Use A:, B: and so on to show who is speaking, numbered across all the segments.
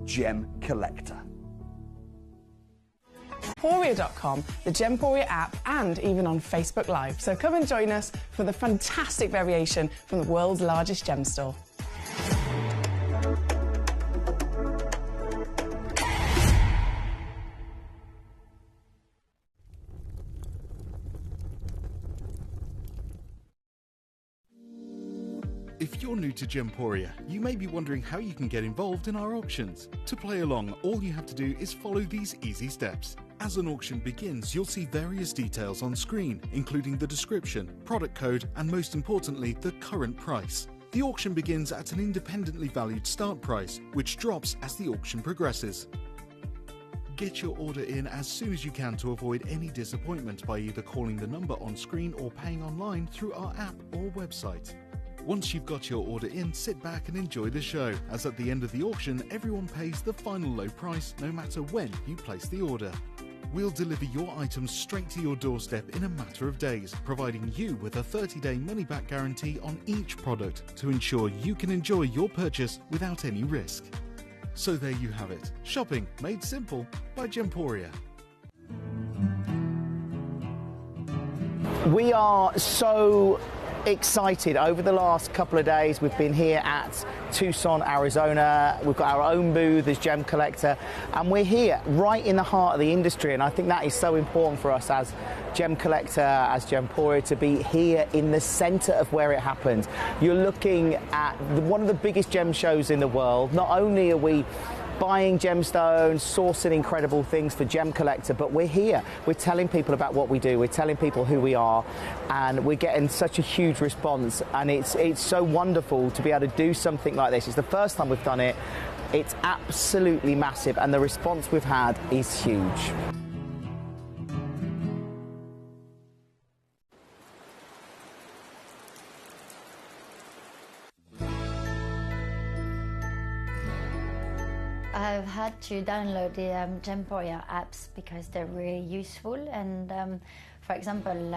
A: Gemcollector.
B: Gemporia.com, the Gemporia app, and even on Facebook Live. So come and join us for the fantastic variation from the world's largest gem store.
C: If you're new to Gemporia, you may be wondering how you can get involved in our auctions. To play along, all you have to do is follow these easy steps. As an auction begins, you'll see various details on screen, including the description, product code, and most importantly, the current price. The auction begins at an independently valued start price, which drops as the auction progresses. Get your order in as soon as you can to avoid any disappointment by either calling the number on screen or paying online through our app or website. Once you've got your order in, sit back and enjoy the show, as at the end of the auction, everyone pays the final low price no matter when you place the order. We'll deliver your items straight to your doorstep in a matter of days, providing you with a 30-day money-back guarantee on each product to ensure you can enjoy your purchase without any risk. So there you have it, shopping made simple by Gemporia.
D: We are so excited. Over the last couple of days, we've been here at Tucson, Arizona. We've got our own booth as Gemcollector, and we're here right in the heart of the industry, and I think that is so important for us as Gemcollector, as Gemporia, to be here in the center of where it happens. You're looking at one of the biggest gem shows in the world. Not only are we buying gemstones, sourcing incredible things for Gemcollector, but we're here. We're telling people about what we do. We're telling people who we are, and we're getting such a huge response. And it's so wonderful to be able to do something like this. It's the first time we've done it. It's absolutely massive, and the response we've had is huge.
E: I've had to download the Gemporia apps because they're really useful, and for example,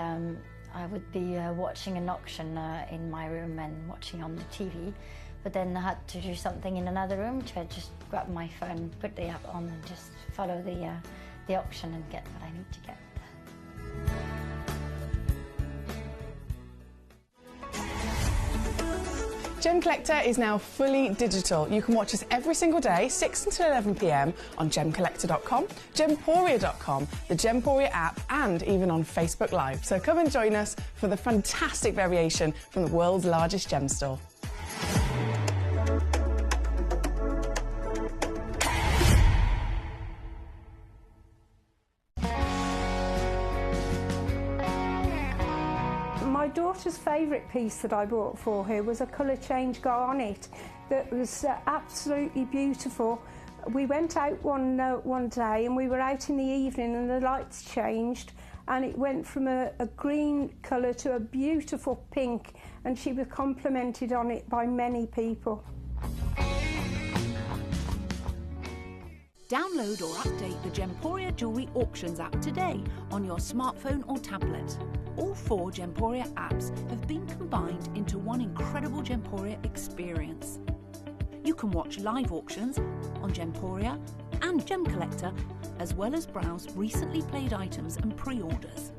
E: I would be watching an auction in my room and watching on the TV, but then I had to do something in another room, so I just grab my phone, put the app on and just follow the auction and get what I need to get.
B: Gemcollector is now fully digital. You can watch us every single day, 6 until 11 p.m. on Gemcollector.com, Gemporia.com, the Gemporia app, and even on Facebook Live. So come and join us for the fantastic variation from the world's largest gem store.
F: My daughter's favourite piece that I bought for her was a colour change garnet that was absolutely beautiful. We went out one day and we were out in the evening and the lights changed and it went from a green colour to a beautiful pink, and she was complimented on it by many people.
G: Download or update the Gemporia Jewellery Auctions app today on your smartphone or tablet. All 4 Gemporia apps have been combined into one incredible Gemporia experience. You can watch live auctions on Gemporia and Gemcollector, as well as browse recently played items and pre-orders.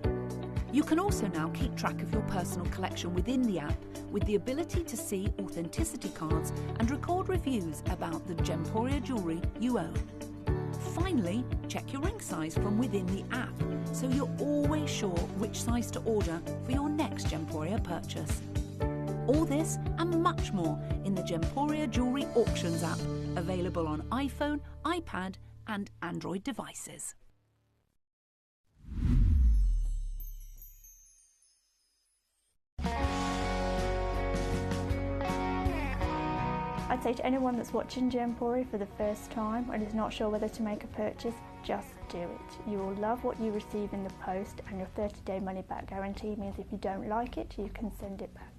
G: You can also now keep track of your personal collection within the app, with the ability to see authenticity cards and record reviews about the Gemporia jewellery you own. Finally, check your ring size from within the app, so you're always sure which size to order for your next Gemporia purchase. All this and much more in the Gemporia Jewellery Auctions app, available on iPhone, iPad and Android devices.
H: I'd say to anyone that's watching Gemporia for the first time and is not sure whether to make a purchase, just do it. You will love what you receive in the post, and your 30-day money-back guarantee means if you don't like it, you can send it back.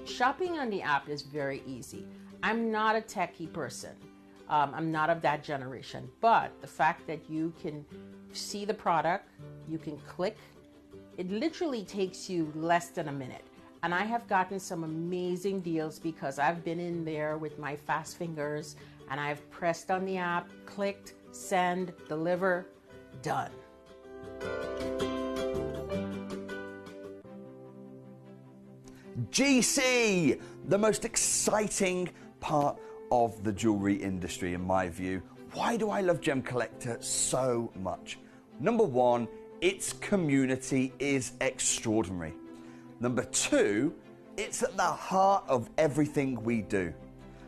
I: Shopping on the app is very easy. I'm not a techie person. I'm not of that generation, but the fact that you can see the product, you can click It literally takes you less than a minute. And I have gotten some amazing deals because I've been in there with my fast fingers and I've pressed on the app, clicked, send, deliver, done.
A: GC, the most exciting part of the jewelry industry in my view. Why do I love Gemcollector so much? Number one, its community is extraordinary. Number two, it's at the heart of everything we do.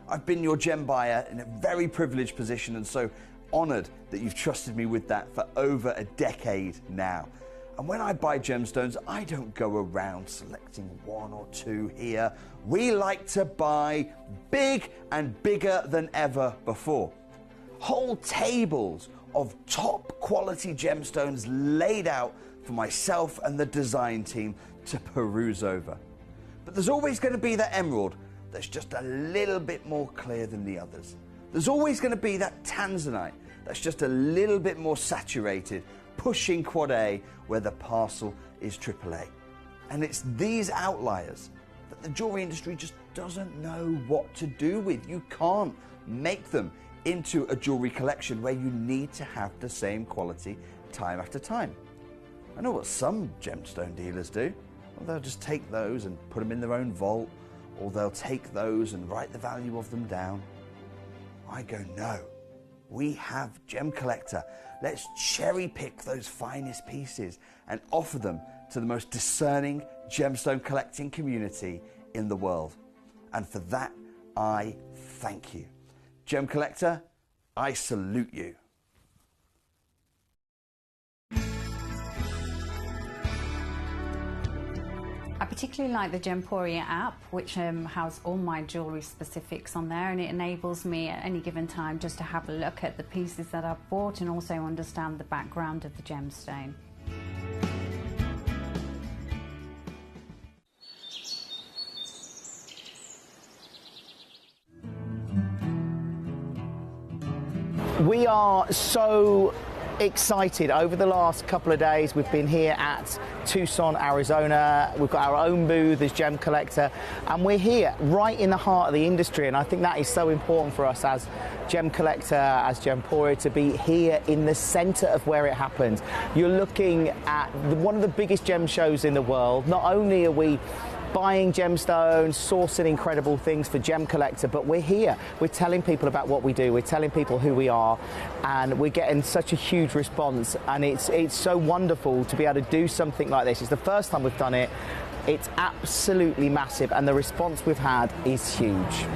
A: I've been your gem buyer in a very privileged position and so honored that you've trusted me with that for over a decade now. And when I buy gemstones, I don't go around selecting one or two here. We like to buy big and bigger than ever before. Whole tables of top quality gemstones laid out for myself and the design team to peruse over. But there's always going to be that emerald that's just a little bit more clear than the others. There's always going to be that tanzanite that's just a little bit more saturated, pushing quad A where the parcel is AAA. And it's these outliers that the jewelry industry just doesn't know what to do with. You can't make them into a jewelry collection where you need to have the same quality time after time. I know what some gemstone dealers do. Well, they'll just take those and put them in their own vault, or they'll take those and write the value of them down. I go, no, we have Gemcollector. Let's cherry pick those finest pieces and offer them to the most discerning gemstone collecting community in the world. And for that, I thank you. Gemcollector, I salute you.
J: I particularly like the Gemporia app, which has all my jewellery specifics on there, and it enables me at any given time just to have a look at the pieces that I've bought and also understand the background of the gemstone.
D: We are so excited. Over the last couple of days we've been here at Tucson, Arizona. We've got our own booth as Gemcollector, and we're here right in the heart of the industry, and I think that is so important for us as Gemcollector, as Gemporia, to be here in the center of where it happens. You're looking at one of the biggest gem shows in the world. Not only are we buying gemstones, sourcing incredible things for Gemcollector, but we're here. We're telling people about what we do. We're telling people who we are, and we're getting such a huge response. And it's so wonderful to be able to do something like this. It's the first time we've done it. It's absolutely massive, and the response we've had is huge.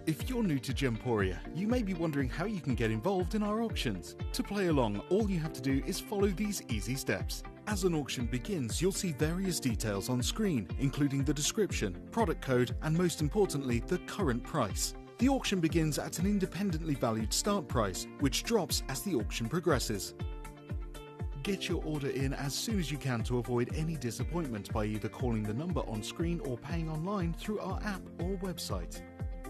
C: If you're new to Gemporia, you may be wondering how you can get involved in our auctions. To play along, all you have to do is follow these easy steps. As an auction begins, you'll see various details on screen, including the description, product code, and most importantly, the current price. The auction begins at an independently valued start price, which drops as the auction progresses. Get your order in as soon as you can to avoid any disappointment by either calling the number on screen or paying online through our app or website.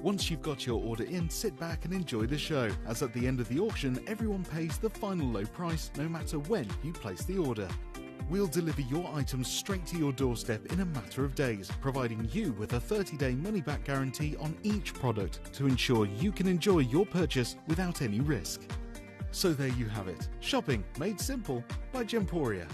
C: Once you've got your order in, sit back and enjoy the show, as at the end of the auction, everyone pays the final low price no matter when you place the order. We'll deliver your items straight to your doorstep in a matter of days, providing you with a 30-day money-back guarantee on each product to ensure you can enjoy your purchase without any risk. So there you have it, shopping made simple by Gemporia.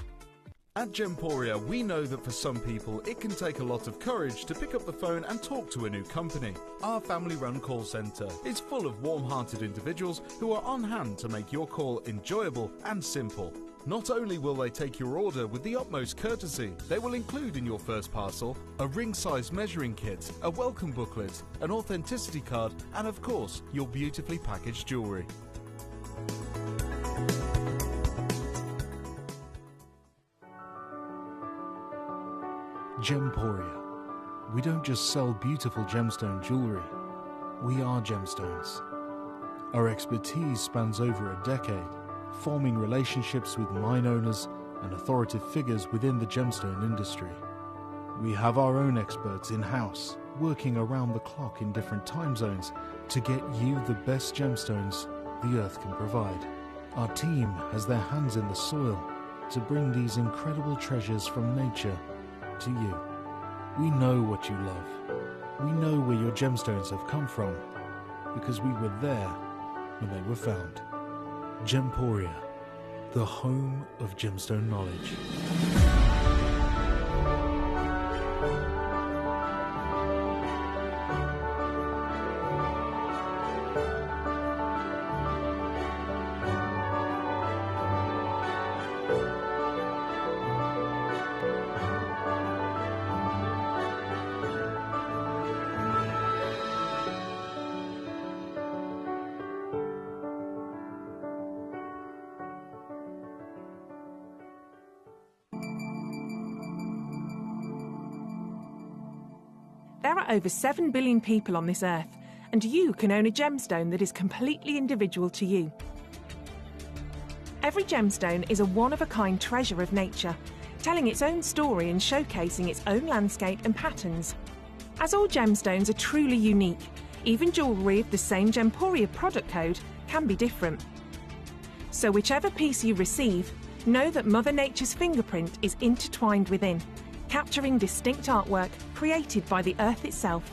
C: At Gemporia, we know that for some people it can take a lot of courage to pick up the phone and talk to a new company. Our family-run call centre is full of warm-hearted individuals who are on hand to make your call enjoyable and simple. Not only will they take your order with the utmost courtesy, they will include in your first parcel a ring-size measuring kit, a welcome booklet, an authenticity card, and of course, your beautifully packaged jewellery. Gemporia. We don't just sell beautiful gemstone jewellery, we are gemstones. Our expertise spans over a decade, forming relationships with mine owners and authoritative figures within the gemstone industry. We have our own experts in-house, working around the clock in different time zones to get you the best gemstones the earth can provide. Our team has their hands in the soil to bring these incredible treasures from nature to you. We know what you love. We know where your gemstones have come from because we were there when they were found. Gemporia, the home of gemstone knowledge.
K: There are over 7 billion people on this earth, and you can own a gemstone that is completely individual to you. Every gemstone is a one-of-a-kind treasure of nature, telling its own story and showcasing its own landscape and patterns. As all gemstones are truly unique, even jewellery of the same Gemporia product code can be different. So whichever piece you receive, know that Mother Nature's fingerprint is intertwined within, capturing distinct artwork created by the earth itself.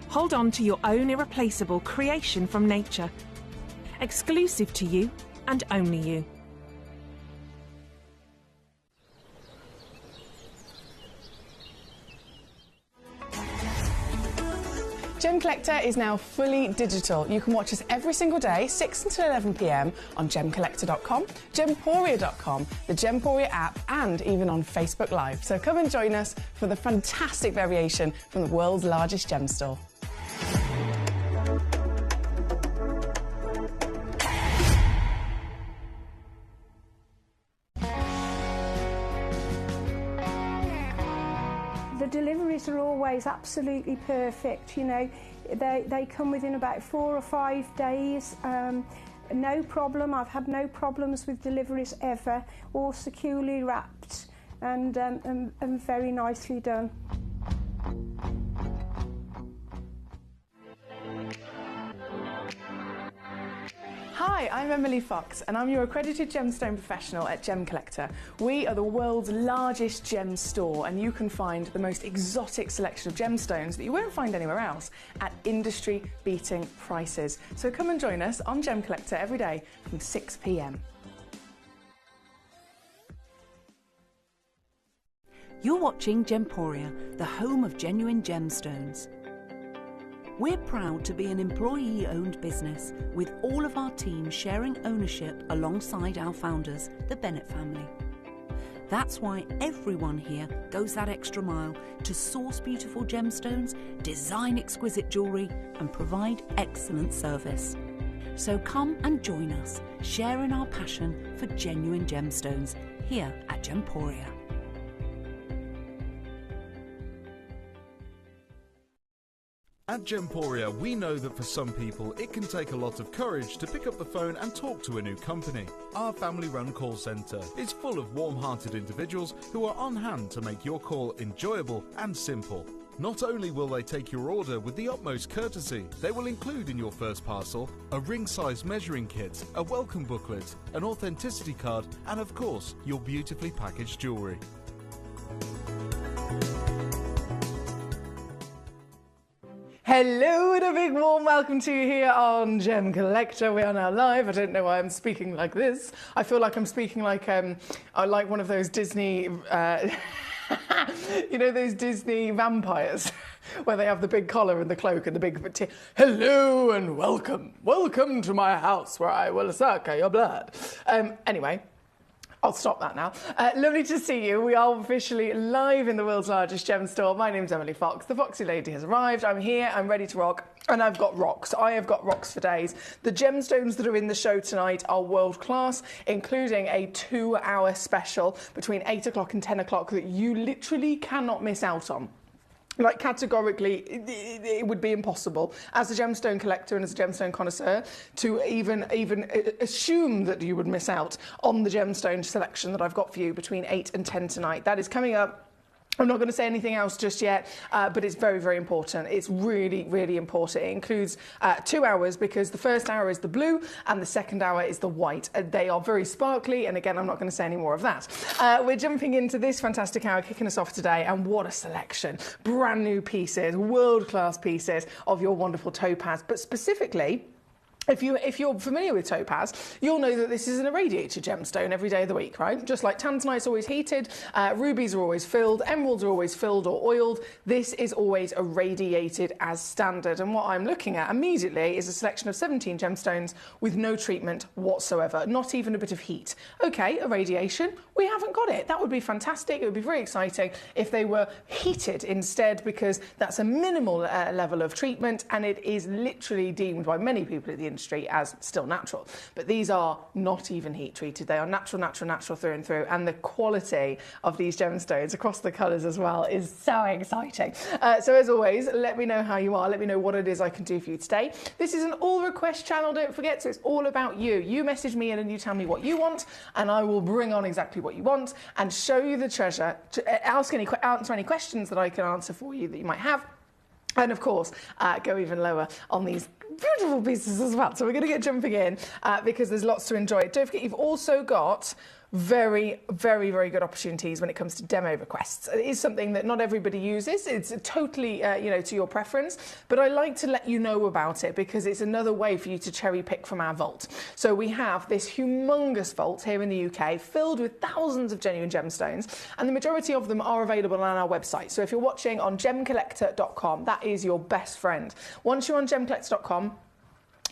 K: Hold on to your own irreplaceable creation from nature, exclusive to you and only you.
B: Gemcollector is now fully digital. You can watch us every single day, 6 until 11 p.m. on Gemcollector.com, Gemporia.com, the Gemporia app, and even on Facebook Live. So come and join us for the fantastic variation from the world's largest gem store.
F: The deliveries are always absolutely perfect, you know. They come within about 4 or 5 days. No problem. I've had no problems with deliveries ever. All securely wrapped and very nicely done.
B: Hi, I'm Emily Fox and I'm your accredited gemstone professional at Gemcollector. We are the world's largest gem store and you can find the most exotic selection of gemstones that you won't find anywhere else at industry-beating prices. So come and join us on Gemcollector every day from 6 p.m.
G: You're watching Gemporia, the home of genuine gemstones. We're proud to be an employee-owned business with all of our team sharing ownership alongside our founders, the Bennett family. That's why everyone here goes that extra mile to source beautiful gemstones, design exquisite jewellery and provide excellent service. So come and join us, sharing our passion for genuine gemstones here at Gemporia.
C: At Gemporia, we know that for some people it can take a lot of courage to pick up the phone and talk to a new company. Our family-run call centre is full of warm-hearted individuals who are on hand to make your call enjoyable and simple. Not only will they take your order with the utmost courtesy, they will include in your first parcel a ring-size measuring kit, a welcome booklet, an authenticity card, and of course, your beautifully packaged jewellery.
B: Hello and a big warm welcome to you here on Gemcollector. We are now live. I don't know why I'm speaking like this. I feel like I'm speaking like one of those Disney, you know, those Disney vampires where they have the big collar and the cloak and the big hello and welcome to my house where I will suck your blood. Anyway. I'll stop that now. Lovely to see you. We are officially live in the world's largest gem store. My name's Emily Fox. The Foxy Lady has arrived. I'm here. I'm ready to rock. And I've got rocks. I have got rocks for days. The gemstones that are in the show tonight are world class, including a 2-hour special between 8 o'clock and 10 o'clock that you literally cannot miss out on. Like, categorically, it would be impossible as a gemstone collector and as a gemstone connoisseur to even assume that you would miss out on the gemstone selection that I've got for you between 8 and 10 tonight. That is coming up I'm not going to say anything else just yet, but it's very, very important. It's really, really important. It includes 2 hours because the first hour is the blue and the second hour is the white. They are very sparkly, and again, I'm not going to say any more of that. We're jumping into this fantastic hour, kicking us off today, and what a selection. Brand new pieces, world-class pieces of your wonderful topaz, but specifically, if you're familiar with topaz, you'll know that this is an irradiated gemstone every day of the week, right? Just like tanzanite's always heated, rubies are always filled, emeralds are always filled or oiled. This is always irradiated as standard. And what I'm looking at immediately is a selection of 17 gemstones with no treatment whatsoever, not even a bit of heat. Okay, irradiation, we haven't got it. That would be fantastic. It would be very exciting if they were heated instead, because that's a minimal level of treatment, and it is literally deemed by many people in the industry as still natural. But these are not even heat treated. They are natural, natural, natural through and through. And the quality of these gemstones across the colours as well is so exciting. So as always, let me know how you are. Let me know what it is I can do for you today. This is an all request channel, don't forget, so it's all about you. You message me in and you tell me what you want, and I will bring on exactly what you want and show you the treasure, answer any questions that I can answer for you that you might have. And of course, go even lower on these beautiful pieces as well. So we're going to get jumping in because there's lots to enjoy. Don't forget, you've also got very, very, very good opportunities when it comes to demo requests. It is something that not everybody uses. It's totally, to your preference, but I like to let you know about it because it's another way for you to cherry pick from our vault. So we have this humongous vault here in the UK filled with thousands of genuine gemstones, and the majority of them are available on our website. So if you're watching on gemcollector.com, that is your best friend. Once you're on gemcollector.com,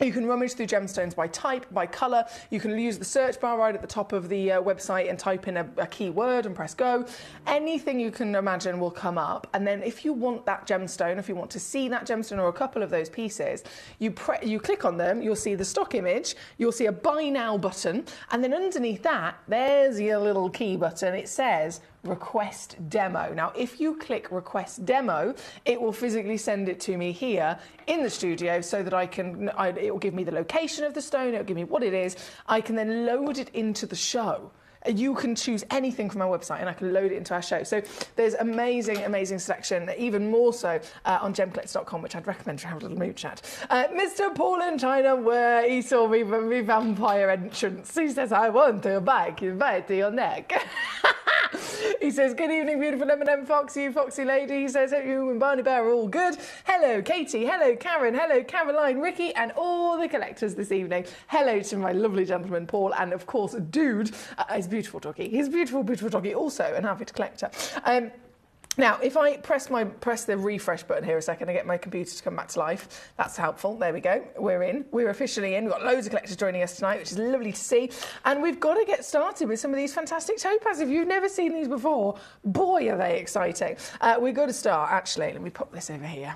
B: you can rummage through gemstones by type, by colour. You can use the search bar right at the top of the website and type in a keyword and press go. Anything you can imagine will come up. And then if you want that gemstone, if you want to see that gemstone or a couple of those pieces, you click on them, you'll see the stock image, you'll see a buy now button, and then underneath that, there's your little key button. It says request demo. Now, if you click request demo, it will physically send it to me here in the studio so that it will give me the location of the stone, it will give me what it is. I can then load it into the show. You can choose anything from our website and I can load it into our show. So there's amazing, amazing selection, even more so on gemcollector.com, which I'd recommend to have a little mood chat. Mr. Paul in China, where he saw me from the vampire entrance. He says, I want to bite to your neck. He says, good evening, beautiful M&M Foxy, Foxy lady. He says, hope you and Barney Bear are all good. Hello, Katie. Hello, Karen. Hello, Caroline, Ricky, and all the collectors this evening. Hello to my lovely gentleman, Paul, and of course, Dude, his beautiful doggy. His beautiful, beautiful doggy, also an avid collector. Now, if I press the refresh button here a second and get my computer to come back to life, that's helpful. There we go. We're in. We're officially in. We've got loads of collectors joining us tonight, which is lovely to see. And we've got to get started with some of these fantastic topaz. If you've never seen these before, boy, are they exciting. We've got to start, actually. Let me pop this over here.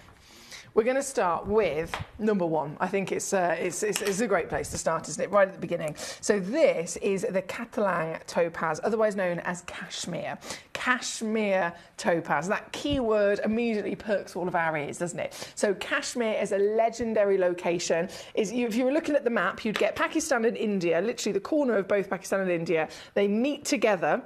B: We're going to start with number one. I think it's a great place to start, isn't it? Right at the beginning. So this is the Catalan topaz, otherwise known as cashmere. Cashmere topaz. That keyword immediately perks all of our ears, doesn't it? So Kashmir is a legendary location. If you were looking at the map, you'd get Pakistan and India, literally the corner of both Pakistan and India. They meet together.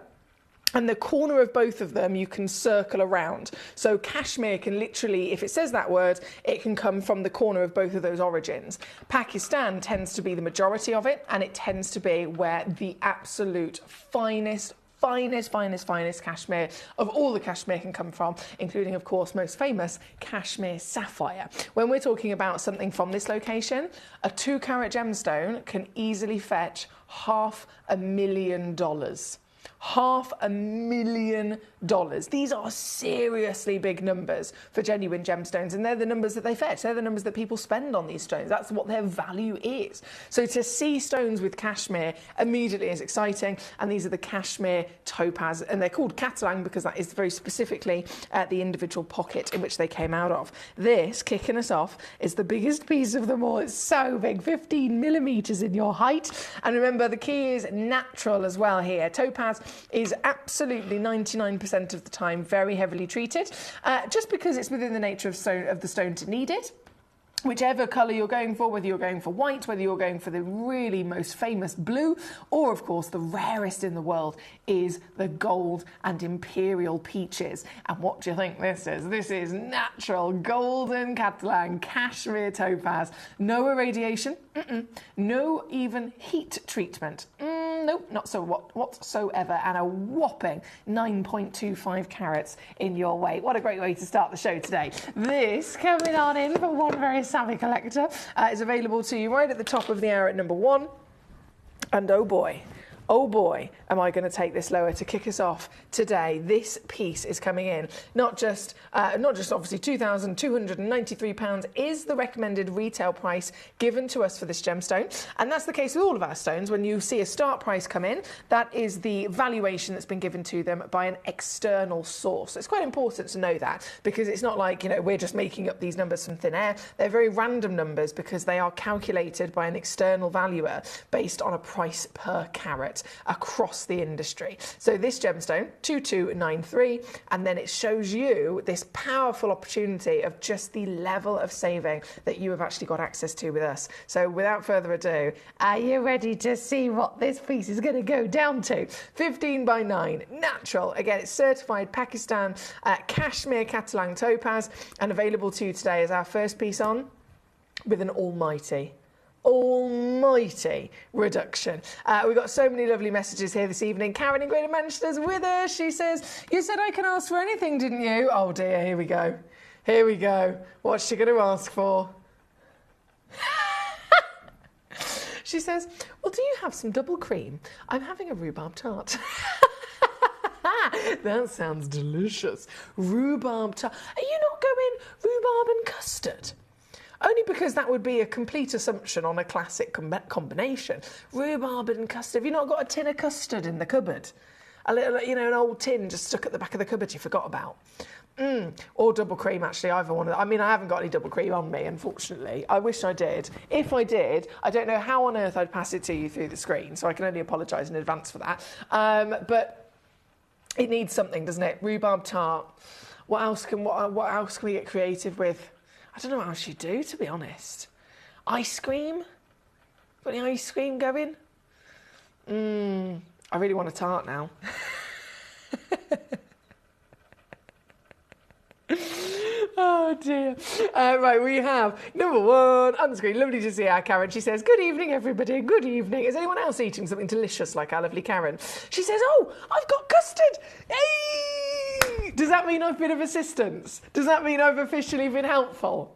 B: And the corner of both of them you can circle around. So Kashmir can literally, if it says that word, it can come from the corner of both of those origins. Pakistan tends to be the majority of it, and it tends to be where the absolute finest cashmere of all the cashmere can come from, including, of course, most famous cashmere sapphire. When we're talking about something from this location, a 2-carat gemstone can easily fetch $500,000. $500,000. These are seriously big numbers for genuine gemstones, and they're the numbers that they fetch. They're the numbers that people spend on these stones. That's what their value is. So to see stones with cashmere immediately is exciting, and these are the cashmere topaz, and they're called Catalan because that is very specifically the individual pocket in which they came out of. This, kicking us off, is the biggest piece of them all. It's so big, 15 millimeters in your height. And remember, the key is natural as well here. Topaz is absolutely 99% of the time very heavily treated, just because it's within the nature of the stone to need it. Whichever colour you're going for, whether you're going for white, whether you're going for the really most famous blue, or of course the rarest in the world is the gold and imperial peaches. And what do you think this is? This is natural golden Catalan cashmere topaz. No irradiation, no even heat treatment. Nope, not so whatsoever, and a whopping 9.25 carats in your weight. What a great way to start the show today. This coming on in for one very savvy collector is available to you right at the top of the hour at number 1. And oh boy, am I going to take this lower to kick us off today. This piece is coming in. Not just obviously £2,293 is the recommended retail price given to us for this gemstone. And that's the case with all of our stones. When you see a start price come in, that is the valuation that's been given to them by an external source. It's quite important to know that, because it's not like, we're just making up these numbers from thin air. They're very random numbers because they are calculated by an external valuer based on a price per carat across the industry. So this gemstone, 2293, and then it shows you this powerful opportunity of just the level of saving that you have actually got access to with us. So without further ado, are you ready to see what this piece is going to go down to? 15 by 9, natural. Again, it's certified Pakistan cashmere Catalan topaz, and available to you today as our first piece on with an almighty reduction. We've got so many lovely messages here this evening. Karen in Greater Manchester's with us. She says, you said I can ask for anything, didn't you? Oh dear, here we go. What's she going to ask for? She says, well, do you have some double cream? I'm having a rhubarb tart. That sounds delicious. Rhubarb tart. Are you not going rhubarb and custard? Only because that would be a complete assumption on a classic combination. Rhubarb and custard. Have you not got a tin of custard in the cupboard? A little, an old tin just stuck at the back of the cupboard you forgot about. Or double cream, actually, either one of them. I mean, I haven't got any double cream on me, unfortunately. I wish I did. If I did, I don't know how on earth I'd pass it to you through the screen, so I can only apologise in advance for that. But it needs something, doesn't it? Rhubarb tart. What else can we get creative with? I don't know what else you do, to be honest. Ice cream? Got any ice cream going? I really want a tart now. Oh dear. Right, we have number 1 on the screen. Lovely to see our Karen. She says, good evening, everybody. Good evening. Is anyone else eating something delicious like our lovely Karen? She says, oh, I've got custard. Hey! Does that mean I've been of assistance? Does that mean I've officially been helpful?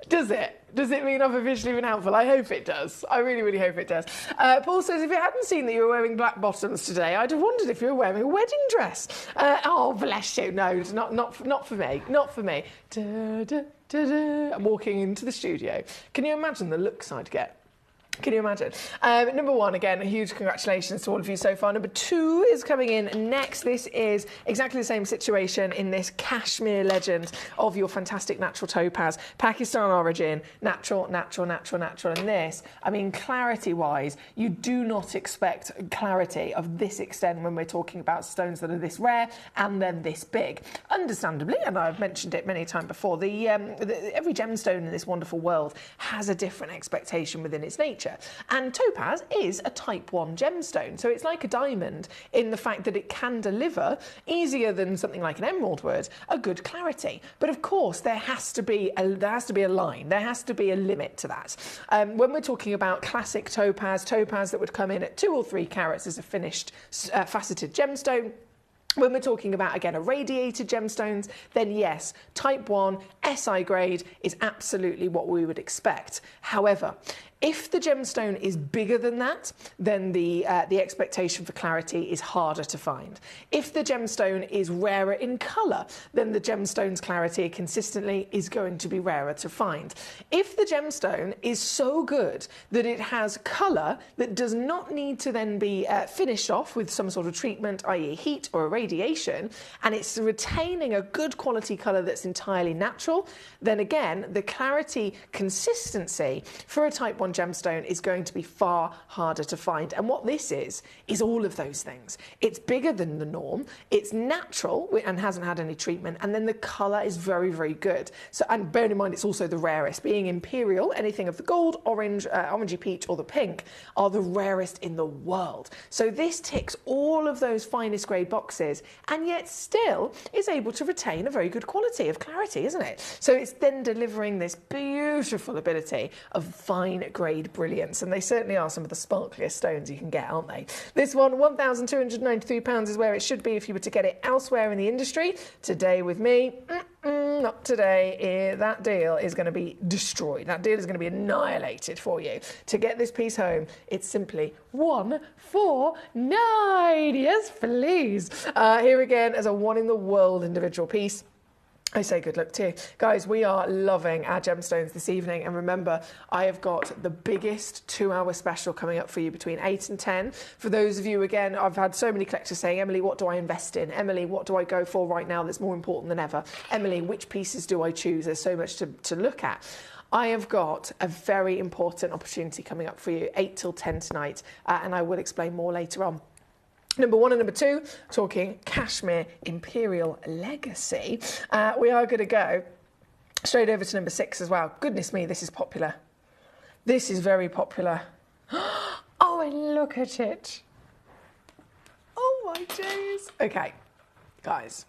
B: Does it? Does it mean I've officially been helpful? I hope it does. I really, really hope it does. Paul says, if you hadn't seen that you were wearing black bottoms today, I'd have wondered if you were wearing a wedding dress. Oh, bless you. No, not for me. Not for me. Da, da, da, da. I'm walking into the studio. Can you imagine the looks I'd get? Can you imagine? Number 1, again, a huge congratulations to all of you so far. Number 2 is coming in next. This is exactly the same situation in this cashmere legend of your fantastic natural topaz. Pakistan origin, natural. And this, I mean, clarity-wise, you do not expect clarity of this extent when we're talking about stones that are this rare and then this big. Understandably, and I've mentioned it many times before, every gemstone in this wonderful world has a different expectation within its nature. And topaz is a type 1 gemstone, so it's like a diamond in the fact that it can deliver, easier than something like an emerald would, a good clarity. But of course, there has to be a line, there has to be a limit to that. When we're talking about classic topaz that would come in at 2 or 3 carats as a finished faceted gemstone, when we're talking about, again, irradiated gemstones, then yes, type 1 SI grade is absolutely what we would expect. However, if the gemstone is bigger than that, then the expectation for clarity is harder to find. If the gemstone is rarer in colour, then the gemstone's clarity consistently is going to be rarer to find. If the gemstone is so good that it has colour that does not need to then be finished off with some sort of treatment, i.e. heat or irradiation, and it's retaining a good quality colour that's entirely natural, then again, the clarity consistency for a type 1 on gemstone is going to be far harder to find. And what this is all of those things. It's bigger than the norm, it's natural and hasn't had any treatment, and then the colour is very, very good. So, and bear in mind, it's also the rarest. Being imperial, anything of the gold, orange, orangey peach or the pink are the rarest in the world. So this ticks all of those finest grade boxes, and yet still is able to retain a very good quality of clarity, isn't it? So it's then delivering this beautiful ability of fine grade brilliance, and they certainly are some of the sparkliest stones you can get, aren't they? This one, £1,293 is where it should be if you were to get it elsewhere in the industry. Today with me, not today. That deal is going to be destroyed. That deal is going to be annihilated for you. To get this piece home, it's simply 149. Yes, please. Here again as a one in the world individual piece. I say good luck too. Guys, we are loving our gemstones this evening, and remember, I have got the biggest 2-hour special coming up for you between 8 and 10. For those of you, again, I've had so many collectors saying, Emily, what do I invest in? Emily, what do I go for right now that's more important than ever? Emily, which pieces do I choose? There's so much to look at. I have got a very important opportunity coming up for you, 8 till 10 tonight, and I will explain more later on. Number 1 and number 2, talking Cashmere Imperial Legacy. We are going to go straight over to number 6 as well. Goodness me, this is popular. This is very popular. Oh, and look at it. Oh my days. Okay, guys.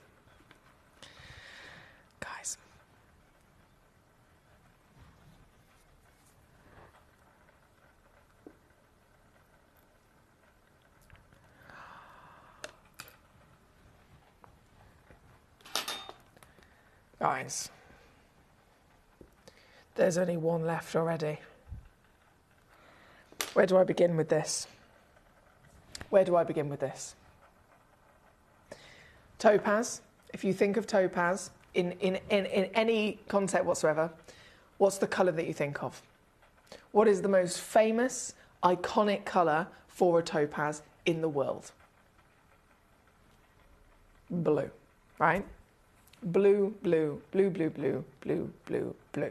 B: Guys, there's only one left already. Where do I begin with this? Where do I begin with this? Topaz, if you think of topaz in any concept whatsoever, what's the colour that you think of? What is the most famous, iconic colour for a topaz in the world? Blue, right? Blue, blue, blue, blue, blue, blue, blue, blue.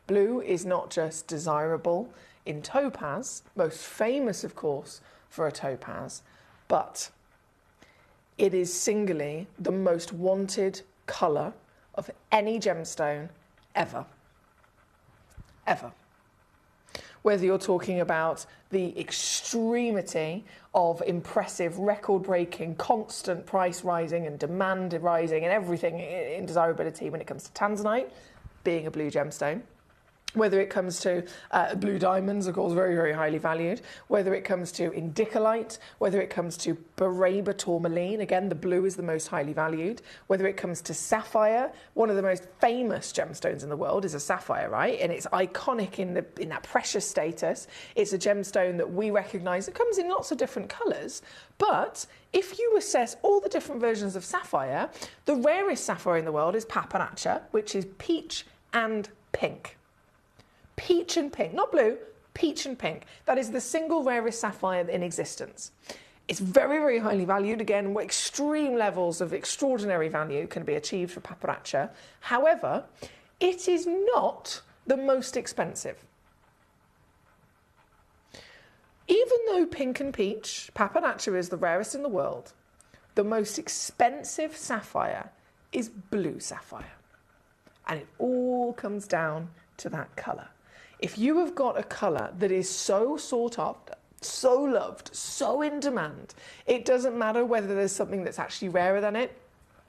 B: Blue is not just desirable in topaz, most famous, of course, for a topaz, but it is singularly the most wanted colour of any gemstone ever. Ever. Whether you're talking about the extremity of impressive, record-breaking, constant price rising and demand rising and everything in desirability when it comes to tanzanite, being a blue gemstone. Whether it comes to blue diamonds, of course, very, very highly valued. Whether it comes to indicolite, whether it comes to Baraba tourmaline, again, the blue is the most highly valued. Whether it comes to sapphire, one of the most famous gemstones in the world is a sapphire, right? And it's iconic in that precious status. It's a gemstone that we recognise. It comes in lots of different colours, but if you assess all the different versions of sapphire, the rarest sapphire in the world is Papanacha, which is peach and pink. Peach and pink, not blue, peach and pink. That is the single rarest sapphire in existence. It's very, very highly valued. Again, extreme levels of extraordinary value can be achieved for Papanacha. However, it is not the most expensive. Even though pink and peach, Papanacha is the rarest in the world, the most expensive sapphire is blue sapphire. And it all comes down to that colour. If you have got a colour that is so sought after, so loved, so in demand, it doesn't matter whether there's something that's actually rarer than it.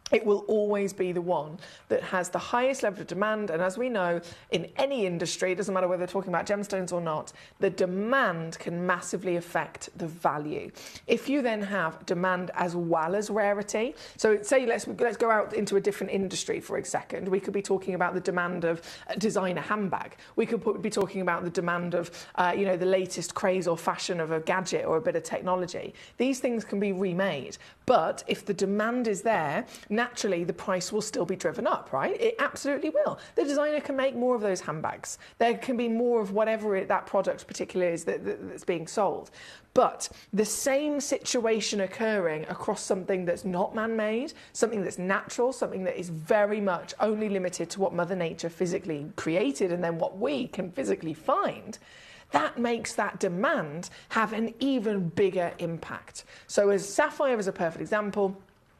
B: It will always be the one that has the highest level of demand. And as we know, in any industry, it doesn't matter whether they're talking about gemstones or not, the demand can massively affect the value. If you then have demand as well as rarity, so say let's go out into a different industry for a second. We could be talking about the demand of a designer handbag. We could be talking about the demand of the latest craze or fashion of a gadget or a bit of technology. These things can be remade. But if the demand is there, naturally the price will still be driven up, right? It absolutely will. The designer can make more of those handbags. There can be more of whatever that product particularly is that's being sold. But the same situation occurring across something that's not man-made, something that's natural, something that is very much only limited to what Mother Nature physically created and then what we can physically find, that makes that demand have an even bigger impact. So as sapphire is a perfect example,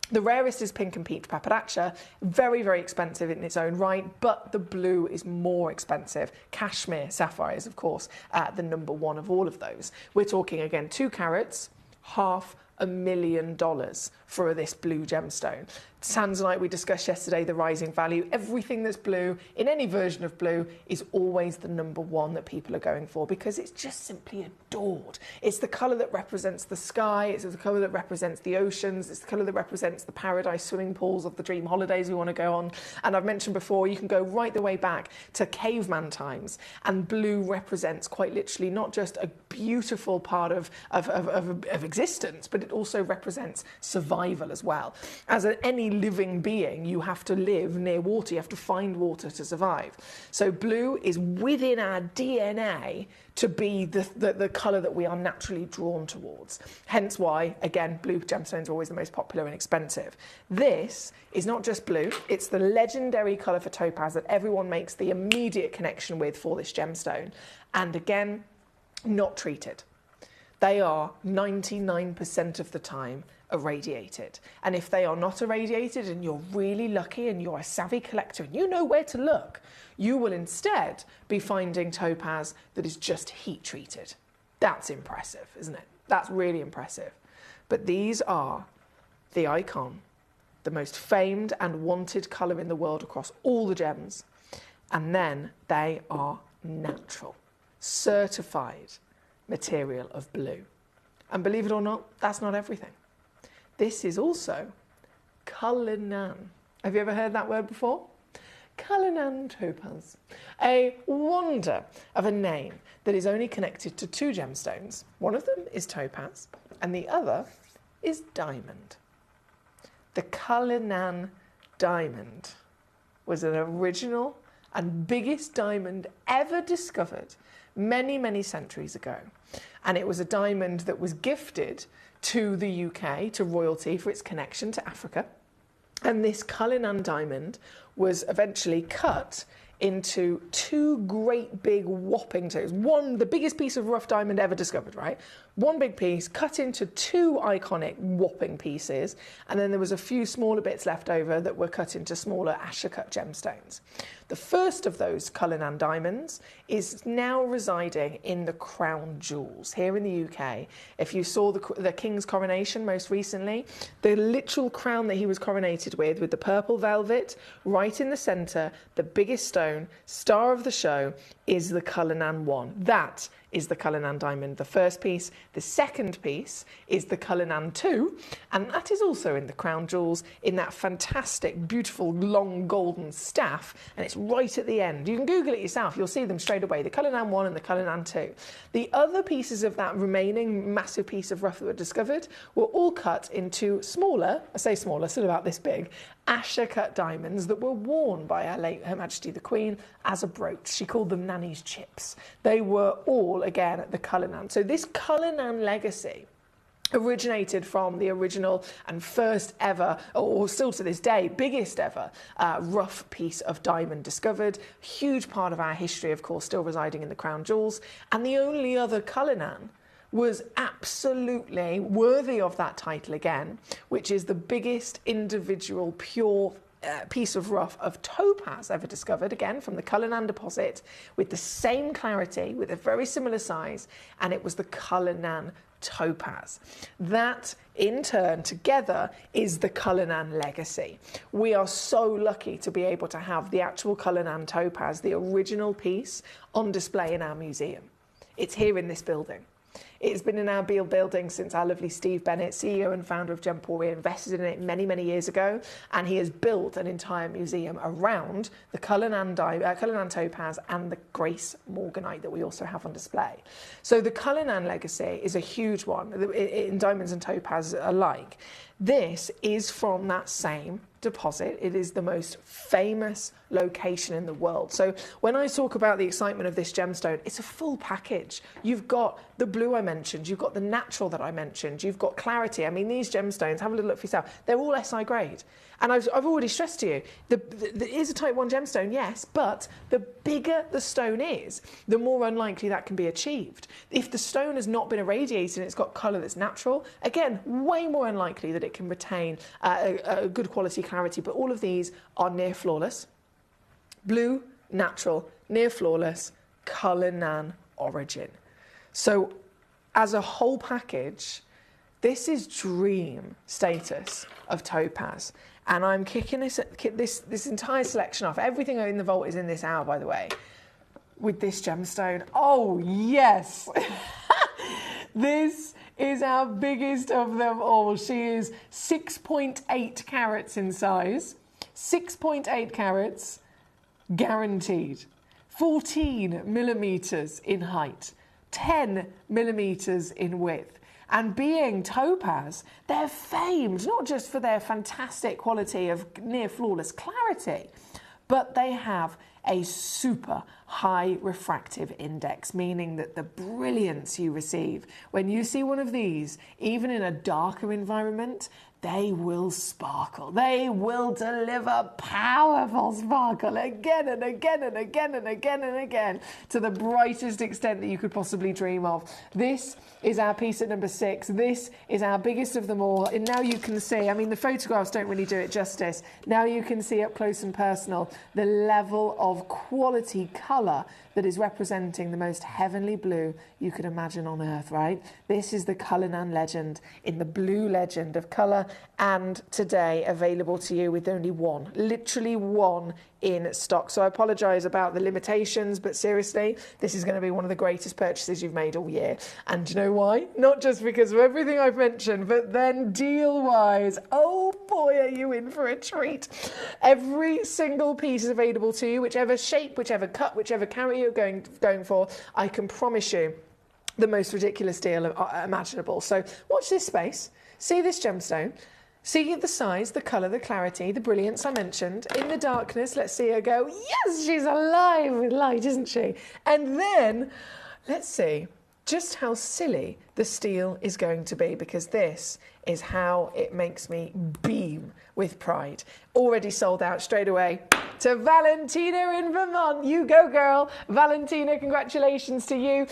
B: the rarest is pink and peach papadacha, very, very expensive in its own right, but the blue is more expensive. Cashmere sapphire is, of course, the number one of all of those. We're talking, again, 2 carats, $500,000 for this blue gemstone. Tanzanite, we discussed yesterday, the rising value. Everything that's blue, in any version of blue, is always the number one that people are going for because it's just simply adored. It's the colour that represents the sky, it's the colour that represents the oceans, it's the colour that represents the paradise swimming pools of the dream holidays we want to go on. And I've mentioned before, you can go right the way back to caveman times, and blue represents quite literally not just a beautiful part of existence, but it also represents survival as well. As any living being, you have to live near water, you have to find water to survive. So blue is within our DNA to be the colour that we are naturally drawn towards. Hence why, again, blue gemstones are always the most popular and expensive. This is not just blue, it's the legendary colour for topaz that everyone makes the immediate connection with for this gemstone. And again, not treated. They are 99% of the time irradiated. And if they are not irradiated and you're really lucky and you're a savvy collector and you know where to look, you will instead be finding topaz that is just heat treated. That's impressive, isn't it? That's really impressive. But these are the icon, the most famed and wanted colour in the world across all the gems. And then they are natural, certified material of blue. And believe it or not, that's not everything. This is also Cullinan. Have you ever heard that word before? Cullinan topaz. A wonder of a name that is only connected to 2 gemstones. One of them is topaz and the other is diamond. The Cullinan diamond was an original and biggest diamond ever discovered many, many centuries ago. And it was a diamond that was gifted to the UK, to royalty, for its connection to Africa. And this Cullinan diamond was eventually cut into 2 great big whopping toes. One, the biggest piece of rough diamond ever discovered, right? One big piece cut into 2 iconic whopping pieces, and then there was a few smaller bits left over that were cut into smaller Asher-cut gemstones. The first of those Cullinan diamonds is now residing in the crown jewels here in the UK. If you saw the King's coronation most recently, the literal crown that he was coronated with the purple velvet, right in the centre, the biggest stone, star of the show, is the Cullinan one. That is the Cullinan diamond, the first piece. The second piece is the Cullinan 2, and that is also in the crown jewels in that fantastic, beautiful, long golden staff, and it's right at the end. You can Google it yourself, you'll see them straight away, the Cullinan 1 and the Cullinan 2. The other pieces of that remaining massive piece of rough that were discovered were all cut into smaller, I say smaller, still about this big, Asher-cut diamonds that were worn by our late Her Majesty the Queen as a brooch. She called them Nanny's chips. They were all, again, at the Cullinan. So this Cullinan legacy originated from the original and first ever, or still to this day, biggest ever rough piece of diamond discovered. Huge part of our history, of course, still residing in the crown jewels. And the only other Cullinan was absolutely worthy of that title again, which is the biggest individual pure piece of rough of topaz ever discovered, again from the Cullinan deposit, with the same clarity, with a very similar size, and it was the Cullinan topaz. That in turn together is the Cullinan legacy. We are so lucky to be able to have the actual Cullinan topaz, the original piece, on display in our museum. It's here in this building. It's been in our building since our lovely Steve Bennett, CEO and founder of Gemporia, invested in it many, many years ago, and he has built an entire museum around the Cullinan topaz and the Grace morganite that we also have on display. So the Cullinan legacy is a huge one in diamonds and topaz alike. This is from that same deposit. It is the most famous location in the world. So when I talk about the excitement of this gemstone, it's a full package. You've got the blue I mentioned, you've got the natural that I mentioned, you've got clarity. I mean, these gemstones, have a little look for yourself, they're all SI grade. And I've already stressed to you, it is a type 1 gemstone, yes, but the bigger the stone is, the more unlikely that can be achieved. If the stone has not been irradiated and it's got colour that's natural, again, way more unlikely that it can retain a good quality clarity. But all of these are near flawless. Blue, natural, near flawless, Cullinan origin. So as a whole package, this is dream status of topaz. And I'm kicking this entire selection off. Everything in the vault is in this hour, by the way, with this gemstone. Oh, yes. This is our biggest of them all. She is 6.8 carats in size. 6.8 carats, guaranteed. 14 millimetres in height. 10 millimetres in width. And being topaz, they're famed not just for their fantastic quality of near flawless clarity, but they have a super high refractive index, meaning that the brilliance you receive when you see one of these, even in a darker environment, they will sparkle. They will deliver powerful sparkle again and again and again and again and again to the brightest extent that you could possibly dream of. This is our piece at number 6. This is our biggest of them all. And now you can see, I mean, the photographs don't really do it justice. Now you can see up close and personal the level of quality colour that is representing the most heavenly blue you could imagine on earth, right? This is the Cullinan legend in the blue legend of colour, and today available to you with only one, literally one in stock. So I apologise about the limitations, but seriously, this is going to be one of the greatest purchases you've made all year. And do you know why? Not just because of everything I've mentioned, but then deal-wise, oh boy, are you in for a treat. Every single piece is available to you, whichever shape, whichever cut, whichever carat you're going for. I can promise you the most ridiculous deal imaginable. So watch this space, see this gemstone, see the size, the colour, the clarity, the brilliance I mentioned. In the darkness, let's see her go. Yes, she's alive with light, isn't she? And then let's see just how silly the steel is going to be, because this is how it makes me beam with pride. Already sold out straight away to Valentina in Vermont. You go, girl. Valentina, congratulations to you.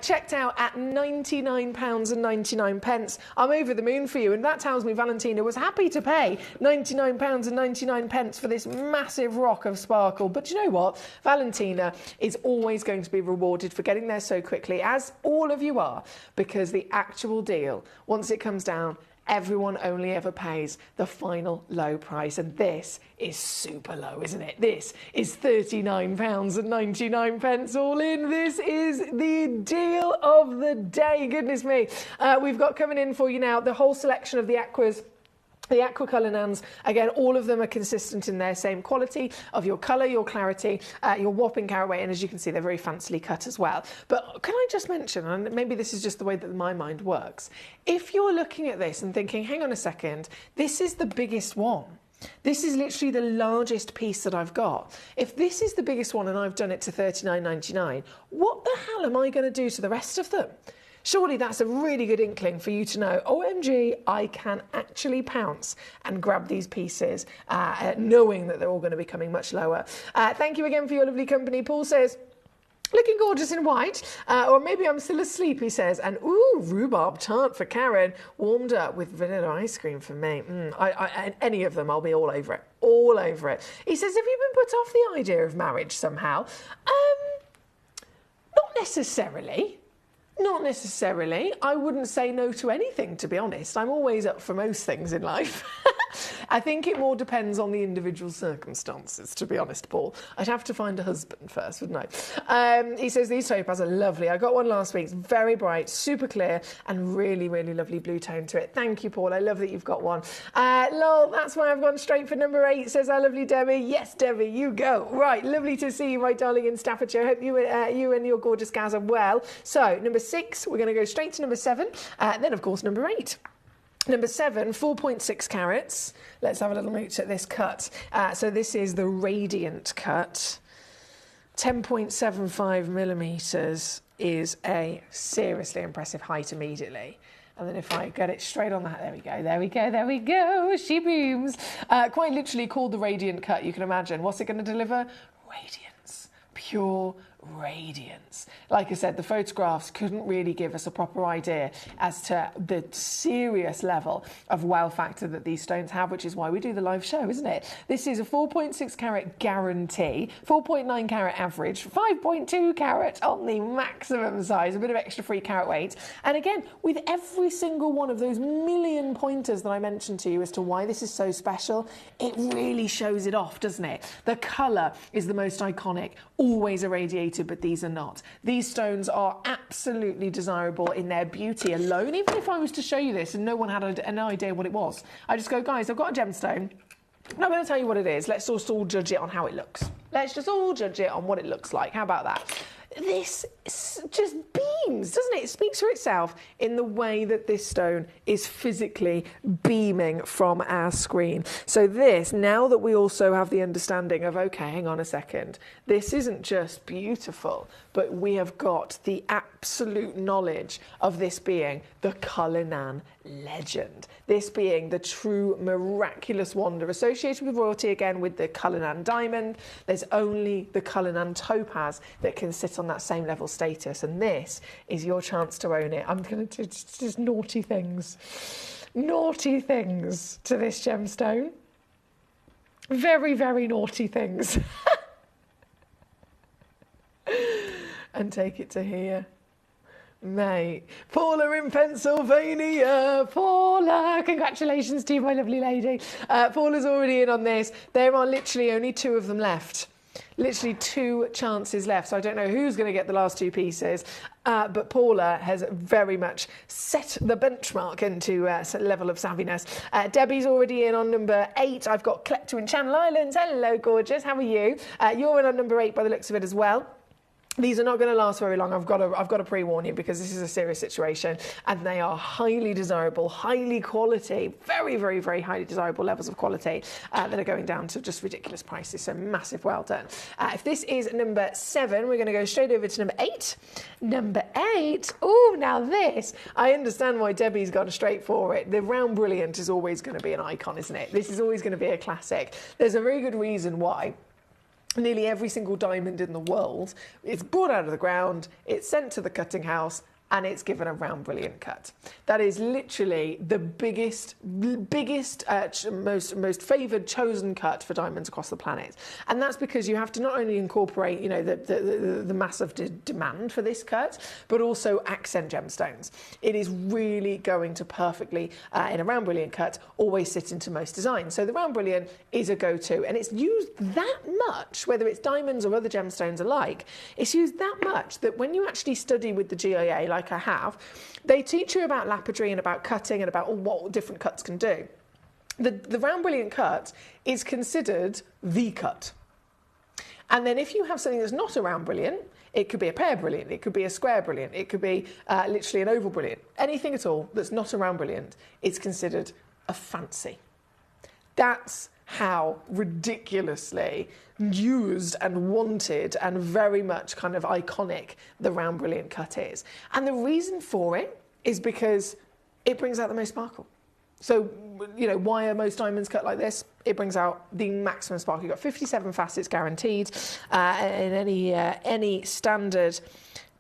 B: Checked out at £99.99. I'm over the moon for you, and that tells me Valentina was happy to pay £99.99 for this massive rock of sparkle. But you know what? Valentina is always going to be rewarded for getting there so quickly, as all of you are, because the actual deal, once it comes down, everyone only ever pays the final low price, and this is super low, isn't it? This is £39.99 all in. This is the deal of the day. Goodness me. We've got coming in for you now the whole selection of the aquas. The Aqua Cullinans, again, all of them are consistent in their same quality of your colour, your clarity, your whopping carat weight, and as you can see, they're very fancily cut as well. But can I just mention, and maybe this is just the way that my mind works, if you're looking at this and thinking, hang on a second, this is the biggest one. This is literally the largest piece that I've got. If this is the biggest one and I've done it to $39.99, what the hell am I going to do to the rest of them? Surely that's a really good inkling for you to know, OMG, I can actually pounce and grab these pieces, knowing that they're all going to be coming much lower. Thank you again for your lovely company. Paul says, looking gorgeous in white, or maybe I'm still asleep, he says. And ooh, rhubarb tart for Karen, warmed up with vanilla ice cream for me. Any of them, I'll be all over it. All over it. He says, have you been put off the idea of marriage somehow? Not necessarily. Not necessarily. I wouldn't say no to anything, to be honest. I'm always up for most things in life. I think it more depends on the individual circumstances, to be honest, Paul. I'd have to find a husband first, wouldn't I? He says, these topaz are lovely. I got one last week. It's very bright, super clear, and really, really lovely blue tone to it. Thank you, Paul. I love that you've got one. Lol, that's why I've gone straight for number 8, says our lovely Debbie. Yes, Debbie, you go. Right, lovely to see you, my darling, in Staffordshire. Hope you and your gorgeous Gaz are well. So, number 6, we're going to go straight to number 7. Then, of course, number 8. Number 7, 4.6 carats. Let's have a little mooch at this cut. So this is the radiant cut. 10.75 millimetres is a seriously impressive height immediately. And then if I get it straight on that, there we go, there we go, there we go, she booms. Quite literally called the Radiant Cut, you can imagine. What's it going to deliver? Radiance, pure radiance. Like I said, the photographs couldn't really give us a proper idea as to the serious level of wow factor that these stones have, which is why we do the live show, isn't it? This is a 4.6 carat guarantee, 4.9 carat average, 5.2 carat on the maximum size, a bit of extra free carat weight. And again, with every single one of those million pointers that I mentioned to you as to why this is so special, it really shows it off, doesn't it? The colour is the most iconic, always irradiated, but these are not. These stones are absolutely desirable in their beauty alone. Even if I was to show you this and no one had an idea what it was, I just go, guys, I've got a gemstone. I'm not going to tell you what it is. Let's just all judge it on how it looks. Let's just all judge it on what it looks like. How about that? This just beams, doesn't it? It speaks for itself in the way that this stone is physically beaming from our screen. So this, now that we also have the understanding of, okay, hang on a second, this isn't just beautiful, but we have got the absolute knowledge of this being the Cullinan legend. This being the true miraculous wonder associated with royalty, again with the Cullinan diamond. There's only the Cullinan topaz that can sit on that same level status, and this is your chance to own it. I'm going to do just naughty things to this gemstone. Very, very naughty things. And take it to here. Mate, Paula in Pennsylvania. Paula, congratulations to you, my lovely lady. Paula's already in on this. There are literally only 2 of them left. Literally 2 chances left. So I don't know who's going to get the last 2 pieces. But Paula has very much set the benchmark into a level of savviness. Debbie's already in on number 8. I've got Collector in Channel Islands. Hello, gorgeous. How are you? You're in on number 8 by the looks of it as well. These are not going to last very long. I've got to pre-warn you, because this is a serious situation, and they are highly desirable, highly quality, very, very, very highly desirable levels of quality that are going down to just ridiculous prices. So massive well done. If this is number 7, we're going to go straight over to number 8. Number 8. Oh, now this, I understand why Debbie's gone straight for it. The round brilliant is always going to be an icon, isn't it? This is always going to be a classic. There's a very good reason why. Nearly every single diamond in the world, it's brought out of the ground, it's sent to the cutting house, and it's given a round brilliant cut. That is literally the biggest, most favoured chosen cut for diamonds across the planet. And that's because you have to not only incorporate, you know, the massive demand for this cut, but also accent gemstones. It is really going to perfectly, in a round brilliant cut, always sit into most designs. So the round brilliant is a go-to, and it's used that much, whether it's diamonds or other gemstones alike, it's used that much that when you actually study with the GIA, like I have, they teach you about lapidary and about cutting and about what different cuts can do. The round brilliant cut is considered the cut. And then if you have something that's not a round brilliant, it could be a pear brilliant, it could be a square brilliant, it could be literally an oval brilliant. Anything at all that's not a round brilliant is considered a fancy. That's how ridiculously used and wanted and very much kind of iconic the round brilliant cut is. And the reason for it is because it brings out the most sparkle. So, you know, why are most diamonds cut like this? It brings out the maximum sparkle. You've got 57 facets guaranteed in any standard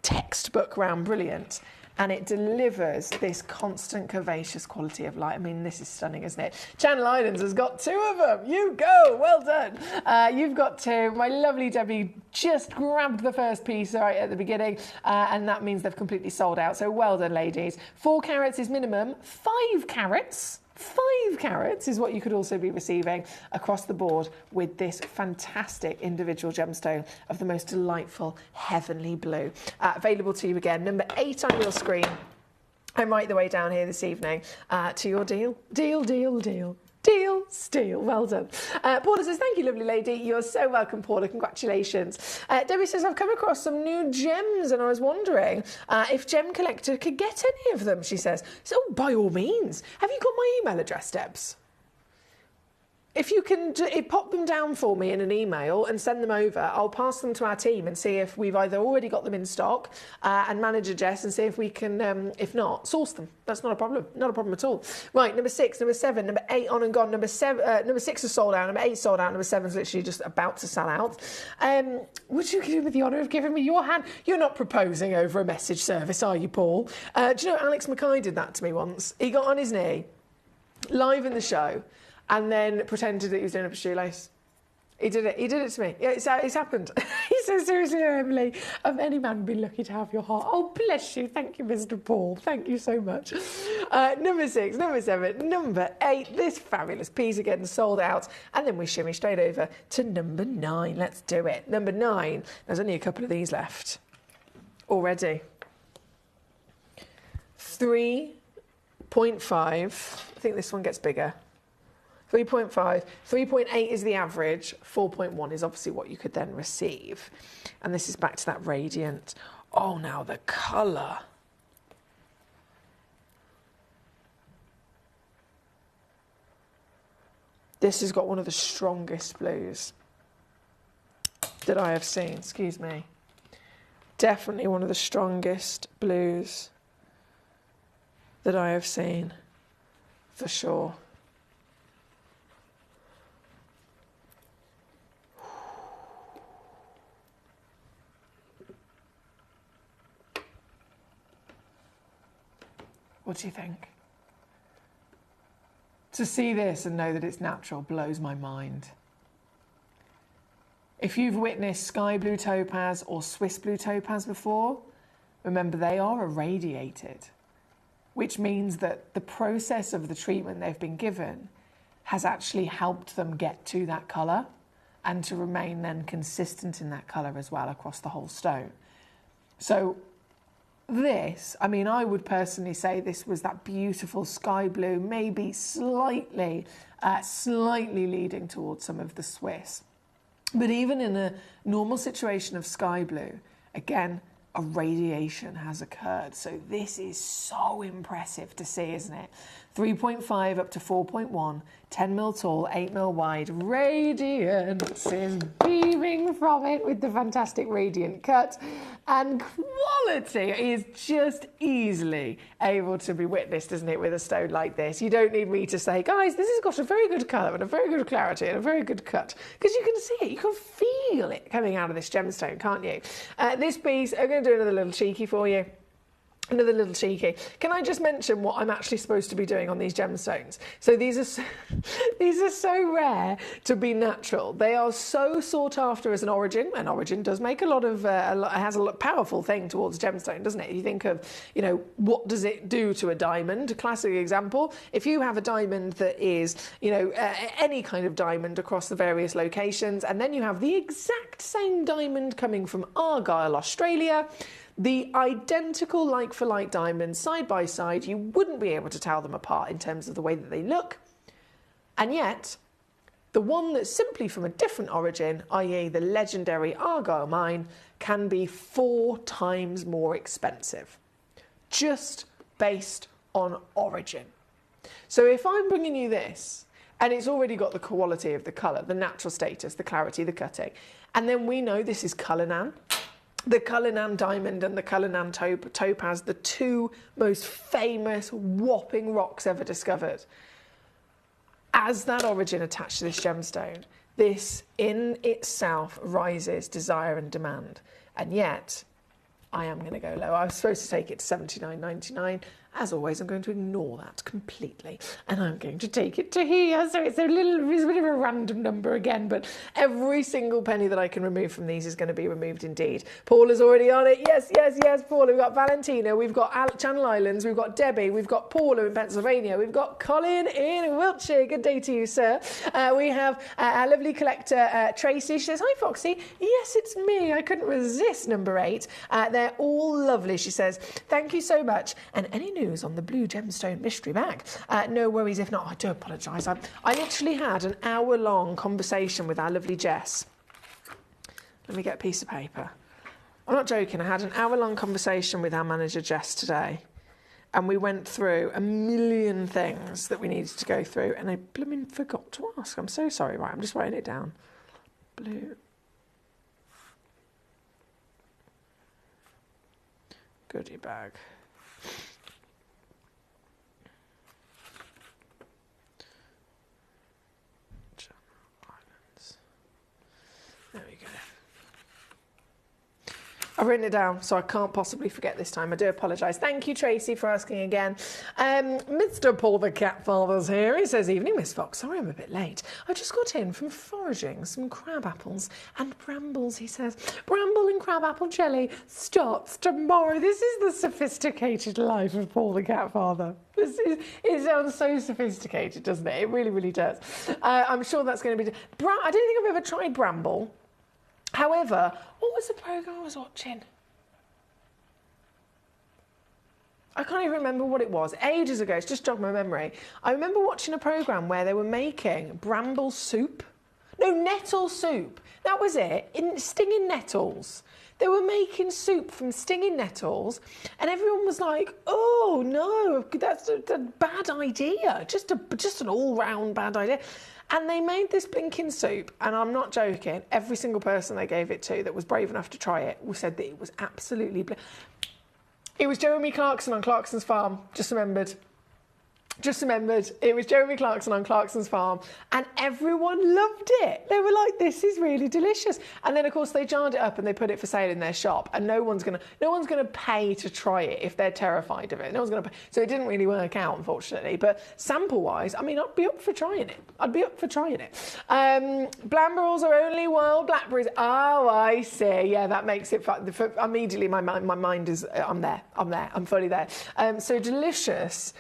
B: textbook round brilliant. And it delivers this constant curvaceous quality of light. I mean, this is stunning, isn't it? Channel Islands has got 2 of them. You go. Well done. You've got 2. My lovely Debbie just grabbed the first piece right at the beginning, and that means they've completely sold out. So well done, ladies. 4 carats is minimum. 5 carats. 5 carats is what you could also be receiving across the board with this fantastic individual gemstone of the most delightful heavenly blue. Available to you again, number 8 on your screen. And right the way down here this evening to your deal. Deal, steal. Well done. Paula says, thank you, lovely lady. You're so welcome, Paula. Congratulations. Debbie says, I've come across some new gems and I was wondering if Gemcollector could get any of them, she says. So, by all means. Have you got my email address, Debs? if you can pop them down for me in an email and send them over, I'll pass them to our team and see if we've either already got them in stock and manager Jess and see if we can, if not, source them. That's not a problem. Not a problem at all. Right, number 6, number 7, number 8 on and gone. Number 6 is sold out. Number 8 sold out. Number 7 is literally just about to sell out. Would you give me the honour of giving me your hand? You're not proposing over a message service, are you, Paul? Do you know Alex Mackay did that to me once? He got on his knee, live in the show, and then pretended that he was doing up a shoelace. He did it to me. Yeah, it's happened. He says, seriously, Emily, any man would be lucky to have your heart. Oh, bless you. Thank you, Mr. Paul. Thank you so much. Number 6, number 7, number 8. This fabulous piece again sold out. And then we shimmy straight over to number 9. Let's do it. Number 9. There's only a couple of these left already. 3.5. I think this one gets bigger. 3.5, 3.8 is the average, 4.1 is obviously what you could then receive. And this is back to that radiant. Oh, now the colour. This has got one of the strongest blues that I have seen, excuse me. Definitely one of the strongest blues that I have seen, for sure. What do you think? To see this and know that it's natural blows my mind. If you've witnessed sky blue topaz or Swiss blue topaz before, remember they are irradiated, which means that the process of the treatment they've been given has actually helped them get to that colour and to remain then consistent in that colour as well across the whole stone. So this, I mean, I would personally say this was that beautiful sky blue, maybe slightly leading towards some of the Swiss. But even in a normal situation of sky blue, again, a radiation has occurred. So this is so impressive to see, isn't it? 3.5 up to 4.1, 10 mil tall, 8 mil wide. Radiance is beaming from it with the fantastic radiant cut. And quality is just easily able to be witnessed, isn't it, with a stone like this? You don't need me to say, guys, this has got a very good colour and a very good clarity and a very good cut. Because you can see it, you can feel it coming out of this gemstone, can't you? This piece, I'm going to do another little cheeky for you. Another little cheeky. Can I just mention what I'm actually supposed to be doing on these gemstones? So these are so rare to be natural. They are so sought after as an origin, and origin does make a lot of has a powerful thing towards gemstone, doesn't it? You think of, you know, what does it do to a diamond? A classic example: if you have a diamond that is, you know, any kind of diamond across the various locations, and then you have the exact same diamond coming from Argyle, Australia. The identical like-for-like diamonds side by side, you wouldn't be able to tell them apart in terms of the way that they look. And yet, the one that's simply from a different origin, i.e. the legendary Argyle mine, can be 4 times more expensive, just based on origin. So if I'm bringing you this, and it's already got the quality of the colour, the natural status, the clarity, the cutting, and then we know this is Cullinan, the Cullinan diamond and the Cullinan topaz, the 2 most famous whopping rocks ever discovered. As that origin attached to this gemstone, this in itself rises desire and demand. And yet, I am going to go low. I was supposed to take it to $79.99. As always, I'm going to ignore that completely, and I'm going to take it to here. So it's a bit of a random number again, but every single penny that I can remove from these is going to be removed indeed. Paul is already on it. Yes, yes, yes, Paula. We've got Valentina. We've got Channel Islands. We've got Debbie. We've got Paula in Pennsylvania. We've got Colin in Wiltshire. Good day to you, sir. We have our lovely collector, Tracy. She says, hi, Foxy. Yes, it's me. I couldn't resist number 8. They're all lovely, she says. Thank you so much. And any news on the blue gemstone mystery bag? No worries if not. I do apologise. I literally had an hour-long conversation with our lovely Jess. Let me get a piece of paper. I'm not joking. I had an hour-long conversation with our manager Jess today, and we went through a million things that we needed to go through, and I blooming forgot to ask. I'm so sorry. Right, I'm just writing it down. Blue. Goodie bag. Islands. There we go. I've written it down, so I can't possibly forget this time. I do apologise. Thank you, Tracy, for asking again. Mr. Paul the Cat Father's here. He says, evening, Miss Fox. Sorry I'm a bit late. I just got in from foraging some crab apples and brambles, he says. Bramble and crab apple jelly starts tomorrow. This is the sophisticated life of Paul the Cat Father. It sounds so sophisticated, doesn't it? It really, really does. I'm sure that's going to be... I don't think I've ever tried bramble. However, what was the programme I was watching? I can't even remember what it was. Ages ago, it's just jogged my memory. I remember watching a programme where they were making bramble soup. No, nettle soup. That was it. Stinging nettles. They were making soup from stinging nettles, and everyone was like, oh no, that's a bad idea. Just an all-round bad idea. And they made this blinking soup, and I'm not joking, every single person they gave it to that was brave enough to try it said that it was absolutely... It was Jeremy Clarkson on Clarkson's farm, just remembered. It was Jeremy Clarkson on Clarkson's farm, and everyone loved it. They were like, this is really delicious. And then of course they jarred it up and they put it for sale in their shop, and no one's gonna pay to try it if they're terrified of it. No one's gonna pay. So it didn't really work out, unfortunately. But sample wise, I mean, I'd be up for trying it. Blamberals are only wild blackberries. Oh, I see. Yeah, that makes it fun. Immediately my mind is, I'm there, I'm fully there. So delicious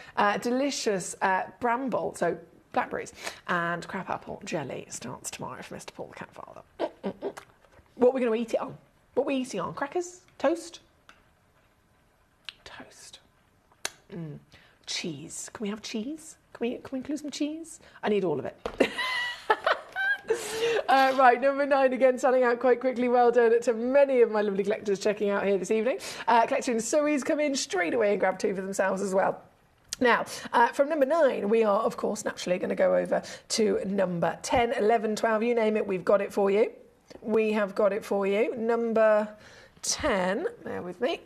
B: bramble, so blackberries, and crab apple jelly starts tomorrow for Mr. Paul the Cat Father. What are we going to eat it on? What are we eating on? Crackers? Toast? Toast. Cheese. Can we have cheese? Can we include some cheese? I need all of it. Right, number 9 again, selling out quite quickly. Well done to many of my lovely collectors checking out here this evening. Collector in Surrey's come in straight away and grab 2 for themselves as well. Now, from number 9, we are, of course, naturally going to go over to number 10, 11, 12, you name it, we've got it for you. We have got it for you. Number 10, bear with me.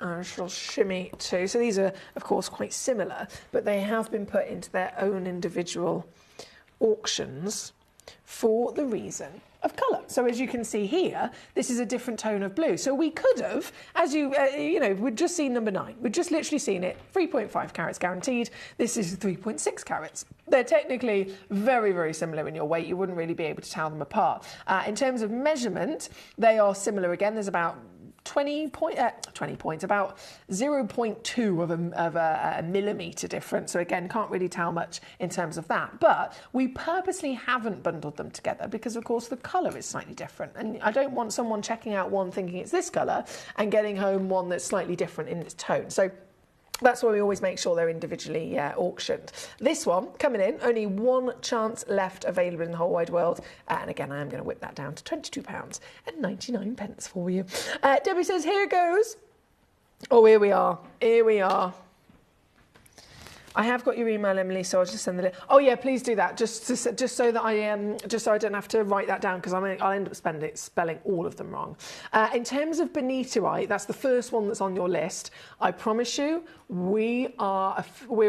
B: I shall shimmy 2. So these are, of course, quite similar, but they have been put into their own individual auctions for the reason of colour. So as you can see here, this is a different tone of blue. So we could have, as we'd just seen number 9. We'd just literally seen it, 3.5 carats guaranteed. This is 3.6 carats. They're technically very, very similar in your weight. You wouldn't really be able to tell them apart. In terms of measurement, they are similar again. There's about 20 points, about 0.2 of a millimetre difference. So again, can't really tell much in terms of that. But we purposely haven't bundled them together because, of course, the colour is slightly different. And I don't want someone checking out one thinking it's this colour and getting home one that's slightly different in its tone. So that's why we always make sure they're individually auctioned. This one, coming in, only 1 chance left available in the whole wide world. And again, I am going to whip that down to £22.99 for you. Debbie says, here goes. Oh, here we are. I have got your email, Emily, so I'll just send the link. Oh yeah, please do that, just so that I don't have to write that down, because I'll end up spelling all of them wrong. In terms of bonitoite, that's the first one that's on your list. I promise you, we're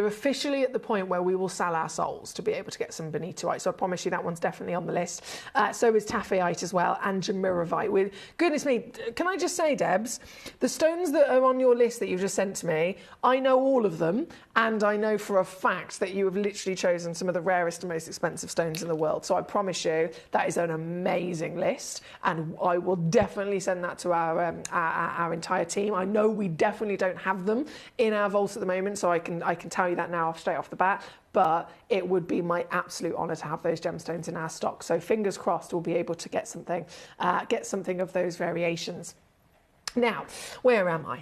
B: officially at the point where we will sell our souls to be able to get some bonitoite. So I promise you that one's definitely on the list. So is taffyite as well, and jamuravite. Goodness me, can I just say, Debs, the stones that are on your list that you've just sent to me, I know all of them, and I know for a fact that you have literally chosen some of the rarest and most expensive stones in the world. So I promise you that is an amazing list, and I will definitely send that to our entire team. I know we definitely don't have them in our vaults at the moment, so I can tell you that now straight off the bat. But it would be my absolute honour to have those gemstones in our stock. So fingers crossed we'll be able to get something of those variations. Now, where am I?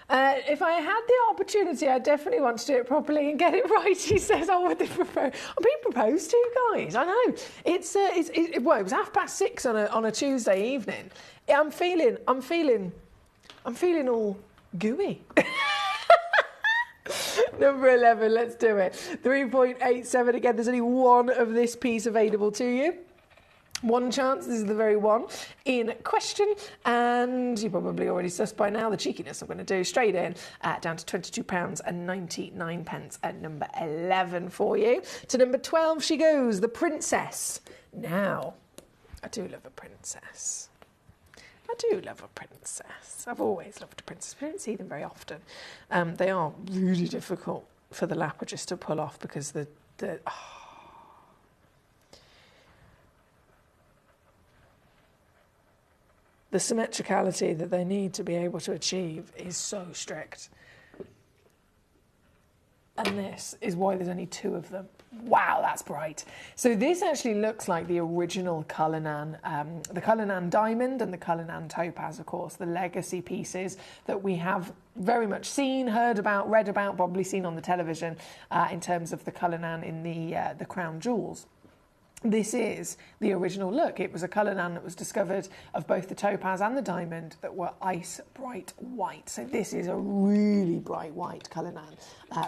B: If I had the opportunity, I definitely want to do it properly and get it right, he says. Oh, would they propose? I'm being proposed to, guys. I know. It was 6:30 on a Tuesday evening. I'm feeling all gooey.
L: Number 11, let's do it. 3.87. Again, there's only one of this piece available to you. One chance, this is the very one in question, and you probably already sussed by now the cheekiness I'm going to do. Straight in, down to £22.99 at number 11 for you. To number 12 she goes, the Princess. Now, I do love a princess. I do love a princess. I've always loved a princess. We don't see them very often. They are really difficult for the lapper just to pull off because the symmetricality that they need to be able to achieve is so strict. And this is why there's only 2 of them. Wow, that's bright. So this actually looks like the original Cullinan, the Cullinan Diamond and the Cullinan Topaz, of course, the legacy pieces that we have very much seen, heard about, read about, probably seen on the television in terms of the Cullinan in the crown jewels. This is the original look. It was a Cullinan that was discovered of both the topaz and the diamond that were ice bright white. So this is a really bright white Cullinan,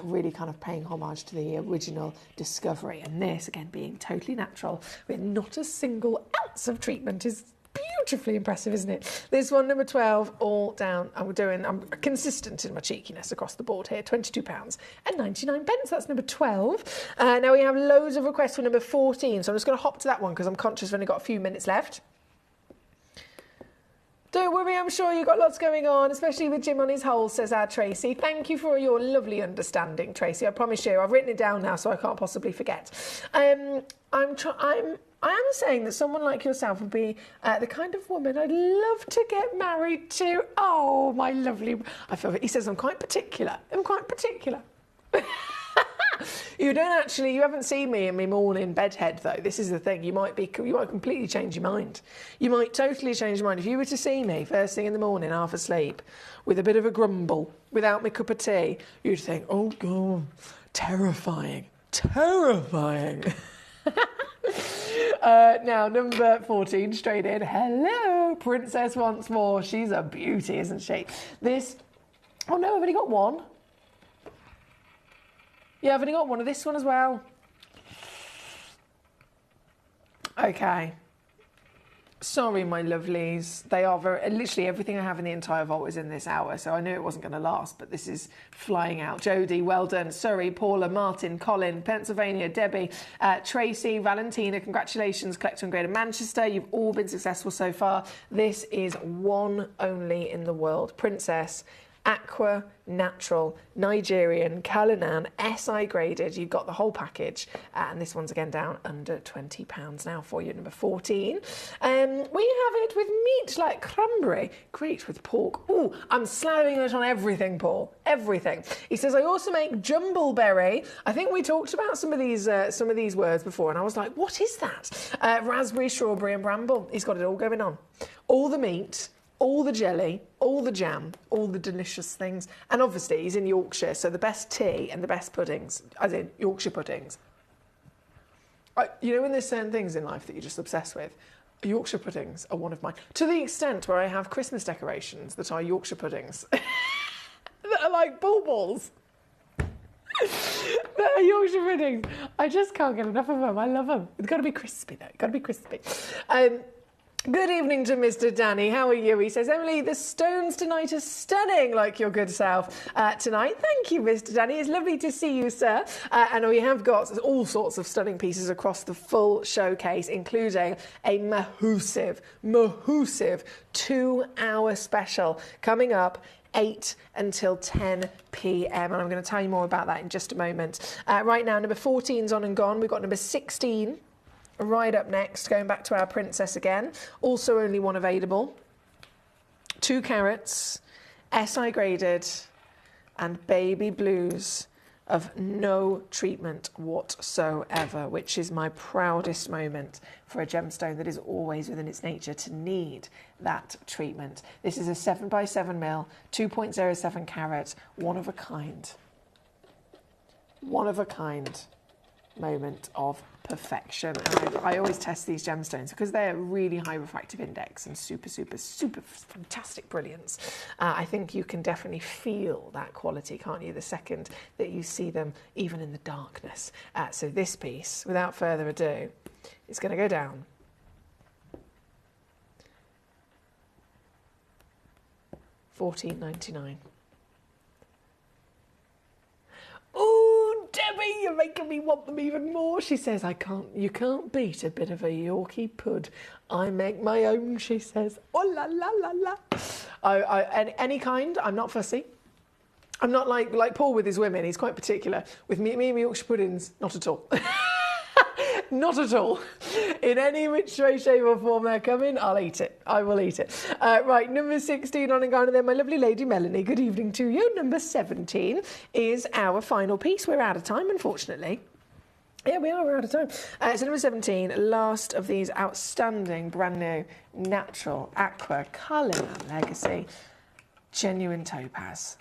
L: really kind of paying homage to the original discovery. And this, again, being totally natural with not a single ounce of treatment is beautifully impressive, isn't it? This one, number 12, all down. I'm consistent in my cheekiness across the board here. £22.99. That's number 12. Now we have loads of requests for number 14, so I'm just going to hop to that one because I'm conscious I've only got a few minutes left. Don't worry, I'm sure you've got lots going on, especially with Jim on his hole, says our Tracy. Thank you for your lovely understanding, Tracy. I promise you, I've written it down now, so I can't possibly forget. I am saying that someone like yourself would be the kind of woman I'd love to get married to. Oh, my lovely... He says, I'm quite particular. I'm quite particular. You haven't seen me in my morning bedhead, though. This is the thing. You might completely change your mind. You might totally change your mind. If you were to see me first thing in the morning, half asleep, with a bit of a grumble, without my cup of tea, you'd think, oh, God, terrifying. Terrifying. Now, number 14, straight in. Hello, Princess once more. She's a beauty, isn't she? This... Oh, no, I've only got one. Yeah, I've only got one of this one as well. Okay. Sorry, my lovelies. They are literally everything I have in the entire vault is in this hour, so I knew it wasn't going to last, but this is flying out. Jodie, well done. Surrey, Paula, Martin, Colin, Pennsylvania, Debbie, Tracy, Valentina, congratulations. Collector and Greater Manchester. You've all been successful so far. This is one only in the world. Princess Aqua, Natural, Nigerian, Cullinan, SI graded. You've got the whole package. And this one's again down under £20 now for you, number 14. We have it with meat like cranberry. Great with pork. Ooh, I'm slamming it on everything, Paul. Everything. He says, I also make jumbleberry. I think we talked about some of these words before, and I was like, what is that? Raspberry, strawberry and bramble. He's got it all going on. All the meat, all the jelly, all the jam, all the delicious things. And obviously, he's in Yorkshire, so the best tea and the best puddings, as in Yorkshire puddings. You know when there's certain things in life that you're just obsessed with? Yorkshire puddings are one of mine. To the extent where I have Christmas decorations that are Yorkshire puddings. That are like baubles. That are Yorkshire puddings. I just can't get enough of them. I love them. It's got to be crispy, though. It's got to be crispy. Good evening to Mr. Danny. How are you? He says, Emily, the stones tonight are stunning, like your good self tonight. Thank you, Mr. Danny. It's lovely to see you, sir. And we have got all sorts of stunning pieces across the full showcase, including a massive 2-hour special coming up 8 until 10 p.m. And I'm going to tell you more about that in just a moment. Right now, number 14's on and gone. We've got number 16. Right up next, going back to our princess again. Also only one available. 2 carats, SI graded, and baby blues of no treatment whatsoever, which is my proudest moment for a gemstone that is always within its nature to need that treatment. This is a 7x7mm, 2.07 carat, one of a kind. One of a kind. moment of perfection. And I always test these gemstones because they're really high refractive index and super fantastic brilliance. I think you can definitely feel that quality, can't you, the second that you see them even in the darkness. So this piece, without further ado, is going to go down. $14.99. Oh, Debbie, you're making me want them even more. She says, you can't beat a bit of a Yorkie pud. I make my own, she says. Oh, la, la, la, la. Any kind, I'm not fussy. I'm not like Paul with his women. He's quite particular. With me and my Yorkshire puddings, not at all. Not at all. In any which way, shape or form they're coming, I'll eat it. I will eat it. Right, number 16 on and going there, my lovely lady Melanie. Good evening to you. Number 17 is our final piece. We're out of time, unfortunately. Yeah, we are. We're out of time. So number 17, last of these outstanding, brand new, natural, aqua, Cullinan Legacy, genuine topaz.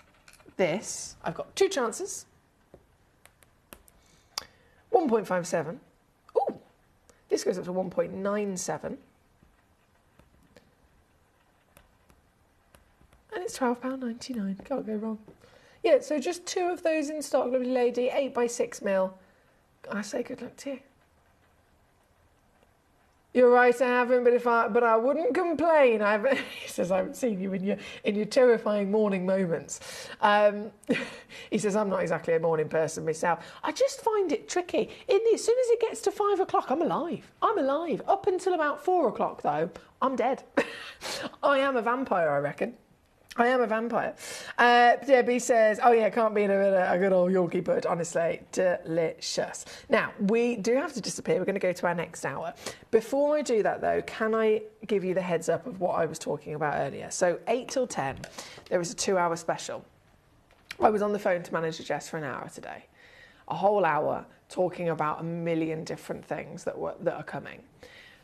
L: This, I've got 2 chances. 1.57. Ooh, this goes up to 1.97. And it's £12.99. Can't go wrong. Yeah, so just 2 of those in stock, lovely lady. 8x6mm. I say good luck to you. You're right, I haven't, but I wouldn't complain. He says I haven't seen you in your terrifying morning moments. He says I'm not exactly a morning person myself. I just find it tricky. As soon as it gets to 5 o'clock, I'm alive. I'm alive. Up until about 4 o'clock, though, I'm dead. I am a vampire, I reckon. I am a vampire. Debbie says, oh yeah, can't be in a good old Yorkie pud. Honestly, delicious. Now, we do have to disappear. We're going to go to our next hour. Before I do that, though, can I give you the heads up of what I was talking about earlier? So 8 till 10, there was a 2-hour special. I was on the phone to Manager Jess for an hour today. A whole hour talking about a million different things that are coming.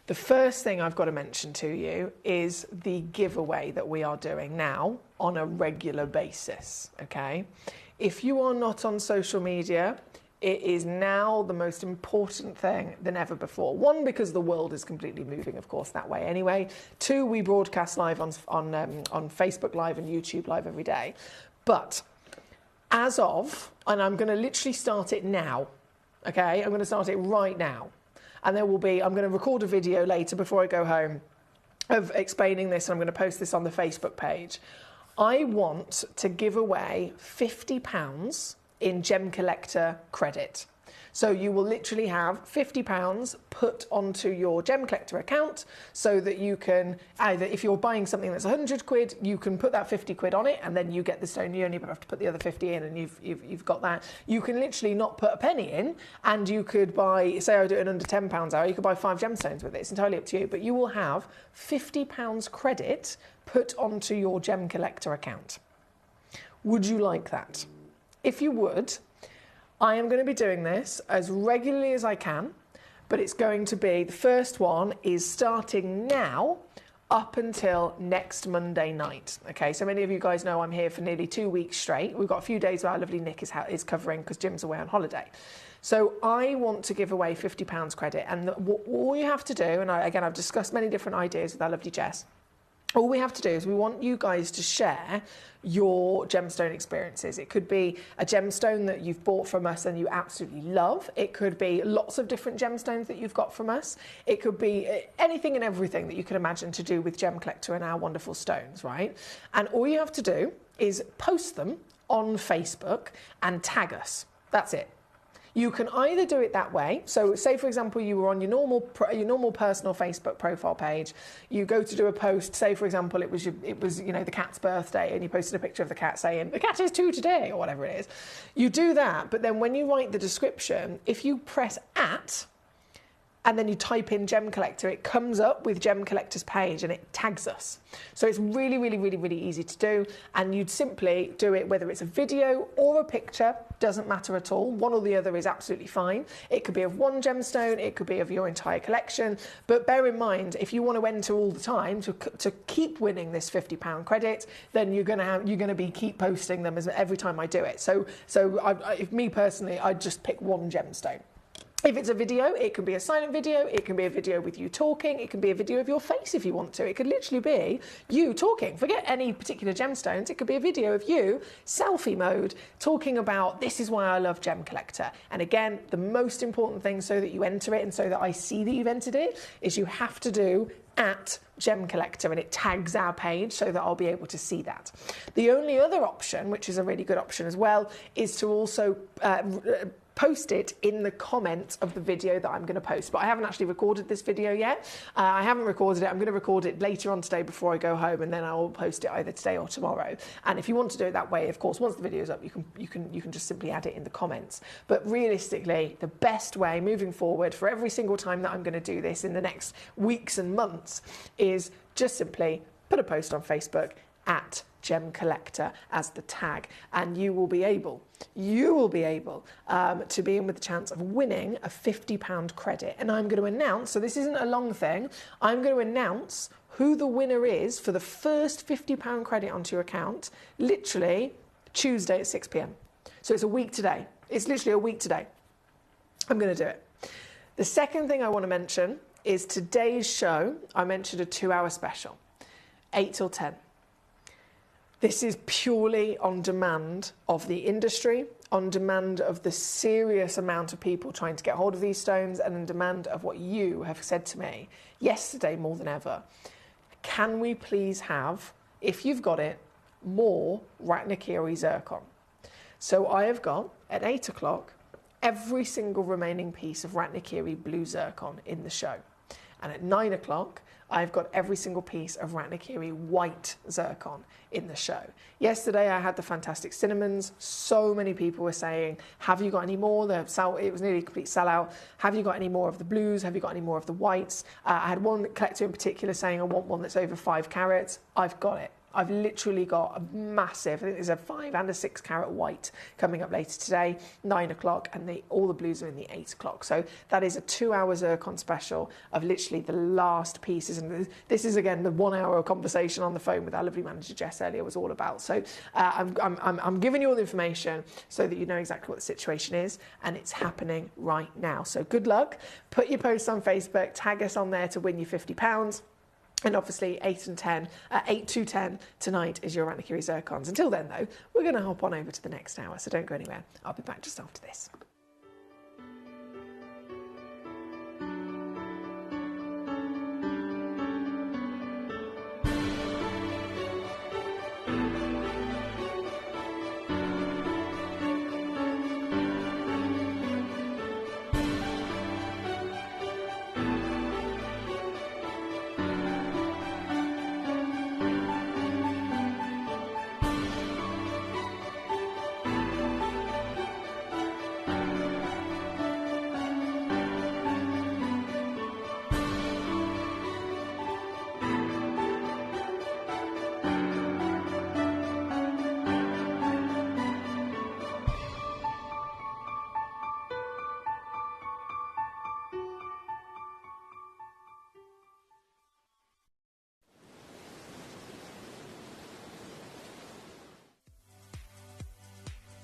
L: The first thing I've got to mention to you is the giveaway that we are doing now on a regular basis, okay? If you are not on social media, it is now the most important thing than ever before. 1, because the world is completely moving, of course, that way anyway. 2, we broadcast live on Facebook Live and YouTube Live every day. But as of, and I'm going to literally start it now, okay? I'm going to start it right now. And I'm going to record a video later before I go home of explaining this, and I'm going to post this on the Facebook page. I want to give away £50 in Gemcollector credit. So you will literally have £50 put onto your Gemcollector account so that you can either, if you're buying something that's 100 quid, you can put that 50 quid on it and then you get the stone. You only have to put the other 50 in and you've got that. You can literally not put a penny in and you could buy, say I do it under £10 hour, you could buy 5 gemstones with it. It's entirely up to you, but you will have £50 credit put onto your Gemcollector account. Would you like that? If you would, I am going to be doing this as regularly as I can, but it's going to be, the first one is starting now up until next Monday night. Okay, so many of you guys know I'm here for nearly 2 weeks straight. We've got a few days where our lovely Nick is covering because Jim's away on holiday. So I want to give away £50 credit, and all you have to do, and again, I've discussed many different ideas with our lovely Jess. All we have to do is we want you guys to share your gemstone experiences. It could be a gemstone that you've bought from us and you absolutely love. It could be lots of different gemstones that you've got from us. It could be anything and everything that you can imagine to do with Gemcollector and our wonderful stones, right? And all you have to do is post them on Facebook and tag us. That's it. You can either do it that way. So say, for example, you were on your normal personal Facebook profile page. You go to do a post. Say, for example, it was the cat's birthday and you posted a picture of the cat saying, the cat is 2 today, or whatever it is. You do that. But then when you write the description, if you press @ and then you type in Gemcollector, it comes up with Gemcollector's page and it tags us. So it's really, really, really, really easy to do. And you'd simply do it whether it's a video or a picture, doesn't matter at all. One or the other is absolutely fine. It could be of one gemstone, it could be of your entire collection. But bear in mind, if you want to enter all the time to keep winning this £50 credit, then you're gonna keep posting them every time I do it. So if me personally, I'd just pick one gemstone. If it's a video, it can be a silent video, it can be a video with you talking, it can be a video of your face if you want to. It could literally be you talking. Forget any particular gemstones, it could be a video of you, selfie mode, talking about this is why I love Gemcollector. And again, the most important thing so that you enter it and so that I see that you've entered it is you have to do @Gemcollector, and it tags our page so that I'll be able to see that. The only other option, which is a really good option as well, is to also post it in the comments of the video that I'm going to post. But I haven't actually recorded this video yet. I haven't recorded it. I'm going to record it later on today before I go home, and then I will post it either today or tomorrow. And if you want to do it that way, of course, once the video is up, you can just simply add it in the comments. But realistically, the best way moving forward for every single time that I'm going to do this in the next weeks and months is just simply put a post on Facebook @Gemcollector as the tag, and you will be able to be in with the chance of winning a £50 credit. And I'm going to announce, so this isn't a long thing, I'm going to announce who the winner is for the first £50 credit onto your account literally Tuesday at 6 p.m. So it's a week today. It's literally a week today. I'm going to do it. The second thing I want to mention is today's show. I mentioned a 2-hour special, 8 till 10. This is purely on demand of the industry, on demand of the serious amount of people trying to get hold of these stones, and on demand of what you have said to me yesterday more than ever. Can we please have, if you've got it, more Ratnakiri zircon? So I have got, at 8 o'clock, every single remaining piece of Ratnakiri blue zircon in the show. And at 9 o'clock, I've got every single piece of Ratnakiri white zircon in the show. Yesterday I had the fantastic cinnamons. So many people were saying, have you got any more? It was nearly a complete sellout. Have you got any more of the blues? Have you got any more of the whites? I had one collector in particular saying, I want one that's over 5 carats. I've got it. I've literally got a massive, I think there's a 5 and a 6 carat white coming up later today, 9 o'clock, and all the blues are in the 8 o'clock. So that is a 2-hour zircon special of literally the last pieces. And this is, again, the 1-hour conversation on the phone with our lovely manager Jess earlier was all about. So I'm giving you all the information so that you know exactly what the situation is, and it's happening right now. So good luck. Put your posts on Facebook, tag us on there to win your £50. And obviously 8 to 10 tonight is your Ratnakiri zircons. Until then, though, we're going to hop on over to the next hour, so don't go anywhere. I'll be back just after this.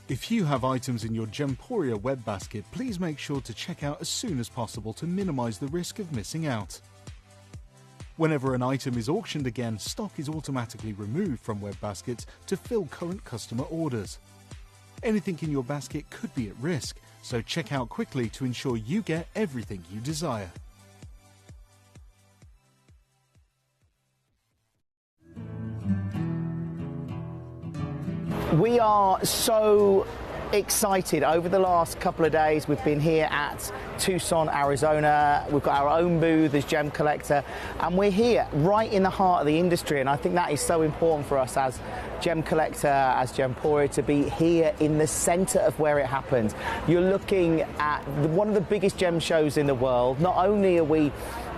C: If you have items in your Gemporia web basket, please make sure to check out as soon as possible to minimise the risk of missing out. Whenever an item is auctioned again, stock is automatically removed from web baskets to fill current customer orders. Anything in your basket could be at risk, so check out quickly to ensure you get everything you desire.
D: We are so excited. Over the last couple of days, we've been here at Tucson, Arizona. We've got our own booth as Gemcollector, and we're here right in the heart of the industry. And I think that is so important for us as Gemcollector, as Gemporia, to be here in the centre of where it happens. You're looking at one of the biggest gem shows in the world. Not only are we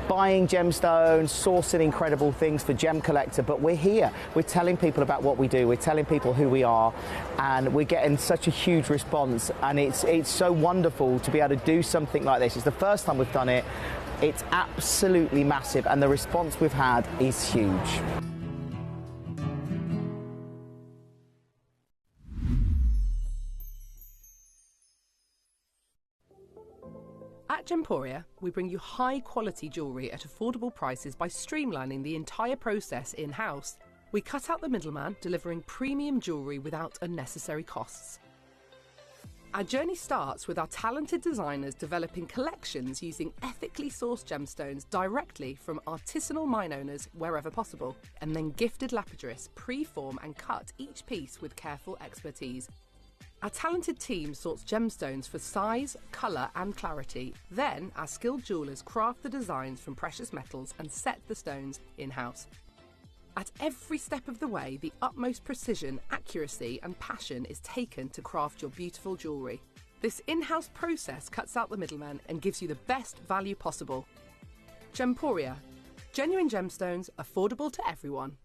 D: buying gemstones, sourcing incredible things for Gemcollector, but we're here. We're telling people about what we do. We're telling people who we are, and we're getting such a huge response. And it's so wonderful to be able to do something like this. It's the first time we've done it. It's absolutely massive, and the response we've had is huge.
M: At Gemporia, we bring you high-quality jewellery at affordable prices by streamlining the entire process in-house. We cut out the middleman, delivering premium jewellery without unnecessary costs. Our journey starts with our talented designers developing collections using ethically sourced gemstones directly from artisanal mine owners wherever possible, and then gifted lapidarists pre-form and cut each piece with careful expertise. Our talented team sorts gemstones for size, colour and clarity. Then our skilled jewellers craft the designs from precious metals and set the stones in-house. At every step of the way, the utmost precision, accuracy and passion is taken to craft your beautiful jewellery. This in-house process cuts out the middleman and gives you the best value possible. Gemporia. Genuine gemstones, affordable to everyone.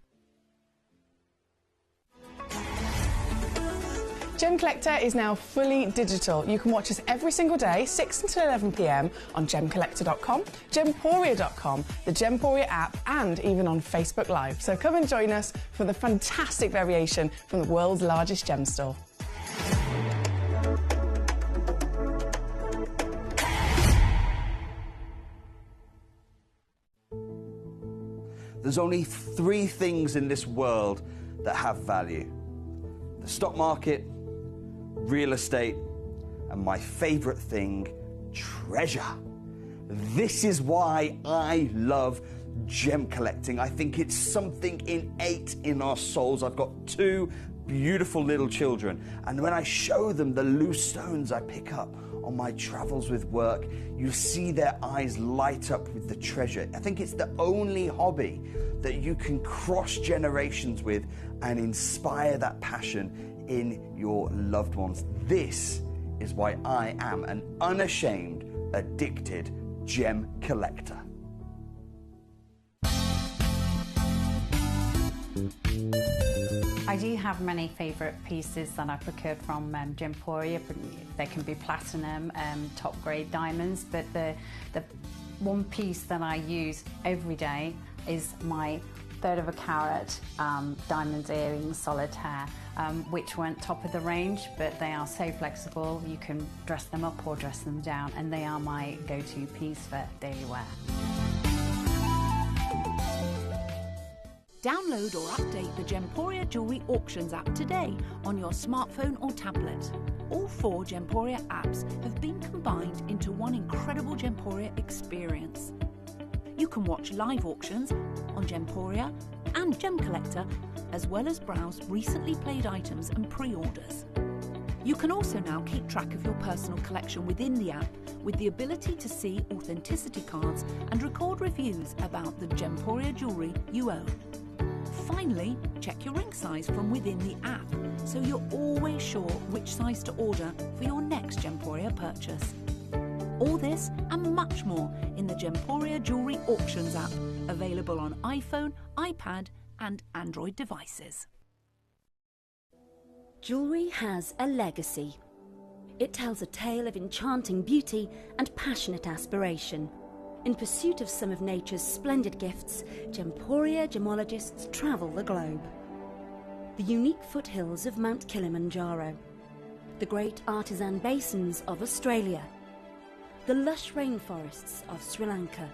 B: Gemcollector is now fully digital. You can watch us every single day, 6 until 11 p.m. on Gemcollector.com, Gemporia.com, the Gemporia app, and even on Facebook Live. So come and join us for the fantastic variation from the world's largest gem store.
A: There's only 3 things in this world that have value: the stock market, real estate, and my favorite thing, treasure. This is why I love gem collecting. I think it's something innate in our souls. I've got 2 beautiful little children, and when I show them the loose stones I pick up on my travels with work, you see their eyes light up with the treasure. I think it's the only hobby that you can cross generations with and inspire that passion in your loved ones. This is why I am an unashamed, addicted gem collector.
J: I do have many favourite pieces that I procured from Gemporia. They can be platinum, top grade diamonds, but the one piece that I use every day is my 1/3 of a carat diamond earrings solitaire, which weren't top of the range, but they are so flexible. You can dress them up or dress them down, and they are my go-to piece for daily wear.
G: Download or update the Gemporia Jewellery Auctions app today on your smartphone or tablet. All 4 Gemporia apps have been combined into one incredible Gemporia experience. You can watch live auctions on Gemporia and Gemcollector, as well as browse recently played items and pre-orders. You can also now keep track of your personal collection within the app with the ability to see authenticity cards and record reviews about the Gemporia jewellery you own. Finally, check your ring size from within the app, so you're always sure which size to order for your next Gemporia purchase. All this and much more in the Gemporia Jewellery Auctions app, available on iPhone, iPad and Android devices.
N: Jewellery has a legacy. It tells a tale of enchanting beauty and passionate aspiration. In pursuit of some of nature's splendid gifts, Gemporia gemologists travel the globe. The unique foothills of Mount Kilimanjaro, the great artisan basins of Australia, the lush rainforests of Sri Lanka.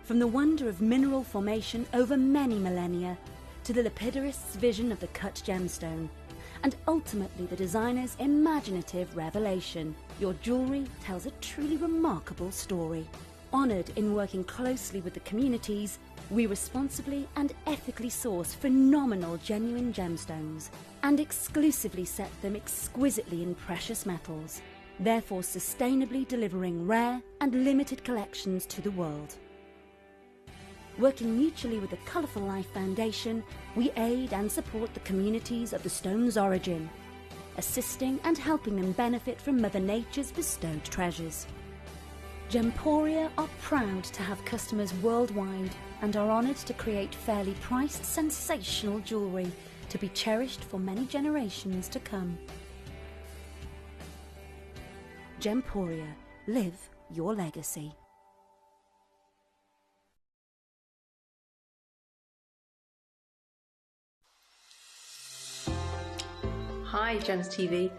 N: From the wonder of mineral formation over many millennia to the lapidarists' vision of the cut gemstone, and ultimately the designer's imaginative revelation, your jewellery tells a truly remarkable story. Honoured in working closely with the communities, we responsibly and ethically source phenomenal genuine gemstones and exclusively set them exquisitely in precious metals, therefore sustainably delivering rare and limited collections to the world. Working mutually with the Colourful Life Foundation, we aid and support the communities of the stone's origin, assisting and helping them benefit from Mother Nature's bestowed treasures. Gemporia are proud to have customers worldwide and are honoured to create fairly priced, sensational jewellery to be cherished for many generations to come. Gemporia, live your legacy.
O: Hi Gems TV,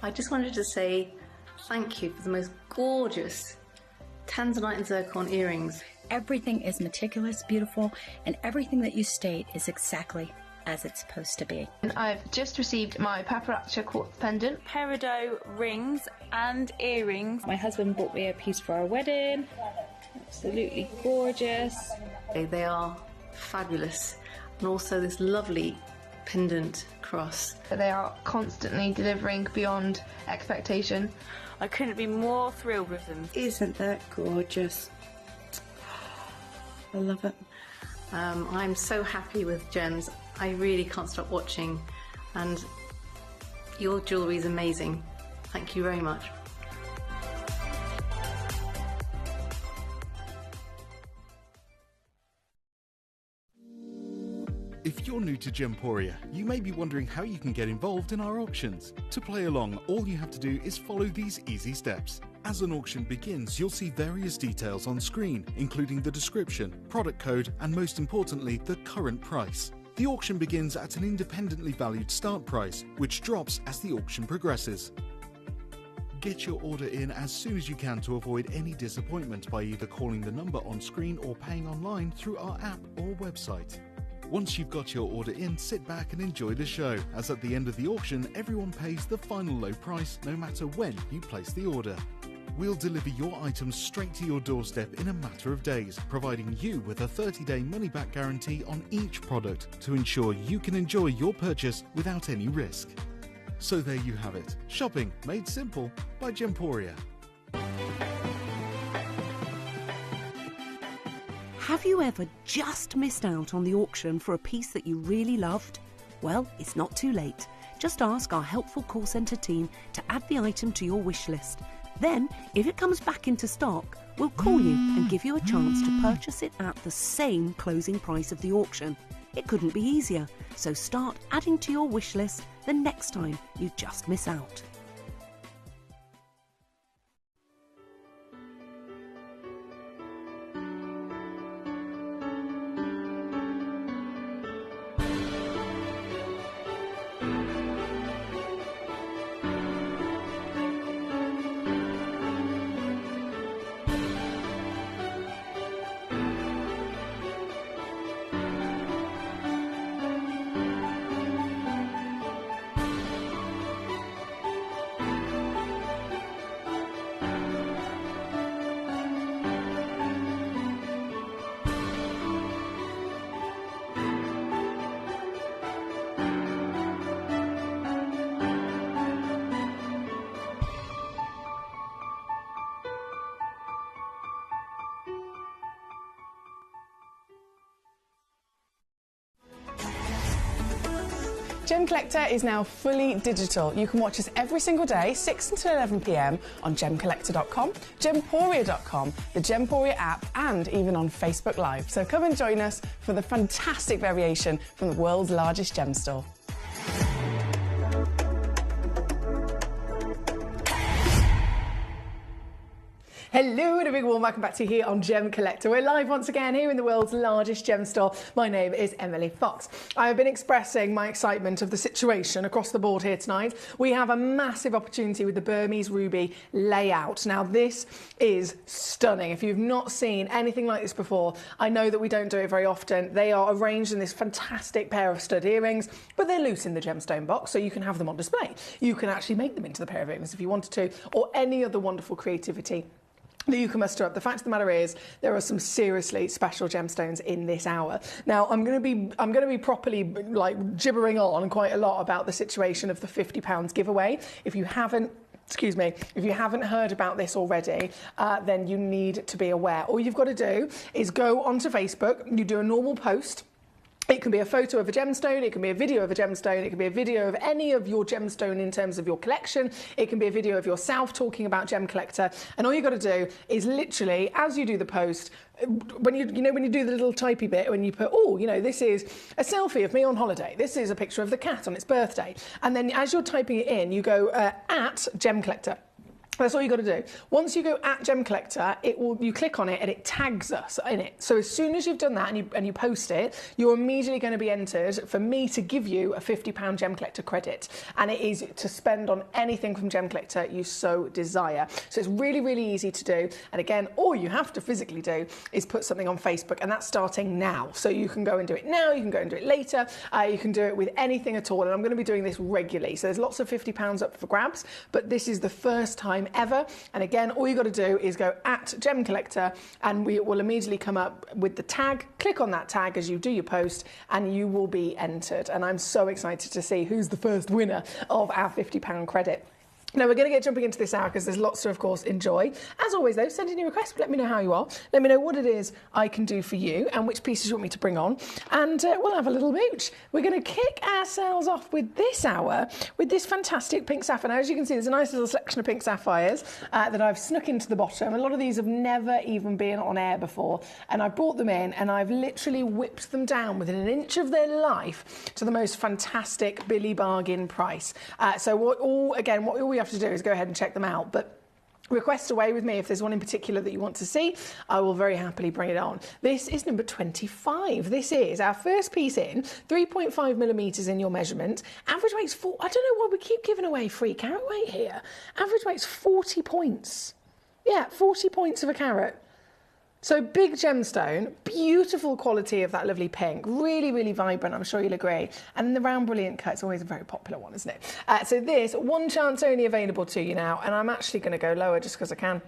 O: I just wanted to say thank you for the most gorgeous tanzanite and zircon earrings. Everything is meticulous, beautiful, and everything that you state is exactly as it's supposed to be.
P: And I've just received my paparazzi quartz pendant,
O: peridot rings and earrings. My husband bought me a piece for our wedding. Absolutely gorgeous. They are fabulous. And also this lovely pendant cross.
P: They are constantly delivering beyond expectation.
O: I couldn't be more thrilled with them.
Q: Isn't that gorgeous?
O: I love it. I'm so happy with gems. I really can't stop watching, and your jewellery is amazing. Thank you very much.
C: If you're new to Gemporia, you may be wondering how you can get involved in our auctions. To play along, all you have to do is follow these easy steps. As an auction begins, you'll see various details on screen, including the description, product code, and most importantly, the current price. The auction begins at an independently valued start price, which drops as the auction progresses. Get your order in as soon as you can to avoid any disappointment by either calling the number on screen or paying online through our app or website. Once you've got your order in, sit back and enjoy the show, as at the end of the auction, everyone pays the final low price no matter when you place the order. We'll deliver your items straight to your doorstep in a matter of days, providing you with a 30-day money-back guarantee on each product to ensure you can enjoy your purchase without any risk. So there you have it. Shopping made simple by Gemporia.
R: Have you ever just missed out on the auction for a piece that you really loved? Well, it's not too late. Just ask our helpful call centre team to add the item to your wish list. Then, if it comes back into stock, we'll call you and give you a chance to purchase it at the same closing price of the auction. It couldn't be easier, so start adding to your wish list the next time you just miss out.
B: Gemcollector is now fully digital. You can watch us every single day, 6 until 11 p.m. on Gemcollector.com, Gemporia.com, the Gemporia app, and even on Facebook Live. So come and join us for the fantastic variation from the world's largest gem store. Hello and a big warm welcome back to you here on Gemcollector. We're live once again here in the world's largest gem store. My name is Emily Fox. I have been expressing my excitement of the situation across the board here tonight. We have a massive opportunity with the Burmese ruby layout. Now this is stunning. If you've not seen anything like this before, I know that we don't do it very often. They are arranged in this fantastic pair of stud earrings, but they're loose in the gemstone box, so you can have them on display. You can actually make them into the pair of earrings if you wanted to, or any other wonderful creativity that you can muster up. The fact of the matter is, there are some seriously special gemstones in this hour. Now, I'm going to be properly like gibbering on quite a lot about the situation of the £50 giveaway. If you haven't heard about this already, then you need to be aware. All you've got to do is go onto Facebook, you do a normal post. It can be a photo of a gemstone, it can be a video of a gemstone, it can be a video of any of your gemstone in terms of your collection, it can be a video of yourself talking about Gemcollector, and all you've got to do is literally, as you do the post, when you do the little typey bit, when you put, this is a selfie of me on holiday, this is a picture of the cat on its birthday, and then as you're typing it in, you go at Gemcollector.
L: That's all you got to do. Once you go at Gemcollector, you click on it and it tags us in it. So as soon as you've done that and you post it, you're immediately going to be entered for me to give you a £50 Gemcollector credit. And it is to spend on anything from Gemcollector you so desire. So it's really, really easy to do. And again, all you have to physically do is put something on Facebook, and that's starting now. So you can go and do it now, you can go and do it later, you can do it with anything at all. And I'm going to be doing this regularly. So there's lots of £50 up for grabs, but this is the first time ever. And again, all you got to do is go at Gemcollector, and we will immediately come up with the tag. Click on that tag as you do your post, and you will be entered. And I'm so excited to see who's the first winner of our £50 credit. Now, we're going to get jumping into this hour because there's lots to, of course, enjoy. As always, though, send in your requests. Let me know how you are. Let me know what it is I can do for you and which pieces you want me to bring on. And we'll have a little mooch. We're going to kick ourselves off with this hour with this fantastic pink sapphire. Now, as you can see, there's a nice little selection of pink sapphires that I've snuck into the bottom. A lot of these have never even been on air before. And I brought them in and I've literally whipped them down within an inch of their life to the most fantastic Billy bargain price. So what we have to do is go ahead and check them out, but request away with me if there's one in particular that you want to see. I will very happily bring it on. This is number 25. This is our first piece in, 3.5 millimetres in your measurement. Average weight's I don't know why we keep giving away free carat weight here. Average weight's 40 points. Yeah, 40 points of a carat. So big gemstone, beautiful quality of that lovely pink, really, really vibrant, I'm sure you'll agree. And the round brilliant cut is always a very popular one, isn't it? So this, one chance only available to you now, and I'm actually going to go lower just because I can.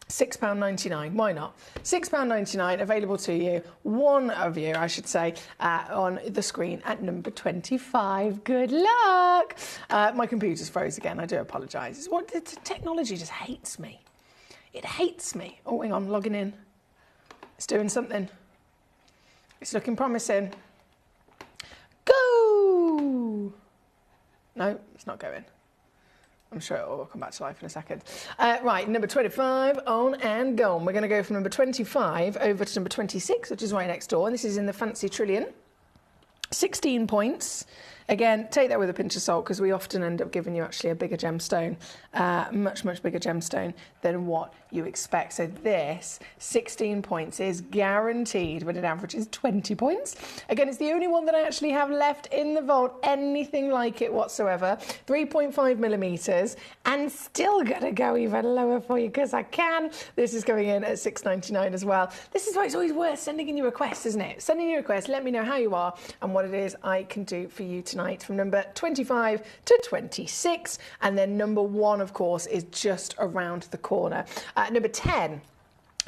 L: £6.99, why not? £6.99 available to you, one of you, I should say, on the screen at number 25. Good luck! My computer's froze again, I do apologise. The technology just hates me. It hates me. Oh, hang on, logging in. It's doing something. It's looking promising. Go! No, it's not going. I'm sure it will come back to life in a second. Right, number 25, on and gone. We're going to go from number 25 over to number 26, which is right next door. And this is in the Fancy Trillion. 16 points. Again, take that with a pinch of salt because we often end up giving you actually a bigger gemstone, much, much bigger gemstone than what you expect. So this, 16 points, is guaranteed, but it averages 20 points. Again, it's the only one that I actually have left in the vault, anything like it whatsoever. 3.5 millimetres, and still going to go even lower for you because I can. This is going in at £6.99 as well. This is why it's always worth sending in your requests, isn't it? Send in your requests, let me know how you are and what it is I can do for you tonight. From number 25 to 26, and then number 1, of course, is just around the corner. Number 10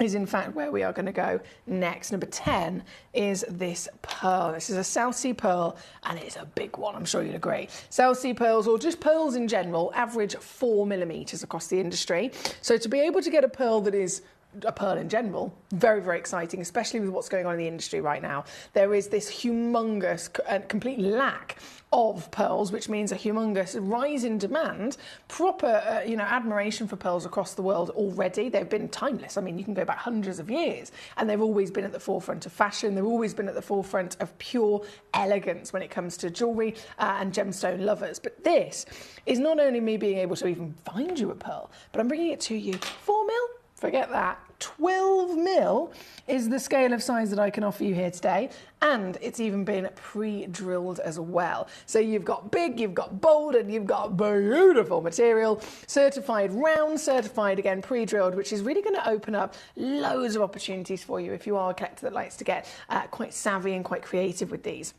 L: is in fact where we are going to go next. Number 10 is this pearl. This is a South Sea pearl, and it's a big one, I'm sure you'll agree. South Sea pearls, or just pearls in general, average 4 millimetres across the industry. So to be able to get a pearl that is a pearl in general, very, very exciting, especially with what's going on in the industry right now. There is this humongous complete lack of pearls, which means a humongous rise in demand, proper admiration for pearls across the world already. They've been timeless. I mean, you can go back hundreds of years, and they've always been at the forefront of fashion. They've always been at the forefront of pure elegance when it comes to jewellery and gemstone lovers. But this is not only me being able to even find you a pearl, but I'm bringing it to you. 4 mil? Forget that. 12 mil is the scale of size that I can offer you here today, and it's even been pre-drilled as well. So you've got big, you've got bold, and you've got beautiful material, certified round, certified again pre-drilled, which is really going to open up loads of opportunities for you if you are a collector that likes to get quite savvy and quite creative with these.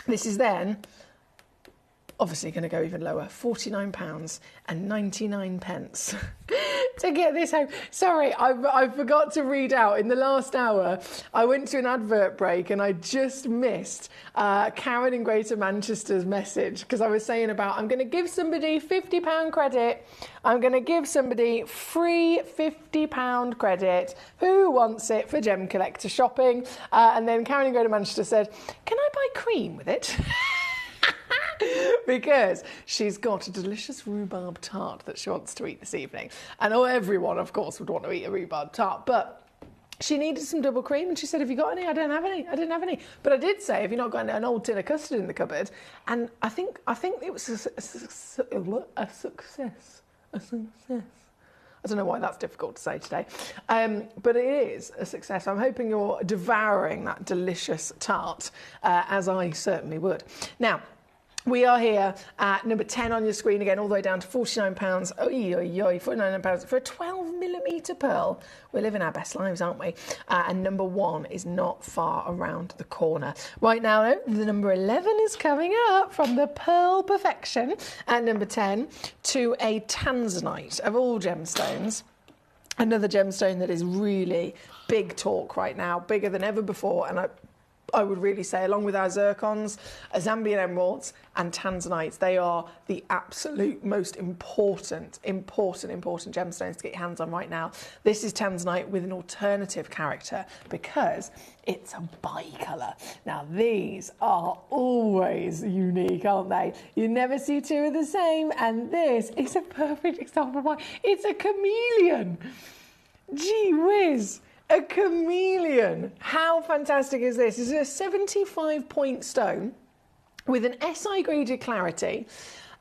L: This is then obviously going to go even lower, £49.99 to get this home. Sorry, I forgot to read out in the last hour. I went to an advert break and I just missed Karen in Greater Manchester's message, because I was saying about I'm going to give somebody £50 credit. I'm going to give somebody free £50 credit. Who wants it for Gemcollector shopping? And then Karen in Greater Manchester said, can I buy cream with it? Because she's got a delicious rhubarb tart that she wants to eat this evening. And everyone, of course, would want to eat a rhubarb tart, but she needed some double cream, and she said, have you got any? I don't have any. I didn't have any. But I did say, have you not got an old tin of custard in the cupboard? And I think it was a success. A success. I don't know why that's difficult to say today. But it is a success. I'm hoping you're devouring that delicious tart, as I certainly would. Now, we are here at number 10 on your screen again, all the way down to £49. Oy, oy, oy, £49 for a 12mm pearl. We're living our best lives, aren't we? And number 1 is not far around the corner. Right now, though, the number 11 is coming up from the Pearl Perfection at number 10 to a tanzanite of all gemstones. Another gemstone that is really big talk right now, bigger than ever before, and I would really say, along with our zircons, Zambian emeralds and tanzanites, they are the absolute most important gemstones to get your hands on right now. This is tanzanite with an alternative character because it's a bicolour. Now, these are always unique, aren't they? You never see two of the same, and this is a perfect example of why. It's a chameleon. Gee whiz. A chameleon. How fantastic is this? This is a 75-point stone with an SI graded clarity.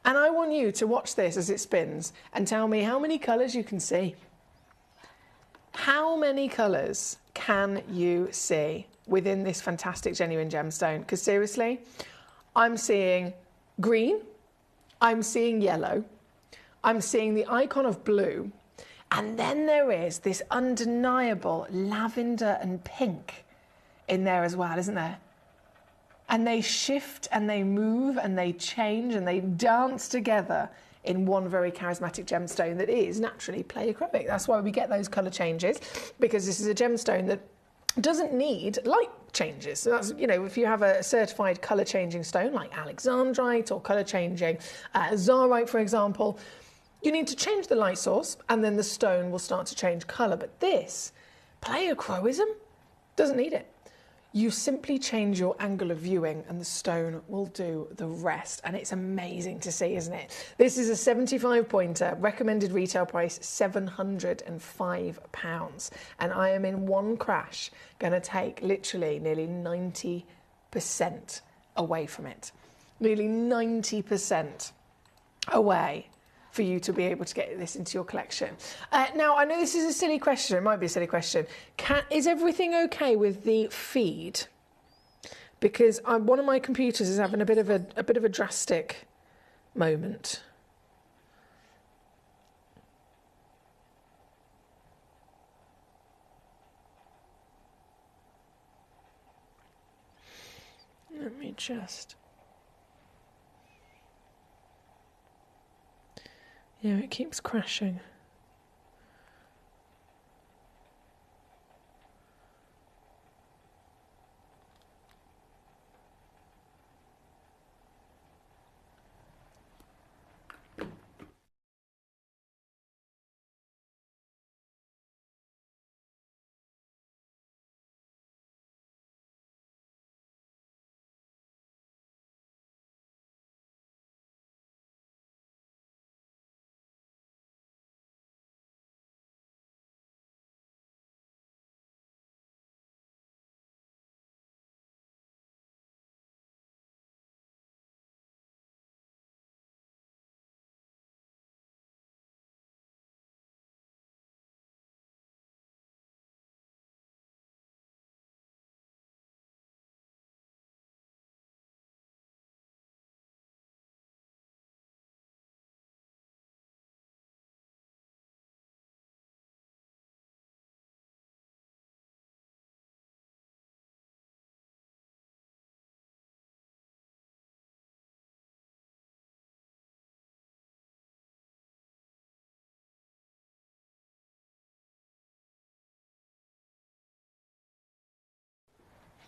L: And I want you to watch this as it spins and tell me how many colours you can see. How many colours can you see within this fantastic genuine gemstone? Because seriously, I'm seeing green, I'm seeing yellow, I'm seeing the icon of blue, and then there is this undeniable lavender and pink in there as well, isn't there? And they shift and they move and they change and they dance together in one very charismatic gemstone that is naturally pleiochromic. That's why we get those colour changes, because this is a gemstone that doesn't need light changes. So that's, you know, if you have a certified colour changing stone like alexandrite or colour changing zarite, for example, you need to change the light source and then the stone will start to change colour. But this, pleiochroism, doesn't need it. You simply change your angle of viewing and the stone will do the rest. And it's amazing to see, isn't it? This is a 75-pointer, recommended retail price £705. And I am in one crash going to take literally nearly 90% away from it. Nearly 90% away for you to be able to get this into your collection. Now, I know this is a silly question. It might be a silly question. Is everything okay with the feed? Because one of my computers is having a bit of a drastic moment. Let me just... Yeah, it keeps crashing.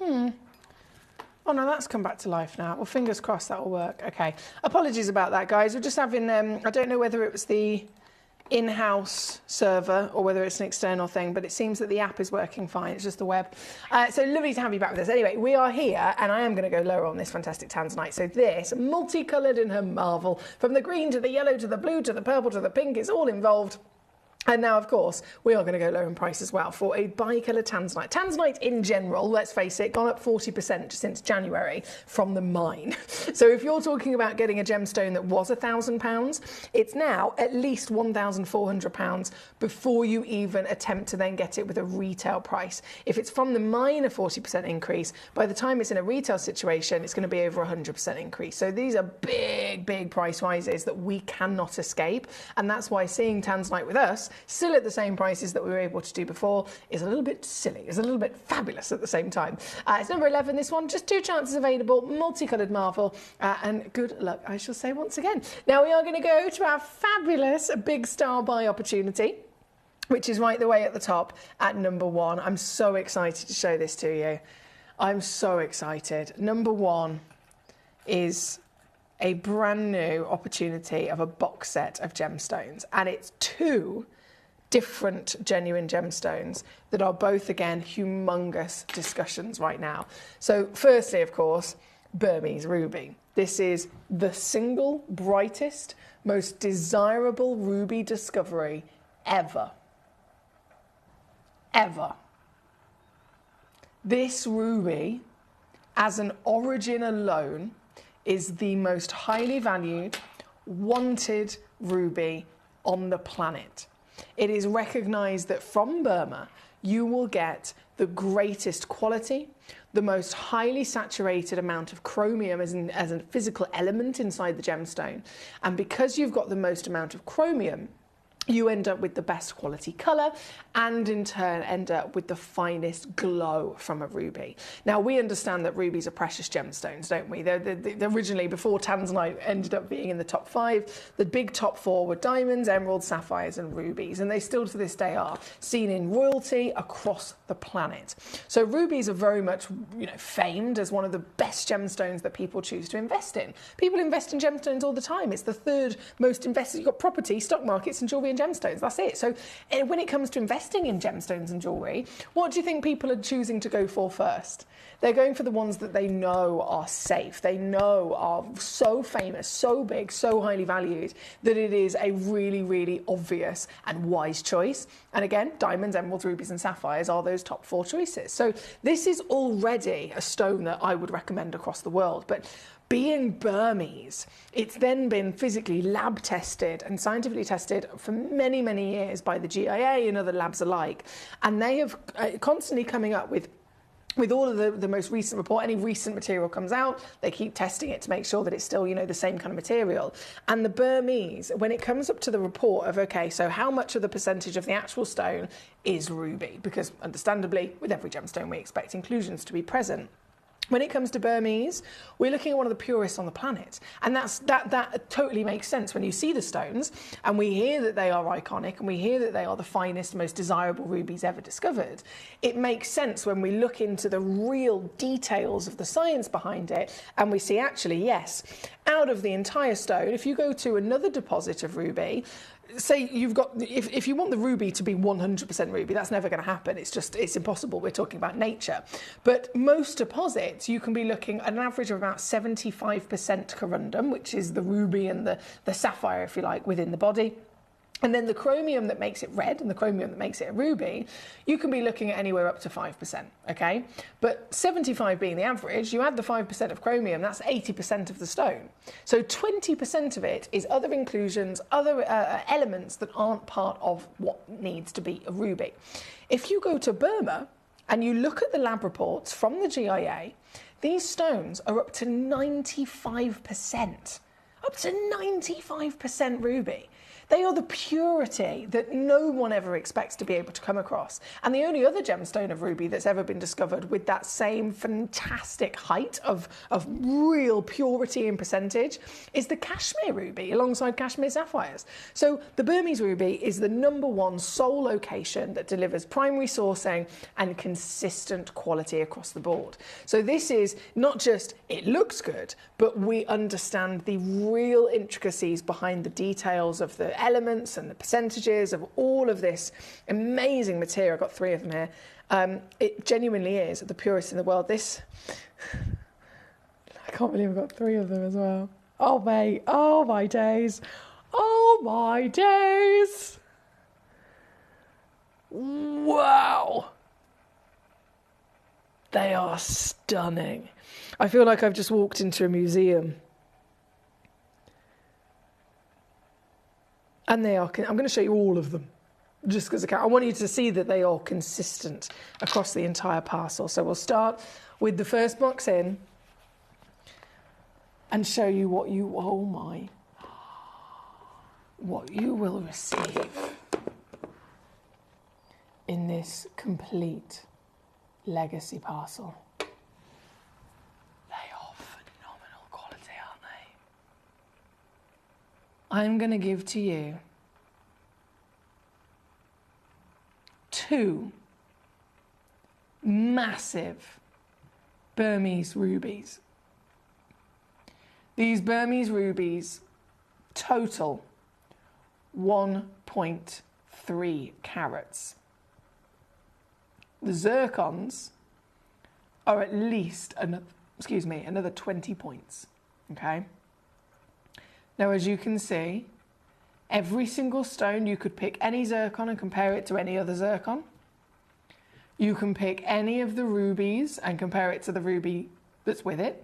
L: Oh no, that's come back to life now. Well, fingers crossed that will work. Okay. Apologies about that, guys. We're just having, I don't know whether it was the in-house server or whether it's an external thing, but it seems that the app is working fine. It's just the web. So lovely to have you back with us. Anyway, we are here, and I am going to go lower on this fantastic tanzanite. So this, multicoloured in her marvel, from the green to the yellow to the blue to the purple to the pink, it's all involved. And now, of course, we are going to go lower in price as well for a bicolour tanzanite. Tanzanite in general, let's face it, gone up 40% since January from the mine. So if you're talking about getting a gemstone that was £1,000, it's now at least £1,400 before you even attempt to then get it with a retail price. If it's from the mine, a 40% increase, by the time it's in a retail situation, it's going to be over 100% increase. So these are big, big price rises that we cannot escape. And that's why seeing tanzanite with us, still at the same prices that we were able to do before, is a little bit silly, is a little bit fabulous at the same time. It's number 11, this one, just 2 chances available, multicoloured marvel, and good luck, I shall say once again. Now we are going to go to our fabulous big star buy opportunity, which is right the way at the top at number 1. I'm so excited to show this to you. I'm so excited. Number 1 is a brand new opportunity of a box set of gemstones, and it's 2 different genuine gemstones that are both, again, humongous discussions right now. So firstly, of course, Burmese ruby. This is the single brightest, most desirable ruby discovery ever. Ever. This ruby, as an origin alone, is the most highly valued, wanted ruby on the planet. It is recognised that from Burma, you will get the greatest quality, the most highly saturated amount of chromium as a physical element inside the gemstone. And because you've got the most amount of chromium, you end up with the best quality colour and in turn end up with the finest glow from a ruby. Now we understand that rubies are precious gemstones, don't we? They're originally, before tanzanite ended up being in the top 5, the big top 4 were diamonds, emeralds, sapphires and rubies, and they still to this day are seen in royalty across the planet. So rubies are very much, famed as one of the best gemstones that people choose to invest in. People invest in gemstones all the time. It's the 3rd most invested. You've got property, stock markets and jewellery and gemstones. That's it. So when it comes to investing in gemstones and jewellery, what do you think people are choosing to go for first? They're going for the ones that they know are safe, they know are so famous, so big, so highly valued, that it is a really, really obvious and wise choice. And again, diamonds, emeralds, rubies and sapphires are those top 4 choices. So this is already a stone that I would recommend across the world. But being Burmese, it's then been physically lab tested and scientifically tested for many, many years by the GIA and other labs alike. And they have constantly coming up with all of the most recent report. Any recent material comes out, they keep testing it to make sure that it's still, the same kind of material. And the Burmese, when it comes up to the report of, okay, so how much of the percentage of the actual stone is ruby? Because understandably, with every gemstone, we expect inclusions to be present. When it comes to Burmese, we're looking at one of the purest on the planet. And that totally makes sense when you see the stones and we hear that they are iconic and we hear that they are the finest, most desirable rubies ever discovered. It makes sense when we look into the real details of the science behind it and we see, actually, yes, out of the entire stone, if you go to another deposit of ruby, say you've got, if you want the ruby to be 100% ruby, that's never going to happen. It's impossible. We're talking about nature. But most deposits, you can be looking at an average of about 75% corundum, which is the ruby and the sapphire, if you like, within the body. And then the chromium that makes it red and the chromium that makes it a ruby, you can be looking at anywhere up to 5%, okay? But 75 being the average, you add the 5% of chromium, that's 80% of the stone. So 20% of it is other inclusions, other elements that aren't part of what needs to be a ruby. If you go to Burma and you look at the lab reports from the GIA, these stones are up to 95%. Up to 95% ruby. They are the purity that no one ever expects to be able to come across. And the only other gemstone of ruby that's ever been discovered with that same fantastic height of real purity and percentage is the Kashmir ruby alongside Kashmir sapphires. So the Burmese ruby is the #1 sole location that delivers primary sourcing and consistent quality across the board. So this is not just, it looks good, but we understand the real intricacies behind the details of the elements and the percentages of all of this amazing material. I've got 3 of them here. It genuinely is the purest in the world. I can't believe I've got 3 of them as well. Oh, mate. Oh, my days. Oh, my days. Wow! They are stunning. I feel like I've just walked into a museum. And they are, I'm going to show you all of them, just because I want you to see that they are consistent across the entire parcel. So we'll start with the first box in and show you what you will receive in this complete legacy parcel. They are phenomenal quality, aren't they? I'm going to give to you 2 massive Burmese rubies. These Burmese rubies total 1.3 carats. The zircons are at least another 20 points, okay? Now, as you can see, every single stone, you could pick any zircon and compare it to any other zircon. You can pick any of the rubies and compare it to the ruby that's with it.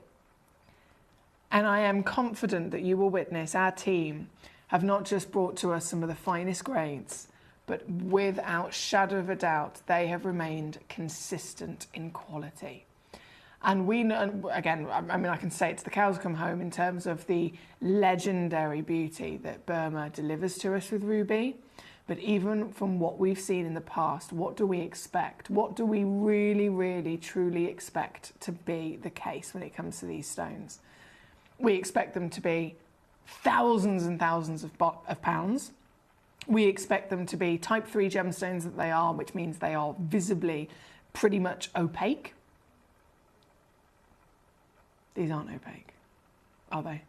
L: And I am confident that you will witness our team have not just brought to us some of the finest grades, but without shadow of a doubt, they have remained consistent in quality. And we know, again, I mean, I can say it to the cows come home in terms of the legendary beauty that Burma delivers to us with ruby. But even from what we've seen in the past, what do we expect? What do we really, really, truly expect to be the case when it comes to these stones? We expect them to be thousands and thousands of pounds. We expect them to be type 3 gemstones that they are, which means they are visibly pretty much opaque. These aren't opaque, are they?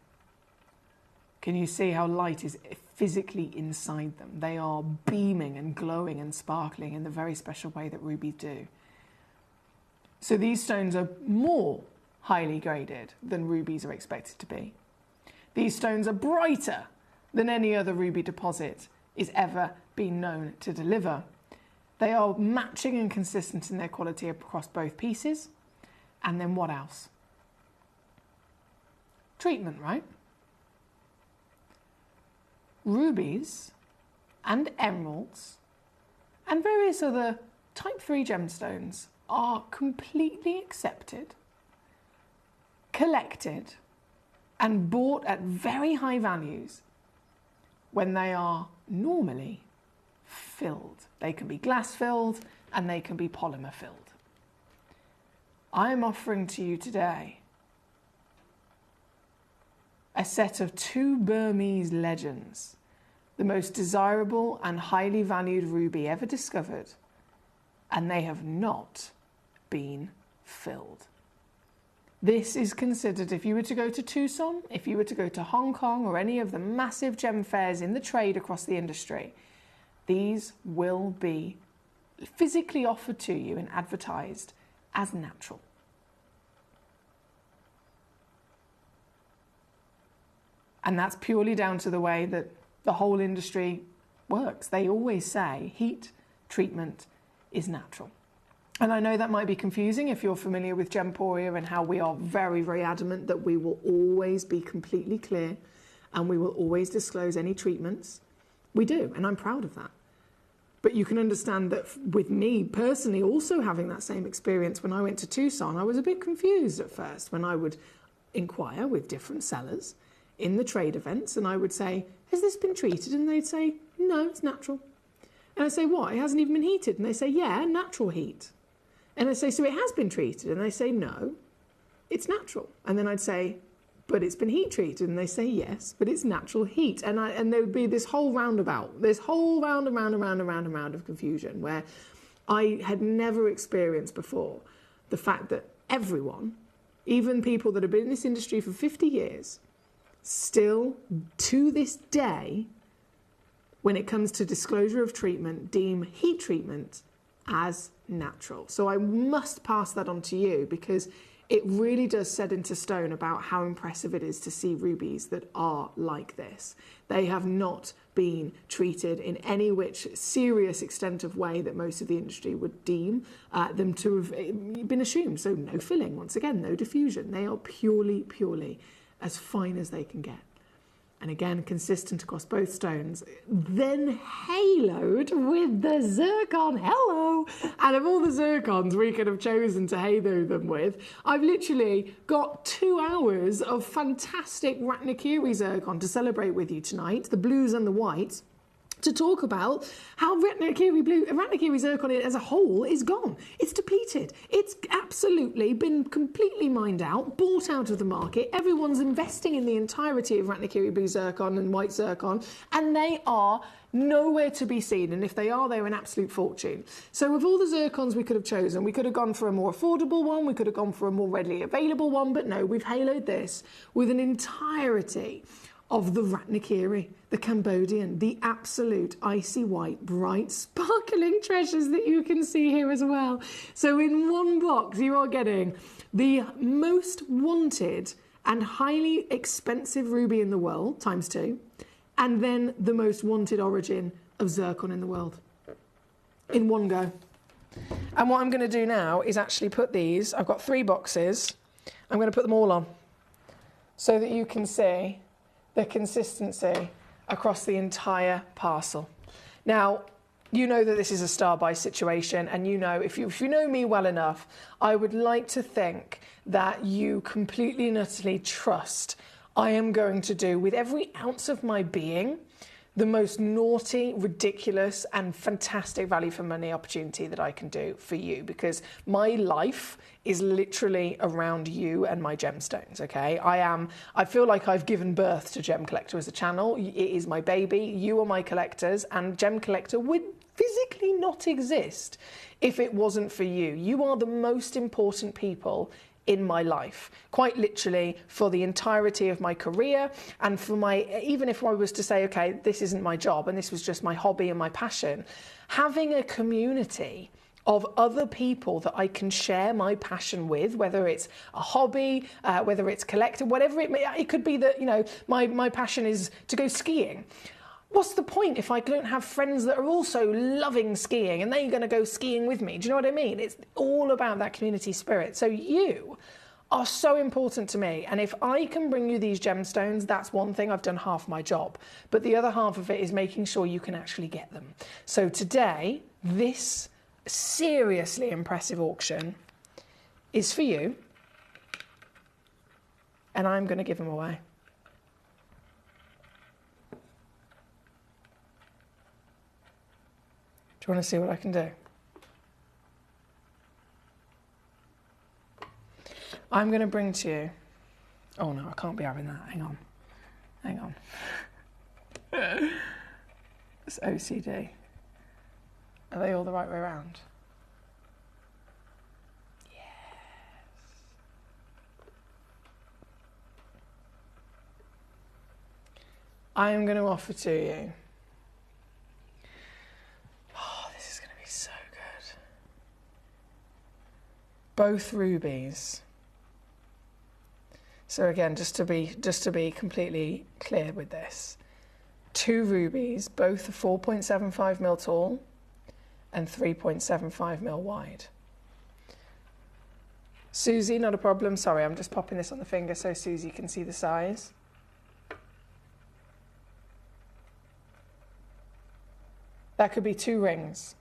L: Can you see how light is physically inside them? They are beaming and glowing and sparkling in the very special way that rubies do. So these stones are more highly graded than rubies are expected to be. These stones are brighter than any other ruby deposit is ever been known to deliver. They are matching and consistent in their quality across both pieces. And then what else? Treatment, right? Rubies and emeralds and various other type 3 gemstones are completely accepted, collected, and bought at very high values when they are normally filled. They can be glass filled and they can be polymer filled. I am offering to you today a set of 2 Burmese legends, the most desirable and highly valued ruby ever discovered, and they have not been filled. This is considered, if you were to go to Tucson, if you were to go to Hong Kong or any of the massive gem fairs in the trade across the industry, these will be physically offered to you and advertised as natural. And that's purely down to the way that the whole industry works. They always say heat treatment is natural. And I know that might be confusing if you're familiar with Gemporia and how we are very, very adamant that we will always be completely clear and we will always disclose any treatments. We do, and I'm proud of that. But you can understand that with me personally also having that same experience when I went to Tucson, I was a bit confused at first when I would inquire with different sellers in the trade events and I would say, has this been treated? And they'd say, no, it's natural. And I'd say, what? It hasn't even been heated? And they say, yeah, natural heat. And I'd say, so it has been treated? And they say, no, it's natural. And then I'd say, but it's been heat treated? And they say, yes, but it's natural heat. And there would be this whole roundabout, this whole round of confusion where I had never experienced before the fact that everyone, even people that have been in this industry for 50 years, still to this day, when it comes to disclosure of treatment, deem heat treatment as natural. So I must pass that on to you because it really does set into stone about how impressive it is to see rubies that are like this. They have not been treated in any which serious extent of way that most of the industry would deem them to have been assumed. So no filling, once again, no diffusion. They are purely as fine as they can get. And again, consistent across both stones. Then haloed with the zircon. Hello! And of all the zircons we could have chosen to halo them with, I've literally got 2 hours of fantastic Ratnakiri zircon to celebrate with you tonight, the blues and the whites, to talk about how Ratnakiri zircon as a whole is gone. It's depleted. It's absolutely been completely mined out, bought out of the market. Everyone's investing in the entirety of Ratnakiri blue zircon and white zircon, and they are nowhere to be seen, and if they are, they're an absolute fortune. So with all the zircons we could have chosen, we could have gone for a more affordable one, we could have gone for a more readily available one, but no, we've haloed this with an entirety of the Ratnakiri, the Cambodian, the absolute icy white, bright, sparkling treasures that you can see here as well. So in one box, you are getting the most wanted and highly expensive ruby in the world, ×2, and then the most wanted origin of zircon in the world in one go. And what I'm going to do now is actually put these, I've got 3 boxes, I'm going to put them all on so that you can see the consistency across the entire parcel. Now, you know that this is a star-buy situation, and you know, if you know me well enough, I would like to think that you completely and utterly trust I am going to do, with every ounce of my being, the most naughty, ridiculous, and fantastic value for money opportunity that I can do for you, because my life is literally around you and my gemstones, okay? I feel like I've given birth to Gemcollector as a channel. It is my baby. You are my collectors, and Gemcollector would physically not exist if it wasn't for you. You are the most important people in my life, quite literally, for the entirety of my career, and for my, even if I was to say, okay, this isn't my job and this was just my hobby and my passion, having a community of other people that I can share my passion with, whether it's a hobby, whether it's collecting, whatever it may, it could be that, you know, my passion is to go skiing. What's the point if I don't have friends that are also loving skiing and they're going to go skiing with me? Do you know what I mean? It's all about that community spirit. So you are so important to me. And if I can bring you these gemstones, that's one thing. I've done half my job. But the other half of it is making sure you can actually get them. So today, this seriously impressive auction is for you. And I'm going to give them away. Do you want to see what I can do? I'm going to bring to you... Oh no, I can't be having that. Hang on. Hang on. It's OCD. Are they all the right way around? Yes. I am going to offer to you... both rubies. So again, just to be completely clear with this, 2 rubies, both 4.75 mil tall and 3.75 mil wide. Susie, not a problem. Sorry, I'm just popping this on the finger so Susie can see the size. That could be 2 rings,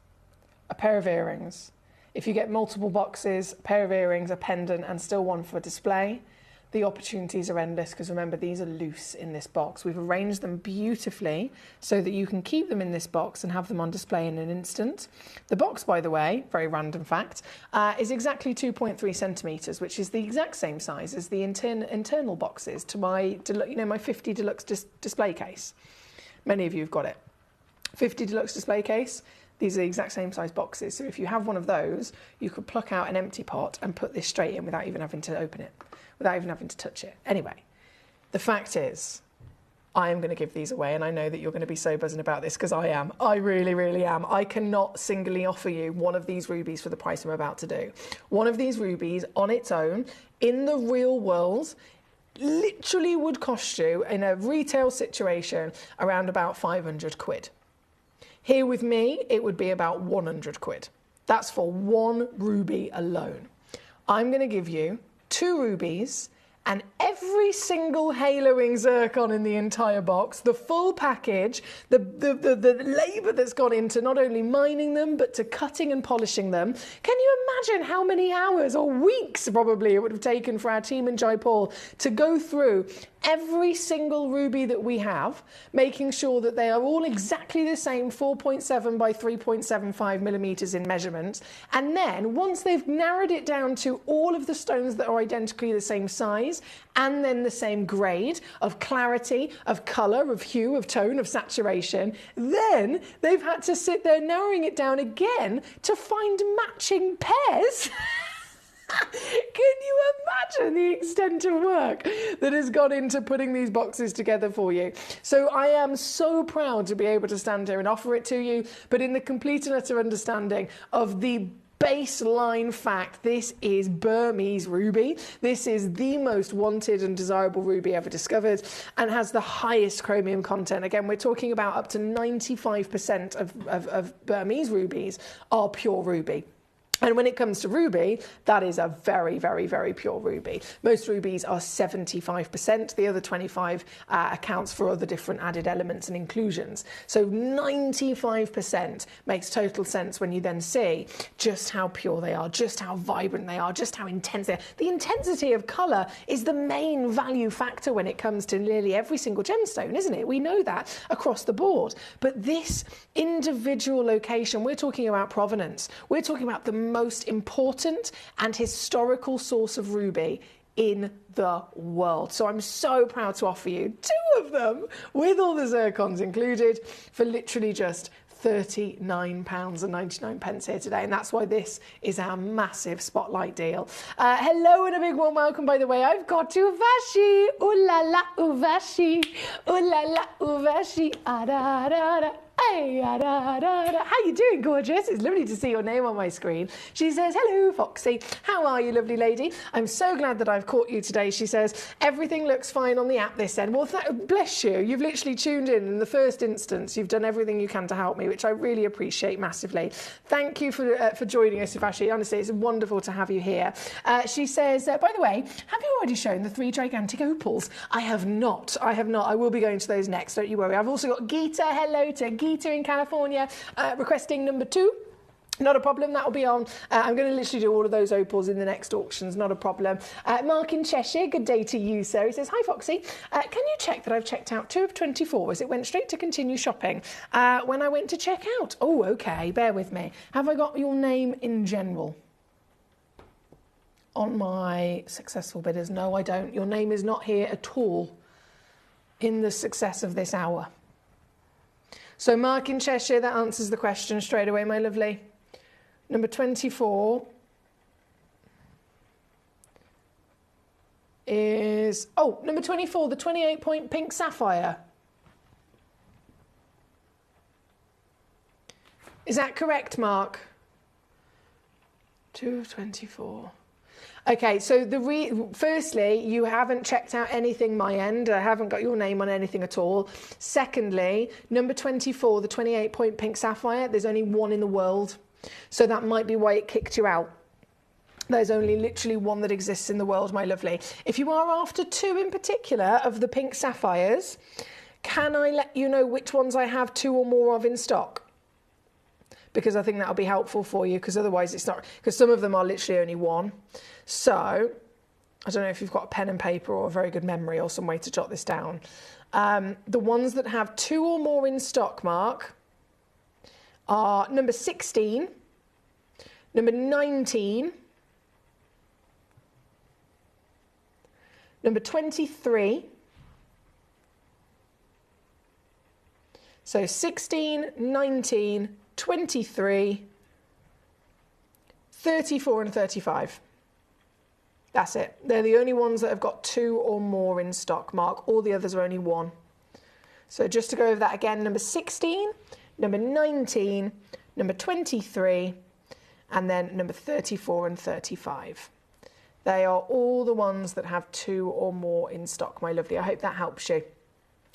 L: a pair of earrings. If you get multiple boxes, a pair of earrings, a pendant, and still one for display, the opportunities are endless, because remember, these are loose in this box. We've arranged them beautifully so that you can keep them in this box and have them on display in an instant. The box, by the way, very random fact, is exactly 2.3 centimetres, which is the exact same size as the internal boxes to my, my 50 Deluxe display case. Many of you have got it. 50 Deluxe display case. These are the exact same size boxes. So if you have one of those, you could pluck out an empty pot and put this straight in without even having to open it, without even having to touch it. Anyway, the fact is, I am going to give these away, and I know that you're going to be so buzzing about this, because I am. I really, really am. I cannot singly offer you one of these rubies for the price I'm about to do. One of these rubies on its own, in the real world, literally would cost you in a retail situation around about 500 quid. Here with me, it would be about 100 quid. That's for one ruby alone. I'm going to give you 2 rubies and every single haloing zircon in the entire box, the full package, the labour that's gone into not only mining them, but to cutting and polishing them. Can you imagine how many hours or weeks probably it would have taken for our team in Jaipur to go through every single ruby that we have, making sure that they are all exactly the same 4.7 by 3.75 millimetres in measurement. And then once they've narrowed it down to all of the stones that are identically the same size and then the same grade of clarity, of colour, of hue, of tone, of saturation, then they've had to sit there narrowing it down again to find matching pairs. Can you imagine the extent of work that has gone into putting these boxes together for you? So I am so proud to be able to stand here and offer it to you, but in the complete and utter understanding of the baseline fact, this is Burmese ruby. This is the most wanted and desirable ruby ever discovered and has the highest chromium content. Again, we're talking about up to 95% of Burmese rubies are pure ruby. And when it comes to ruby, that is a very, very, very pure ruby. Most rubies are 75%. The other 25 accounts for other different added elements and inclusions. So 95% makes total sense when you then see just how pure they are, just how vibrant they are, just how intense they are. The intensity of colour is the main value factor when it comes to nearly every single gemstone, isn't it? We know that across the board. But this individual location, we're talking about provenance. We're talking about the most important and historical source of ruby in the world. So I'm so proud to offer you 2 of them with all the zircons included for literally just £39.99 here today, and that's why this is our massive spotlight deal. Hello and a big warm welcome, by the way. I've got Uvashi. Ooh la la, Uvashi. Ooh la la, Uvashi. Ah, da, da, da. Hey, da, da, da. How you doing, gorgeous? It's lovely to see your name on my screen. She says, hello, Foxy. How are you, lovely lady? I'm so glad that I've caught you today. She says, everything looks fine on the app this end. Well, bless you. You've literally tuned in the first instance. You've done everything you can to help me, which I really appreciate massively. Thank you for joining us, Uvashi. Honestly, it's wonderful to have you here. She says, by the way, have you already shown the 3 gigantic opals? I have not. I have not. I will be going to those next. Don't you worry. I've also got Geeta. Hello to Geeta in California, requesting number 2. Not a problem, that'll be on. I'm going to literally do all of those opals in the next auctions, not a problem. Mark in Cheshire, good day to you, sir. He says, hi, Foxy. Can you check that I've checked out 2 of 24 as it went straight to continue shopping when I went to check out? Oh, okay, bear with me. Have I got your name in general on my successful bidders? No, I don't. Your name is not here at all in the success of this hour. So Mark in Cheshire, that answers the question straight away, my lovely. Number 24 is, number 24, the 28-point pink sapphire. Is that correct, Mark? 2 of 24. Okay, so firstly, you haven't checked out anything my end. I haven't got your name on anything at all. Secondly, number 24, the 28-point pink sapphire, there's only 1 in the world. So that might be why it kicked you out. There's only literally 1 that exists in the world, my lovely. If you are after 2 in particular of the pink sapphires, can I let you know which ones I have 2 or more of in stock? Because I think that'll be helpful for you, because otherwise it's not, because some of them are literally only 1. So I don't know if you've got a pen and paper or a very good memory or some way to jot this down. The ones that have 2 or more in stock, Mark, are number 16, number 19, number 23, so 16, 19, 23, 34 and 35. That's it. They're the only ones that have got 2 or more in stock, Mark. All the others are only 1. So just to go over that again, number 16, number 19, number 23, and then number 34 and 35. They are all the ones that have 2 or more in stock, my lovely. I hope that helps you.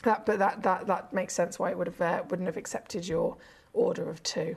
L: That makes sense why it wouldn't have accepted your order of 2.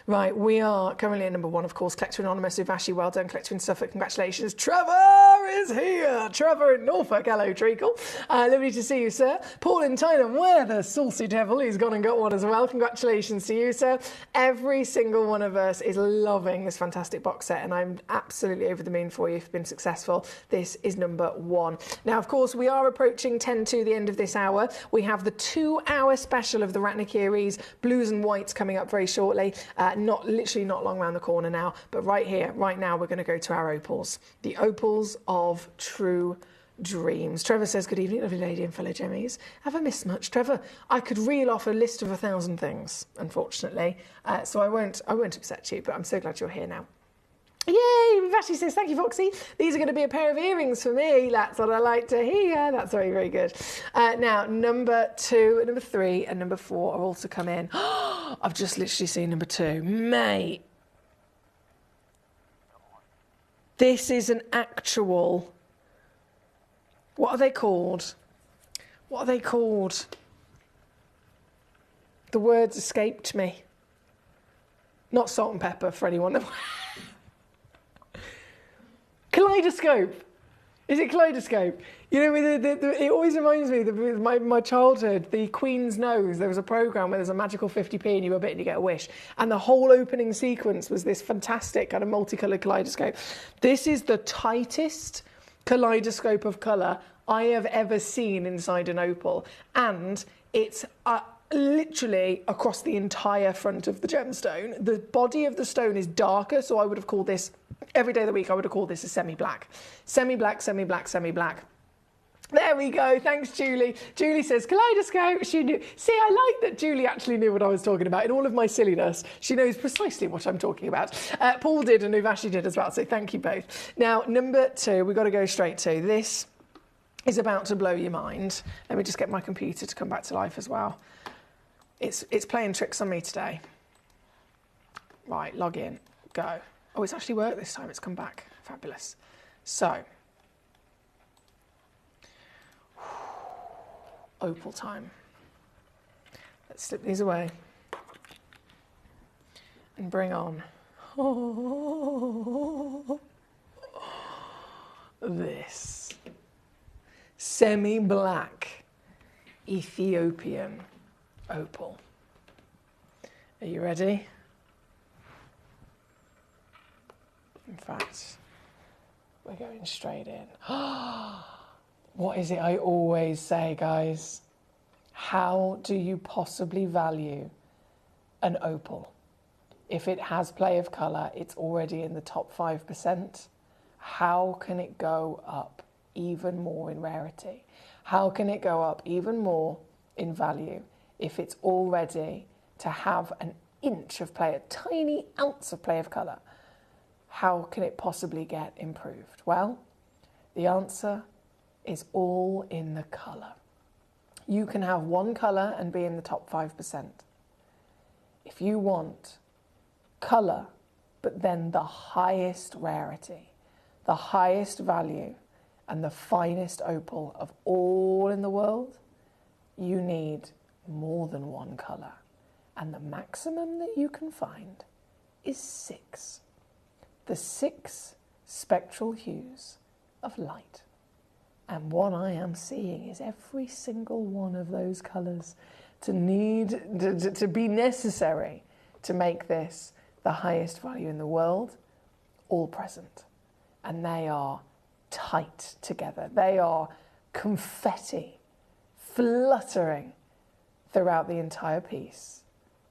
L: Right, we are currently at number 1, of course. Collector Anonymous, Uvashi, well done. Collector in Suffolk, congratulations. Trevor is here. Trevor in Norfolk, hello, Treacle. Lovely to see you, sir. Paul in Thailand, where the saucy devil, he's gone and got one as well. Congratulations to you, sir. Every single one of us is loving this fantastic box set, and I'm absolutely over the moon for you. You've been successful. This is number 1. Now, of course, we are approaching 10 to the end of this hour. We have the 2-hour special of the Ratnakiris, blues and whites, coming up very shortly. Not long around the corner now, but right here, right now, we're going to go to our opals. The opals of true dreams. Trevor says, good evening, lovely lady and fellow gemmies. Have I missed much? Trevor, I could reel off a list of 1,000 things, unfortunately. So I won't upset you, but I'm so glad you're here now. Yay! Vashi says, thank you, Foxy. These are going to be a pair of earrings for me. That's what I like to hear. That's very, very good. Now, number 2, number 3, and number 4 are all to come in. I've just literally seen number 2. Mate. This is an actual... What are they called? What are they called? The words escaped me. Not salt and pepper for anyone that... Kaleidoscope. Is it kaleidoscope? You know, it always reminds me of my childhood, the Queen's Nose. There was a programme where there's a magical 50p and you were bit and you get a wish. And the whole opening sequence was this fantastic kind of multicoloured kaleidoscope. This is the tightest kaleidoscope of colour I have ever seen inside an opal. And it's literally across the entire front of the gemstone. The body of the stone is darker, so I would have called this... Every day of the week, I would have called this a semi-black. Semi-black, semi-black, semi-black. There we go. Thanks, Julie. Julie says, kaleidoscope. She knew. See, I like that Julie actually knew what I was talking about. In all of my silliness, she knows precisely what I'm talking about. Paul did and Uvashi did as well, so thank you both. Now, number 2, we've got to go straight to. This is about to blow your mind. Let me just get my computer to come back to life as well. It's playing tricks on me today. Right, log in. Go. Oh, it's actually worked this time. It's come back. Fabulous. So, opal time. Let's slip these away and bring on this semi-black Ethiopian opal. Are you ready? In fact, we're going straight in. What is it I always say, guys? How do you possibly value an opal? If it has play of colour, it's already in the top 5%. How can it go up even more in rarity? How can it go up even more in value if it's already to have an inch of play, a tiny ounce of play of colour? How can it possibly get improved? Well, the answer is all in the colour. You can have one colour and be in the top 5%. If you want colour, but then the highest rarity, the highest value, and the finest opal of all in the world, you need more than one colour. And the maximum that you can find is 6. The 6 spectral hues of light. And what I am seeing is every single one of those colours to be necessary to make this the highest value in the world, all present. And they are tight together. They are confetti fluttering throughout the entire piece.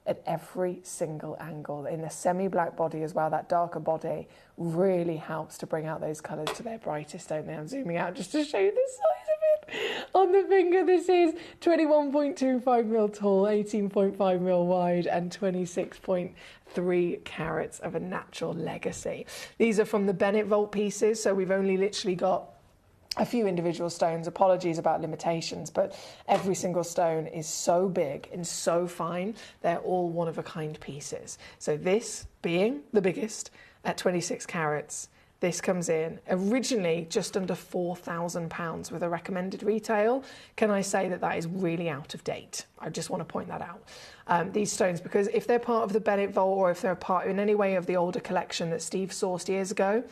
L: At every single angle. In the semi-black body as well, that darker body really helps to bring out those colours to their brightest, don't they? I'm zooming out just to show you the size of it on the finger. This is 21.25mm tall, 18.5mm wide, and 26.3 carats of a natural legacy. These are from the Bennett Vault pieces, so we've only literally got a few individual stones. Apologies about limitations, but every single stone is so big and so fine, they're all one-of-a-kind pieces. So this being the biggest at 26 carats this comes in originally just under £4,000 with a recommended retail. Can I say that that is really out of date? I just want to point that out. These stones, because if they're part of the Bennett Vault or if they're part in any way of the older collection that Steve sourced years ago,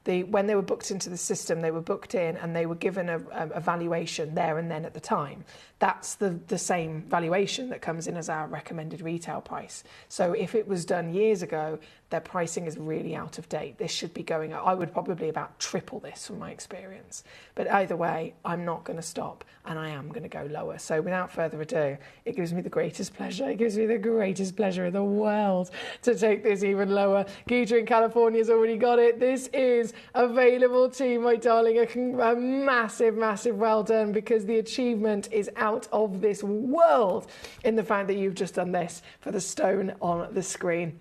L: when they were booked into the system, they were booked in and they were given a valuation there and then at the time. That's the same valuation that comes in as our recommended retail price. So if it was done years ago, their pricing is really out of date. This should be going up. I would probably about triple this from my experience. But either way, I'm not going to stop and I am going to go lower. So without further ado, it gives me the greatest pleasure. It gives me the greatest pleasure in the world to take this even lower. Geeta in California has already got it. This is available to you, my darling. A massive, massive well done, because the achievement is out of this world in the fact that you've just done this for the stone on the screen.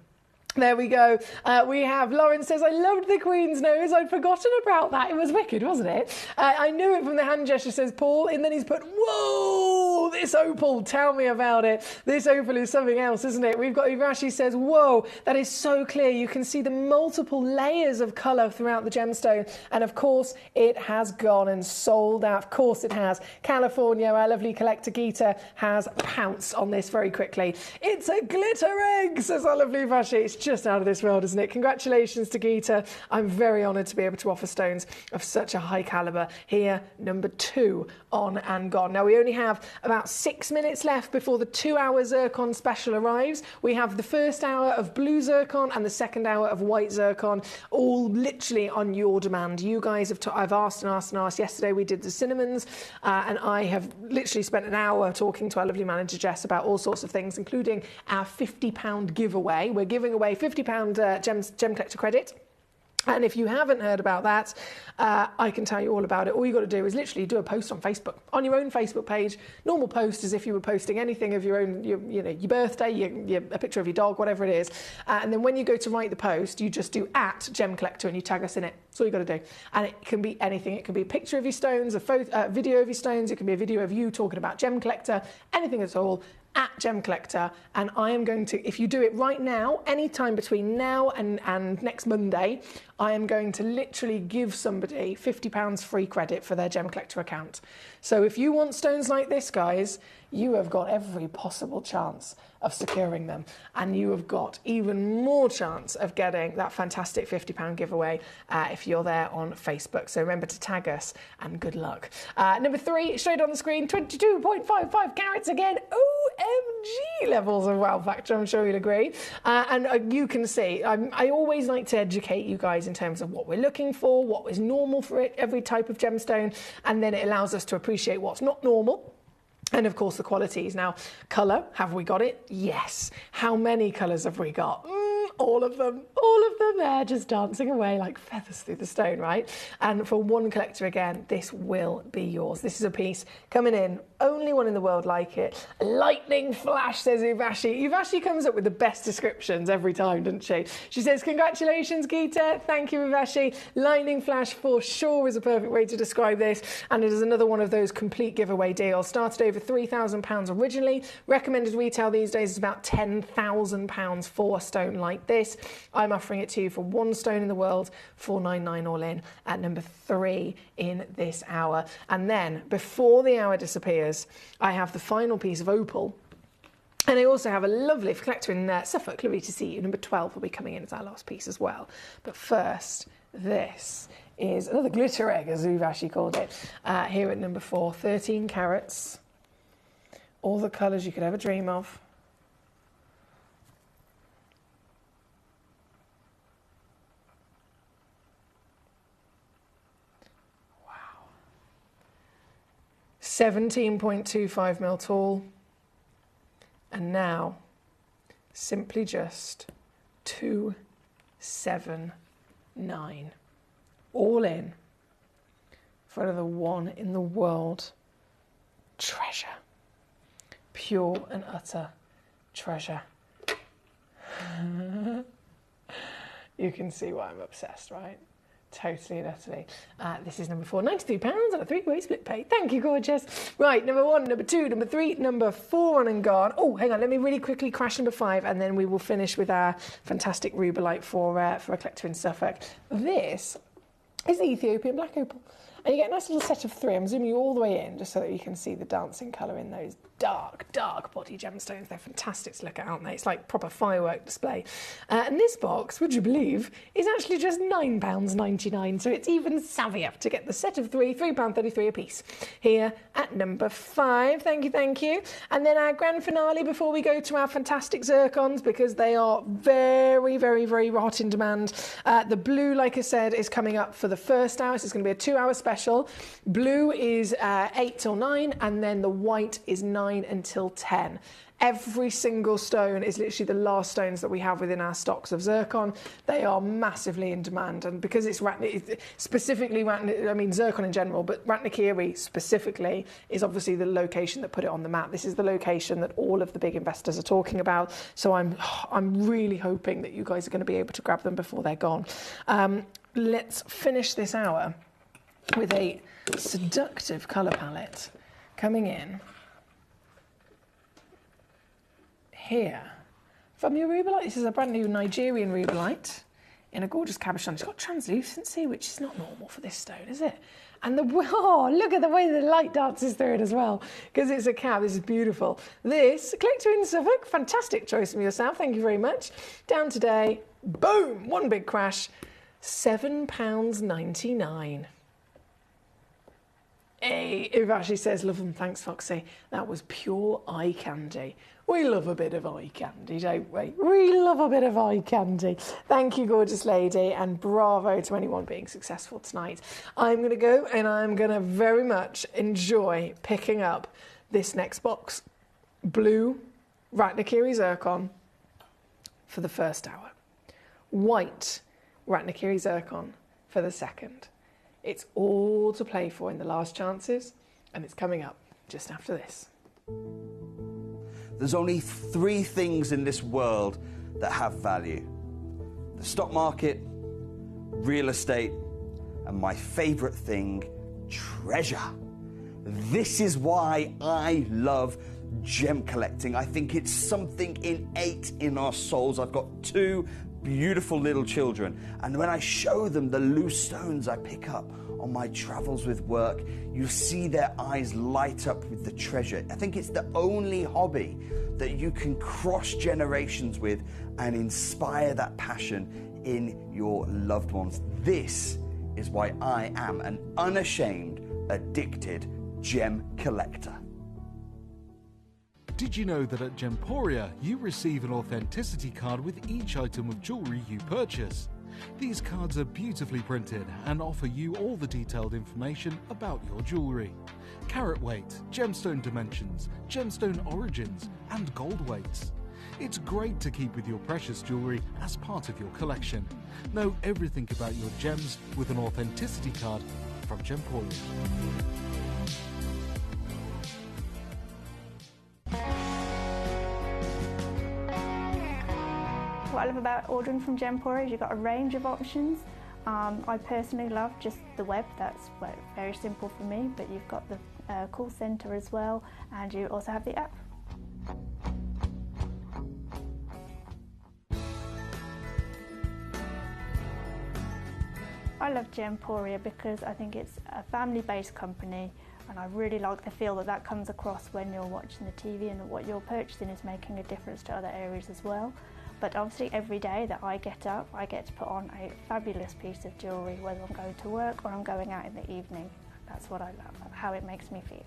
L: There we go. We have, Lauren says, I loved the Queen's nose. I'd forgotten about that. It was wicked, wasn't it? I knew it from the hand gesture, says Paul. And then he's put, whoa, this opal, tell me about it. This opal is something else, isn't it? We've got Ivashi says, whoa, that is so clear. You can see the multiple layers of colour throughout the gemstone. And of course, it has gone and sold out. Of course it has. California, our lovely collector Geeta, has pounced on this very quickly. It's a glitter egg, says our lovely Ivashi. It's just out of this world, isn't it? Congratulations to Geeta. I'm very honoured to be able to offer stones of such a high calibre here. Number 2 on and gone. Now we only have about 6 minutes left before the 2-hour zircon special arrives. We have the first hour of blue zircon and the second hour of white zircon, all literally on your demand. You guys have I've asked and asked and asked. Yesterday we did the cinnamons and I have literally spent an hour talking to our lovely manager Jess about all sorts of things, including our £50 giveaway. We're giving away £50 Gemcollector credit. And if you haven't heard about that, I can tell you all about it. All you got to do is literally do a post on Facebook, on your own Facebook page. Normal post as if you were posting anything of your own, your birthday, a picture of your dog, whatever it is. And then when you go to write the post, you just do @Gemcollector and you tag us in it. That's all you got to do. And it can be anything. It can be a picture of your stones, a video of your stones. It can be a video of you talking about Gemcollector, anything at all. @Gemcollector, and I am going to, if you do it right now, anytime between now and next Monday, I am going to literally give somebody £50 free credit for their Gemcollector account. So if you want stones like this, guys, you have got every possible chance of securing them, and you have got even more chance of getting that fantastic £50 giveaway if you're there on Facebook. So remember to tag us, and good luck. Number 3, straight on the screen, 22.55 carats again. OMG levels of wow factor, I'm sure you'll agree. And you can see, I always like to educate you guys in terms of what we're looking for, what is normal for every type of gemstone, and then it allows us to appreciate what's not normal. And of course the qualities. Now, colour, have we got it? Yes. How many colours have we got? All of them. All of them there, just dancing away like feathers through the stone, right? And for one collector again, this will be yours. This is a piece coming in, only one in the world like it. Lightning flash, says Ivashi. Ivashi comes up with the best descriptions every time, doesn't she? She says, congratulations, Geeta. Thank you, Ivashi. Lightning flash for sure is a perfect way to describe this. And it is another one of those complete giveaway deals. Started over £3,000 originally. Recommended retail these days is about £10,000 for a stone like this. I'm offering it to you for one stone in the world, $499 all in, at number 3 in this hour. And then before the hour disappears, I have the final piece of opal. And I also have a lovely collector in Suffolk, lovely to see you. Number 12 will be coming in as our last piece as well. But first, this is another glitter egg, as Uvashi called it, here at number 4, 13 carats. All the colours you could ever dream of. Wow. 17.25 mil tall. And now, simply just 279. All in for another one in the world. Treasure. Pure and utter treasure. You can see why I'm obsessed, right? Totally and utterly. This is number 4, £93 on a 3-way split pay. Thank you, gorgeous. Right, number 1, number 2, number 3, number 4 on and gone. Oh, hang on, let me really quickly crash number 5, and then we will finish with our fantastic rubellite for a collector in Suffolk. This is the Ethiopian black opal. And you get a nice little set of 3. I'm zooming you all the way in just so that you can see the dancing colour in those dark, dark body gemstones. They're fantastic to look at, aren't they? It's like proper firework display. And this box, would you believe, is actually just £9.99. So it's even savvier to get the set of 3, £3.33 a piece. Here at number 5. Thank you, thank you. And then our grand finale before we go to our fantastic zircons, because they are very, very, very hot in demand. The blue, like I said, is coming up for the first hour. So it's going to be a 2-hour special. Blue is 8 till 9, and then the white is 9 until 10. Every single stone is literally the last stones that we have within our stocks of zircon. They are massively in demand, and because it's specifically, I mean zircon in general, but Ratnakiri specifically is obviously the location that put it on the map. This is the location that all of the big investors are talking about. So I'm really hoping that you guys are going to be able to grab them before they're gone. Let's finish this hour with a seductive colour palette coming in here from your rubellite. This is a brand new Nigerian rubellite in a gorgeous cabochon. It's got translucency, which is not normal for this stone, is it? And look at the way the light dances through it as well, because it's a cab. This is beautiful. This, Collector in Suffolk, fantastic choice from yourself. Thank you very much. Down today, boom, one big crash, £7.99. Hey, it actually says, love them, thanks Foxy. That was pure eye candy. We love a bit of eye candy, don't we? We love a bit of eye candy. Thank you, gorgeous lady, and bravo to anyone being successful tonight. I'm going to go and I'm going to very much enjoy picking up this next box. Blue Ratnakiri zircon for the first hour. White Ratnakiri zircon for the second. It's all to play for in the last chances, and it's coming up just after this.
A: There's only 3 things in this world that have value: the stock market, real estate, and my favourite thing, treasure. This is why I love gem collecting. I think it's something innate in our souls. I've got 2 beautiful little children, and when I show them the loose stones I pick up on my travels with work, you see their eyes light up with the treasure. I think it's the only hobby that you can cross generations with and inspire that passion in your loved ones. This is why I am an unashamed, addicted gem collector.
C: Did you know that at Gemporia you receive an authenticity card with each item of jewellery you purchase? These cards are beautifully printed and offer you all the detailed information about your jewellery. Carat weight, gemstone dimensions, gemstone origins and gold weights. It's great to keep with your precious jewellery as part of your collection. Know everything about your gems with an authenticity card from Gemporia.
H: What I love about ordering from Gemporia is you've got a range of options. I personally love just the web, that's very simple for me, but you've got the call centre as well, and you also have the app. I love Gemporia because I think it's a family-based company, and I really like the feel that comes across when you're watching the TV, and that what you're purchasing is making a difference to other areas as well. But obviously every day that I get up, I get to put on a fabulous piece of jewellery, whether I'm going to work or I'm going out in the evening. That's what I love, how it makes me feel.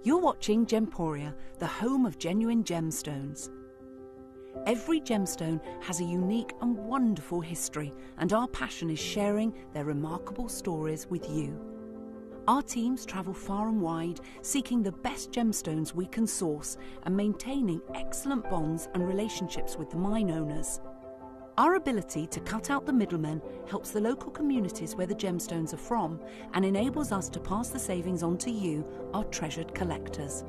R: You're watching Gemporia, the home of genuine gemstones. Every gemstone has a unique and wonderful history, and our passion is sharing their remarkable stories with you. Our teams travel far and wide, seeking the best gemstones we can source and maintaining excellent bonds and relationships with the mine owners. Our ability to cut out the middlemen helps the local communities where the gemstones are from and enables us to pass the savings on to you, our treasured collectors.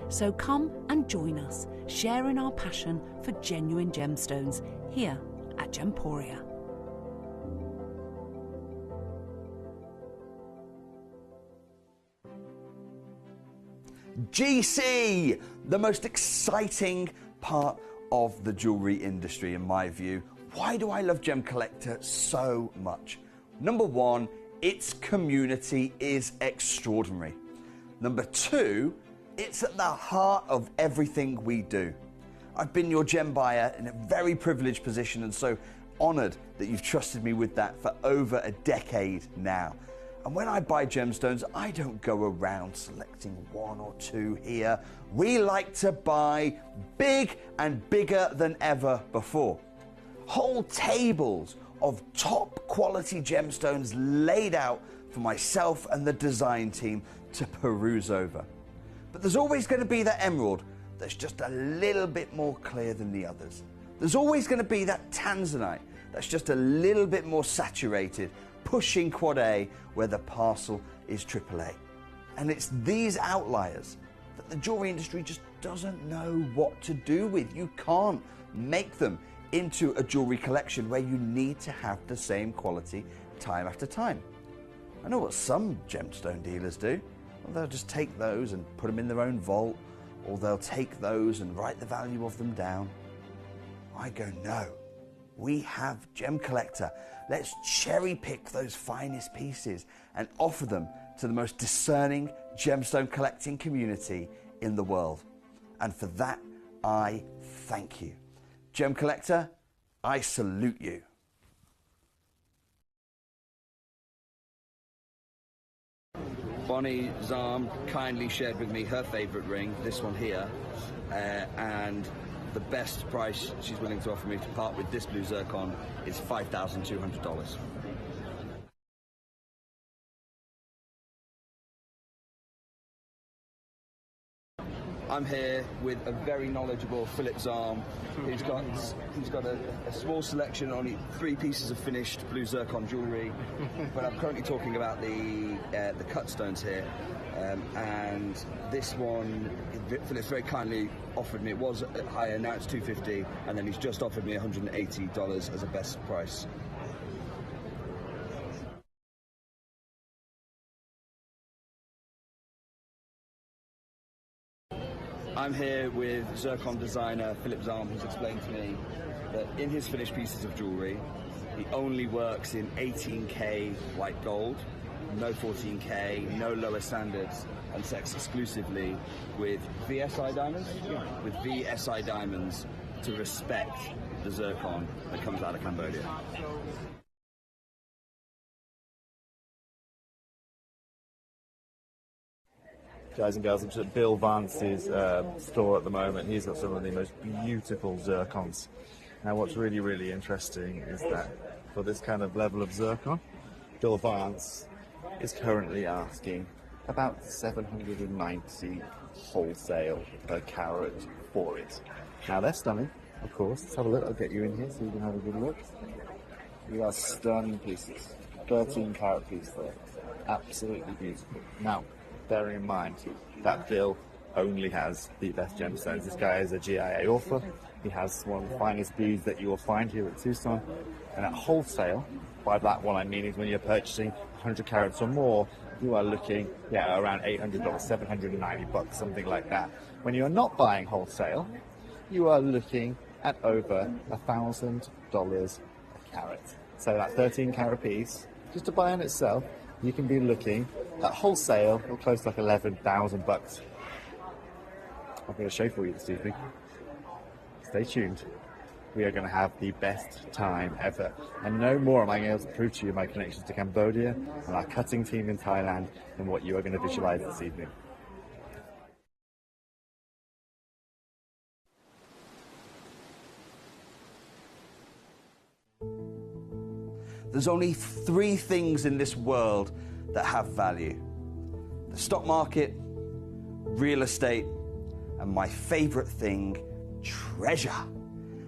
R: So come and join us, sharing our passion for genuine gemstones here at Gemporia.
A: GC, the most exciting part of the jewellery industry in my view. Why do I love Gemcollector so much? Number one, its community is extraordinary. Number two, it's at the heart of everything we do. I've been your gem buyer in a very privileged position and so honored that you've trusted me with that for over a decade now. And when I buy gemstones, I don't go around selecting one or two here. We like to buy big and bigger than ever before. Whole tables of top quality gemstones laid out for myself and the design team to peruse over. But there's always going to be that emerald that's just a little bit more clear than the others. There's always going to be that tanzanite that's just a little bit more saturated, pushing quad A where the parcel is AAA. And it's these outliers that the jewelry industry just doesn't know what to do with. You can't make them into a jewelry collection where you need to have the same quality time after time. I know what some gemstone dealers do. Well, they'll just take those and put them in their own vault, or they'll take those and write the value of them down. I go, no, we have Gemcollector. Let's cherry pick those finest pieces and offer them to the most discerning gemstone collecting community in the world. And for that, I thank you. Gemcollector, I salute you.
S: Bonnie Zarm kindly shared with me her favourite ring, this one here, and the best price she's willing to offer me to part with this blue zircon is $5,200. I'm here with a very knowledgeable Philip Zarm, who's got a small selection, only 3 pieces of finished blue zircon jewellery. But I'm currently talking about the cut stones here, and this one, Philip's very kindly offered me. It was higher, now it's $250, and then he's just offered me $180 as a best price. I'm here with zircon designer Philip Zarm, who's explained to me that in his finished pieces of jewellery, he only works in 18K white gold, no 14K, no lower standards, and works exclusively with VSI diamonds, to respect the zircon that comes out of Cambodia.
T: Guys and girls, I'm just at Bill Vance's store at the moment. He's got some of the most beautiful zircons. Now what's really, really interesting is that for this kind of level of zircon, Bill Vance is currently asking about $790 wholesale per carat for it. Now they're stunning, of course. Let's have a look. I'll get you in here so you can have a good look. You are stunning pieces. 13 carat piece there. Absolutely beautiful. Now, bearing in mind that Bill only has the best gemstones. This guy is a GIA author. He has one of the finest blues that you will find here at Tucson. And at wholesale, by that what I mean is when you're purchasing 100 carats or more, you are looking around $800, $790, something like that. When you're not buying wholesale, you are looking at over $1,000 a carat. So that 13 carat piece, just to buy in itself, you can be looking at wholesale or close to like $11,000. I've got a show for you this evening. Stay tuned. We are going to have the best time ever. And no more am I going to prove to you my connections to Cambodia and our cutting team in Thailand than what you are going to visualize this evening.
A: There's only 3 things in this world that have value: the stock market, real estate, and my favorite thing, treasure.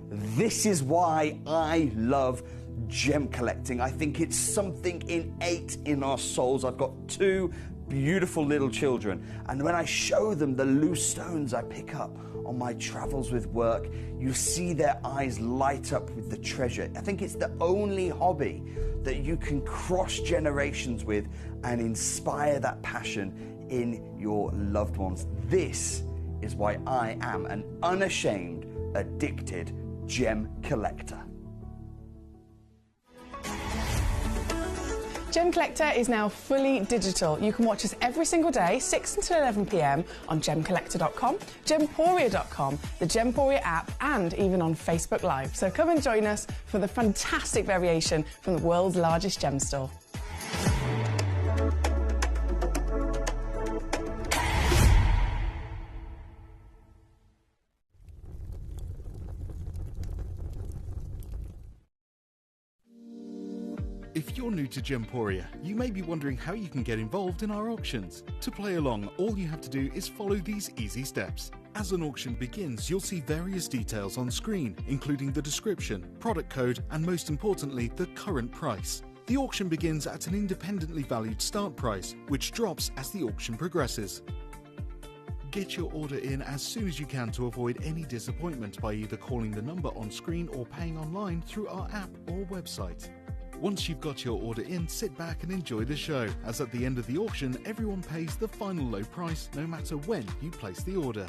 A: This is why I love gem collecting. I think it's something innate in our souls. I've got 2 beautiful little children, and when I show them the loose stones I pick up on my travels with work, you see their eyes light up with the treasure. I think it's the only hobby that you can cross generations with and inspire that passion in your loved ones. This is why I am an unashamed, addicted gem collector.
B: Gemcollector is now fully digital. You can watch us every single day, 6 until 11 p.m. on Gemcollector.com, Gemporia.com, the Gemporia app, and even on Facebook Live. So come and join us for the fantastic variation from the world's largest gem store.
C: If you're new to Gemporia, you may be wondering how you can get involved in our auctions. To play along, all you have to do is follow these easy steps. As an auction begins, you'll see various details on screen, including the description, product code, and most importantly, the current price. The auction begins at an independently valued start price, which drops as the auction progresses. Get your order in as soon as you can to avoid any disappointment by either calling the number on screen or paying online through our app or website. Once you've got your order in, sit back and enjoy the show, as at the end of the auction, everyone pays the final low price no matter when you place the order.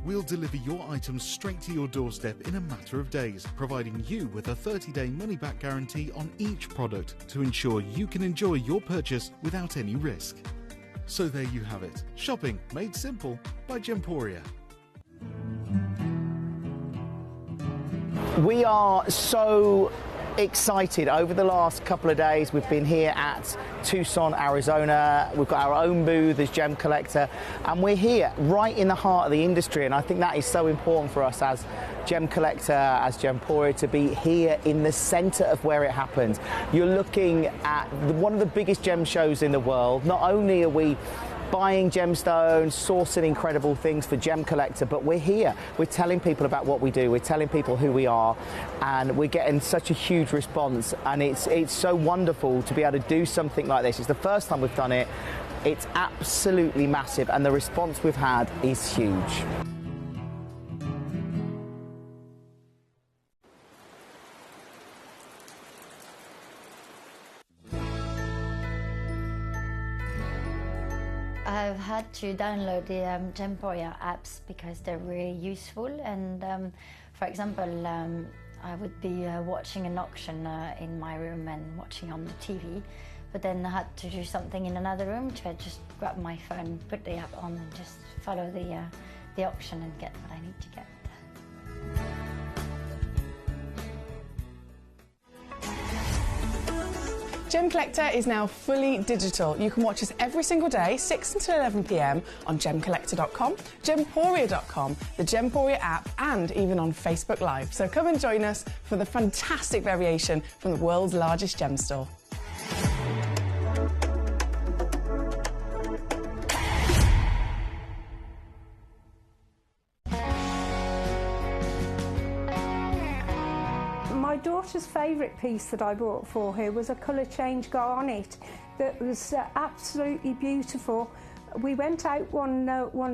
C: We'll deliver your items straight to your doorstep in a matter of days, providing you with a 30-day money-back guarantee on each product to ensure you can enjoy your purchase without any risk. So there you have it, shopping made simple by Gemporia.
D: We are so excited. Over the last couple of days, we've been here at Tucson, Arizona. We've got our own booth as Gemcollector, and we're here right in the heart of the industry, and I think that is so important for us as Gemcollector, as Gemporia, to be here in the center of where it happens. You're looking at one of the biggest gem shows in the world. Not only are we buying gemstones, sourcing incredible things for Gemcollector, but we're here. We're telling people about what we do. We're telling people who we are, and we're getting such a huge response. And it's so wonderful to be able to do something like this. It's the first time we've done it. It's absolutely massive, and the response we've had is huge.
E: I've had to download the Gemporia apps because they're really useful, and for example, I would be watching an auction in my room and watching on the TV, but then I had to do something in another room, so I just grab my phone, put the app on, and just follow the auction and get what I need to get.
B: Gemcollector is now fully digital. You can watch us every single day, 6 until 11 p.m. on Gemcollector.com, Gemporia.com, the Gemporia app, and even on Facebook Live. So come and join us for the fantastic variation from the world's largest gem store.
F: My daughter's favourite piece that I bought for her was a colour change garnet that was absolutely beautiful. We went out one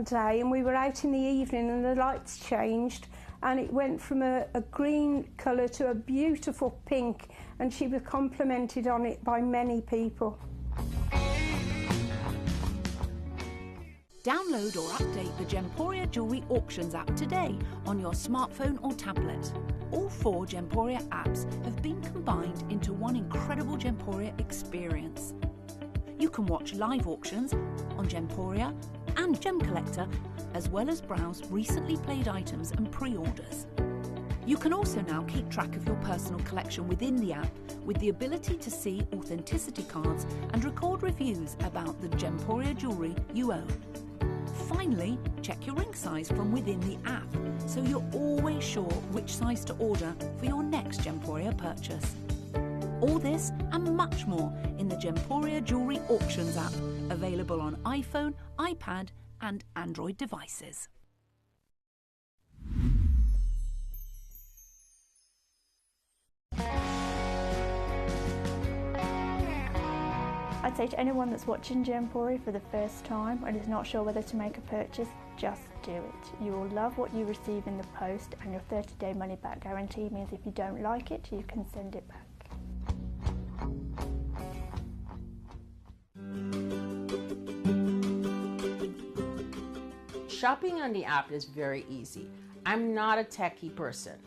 F: day, and we were out in the evening, and the lights changed, and it went from a green colour to a beautiful pink, and she was complimented on it by many people.
G: Download or update the Gemporia Jewellery Auctions app today on your smartphone or tablet. All 4 Gemporia apps have been combined into one incredible Gemporia experience. You can watch live auctions on Gemporia and Gemcollector, as well as browse recently played items and pre-orders. You can also now keep track of your personal collection within the app, with the ability to see authenticity cards and record reviews about the Gemporia jewellery you own. Finally, check your ring size from within the app, so you're always sure which size to order for your next Gemporia purchase. All this and much more in the Gemporia Jewellery Auctions app, available on iPhone, iPad and Android devices.
H: I'd say to anyone that's watching Gemporia for the first time and is not sure whether to make a purchase, just do it. You will love what you receive in the post, and your 30-day money-back guarantee means if you don't like it, you can send it back.
I: Shopping on the app is very easy. I'm not a techie person.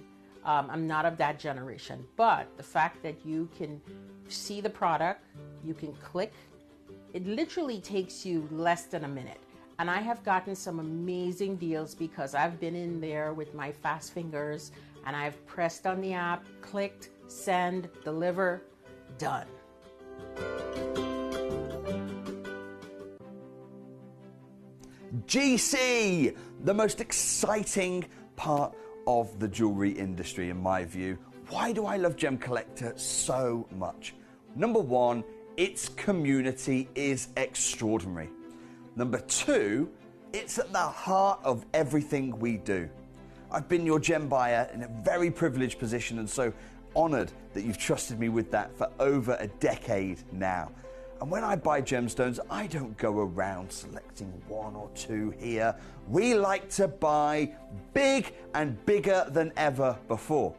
I: I'm not of that generation, but the fact that you can see the product, You can click. It literally takes you less than a minute. And I have gotten some amazing deals because I've been in there with my fast fingers and I've pressed on the app, clicked, send, deliver, done.
A: GC, the most exciting part of the jewelry industry in my view. Why do I love Gemcollector so much? Number one, its community is extraordinary. Number two, it's at the heart of everything we do. I've been your gem buyer in a very privileged position and so honored that you've trusted me with that for over a decade now. And when I buy gemstones, I don't go around selecting one or two here. We like to buy big and bigger than ever before.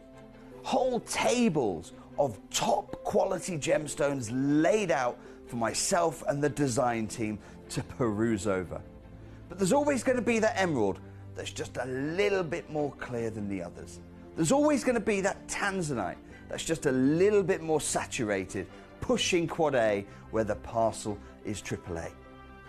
A: Whole tables of top quality gemstones laid out for myself and the design team to peruse over. But there's always going to be that emerald that's just a little bit more clear than the others. There's always going to be that tanzanite that's just a little bit more saturated, pushing quad A where the parcel is AAA.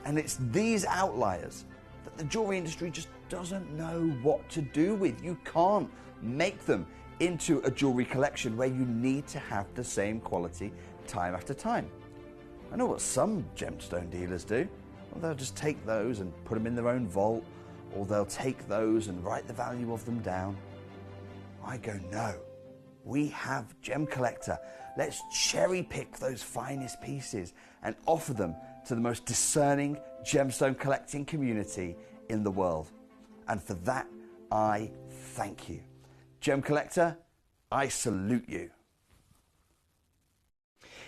A: And it's these outliers that the jewelry industry just doesn't know what to do with. You can't make them into a jewelry collection where you need to have the same quality time after time. I know what some gemstone dealers do. Well, they'll just take those and put them in their own vault, or they'll take those and write the value of them down. I go, no, we have Gemcollector. Let's cherry pick those finest pieces and offer them to the most discerning gemstone collecting community in the world. And for that, I thank you. Gemcollector, I salute you.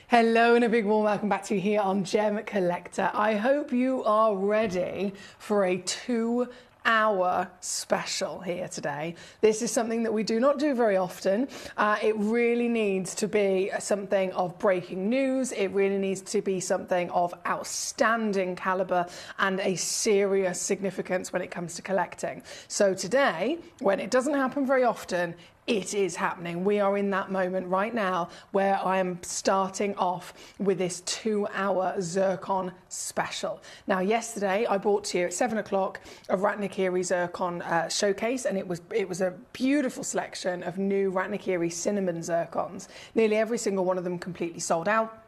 L: Hello and a big warm welcome back to you here on Gemcollector. I hope you are ready for a 2-hour special here today. This is something that we do not do very often. It really needs to be something of breaking news. It really needs to be something of outstanding caliber and a serious significance when it comes to collecting. So today, when it doesn't happen very often, it is happening. We are in that moment right now where I am starting off with this 2-hour zircon special. Now, yesterday I brought to you at 7 o'clock a Ratnakiri zircon showcase, and it was a beautiful selection of new Ratnakiri cinnamon zircons. Nearly every single one of them completely sold out.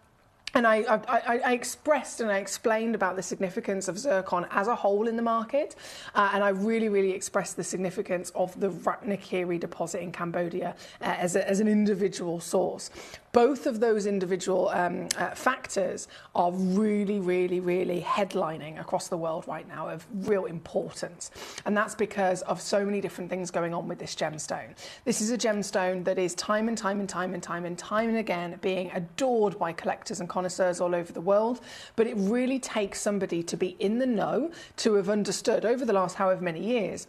L: And I expressed and I explained about the significance of zircon as a whole in the market, and I really expressed the significance of the Ratnakiri deposit in Cambodia as an individual source. Both of those individual factors are really headlining across the world right now of real importance. And that's because of so many different things going on with this gemstone. This is a gemstone that is time and time again being adored by collectors and connoisseurs all over the world. But it really takes somebody to be in the know to have understood over the last however many years.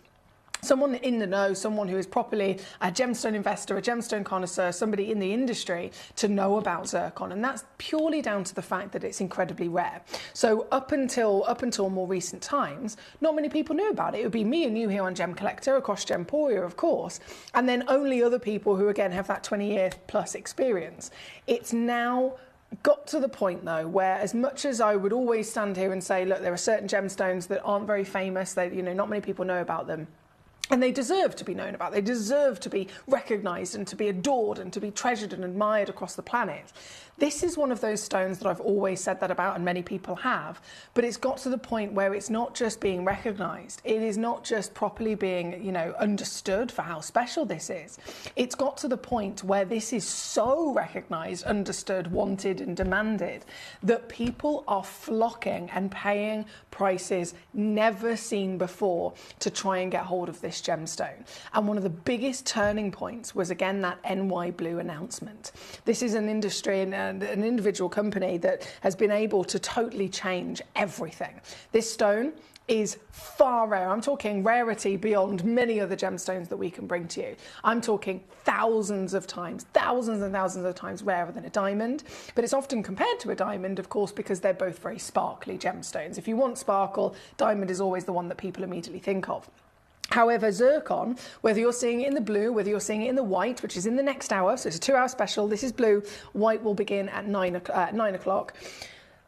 L: Someone in the know, someone who is properly a gemstone investor, a gemstone connoisseur, somebody in the industry to know about zircon. And that's purely down to the fact that it's incredibly rare. So up until more recent times, not many people knew about it. It would be me and you here on Gemcollector, across Gemporia, of course, and then only other people who, again, have that 20-year plus experience. It's now got to the point though where, as much as I would always stand here and say, look, there are certain gemstones that aren't very famous, they, not many people know about them. And they deserve to be known about. They deserve to be recognised and to be adored and to be treasured and admired across the planet. This is one of those stones that I've always said that about, and many people have, but it's got to the point where it's not just being recognised. It is not just properly being, understood for how special this is. It's got to the point where this is so recognised, understood, wanted and demanded that people are flocking and paying prices never seen before to try and get hold of this gemstone. And one of the biggest turning points was, again, that NY Blue announcement. This is an industry and an individual company that has been able to totally change everything. This stone is far rare. I'm talking rarity beyond many other gemstones that we can bring to you. I'm talking thousands and thousands of times rarer than a diamond, but it's often compared to a diamond, of course, because they're both very sparkly gemstones. If you want sparkle, diamond is always the one that people immediately think of. However, zircon, whether you're seeing it in the blue, whether you're seeing it in the white, which is in the next hour, so it's a 2-hour special, this is blue, white will begin at 9 o'clock.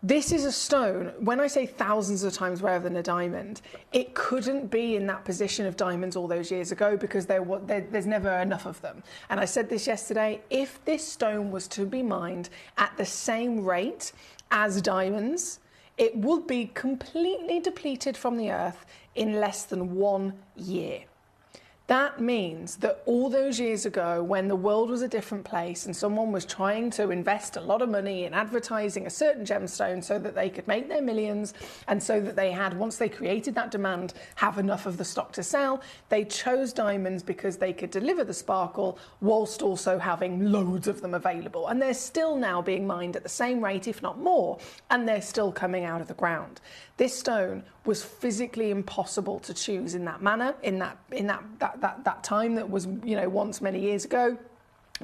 L: This is a stone, when I say thousands of times rarer than a diamond, it couldn't be in that position of diamonds all those years ago because there's never enough of them. And I said this yesterday, if this stone was to be mined at the same rate as diamonds, it would be completely depleted from the earth in less than 1 year. That means that all those years ago, when the world was a different place and someone was trying to invest a lot of money in advertising a certain gemstone so that they could make their millions and so that they had, once they created that demand, have enough of the stock to sell, they chose diamonds because they could deliver the sparkle whilst also having loads of them available. And they're still now being mined at the same rate, if not more, and they're still coming out of the ground. This stone was physically impossible to choose in that manner, in that time that was, once many years ago,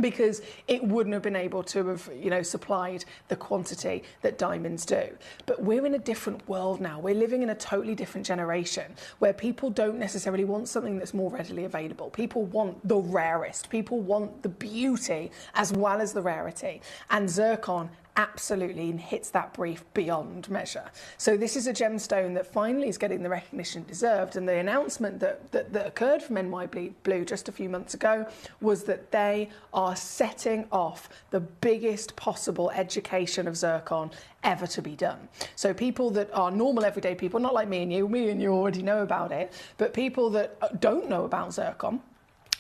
L: because it wouldn't have been able to have, supplied the quantity that diamonds do. But we're in a different world now. We're living in a totally different generation where people don't necessarily want something that's more readily available. People want the rarest. People want the beauty as well as the rarity. And zircon absolutely hits that brief beyond measure. So this is a gemstone that finally is getting the recognition it deserved, and the announcement that occurred from NY Blue just a few months ago was that they are setting off the biggest possible education of zircon ever to be done. So people that are normal everyday people, not like me and you already know about it, but people that don't know about zircon,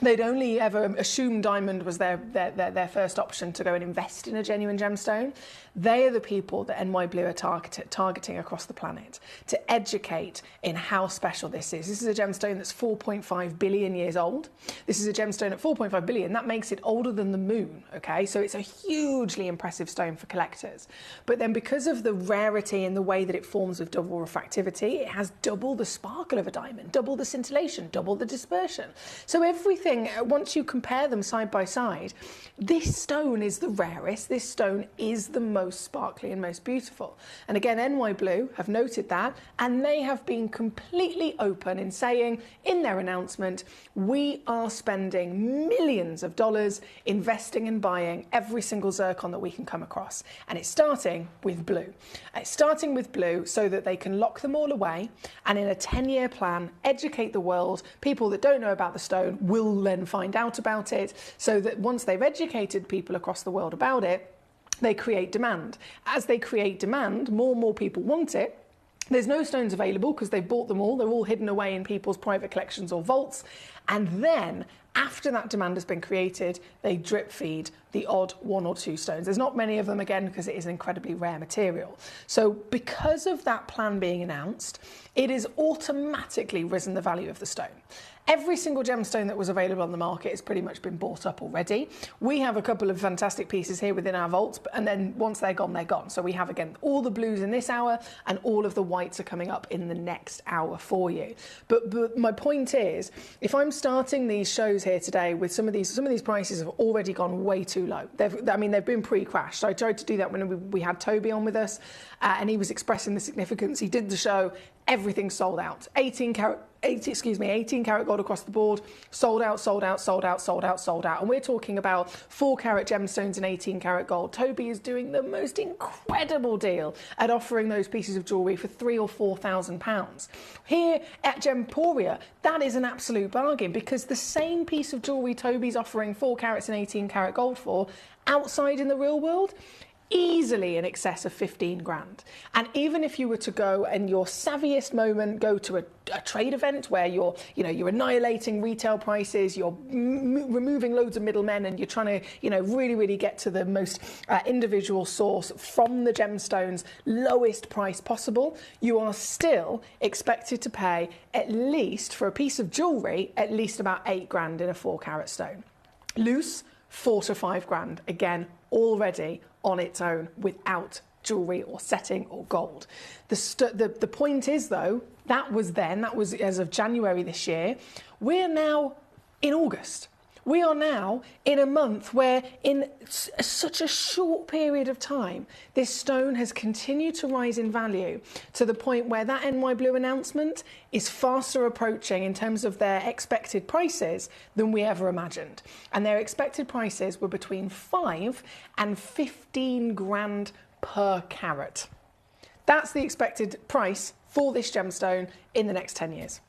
L: they'd only ever assumed diamond was their first option to go and invest in a genuine gemstone. They are the people that NY Blue are targeting across the planet to educate in how special this is. This is a gemstone that's 4.5 billion years old. This is a gemstone at 4.5 billion. That makes it older than the moon, okay? So it's a hugely impressive stone for collectors. But then because of the rarity and the way that it forms with double refractivity, it has double the sparkle of a diamond, double the scintillation, double the dispersion. So everything, once you compare them side by side, this stone is the rarest. This stone is the most sparkly and most beautiful. And again, NY Blue have noted that, and they have been completely open in saying in their announcement, we are spending millions of dollars investing and buying every single zircon that we can come across. And it's starting with blue. It's starting with blue so that they can lock them all away and in a 10-year plan, educate the world. People that don't know about the stone will then find out about it, so that once they've educated people across the world about it, they create demand. As they create demand, more and more people want it. There's no stones available because they've bought them all. They're all hidden away in people's private collections or vaults. And then, after that demand has been created, they drip feed the odd 1 or 2 stones. There's not many of them, again, because it is an incredibly rare material. So because of that plan being announced, it has automatically risen the value of the stone. Every single gemstone that was available on the market has pretty much been bought up already. We have a couple of fantastic pieces here within our vaults, and then once they're gone, they're gone. So we have, again, all the blues in this hour, and all of the whites are coming up in the next hour for you. But my point is, if I'm starting these shows here today with some of these prices have already gone way too low. They've been pre-crashed. So I tried to do that when we had Toby on with us, and he was expressing the significance. He did the show, everything sold out. 18 karat gold across the board, sold out. And we're talking about 4 carat gemstones and 18 karat gold. Toby is doing the most incredible deal at offering those pieces of jewellery for £3,000 or £4,000. Here at Gemporia, that is an absolute bargain, because the same piece of jewellery Toby's offering 4 carats and 18 karat gold for, outside in the real world, easily in excess of 15 grand. And even if you were to go in your savviest moment, go to a trade event where you're annihilating retail prices, you're removing loads of middlemen, and you're trying to, really get to the most individual source from the gemstones, lowest price possible, you are still expected to pay at least, for a piece of jewellery, at least about 8 grand in a 4 carat stone. Loose, 4 to 5 grand. Again, already on its own without jewellery or setting or gold. The point is, though, that was as of January this year. We're now in August. We are now in a month where in such a short period of time, this stone has continued to rise in value to the point where that NY Blue announcement is faster approaching in terms of their expected prices than we ever imagined. And their expected prices were between 5 and 15 grand per carat. That's the expected price for this gemstone in the next 10 years.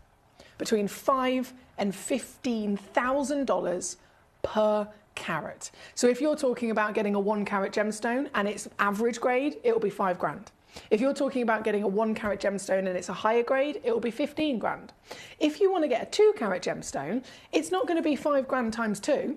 L: Between $5,000 and $15,000 per carat. So if you're talking about getting a 1 carat gemstone and it's average grade, it'll be 5 grand. If you're talking about getting a 1 carat gemstone and it's a higher grade, it'll be 15 grand. If you want to get a 2 carat gemstone, it's not going to be 5 grand times 2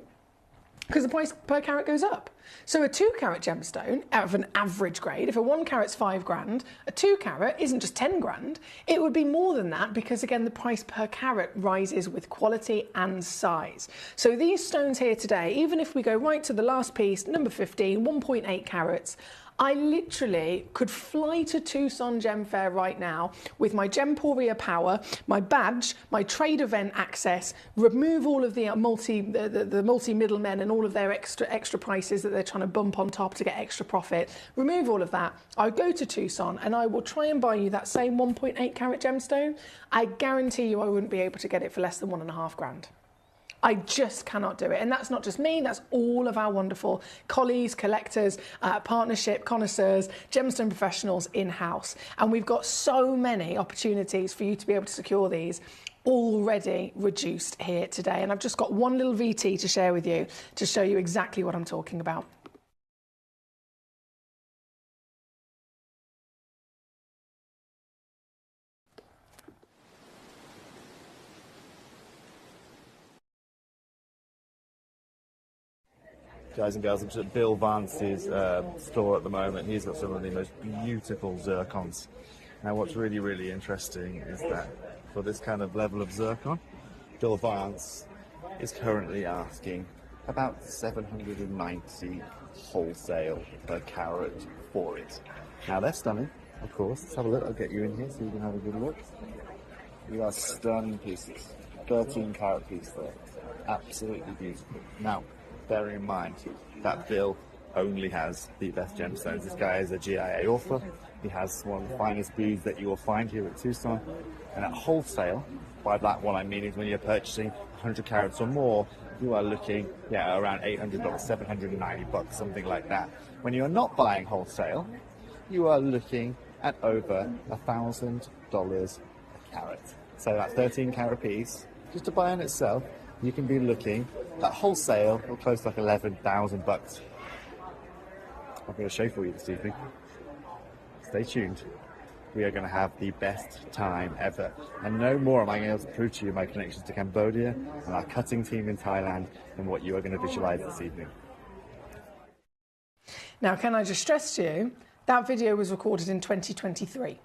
L: because the price per carat goes up. So a 2 carat gemstone out of an average grade, if a 1 carat's 5 grand, a 2 carat isn't just 10 grand, it would be more than that because again, the price per carat rises with quality and size. So these stones here today, even if we go right to the last piece, number 15, 1.8 carats, I literally could fly to Tucson Gem Fair right now with my Gemporia power, my badge, my trade event access, remove all of the multi middlemen and all of their extra prices that they're trying to bump on top to get extra profit. Remove all of that. I go to Tucson and I will try and buy you that same 1.8 carat gemstone. I guarantee you I wouldn't be able to get it for less than 1.5 grand. I just cannot do it. And that's not just me, that's all of our wonderful colleagues, collectors, partnership, connoisseurs, gemstone professionals in-house. And we've got so many opportunities for you to be able to secure these already reduced here today. And I've just got one little VT to share with you to show you exactly what I'm talking about.
T: Guys and girls, I'm just at Bill Vance's store at the moment. He's got some of the most beautiful zircons. Now what's really, really interesting is that for this kind of level of zircon, Bill Vance is currently asking about $790 wholesale per carat for it. Now they're stunning, of course. Let's have a look. I'll get you in here so you can have a good look. You are stunning pieces. 13 carat piece there. Absolutely beautiful. Now, bearing in mind that Bill only has the best gemstones. This guy is a GIA author. He has one of the finest blues that you will find here at Tucson. And at wholesale, by that what I mean is when you're purchasing 100 carats or more, you are looking around $800, $790, something like that. When you are not buying wholesale, you are looking at over $1,000 a carat. So that 13 carat piece, just to buy in itself, you can be looking at wholesale or close to like $11,000. I'm going to show for you this evening. Stay tuned. We are going to have the best time ever. And no more am I going to be able to prove to you my connections to Cambodia and our cutting team in Thailand than what you are going to visualize this evening.
L: Now, can I just stress to you, that video was recorded in 2023.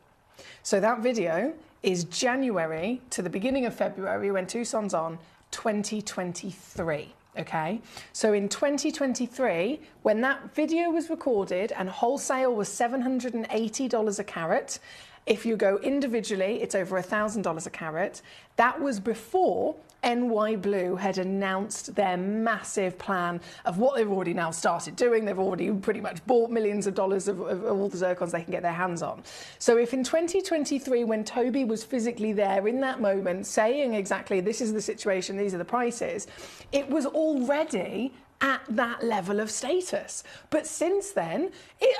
L: So that video is January to the beginning of February when Tucson's on 2023. Okay, so in 2023, when that video was recorded and wholesale was $780 a carat, if you go individually, it's over $1,000 a carat. That was before NY Blue had announced their massive plan of what they've already now started doing. They've already pretty much bought millions of dollars of all the zircons they can get their hands on. So if in 2023, when Toby was physically there in that moment saying exactly this is the situation, these are the prices, it was already at that level of status. But since then,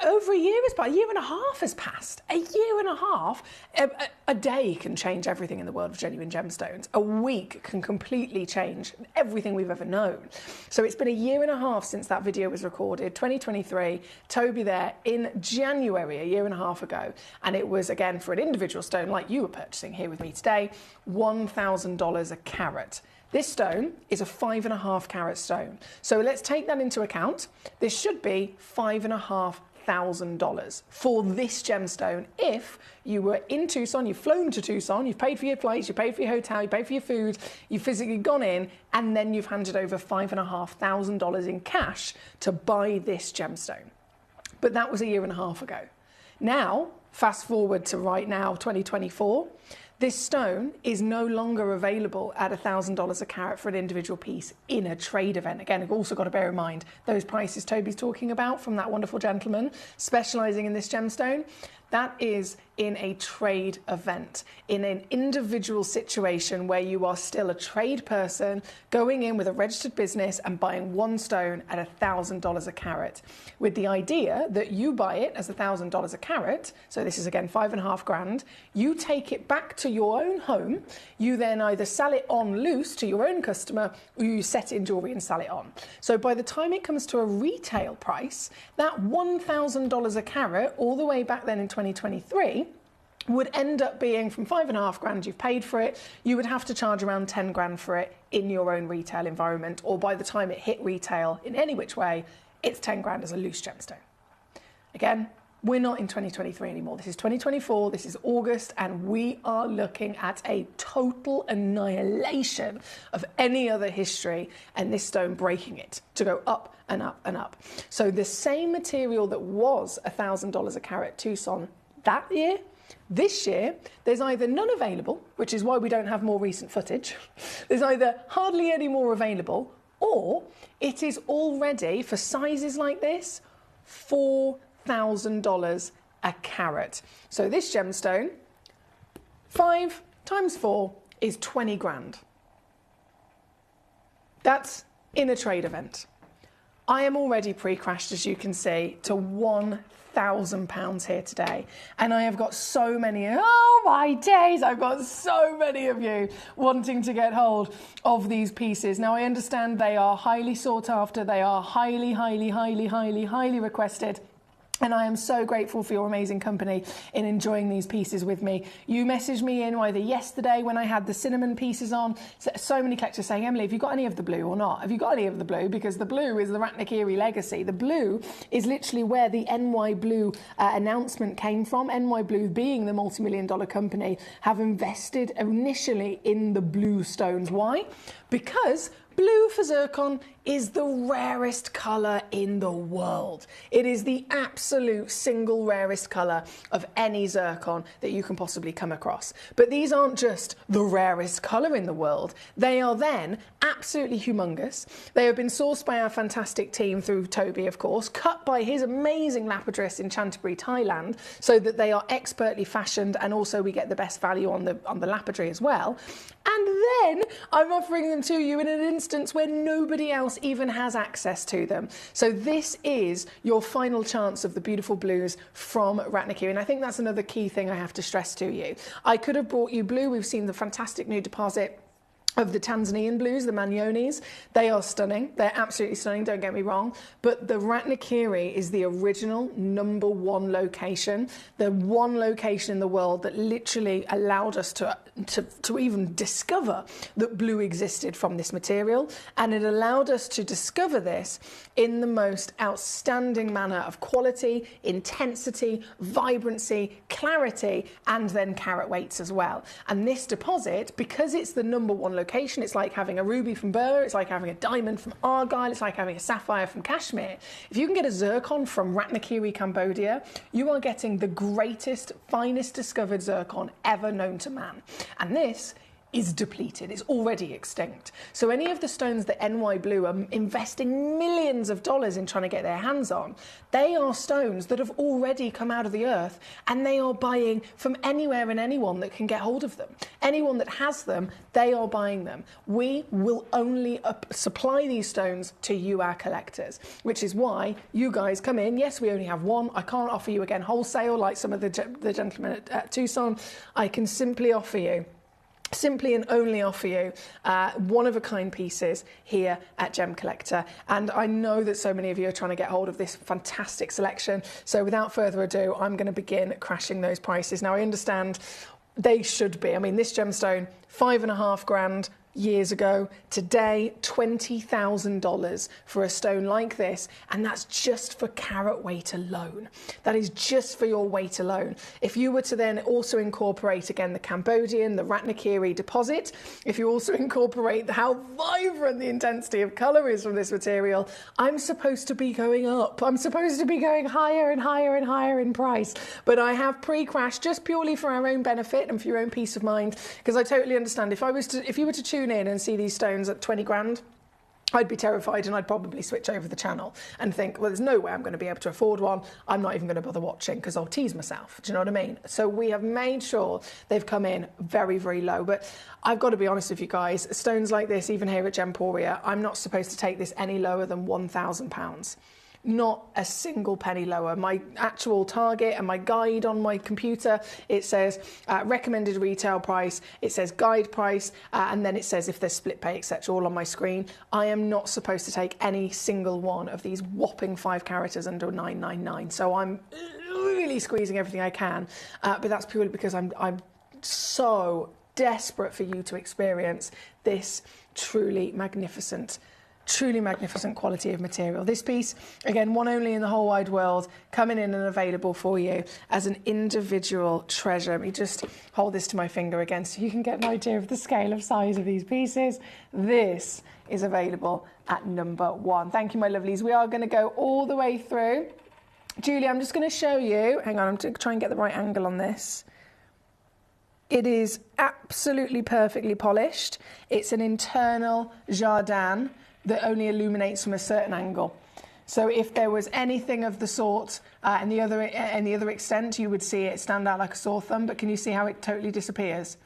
L: over a year has passed, a year and a half has passed. A year and a half, a day can change everything in the world of genuine gemstones. A week can completely change everything we've ever known. So it's been a year and a half since that video was recorded, 2023, Toby there in January, a year and a half ago. And it was, again, for an individual stone like you were purchasing here with me today, $1,000 a carat. This stone is a 5.5 carat stone. So let's take that into account. This should be $5,500 for this gemstone. If you were in Tucson, you've flown to Tucson, you've paid for your flights, you paid for your hotel, you paid for your food, you've physically gone in, and then you've handed over $5,500 in cash to buy this gemstone. But that was a year and a half ago. Now, fast forward to right now, 2024, This stone is no longer available at $1,000 a carat for an individual piece in a trade event. Again, you've also got to bear in mind those prices Toby's talking about from that wonderful gentleman specialising in this gemstone. That is in a trade event, in an individual situation where you are still a trade person going in with a registered business and buying one stone at $1,000 a carat, with the idea that you buy it as $1,000 a carat. So this is again $5.5 grand. You take it back to your own home. You then either sell it on loose to your own customer, or you set it in jewellery and sell it on. So by the time it comes to a retail price, that $1,000 a carat, all the way back then in 2023, would end up being from $5.5 grand you've paid for it, you would have to charge around 10 grand for it in your own retail environment, or by the time it hit retail in any which way, it's 10 grand as a loose gemstone. Again, we're not in 2023 anymore. This is 2024, this is August, and we are looking at a total annihilation of any other history, and this stone breaking it to go up and up and up. So the same material that was $1,000 a carat Tucson that year, this year, there's either none available, which is why we don't have more recent footage. There's either hardly any more available, or it is already, for sizes like this, $4,000 a carat. So this gemstone, 5 times 4 is 20 grand. That's in a trade event. I am already pre-crashed, as you can see, to £1,000 here today. And I have got so many, oh my days, I've got so many of you wanting to get hold of these pieces. Now, I understand they are highly sought after. They are highly, highly, highly, highly, highly requested. And I am so grateful for your amazing company in enjoying these pieces with me. You messaged me in either yesterday when I had the cinnamon pieces on. So many collectors saying, Emily, have you got any of the blue or not? Have you got any of the blue? Because the blue is the Ratnakiri legacy. The blue is literally where the NY Blue announcement came from. NY Blue, being the multi-million-dollar company, have invested initially in the blue stones. Why? Because blue for zircon is the rarest colour in the world. It is the absolute single rarest colour of any zircon that you can possibly come across. But these aren't just the rarest colour in the world. They are then absolutely humongous. They have been sourced by our fantastic team through Toby, of course, cut by his amazing lapidress in Chantaburi, Thailand, so that they are expertly fashioned, and also we get the best value on the lapidary as well. And then I'm offering them to you in an instance where nobody else even has access to them. So this is your final chance of the beautiful blues from Ratnakiri. And I think that's another key thing I have to stress to you. I could have brought you blue. We've seen the fantastic new deposit of the Tanzanian blues, the Manyonis. They are stunning. They're absolutely stunning, don't get me wrong. But the Ratnakiri is the original #1 location, the one location in the world that literally allowed us to even discover that blue existed from this material. And it allowed us to discover this in the most outstanding manner of quality, intensity, vibrancy, clarity, and then carat weights as well. And this deposit, because it's the #1 location, it's like having a ruby from Burr, it's like having a diamond from Argyle, it's like having a sapphire from Kashmir. If you can get a zircon from Ratnakiri, Cambodia, you are getting the greatest, finest discovered zircon ever known to man. And this is depleted, it's already extinct. So any of the stones that NY Blue are investing millions of dollars in trying to get their hands on, they are stones that have already come out of the earth, and they are buying from anywhere and anyone that can get hold of them. Anyone that has them, they are buying them. We will only supply these stones to you, our collectors, which is why you guys come in. Yes, we only have one. I can't offer you again wholesale like some of the gentlemen at Tucson. I can simply offer you and only offer you one-of-a-kind pieces here at Gemcollector. And I know that so many of you are trying to get hold of this fantastic selection. So without further ado, I'm going to begin crashing those prices. Now, I understand they should be. I mean, this gemstone, 5.5 grand, years ago. Today, $20,000 for a stone like this, and that's just for carat weight alone. That is just for your weight alone. If you were to then also incorporate again the Cambodian, the Ratnakiri deposit, if you also incorporate how vibrant the intensity of colour is from this material, I'm supposed to be going up. I'm supposed to be going higher and higher and higher in price. But I have pre-crashed just purely for our own benefit and for your own peace of mind, because I totally understand if you were to tune in and see these stones at 20 grand, I'd be terrified and I'd probably switch over the channel and think, well, there's no way I'm going to be able to afford one. I'm not even going to bother watching because I'll tease myself. Do you know what I mean? So we have made sure they've come in very, very low. But I've got to be honest with you guys, stones like this, even here at Gemporia, I'm not supposed to take this any lower than £1,000. Not a single penny lower. My actual target and my guide on my computer, it says recommended retail price, it says guide price, and then it says if there's split pay, etc., all on my screen. I am not supposed to take any single one of these whopping 5 carats under 999. So I'm really squeezing everything I can, but that's purely because I'm so desperate for you to experience this truly magnificent quality of material. This piece, again, one only in the whole wide world, coming in and available for you as an individual treasure. Let me just hold this to my finger again so you can get an idea of the scale of size of these pieces. This is available at number 1. Thank you, my lovelies. We are going to go all the way through. Julie, I'm just going to show you. Hang on, I'm going to try and get the right angle on this. It is absolutely perfectly polished. It's an internal jardin that only illuminates from a certain angle. So if there was anything of the sort in the other extent, you would see it stand out like a sore thumb, but can you see how it totally disappears?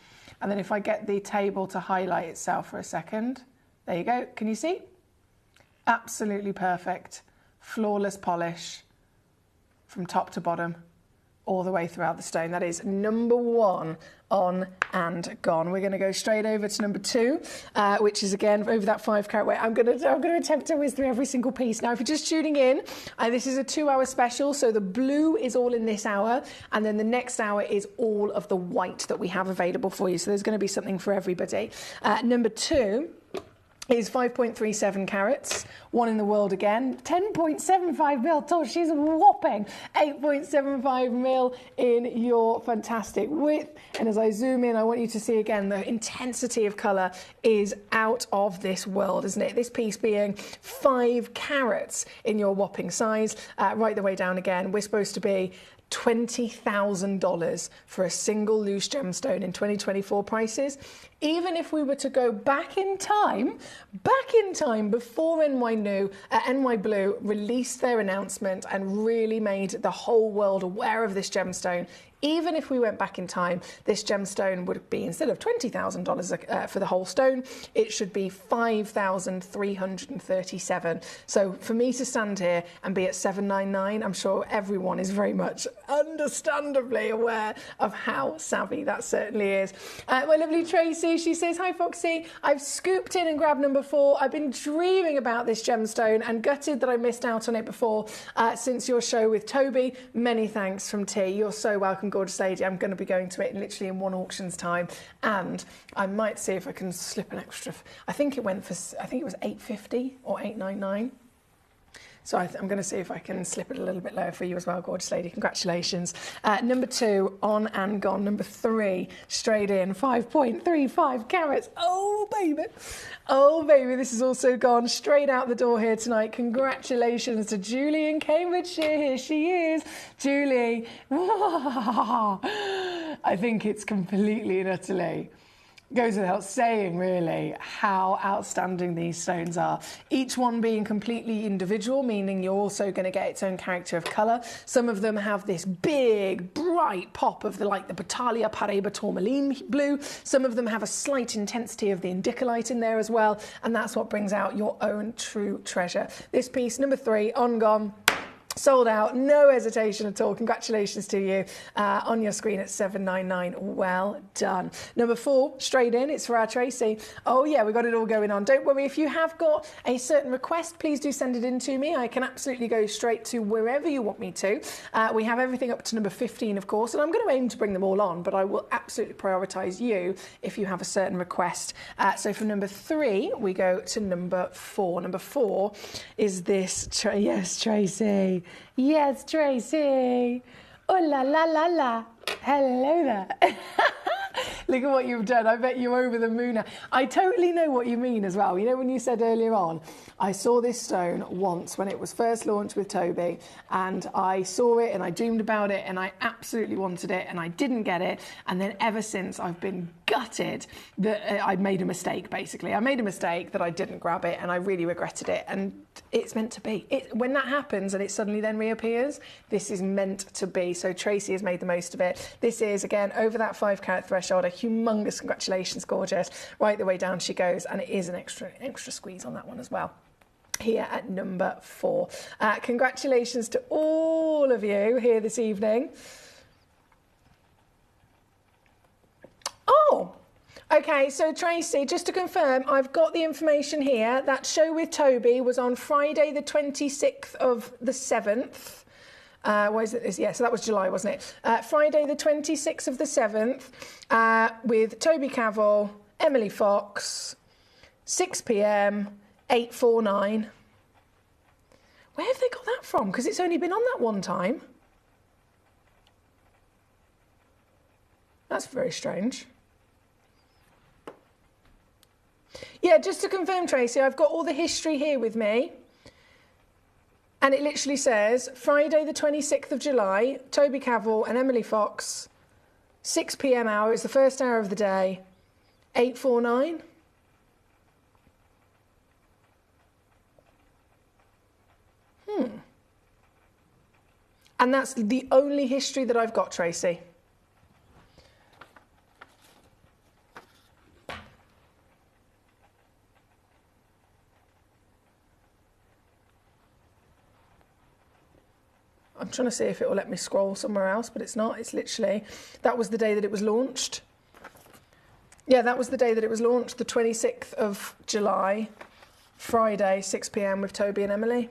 L: And then if I get the table to highlight itself for a second, there you go, can you see? Absolutely perfect, flawless polish from top to bottom, all the way throughout the stone. That is number 1 on and gone. We're going to go straight over to number 2, which is again over that 5 carat weight. I'm going to attempt to whiz through every single piece. Now, if you're just tuning in, this is a 2-hour special, so the blue is all in this hour, and then the next hour is all of the white that we have available for you. So there's going to be something for everybody. Number 2 is 5.37 carats, 1 in the world again, 10.75 mil tall. She's whopping 8.75 mil in your fantastic width. And as I zoom in, I want you to see again, the intensity of colour is out of this world, isn't it? This piece being 5 carats in your whopping size, right the way down again. We're supposed to be $20,000 for a single loose gemstone in 2024 prices. Even if we were to go back in time before NY Blue released their announcement and really made the whole world aware of this gemstone, even if we went back in time, this gemstone would be, instead of $20,000 for the whole stone, it should be $5,337. So for me to stand here and be at $799, I'm sure everyone is very much understandably aware of how savvy that certainly is. My lovely Tracy, she says, hi Foxy, I've scooped in and grabbed number 4. I've been dreaming about this gemstone and gutted that I missed out on it before since your show with Toby. Many thanks from T. You're so welcome, gorgeous lady. I'm going to be going to it literally in 1 auction's time, and I might see if I can slip an extra. I think it was $850 or $899. So I'm going to see if I can slip it a little bit lower for you as well, gorgeous lady. Congratulations. Number 2, on and gone. Number 3, straight in, 5.35 carats. Oh, baby. Oh, baby, this is also gone straight out the door here tonight. Congratulations to Julie in Cambridgeshire. Here she is. Julie. I think it's completely and utterly goes without saying, really, how outstanding these stones are. Each one being completely individual, meaning you're also going to get its own character of colour. Some of them have this big, bright pop of the Battaglia Paraiba Tourmaline blue. Some of them have a slight intensity of the indicolite in there as well, and that's what brings out your own true treasure. This piece, number 3, on gone. Sold out, no hesitation at all. Congratulations to you on your screen at 799. Well done. Number 4, straight in, it's for our Tracy. Oh yeah, we've got it all going on. Don't worry, if you have got a certain request, please do send it in to me. I can absolutely go straight to wherever you want me to. We have everything up to number 15, of course, and I'm going to aim to bring them all on, but I will absolutely prioritise you if you have a certain request. So from number 3, we go to number 4. Number 4 is this, yes, Tracy. Yes, Tracy. Oh, la, la, la, la. Hello there. Look at what you've done. I bet you're over the moon now. I totally know what you mean as well. You know, when you said earlier on, I saw this stone once when it was first launched with Toby, and I saw it and I dreamed about it and I absolutely wanted it and I didn't get it. And then ever since, I've been gutted that I'd made a mistake, basically. I made a mistake that I didn't grab it and I really regretted it. And it's meant to be. When that happens and it suddenly then reappears, this is meant to be. So Tracy has made the most of it. This is, again, over that 5 carat threshold. A humongous congratulations, gorgeous. Right the way down she goes. And it is an extra squeeze on that one as well. Here at number 4. Congratulations to all of you here this evening. Oh, okay, so Tracy, just to confirm, I've got the information here. That show with Toby was on Friday the 26th of the 7th. What is it? Yeah, so that was July, wasn't it? Friday the 26th of the 7th with Toby Cavell, Emily Fox, 6 p.m, 849. Where have they got that from? Because it's only been on that one time. That's very strange. Yeah, just to confirm, Tracy, I've got all the history here with me. And it literally says, Friday the 26th of July, Toby Cavell and Emily Fox, 6 p.m. hour, it's the first hour of the day, 849. And that's the only history that I've got, Tracy. I'm trying to see if it will let me scroll somewhere else, but it's not. It's literally, that was the day that it was launched. Yeah, that was the day that it was launched, the 26th of July, Friday, 6 p.m. with Toby and Emily.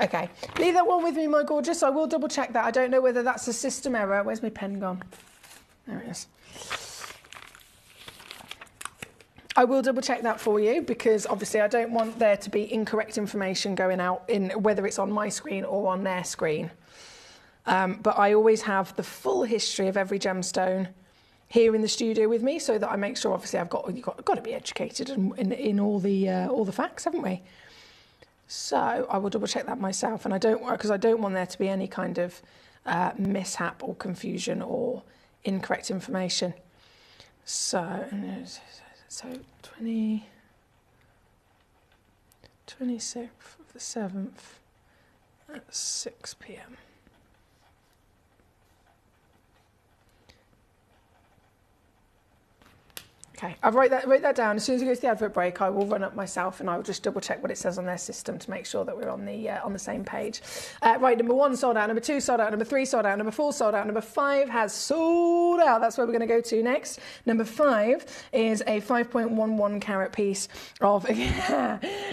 L: Okay, leave that one with me, my gorgeous. I will double check that. I don't know whether that's a system error. Where's my pen gone? There it is. I will double check that for you because obviously I don't want there to be incorrect information going out in whether it's on my screen or on their screen. But I always have the full history of every gemstone here in the studio with me so that I make sure, obviously, you've got to be educated in all the facts, haven't we? So I will double check that myself, and I don't want there to be any kind of mishap or confusion or incorrect information. So 26th of the 7th at 6 p.m. Okay, I'll write that down. As soon as we go to the advert break, I will run up myself and I will just double check what it says on their system to make sure that we're on the same page. Right, number 1 sold out, number 2 sold out, number 3 sold out, number 4 sold out, number 5 has sold out. That's where we're going to go to next. Number 5 is a 5.11 carat piece of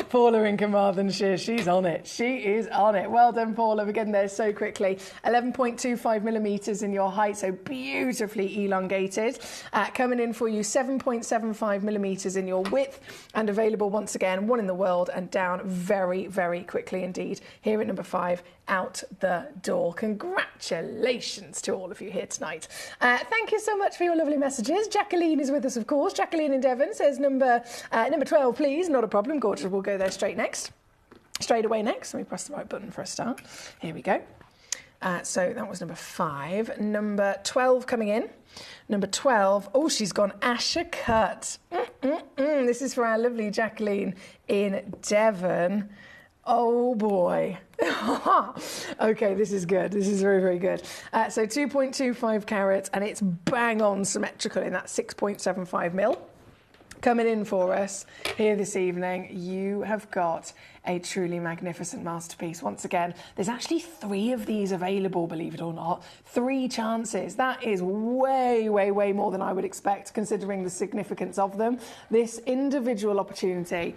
L: Paula in Carmarthenshire. She's on it. She is on it. Well done, Paula. We're getting there so quickly. 11.25 millimetres in your height, so beautifully elongated. Coming in for you 7.75 millimetres in your width, and available once again, 1 in the world, and down very, very quickly indeed. Here at number 5, out the door. Congratulations to all of you here tonight. Thank you so much for your lovely messages. Jacqueline is with us, of course. Jacqueline in Devon says number 12, please. Not a problem. Gorgeous. We'll go there straight away next. Let me press the right button for a start. Here we go. So that was number 5. Number 12 coming in. Number 12. Oh, she's gone Asher cut. This is for our lovely Jacqueline in Devon. Oh boy. Okay, this is good. This is very, very good. So 2.25 carats, and it's bang on symmetrical in that 6.75 mil. Coming in for us here this evening, you have got a truly magnificent masterpiece. Once again, there's actually 3 of these available, believe it or not. 3 chances. That is way, way, way more than I would expect, considering the significance of them. This individual opportunity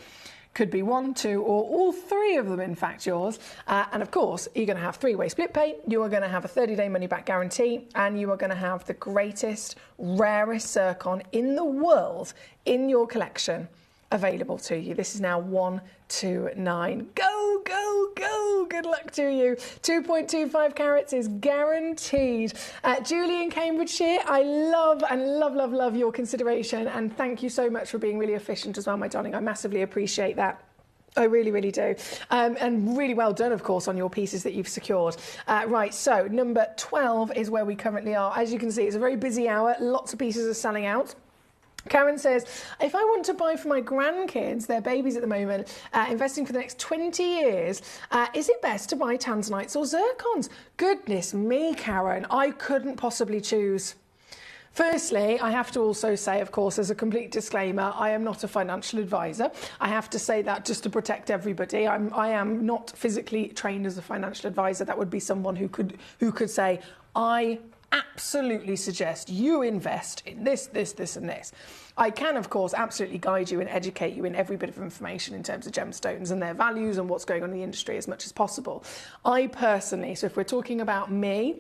L: could be 1, 2, or all 3 of them, in fact, yours. And of course, you're going to have 3-way split pay, you are going to have a 30-day money-back guarantee, and you are going to have the greatest, rarest zircon in the world in your collection available to you. This is now 129. Go, go, go. Good luck to you. 2.25 carats is guaranteed. Julie in Cambridgeshire, I love and love, love, love your consideration, and thank you so much for being really efficient as well, my darling. I massively appreciate that. I really, really do. And really well done, of course, on your pieces that you've secured. Right, so number 12 is where we currently are. As you can see, it's a very busy hour. Lots of pieces are selling out. Karen says, if I want to buy for my grandkids, they're babies at the moment, investing for the next 20 years, is it best to buy tanzanites or zircons? Goodness me, Karen, I couldn't possibly choose. Firstly, I have to also say, of course, as a complete disclaimer, I am not a financial advisor. I have to say that just to protect everybody. I am not physically trained as a financial advisor. That would be someone who could say, I absolutely suggest you invest in this, this, this and this. I can, of course, absolutely guide you and educate you in every bit of information in terms of gemstones and their values and what's going on in the industry as much as possible. I personally, so if we're talking about me,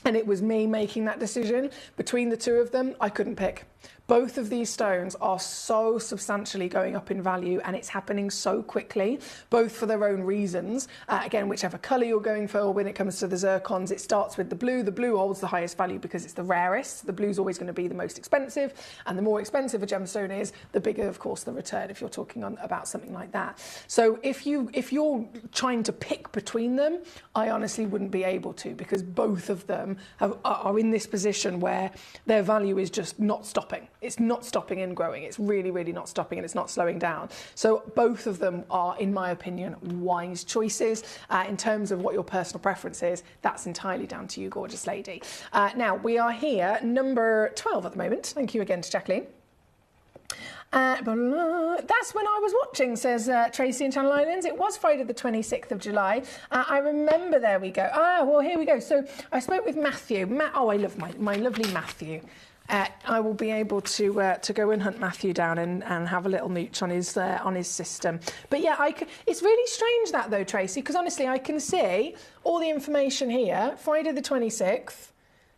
L: and it was me making that decision, between the 2 of them, I couldn't pick. Both of these stones are so substantially going up in value, and it's happening so quickly, both for their own reasons. Again, whichever colour you're going for, when it comes to the zircons, it starts with the blue. The blue holds the highest value because it's the rarest. The blue's always going to be the most expensive, and the more expensive a gemstone is, the bigger, of course, the return if you're talking about something like that. So if you're trying to pick between them, I honestly wouldn't be able to, because both of them are in this position where their value is just not stopping. It's not stopping and growing. It's really, really not stopping, and it's not slowing down. So both of them are, in my opinion, wise choices. In terms of what your personal preference is, that's entirely down to you, gorgeous lady. Now, we are here, number 12 at the moment. Thank you again to Jacqueline. That's when I was watching, says Tracy in Channel Islands. It was Friday the 26th of July. I remember, there we go. Well, here we go. So I spoke with Matthew. I love my lovely Matthew. I will be able to go and hunt Matthew down and have a little mooch on his system. But yeah, it's really strange that though, Tracy, because honestly, I can see all the information here. Friday the 26th,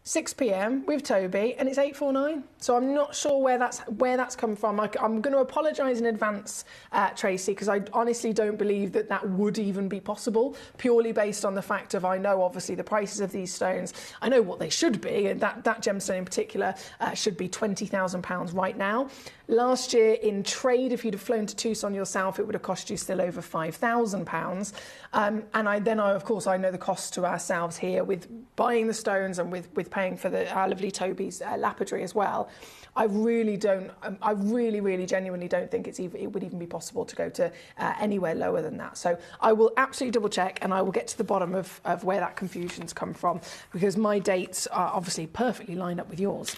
L: 6 p.m. with Toby, and it's 849. So I'm not sure where that's come from. I'm going to apologise in advance, Tracy, because I honestly don't believe that would even be possible, purely based on the fact of I know obviously the prices of these stones. I know what they should be, and that gemstone in particular should be £20,000 right now. Last year in trade, if you'd have flown to Tucson yourself, it would have cost you still over £5,000. And of course, I know the cost to ourselves here with buying the stones and with paying for our lovely Toby's lapidary as well. I really, genuinely don't think it would even be possible to go to anywhere lower than that. So I will absolutely double check, and I will get to the bottom of where that confusion's come from, because my dates are obviously perfectly lined up with yours.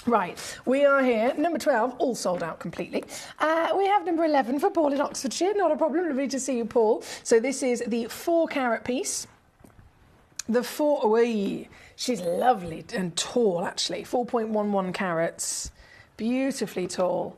L: Right, we are here, number 12, all sold out completely. We have number 11 for Paul in Oxfordshire, not a problem, lovely to see you, Paul. So this is the 4-carat piece. She's lovely and tall, actually, 4.11 carats, beautifully tall.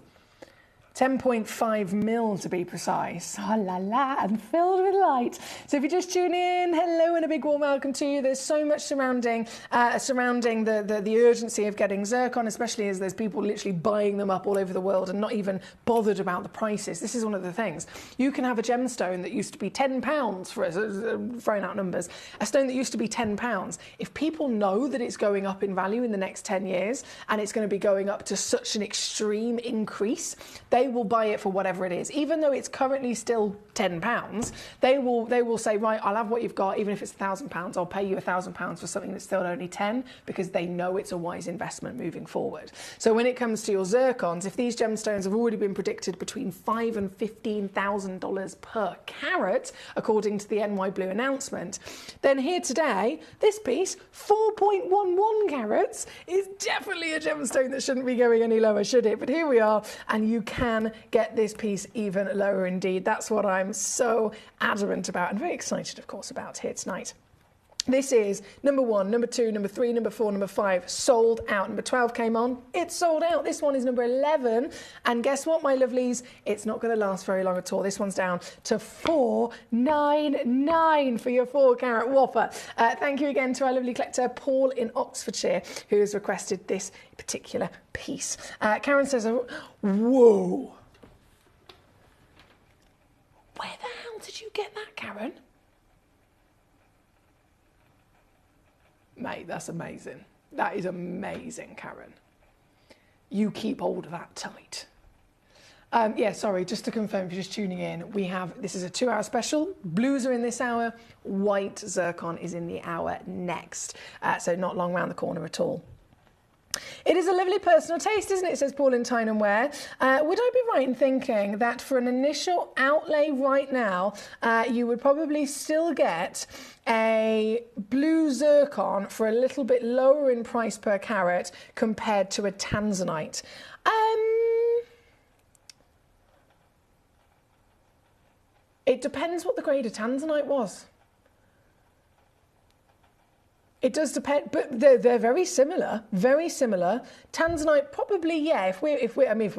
L: 10.5 mil to be precise. Oh la la, and filled with light. So if you just tune in, hello and a big warm welcome to you. There's so much surrounding the urgency of getting zircon, especially as there's people literally buying them up all over the world and not even bothered about the prices. This is one of the things. You can have a gemstone that used to be £10 for throwing out numbers, a stone that used to be £10. If people know that it's going up in value in the next 10 years and it's going to be going up to such an extreme increase, they they will buy it for whatever it is. Even though it's currently still £10, they will say, right, I'll have what you've got, even if it's £1,000, I'll pay you £1,000 for something that's still only 10, because they know it's a wise investment moving forward. So when it comes to your zircons, if these gemstones have already been predicted between $5,000 and $15,000 per carat, according to the NY Blue announcement, then here today, this piece, 4.11 carats, is definitely a gemstone that shouldn't be going any lower, should it? But here we are, and you can get this piece even lower indeed. That's what I'm so adamant about and very excited, of course, about here tonight. This is number 1, number 2, number 3, number 4, number 5, sold out. Number 12 came on, it's sold out. This one is number 11. And guess what, my lovelies? It's not going to last very long at all. This one's down to $499 for your 4-carat whopper. Thank you again to our lovely collector, Paul in Oxfordshire, who has requested this particular piece. Karen says, whoa. Where the hell did you get that, Karen? Mate, that's amazing. That is amazing, Karen. You keep hold of that tight. Yeah, sorry, just to confirm, if you're just tuning in, this is a 2-hour special. Blues are in this hour. White zircon is in the hour next. So not long round the corner at all. It is a lovely personal taste, isn't it, says Paul in Tyne and Wear. Would I be right in thinking that for an initial outlay right now, you would probably still get a blue zircon for a little bit lower in price per carat compared to a tanzanite? It depends what the grade of tanzanite was. It does depend, but they're very similar, very similar. Tanzanite probably, yeah. If we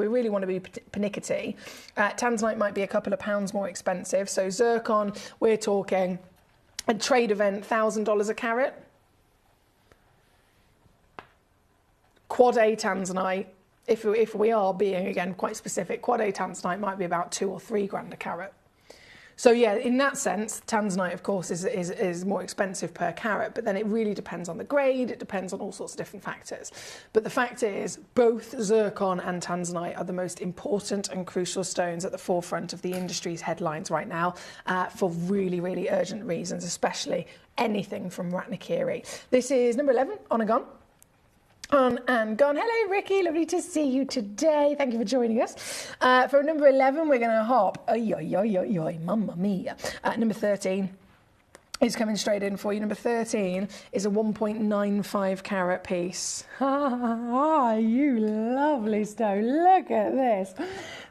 L: really want to be pernickety, tanzanite might be a couple of pounds more expensive. So zircon, we're talking a trade event, $1,000 a carat. Quad A tanzanite, if we are being again quite specific, quad A tanzanite might be about $2 or $3 grand a carat. So yeah, in that sense, tanzanite, of course, is more expensive per carat, but then it really depends on the grade, it depends on all sorts of different factors. But the fact is, both zircon and tanzanite are the most important and crucial stones at the forefront of the industry's headlines right now, for really, really urgent reasons, especially anything from Ratnakiri. This is number 11, on and gone. On and gone. Hello, Ricky. Lovely to see you today. Thank you for joining us. For number 11, we're going to hop. Mamma mia. Number 13 is coming straight in for you. Number 13 is a 1.95 carat piece. You lovely stone. Look at this.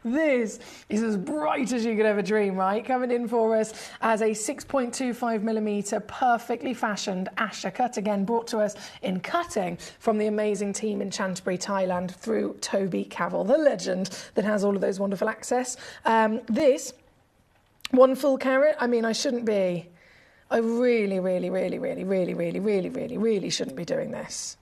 L: This is as bright as you could ever dream, right? Coming in for us as a 6.25mm perfectly fashioned Asher cut, again brought to us in cutting from the amazing team in Chanthaburi, Thailand, through Toby Cavell, the legend that has all of those wonderful access. This, 1 full carat, I mean, I shouldn't be, I really shouldn't be doing this.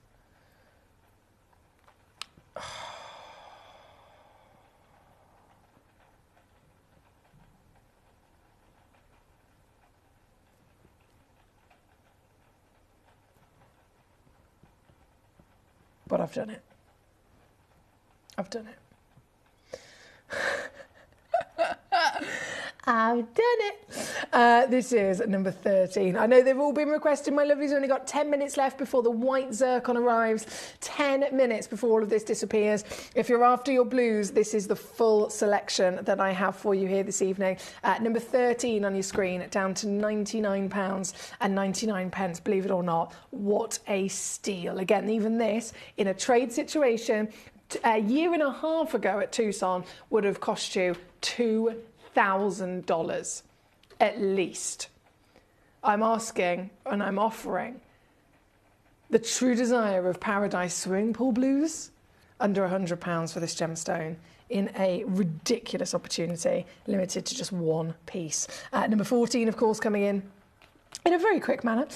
L: But I've done it. I've done it. I've done it. This is number 13. I know they've all been requested, my lovelies. We've only got 10 minutes left before the white zircon arrives. 10 minutes before all of this disappears. If you're after your blues, this is the full selection that I have for you here this evening. Number 13 on your screen, down to £99.99. Believe it or not, what a steal. Again, even this, in a trade situation, a year and a half ago at Tucson, would have cost you $2,000 at least. I'm asking and I'm offering the true desire of paradise swimming pool blues under £100 for this gemstone in a ridiculous opportunity, limited to just 1 piece. Number 14, of course, coming in a very quick manner.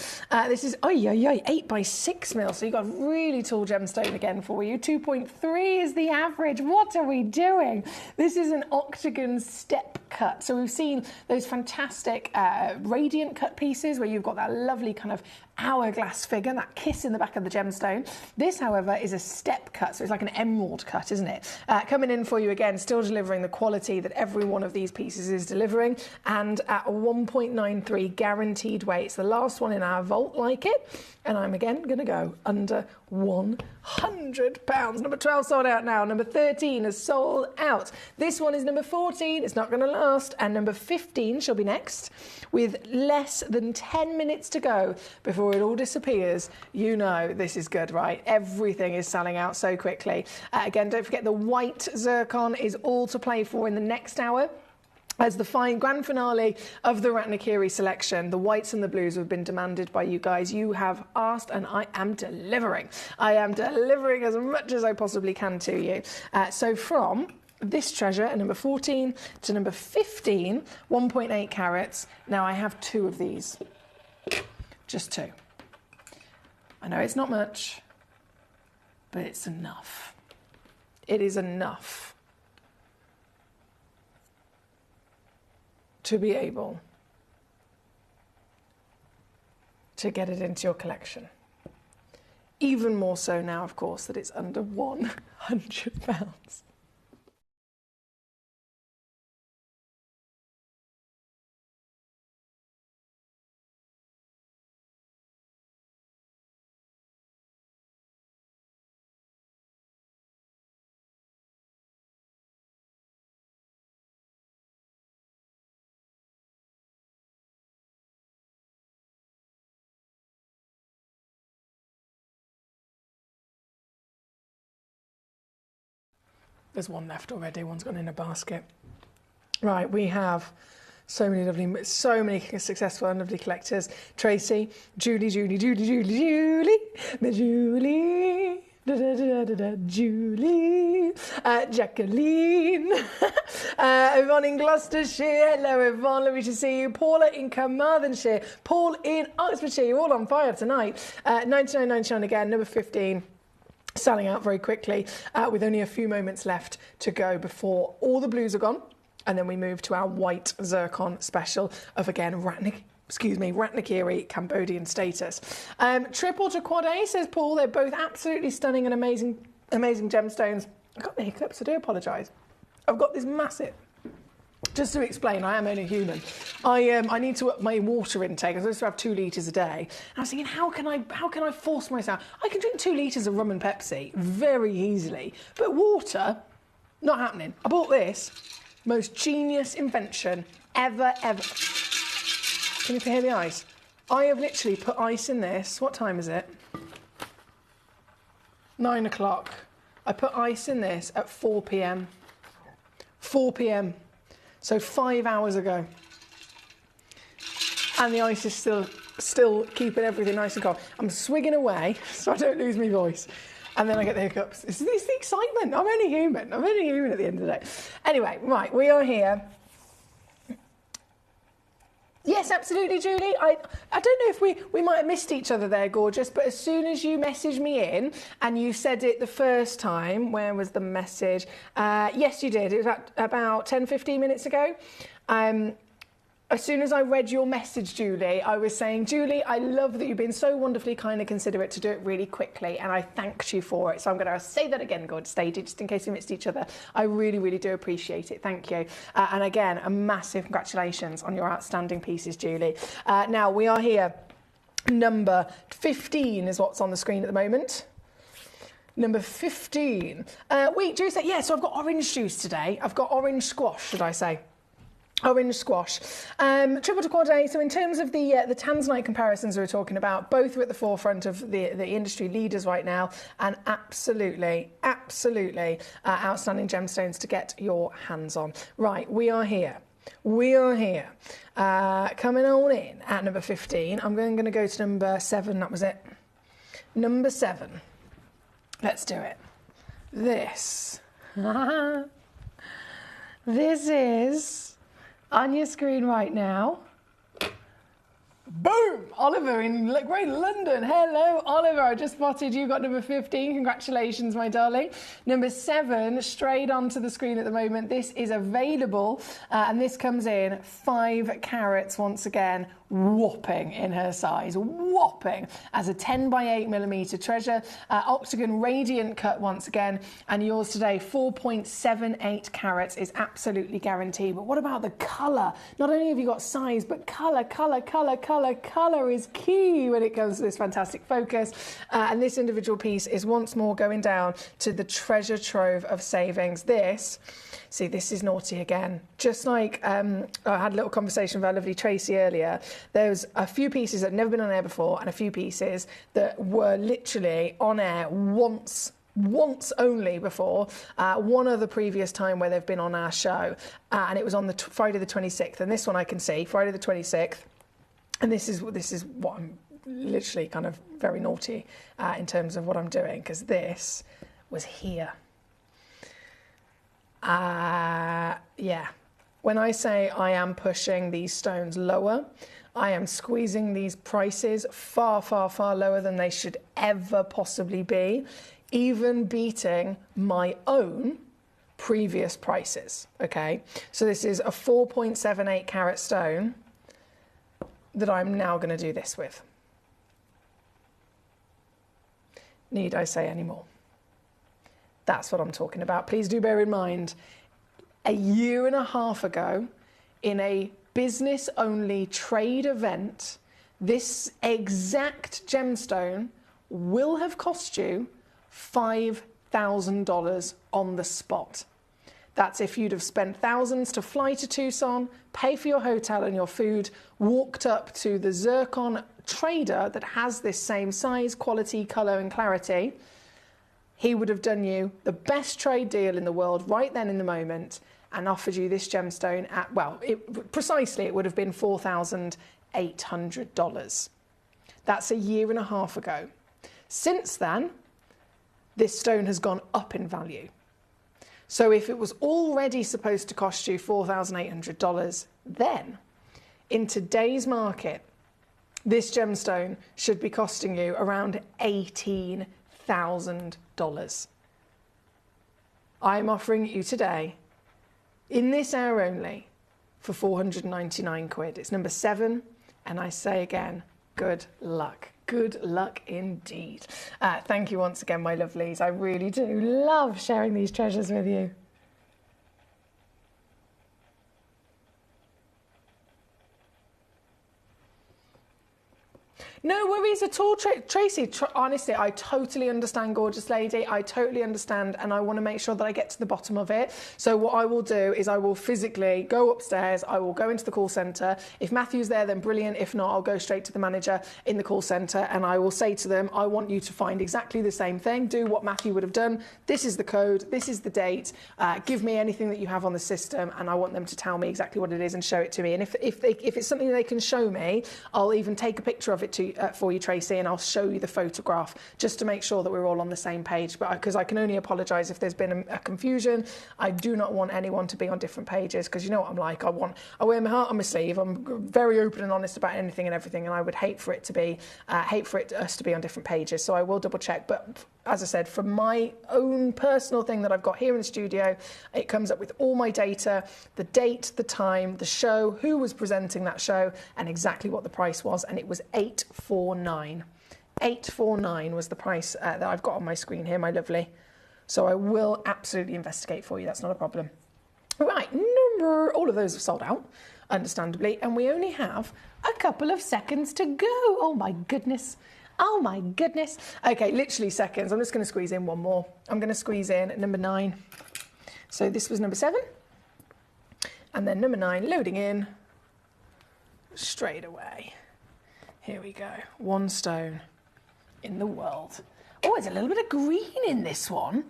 L: This is 8x6 mil, so you've got a really tall gemstone again for you. 2.3 is the average. What are we doing? This is an octagon step cut. So we've seen those fantastic radiant cut pieces where you've got that lovely kind of hourglass figure, that kiss in the back of the gemstone. This, however, is a step cut, so it's like an emerald cut, isn't it? Coming in for you again, still delivering the quality that every one of these pieces is delivering, and at a 1.93 guaranteed weight. It's the last one in our vault like it, and I'm again going to go under £100. Number 12 sold out now. Number 13 is sold out. This one is number 14. It's not going to last. And number 15 shall be next with less than 10 minutes to go before it all disappears. You know this is good, right? Everything is selling out so quickly. Again, don't forget the white zircon is all to play for in the next hour. As the grand finale of the Ratnakiri selection, the whites and the blues have been demanded by you guys. You have asked, and I am delivering. I am delivering as much as I possibly can to you. So from this treasure at number 14 to number 15, 1.8 carats. Now I have 2 of these. Just 2. I know it's not much, but it's enough. It is enough to be able to get it into your collection. Even more so now, of course, that it's under £100. There's one left already. One's gone in a basket. Right, we have so many successful and lovely collectors. Tracy, Julie, Julie, Jacqueline, Yvonne in Gloucestershire, hello Yvonne, lovely to see you. Paula in Carmarthenshire, Paul in Oxfordshire, you're all on fire tonight. 99.99 again, number 15. Selling out very quickly with only a few moments left to go before all the blues are gone. And then we move to our white zircon special of, again, Ratnakiri Cambodian status. Triple to quad A, says Paul. They're both absolutely stunning and amazing gemstones. I've got the hiccups, I do apologise. I've got this massive... Just to explain, I am only human. I need to up my water intake. I'm supposed to have 2 litres a day. And I was thinking, how can I force myself? I can drink 2 litres of rum and Pepsi very easily, but water, not happening. I bought this, most genius invention ever. Can you hear the ice? I have literally put ice in this. What time is it? 9 o'clock. I put ice in this at 4 p.m. 4 p.m. So 5 hours ago. And the ice is still keeping everything nice and cold. I'm swigging away so I don't lose my voice. And then I get the hiccups. It's the excitement. I'm only human. I'm only human at the end of the day. Anyway, right, we are here. Yes, absolutely, Julie. I don't know if we might have missed each other there, gorgeous, but as soon as you messaged me in and you said it the first time, where was the message? Yes, you did. It was about 10, 15 minutes ago. As soon as I read your message, Julie, I was saying, Julie, I love that you've been so wonderfully kind and considerate to do it really quickly, and I thanked you for it. So I'm going to say that again, God, Stady, just in case we missed each other. I really, really do appreciate it. Thank you. And again, a massive congratulations on your outstanding pieces, Julie. Now, we are here. Number 15 is what's on the screen at the moment. Number 15. Wait, juice, yeah, so I've got orange juice today. I've got orange squash, should I say. Orange squash. Triple to quad A. So in terms of the Tanzanite comparisons we were talking about, both are at the forefront of the industry leaders right now, and absolutely outstanding gemstones to get your hands on. Right, we are here. Coming on in at number 15. I'm going to go to number 7. That was it. Number 7. Let's do it. This is on your screen right now. Boom! Oliver in Great London. Hello, Oliver. I just spotted you. Got number 15. Congratulations, my darling. Number 7, straight onto the screen at the moment. This is available, and this comes in 5 carats once again. whopping in her size, whopping, as a 10 by 8 millimeter treasure, octagon radiant cut once again, and yours today, 4.78 carats, is absolutely guaranteed. But what about the colour? Not only have you got size, but colour is key when it comes to this fantastic focus. And this individual piece is once more going down to the treasure trove of savings. This is naughty again. Just like I had a little conversation with our lovely Tracy earlier, there's a few pieces that have never been on air before and a few pieces that were literally on air once only before, one other previous time where they've been on our show, and it was on the Friday the 26th, and this one I can see, Friday the 26th, and this is what I'm literally kind of very naughty in terms of what I'm doing, because this was here. Yeah. When I say I am pushing these stones lower, I am squeezing these prices far, far, far lower than they should ever possibly be, even beating my own previous prices, okay? So this is a 4.78 carat stone that I'm now going to do this with. Need I say any more? That's what I'm talking about. Please do bear in mind, a year and a half ago, in a business-only trade event, this exact gemstone will have cost you $5,000 on the spot. That's if you'd have spent thousands to fly to Tucson, pay for your hotel and your food, walked up to the zircon trader that has this same size, quality, colour and clarity. He would have done you the best trade deal in the world right then in the moment and offered you this gemstone at, well, precisely it would have been $4,800. That's a year and a half ago. Since then, this stone has gone up in value. So if it was already supposed to cost you $4,800 then, in today's market, this gemstone should be costing you around $18,000. I'm offering it you today, in this hour only, for 499 quid. It's number 7, and I say again, good luck. Good luck indeed. Thank you once again, my lovelies. I really do love sharing these treasures with you. No worries at all, Tracy. Honestly, I totally understand, gorgeous lady. I totally understand, and I want to make sure that I get to the bottom of it. So what I will do is I will physically go upstairs. I will go into the call centre. If Matthew's there, then brilliant. If not, I'll go straight to the manager in the call centre, and I will say to them, I want you to find exactly the same thing. Do what Matthew would have done. This is the code. This is the date. Give me anything that you have on the system, and I want them to tell me exactly what it is and show it to me. And if it's something they can show me, I'll even take a picture of it for you, Tracy, and I'll show you the photograph just to make sure that we're all on the same page. But because I can only apologise if there's been a confusion. I do not want anyone to be on different pages, because you know what I'm like. I wear my heart on my sleeve. I'm very open and honest about anything and everything, and I would hate for us to be on different pages. So I will double check. But as I said, from my own personal thing that I've got here in the studio, it comes up with all my data, the date, the time, the show, who was presenting that show, and exactly what the price was, and it was $849. $849 was the price that I've got on my screen here, my lovely. So I will absolutely investigate for you. That's not a problem. Right, all of those have sold out, understandably, and we only have a couple of seconds to go. Oh my goodness. Oh my goodness. Okay, literally seconds. I'm just going to squeeze in one more. I'm going to squeeze in number 9. So this was number 7. And then number 9 loading in straight away. Here we go. One stone in the world. Oh, there's a little bit of green in this one.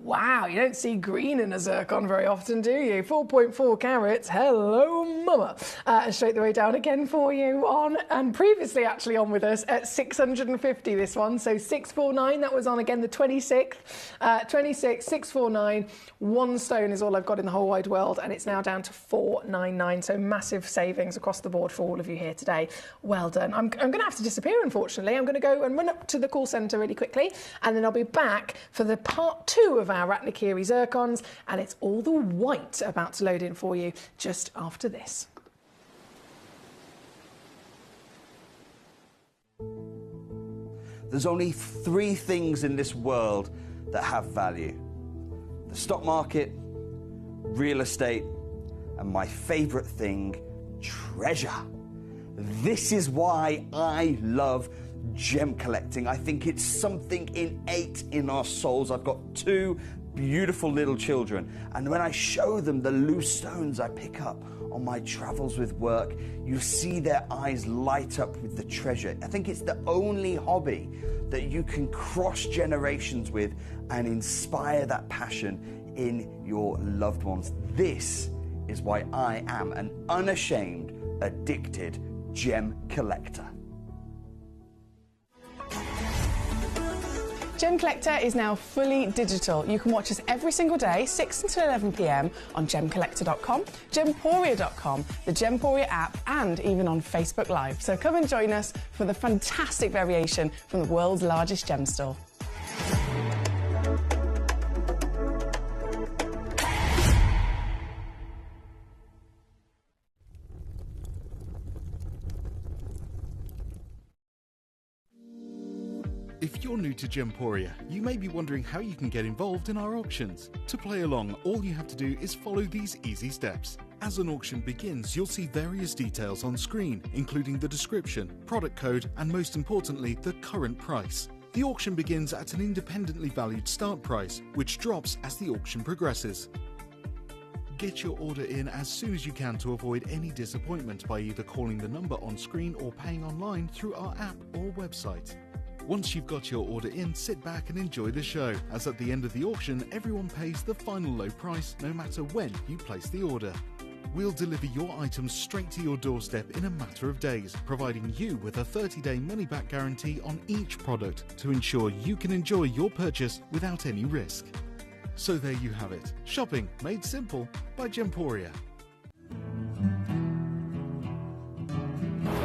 L: Wow, you don't see green in a zircon very often, do you? 4.4 carats. Hello, mama. And straight the way down again for you on, and previously actually on with us at 650 this one. So 649, that was on again the 26th. 649. One stone is all I've got in the whole wide world, and it's now down to 499. So massive savings across the board for all of you here today. Well done. I'm going to have to disappear, unfortunately. I'm going to go and run up to the call centre really quickly, and then I'll be back for the part 2 of our Ratnakiri zircons, and it's all the white about to load in for you just after this.
A: There's only 3 things in this world that have value: the stock market, real estate, and my favorite thing, treasure. This is why I love gem collecting. I think it's something innate in our souls. I've got 2 beautiful little children, and when I show them the loose stones I pick up on my travels with work, you see their eyes light up with the treasure. I think it's the only hobby that you can cross generations with and inspire that passion in your loved ones. This is why I am an unashamed, addicted gem collector.
B: Gemcollector is now fully digital. You can watch us every single day, 6 until 11 p.m. on Gemcollector.com, Gemporia.com, the Gemporia app, and even on Facebook Live. So come and join us for the fantastic variation from the world's largest gem store.
C: If you're new to Gemporia, you may be wondering how you can get involved in our auctions. To play along, all you have to do is follow these easy steps. As an auction begins, you'll see various details on screen, including the description, product code, and most importantly, the current price. The auction begins at an independently valued start price, which drops as the auction progresses. Get your order in as soon as you can to avoid any disappointment by either calling the number on screen or paying online through our app or website. Once you've got your order in, sit back and enjoy the show, as at the end of the auction, everyone pays the final low price no matter when you place the order. We'll deliver your items straight to your doorstep in a matter of days, providing you with a 30-day money-back guarantee on each product to ensure you can enjoy your purchase without any risk. So there you have it, shopping made simple by Gemporia.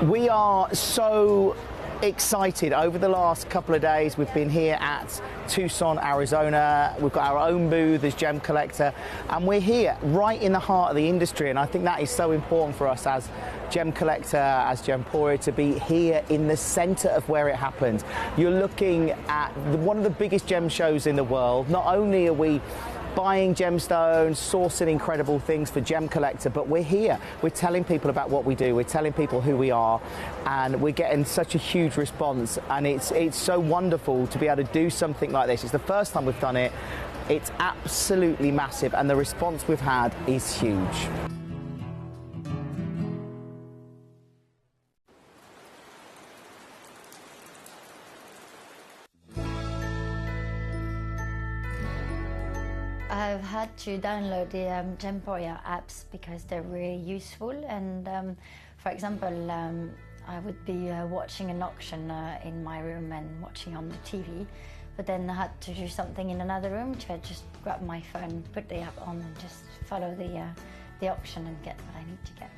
D: We are so excited. Over the last couple of days, we've been here at Tucson, Arizona. We've got our own booth as Gemcollector, and we're here right in the heart of the industry, and I think that is so important for us as Gemcollector, as Gemporia, to be here in the center of where it happens. You're looking at one of the biggest gem shows in the world. Not only are we buying gemstones, sourcing incredible things for Gemcollector, but we're here. We're telling people about what we do. We're telling people who we are, and we're getting such a huge response. And it's so wonderful to be able to do something like this. It's the first time we've done it. It's absolutely massive, and the response we've had is huge.
E: I've had to download the Gemporia apps because they're really useful, and for example, I would be watching an auction in my room and watching on the TV, but then I had to do something in another room, so I just grab my phone, put the app on, and just follow the auction and get what I need to get.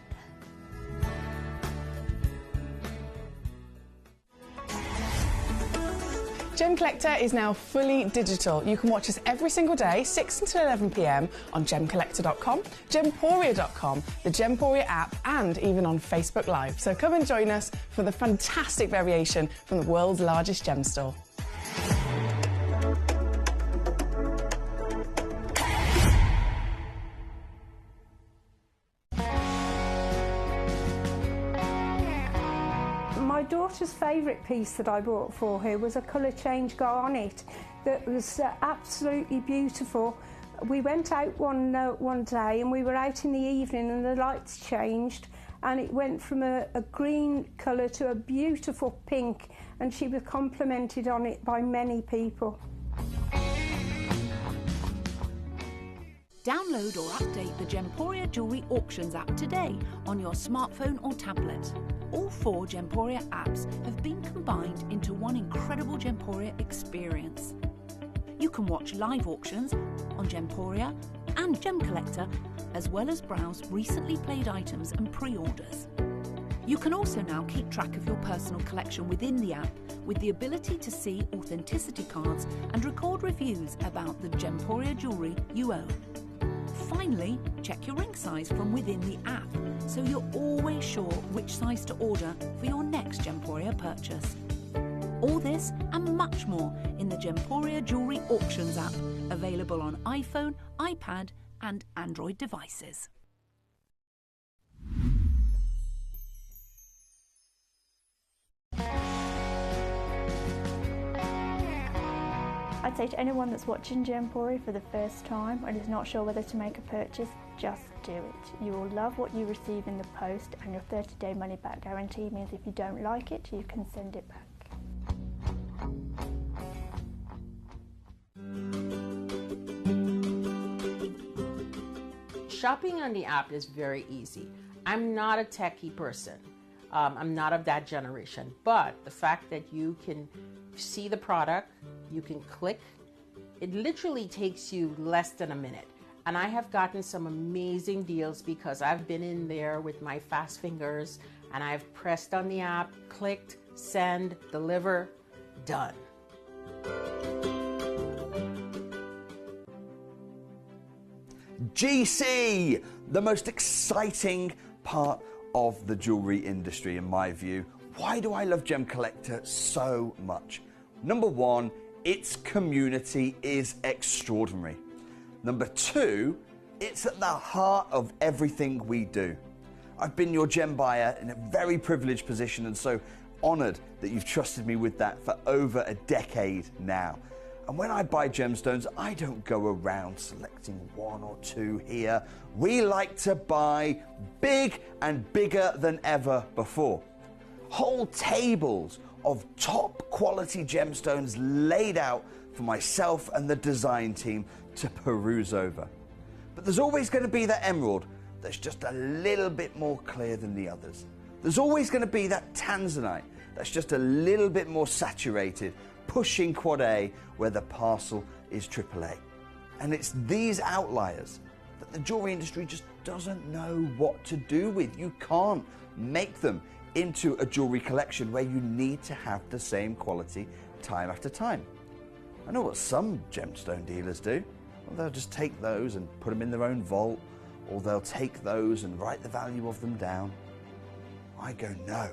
B: Gemcollector is now fully digital. You can watch us every single day, 6 until 11 p.m. on Gemcollector.com, Gemporia.com, the Gemporia app, and even on Facebook Live. So come and join us for the fantastic variation from the world's largest gem store.
F: My daughter's favourite piece that I bought for her was a colour change garnet that was absolutely beautiful. We went out one day, and we were out in the evening, and the lights changed, and it went from a green colour to a beautiful pink, and she was complimented on it by many people.
G: Download or update the Gemporia Jewellery Auctions app today on your smartphone or tablet. All 4 Gemporia apps have been combined into one incredible Gemporia experience. You can watch live auctions on Gemporia and Gemcollector, as well as browse recently played items and pre-orders. You can also now keep track of your personal collection within the app, with the ability to see authenticity cards and record reviews about the Gemporia jewellery you own. Finally, check your ring size from within the app, so you're always sure which size to order for your next Gemporia purchase. All this and much more in the Gemporia Jewellery Auctions app, available on iPhone, iPad and Android devices.
H: I'd say to anyone that's watching Gemporia for the first time and is not sure whether to make a purchase, just do it. You will love what you receive in the post, and your 30-day money-back guarantee means if you don't like it, you can send it back.
I: Shopping on the app is very easy. I'm not a techie person. I'm not of that generation, but the fact that you can see the product, you can click, it literally takes you less than a minute. And I have gotten some amazing deals because I've been in there with my fast fingers and I've pressed on the app, clicked, send, deliver, done.
A: GC, the most exciting part of the jewelry industry in my view. Why do I love Gemcollector so much? Number one, its community is extraordinary. Number two, it's at the heart of everything we do. I've been your gem buyer in a very privileged position and so honored that you've trusted me with that for over a decade now. And when I buy gemstones, I don't go around selecting one or two here. We like to buy big and bigger than ever before. Whole tables of top quality gemstones laid out for myself and the design team to peruse over. But there's always going to be that emerald that's just a little bit more clear than the others. There's always going to be that tanzanite that's just a little bit more saturated, pushing quad A where the parcel is AAA. And it's these outliers that the jewelry industry just doesn't know what to do with. You can't make them into a jewelry collection where you need to have the same quality time after time. I know what some gemstone dealers do. Well, they'll just take those and put them in their own vault, or they'll take those and write the value of them down. I go, no,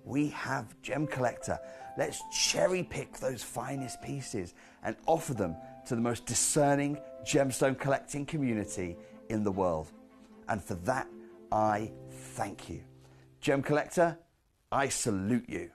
A: we have Gemcollector. Let's cherry pick those finest pieces and offer them to the most discerning gemstone collecting community in the world. And for that, I thank you. Gemcollector, I salute you.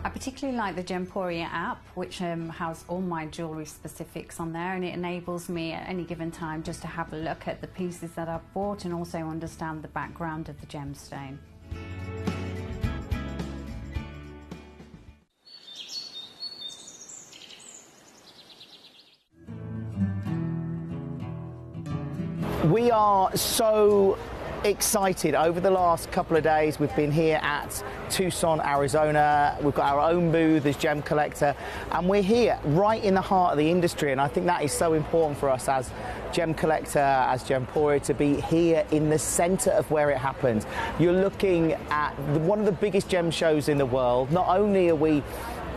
J: I particularly like the Gemporia app, which has all my jewellery specifics on there, and it enables me at any given time just to have a look at the pieces that I've bought and also understand the background of the gemstone.
D: We are so excited. Over the last couple of days we've been here at Tucson, Arizona. We've got our own booth as Gemcollector, and we're here right in the heart of the industry, and I think that is so important for us as Gemcollector, as Gemporia, to be here in the center of where it happens. You're looking at one of the biggest gem shows in the world. Not only are we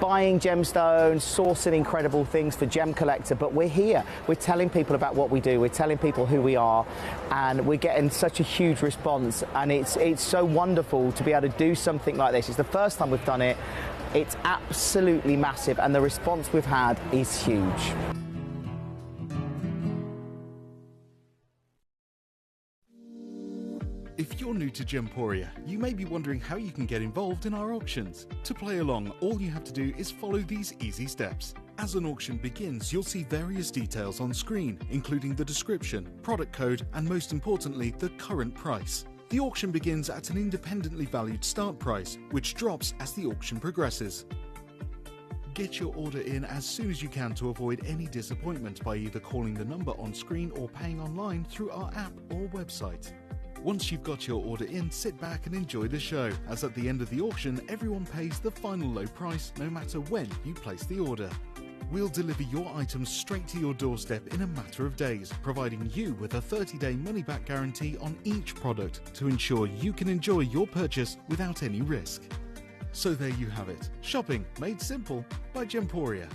D: buying gemstones, sourcing incredible things for Gemcollector, but we're here. We're telling people about what we do. We're telling people who we are, and we're getting such a huge response. And it's so wonderful to be able to do something like this. It's the first time we've done it. It's absolutely massive, and the response we've had is huge.
C: If you're new to Gemporia, you may be wondering how you can get involved in our auctions. To play along, all you have to do is follow these easy steps. As an auction begins, you'll see various details on screen, including the description, product code, and most importantly, the current price. The auction begins at an independently valued start price, which drops as the auction progresses. Get your order in as soon as you can to avoid any disappointment by either calling the number on screen or paying online through our app or website. Once you've got your order in, sit back and enjoy the show, as at the end of the auction, everyone pays the final low price no matter when you place the order. We'll deliver your items straight to your doorstep in a matter of days, providing you with a 30-day money-back guarantee on each product to ensure you can enjoy your purchase without any risk. So there you have it, shopping made simple by Gemporia.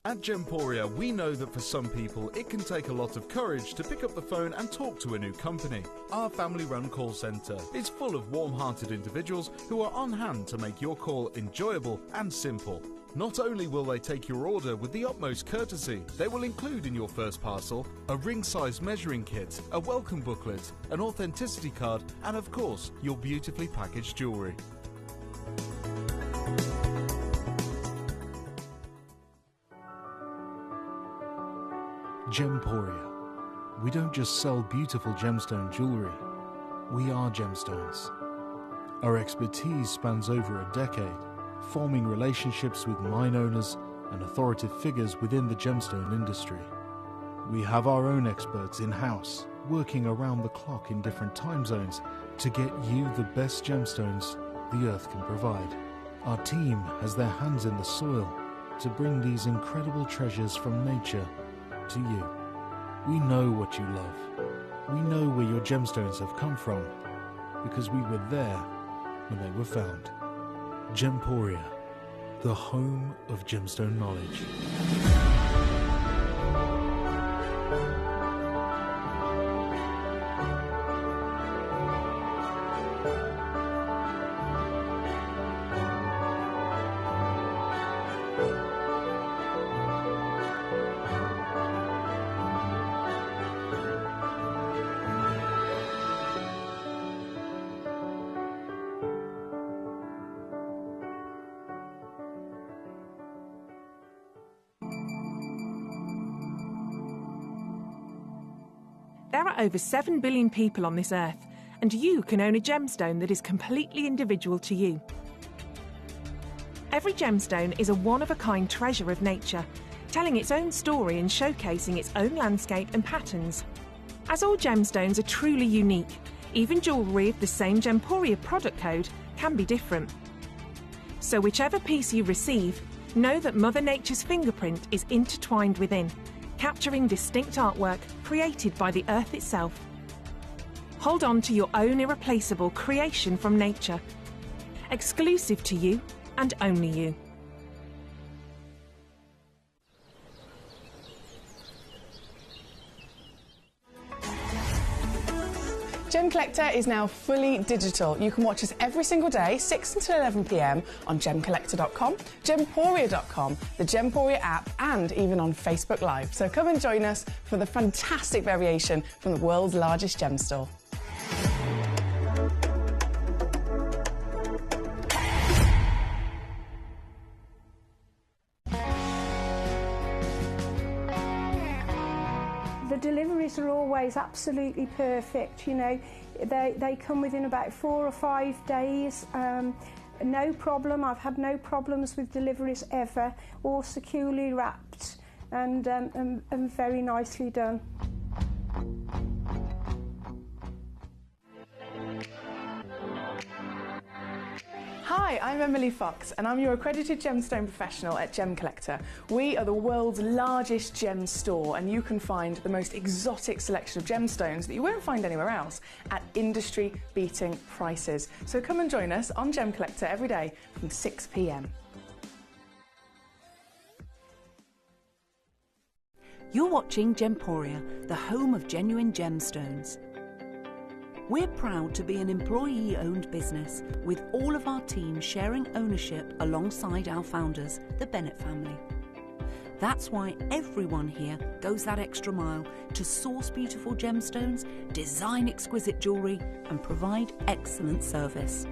C: At Gemporia, we know that for some people it can take a lot of courage to pick up the phone and talk to a new company. Our family-run call centre is full of warm-hearted individuals who are on hand to make your call enjoyable and simple. Not only will they take your order with the utmost courtesy, they will include in your first parcel a ring-size measuring kit, a welcome booklet, an authenticity card, and of course, your beautifully packaged jewellery. Gemporia. We don't just sell beautiful gemstone jewellery, we are gemstones. Our expertise spans over a decade, forming relationships with mine owners and authoritative figures within the gemstone industry. We have our own experts in-house, working around the clock in different time zones to get you the best gemstones the earth can provide. Our team has their hands in the soil to bring these incredible treasures from nature to you. We know what you love. We know where your gemstones have come from because we were there when they were found. Gemporia, the home of gemstone knowledge.
K: There are over 7 billion people on this earth, and you can own a gemstone that is completely individual to you. Every gemstone is a one-of-a-kind treasure of nature, telling its own story and showcasing its own landscape and patterns. As all gemstones are truly unique, even jewellery of the same Gemporia product code can be different. So whichever piece you receive, know that Mother Nature's fingerprint is intertwined within, capturing distinct artwork created by the earth itself. Hold on to your own irreplaceable creation from nature, exclusive to you and only you.
B: Gemcollector is now fully digital. You can watch us every single day, 6 until 11 p.m. on Gemcollector.com, Gemporia.com, the Gemporia app, and even on Facebook Live. So come and join us for the fantastic variation from the world's largest gem store.
F: The deliveries are always absolutely perfect, you know. They come within about 4 or 5 days. No problem. I've had no problems with deliveries ever. All securely wrapped and very nicely done.
B: Hi, I'm Emily Fox and I'm your accredited gemstone professional at Gemcollector. We are the world's largest gem store and you can find the most exotic selection of gemstones that you won't find anywhere else at industry-beating prices. So come and join us on Gemcollector every day from 6 p.m.
G: You're watching Gemporia, the home of genuine gemstones. We're proud to be an employee-owned business with all of our team sharing ownership alongside our founders, the Bennett family. That's why everyone here goes that extra mile to source beautiful gemstones, design exquisite jewellery and provide excellent service.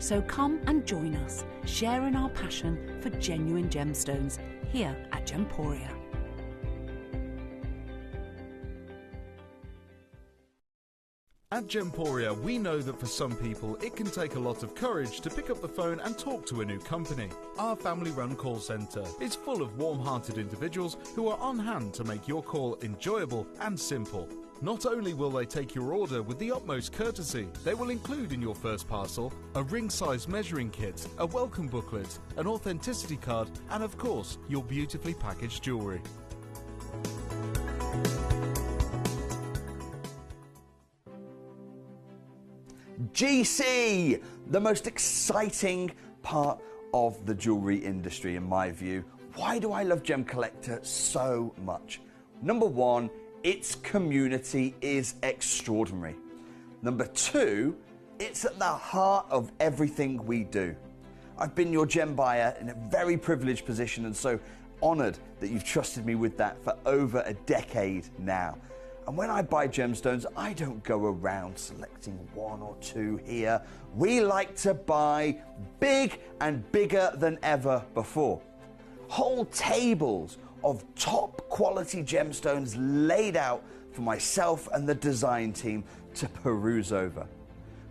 G: So come and join us, sharing our passion for genuine gemstones here at Gemporia.
C: At Gemporia, we know that for some people it can take a lot of courage to pick up the phone and talk to a new company. Our family-run call centre is full of warm-hearted individuals who are on hand to make your call enjoyable and simple. Not only will they take your order with the utmost courtesy, they will include in your first parcel a ring-size measuring kit, a welcome booklet, an authenticity card, and of course, your beautifully packaged jewellery.
A: GC, the most exciting part of the jewellery industry in my view. why do I love Gemcollector so much? Number one, its community is extraordinary. Number two, it's at the heart of everything we do. I've been your gem buyer in a very privileged position and so honored that you've trusted me with that for over a decade now. And when I buy gemstones, I don't go around selecting one or two here. We like to buy big and bigger than ever before. Whole tables of top quality gemstones laid out for myself and the design team to peruse over.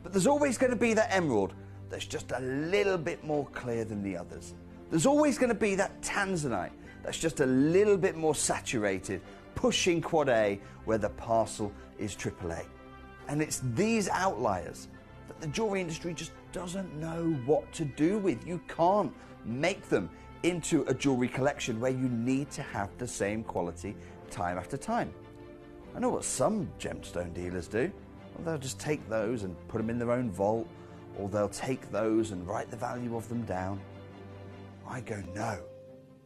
A: But there's always going to be that emerald that's just a little bit more clear than the others. There's always going to be that tanzanite that's just a little bit more saturated, pushing quad A where the parcel is AAA. And it's these outliers that the jewelry industry just doesn't know what to do with. You can't make them into a jewelry collection where you need to have the same quality time after time. I know what some gemstone dealers do. Well, they'll just take those and put them in their own vault, or they'll take those and write the value of them down. I go, no,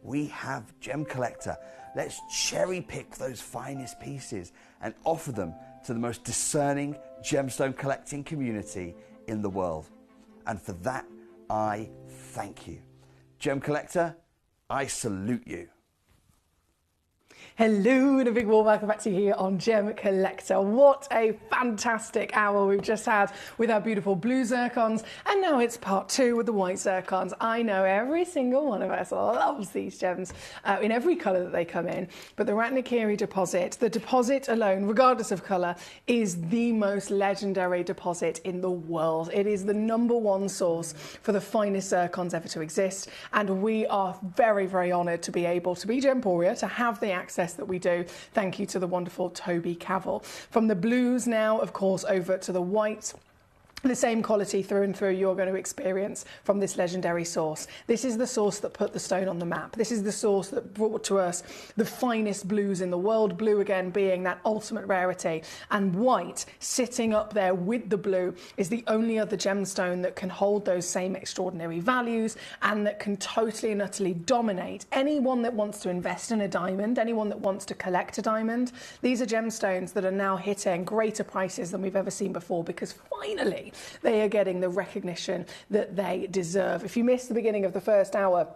A: we have Gemcollector. Let's cherry pick those finest pieces and offer them to the most discerning gemstone collecting community in the world. And for that, I thank you. Gemcollector, I salute you.
B: Hello and a big warm welcome back to you here on Gemcollector. What a fantastic hour we've just had with our beautiful blue zircons, and now it's part two with the white zircons. I know every single one of us loves these gems in every colour that they come in, but the Ratnakiri deposit, the deposit alone, regardless of colour, is the most legendary deposit in the world. It is the #1 source for the finest zircons ever to exist, and we are very, very honoured to be able to be Gemporia, to have the access that we do. Thank you to the wonderful Toby Cavell. From the blues now, of course, over to the white. The same quality through and through you're going to experience from this legendary source. This is the source that put the stone on the map. This is the source that brought to us the finest blues in the world, blue again being that ultimate rarity. And white, sitting up there with the blue, is the only other gemstone that can hold those same extraordinary values and that can totally and utterly dominate anyone that wants to invest in a diamond, anyone that wants to collect a diamond. These are gemstones that are now hitting greater prices than we've ever seen before, because finally they are getting the recognition that they deserve. If you missed the beginning of the first hour,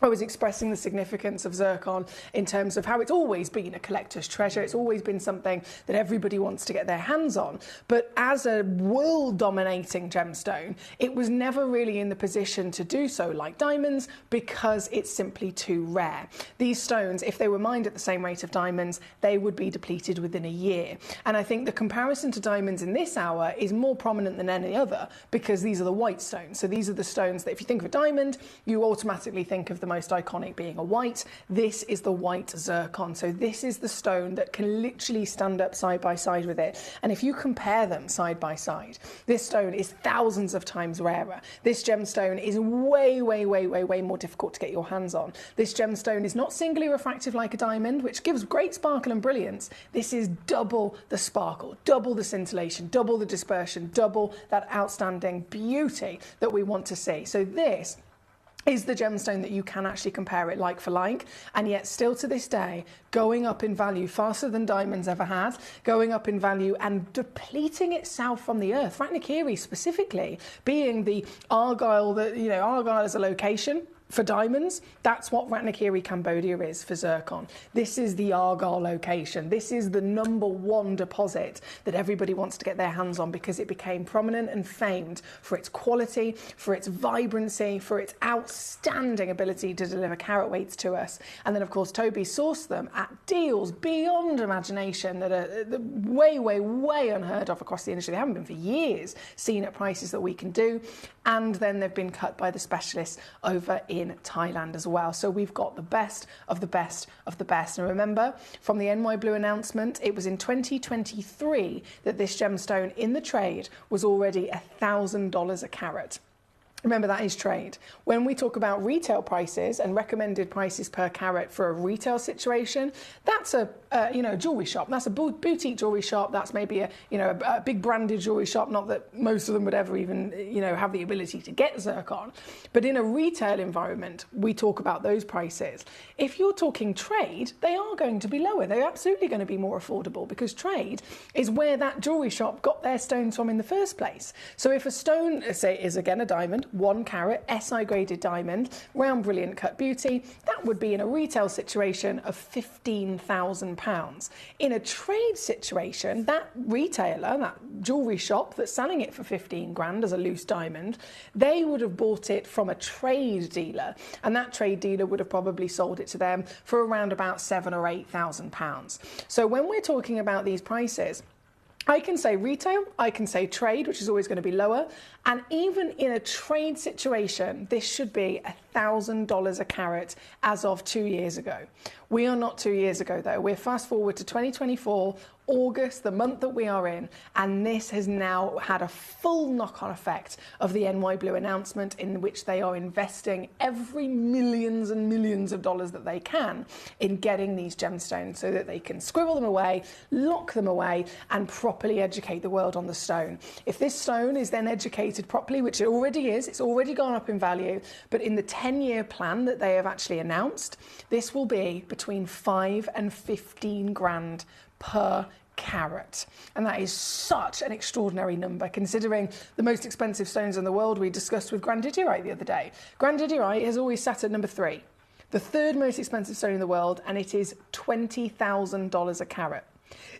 B: I was expressing the significance of zircon in terms of how it's always been a collector's treasure. It's always been something that everybody wants to get their hands on. But as a world-dominating gemstone, it was never really in the position to do so like diamonds because it's simply too rare. These stones, if they were mined at the same rate of diamonds, they would be depleted within a year. And I think the comparison to diamonds in this hour is more prominent than any other because these are the white stones. So these are the stones that if you think of a diamond, you automatically think of the most iconic being a white. This is the white zircon. So this is the stone that can literally stand up side by side with it. And if you compare them side by side, this stone is thousands of times rarer. This gemstone is way, way, way, way, way more difficult to get your hands on. This gemstone is not singly refractive like a diamond, which gives great sparkle and brilliance. This is double the sparkle, double the scintillation, double the dispersion, double that outstanding beauty that we want to see. So this is the gemstone that you can actually compare it like for like, and yet still to this day going up in value faster than diamonds ever had, going up in value and depleting itself from the earth. Ratnakiri specifically being the Argyle, Argyle as a location for diamonds, that's what Ratnakiri, Cambodia is for zircon. This is the Argyle location. This is the #1 deposit that everybody wants to get their hands on because it became prominent and famed for its quality, for its vibrancy, for its outstanding ability to deliver carat weights to us. And then, of course, Toby sourced them at deals beyond imagination that are way, way, way unheard of across the industry. They haven't been for years seen at prices that we can do. And then they've been cut by the specialists over in Thailand as well. So we've got the best of the best of the best. And remember, from the NY Blue announcement, it was in 2023 that this gemstone in the trade was already $1,000 a carat.
L: Remember, that is trade. When we talk about retail prices and recommended prices per carat for a retail situation, that's a jewelry shop. That's a boutique jewelry shop. That's maybe a big branded jewelry shop. Not that most of them would ever even have the ability to get zircon, but in a retail environment, we talk about those prices. If you're talking trade, they are going to be lower. They're absolutely going to be more affordable because trade is where that jewelry shop got their stones from in the first place. So if a stone, say, is again a diamond, 1 carat, SI graded diamond, round brilliant cut beauty, that would be in a retail situation of £15,000. In a trade situation, that retailer, that jewellery shop that's selling it for 15 grand as a loose diamond, they would have bought it from a trade dealer, and that trade dealer would have probably sold it to them for around about £7,000 or £8,000. So when we're talking about these prices, I can say retail, I can say trade, which is always going to be lower. And even in a trade situation, this should be $1,000 a carat as of 2 years ago. We are not 2 years ago, though. We're fast forward to 2024, August, the month that we are in, and this has now had a full knock-on effect of the NY Blue announcement, in which they are investing every millions and millions of dollars that they can in getting these gemstones so that they can squirrel them away, lock them away, and properly educate the world on the stone. If this stone is then educated properly, which it already is, it's already gone up in value, but in the 10-year plan that they have actually announced, this will be between 5 and 15 grand per carat. And that is such an extraordinary number, considering the most expensive stones in the world we discussed with grandidiorite the other day. Grandidiorite has always sat at number 3, the 3rd most expensive stone in the world, and it is $20,000 a carat.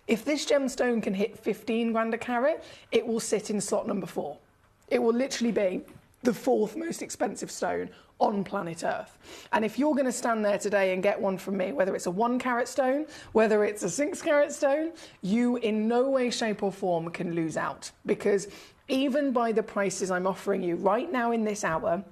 L: If this gemstone can hit 15 grand a carat, it will sit in slot number 4. It will literally be the 4th most expensive stone on planet Earth. And if you're going to stand there today and get one from me, whether it's a 1 carat stone, whether it's a 6 carat stone, you in no way, shape or form can lose out, because even by the prices I'm offering you right now in this hour,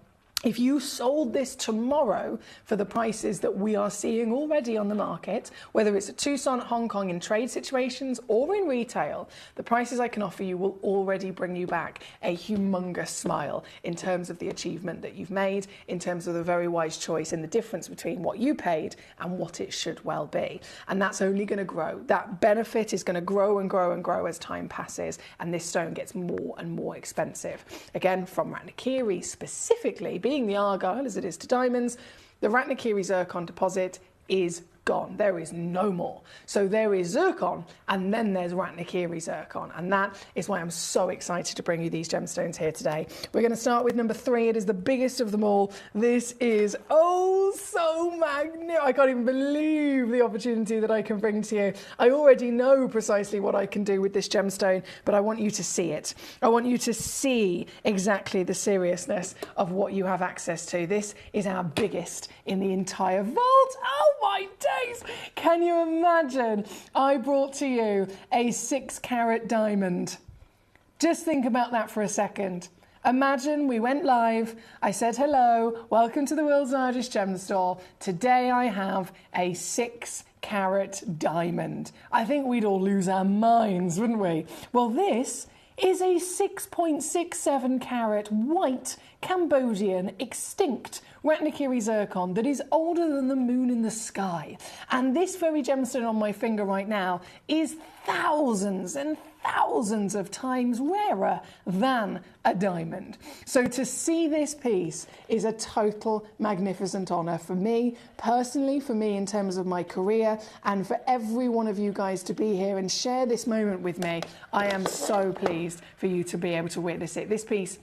L: if you sold this tomorrow for the prices that we are seeing already on the market, whether it's at Tucson, Hong Kong in trade situations or in retail, the prices I can offer you will already bring you back a humongous smile in terms of the achievement that you've made, in terms of the very wise choice and the difference between what you paid and what it should well be. And that's only going to grow. That benefit is going to grow and grow and grow as time passes, and this stone gets more and more expensive. Again, from Ratnakiri specifically, being the Argyle as it is to diamonds, the Ratnakiri zircon deposit is gone. There is no more. So there is zircon, and then there's Ratnakiri zircon, and that is why I'm so excited to bring you these gemstones here today. We're going to start with number 3. It is the biggest of them all. This is so magnificent. I can't even believe the opportunity that I can bring to you. I already know precisely what I can do with this gemstone, but I want you to see it. I want you to see exactly the seriousness of what you have access to. This is our biggest in the entire vault. Oh my days! Can you imagine? I brought to you a 6 carat diamond. Just think about that for a second. Imagine we went live, I said hello, welcome to the world's largest gem store. Today I have a 6 carat diamond. I think we'd all lose our minds, wouldn't we? Well, this is a 6.67 carat white Cambodian extinct Ratnakiri zircon that is older than the moon in the sky. And this very gemstone on my finger right now is thousands and thousands of times rarer than a diamond. So to see this piece is a total magnificent honor for me personally, for me in terms of my career, and for every one of you guys to be here and share this moment with me. I am so pleased for you to be able to witness it. This piece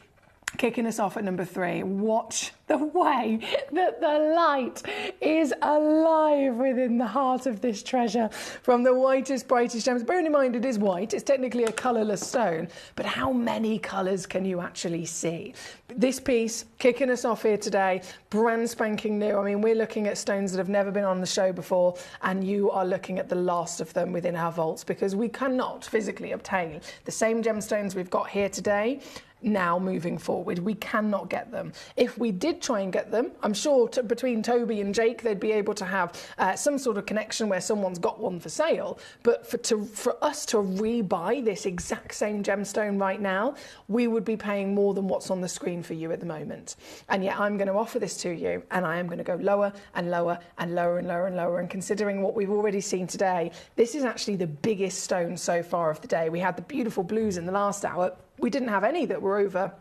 L: kicking us off at number 3. Watch the way that the light is alive within the heart of this treasure, from the whitest, brightest gems. Bearing in mind it is white, it's technically a colourless stone, but how many colours can you actually see? This piece kicking us off here today, brand spanking new. I mean, we're looking at stones that have never been on the show before, and you are looking at the last of them within our vaults, because we cannot physically obtain the same gemstones we've got here today now moving forward. We cannot get them. If we did try and get them, I'm sure between Toby and Jake, they'd be able to have some sort of connection where someone's got one for sale. But for us to rebuy this exact same gemstone right now, we would be paying more than what's on the screen for you at the moment. And yet I'm going to offer this to you, and I am going to go lower and lower and lower and lower and lower. And considering what we've already seen today, this is actually the biggest stone so far of the day. We had the beautiful blues in the last hour. We didn't have any that were over.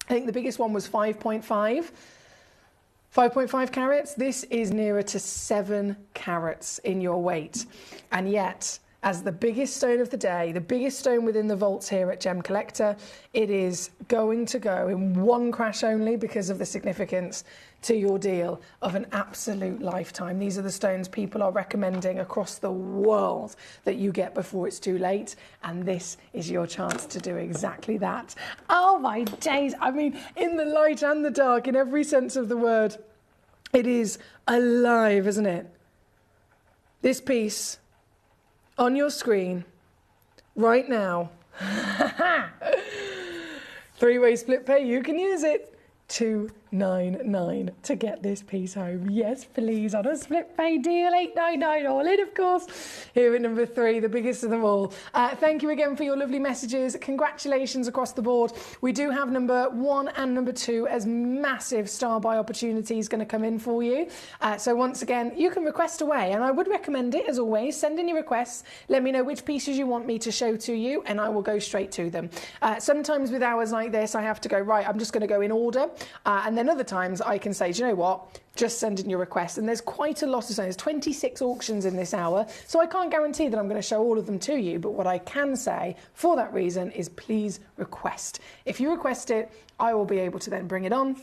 L: I think the biggest one was 5.5 carats. This is nearer to 7 carats in your weight. And yet, as the biggest stone of the day, the biggest stone within the vaults here at Gemcollector, it is going to go in one crash only because of the significance to your deal of an absolute lifetime. These are the stones people are recommending across the world that you get before it's too late, and this is your chance to do exactly that. Oh my days, I mean, in the light and the dark, in every sense of the word, it is alive, isn't it? This piece on your screen right now, 3-way split pay, you can use it. $299 to get this piece home. Yes, please, on a split pay deal. $899 all in, of course. Here at number 3, the biggest of them all. Thank you again for your lovely messages. Congratulations across the board. We do have number 1 and number 2 as massive star buy opportunities going to come in for you. So once again, you can request away, and I would recommend it as always. Send in your requests. Let me know which pieces you want me to show to you, and I will go straight to them. Sometimes with hours like this, I have to go, right, I'm just going to go in order. And then other times I can say, do you know what? Just send in your request. And there's quite a lot of stones. There's 26 auctions in this hour. So I can't guarantee that I'm going to show all of them to you. But what I can say for that reason is please request. If you request it, I will be able to then bring it on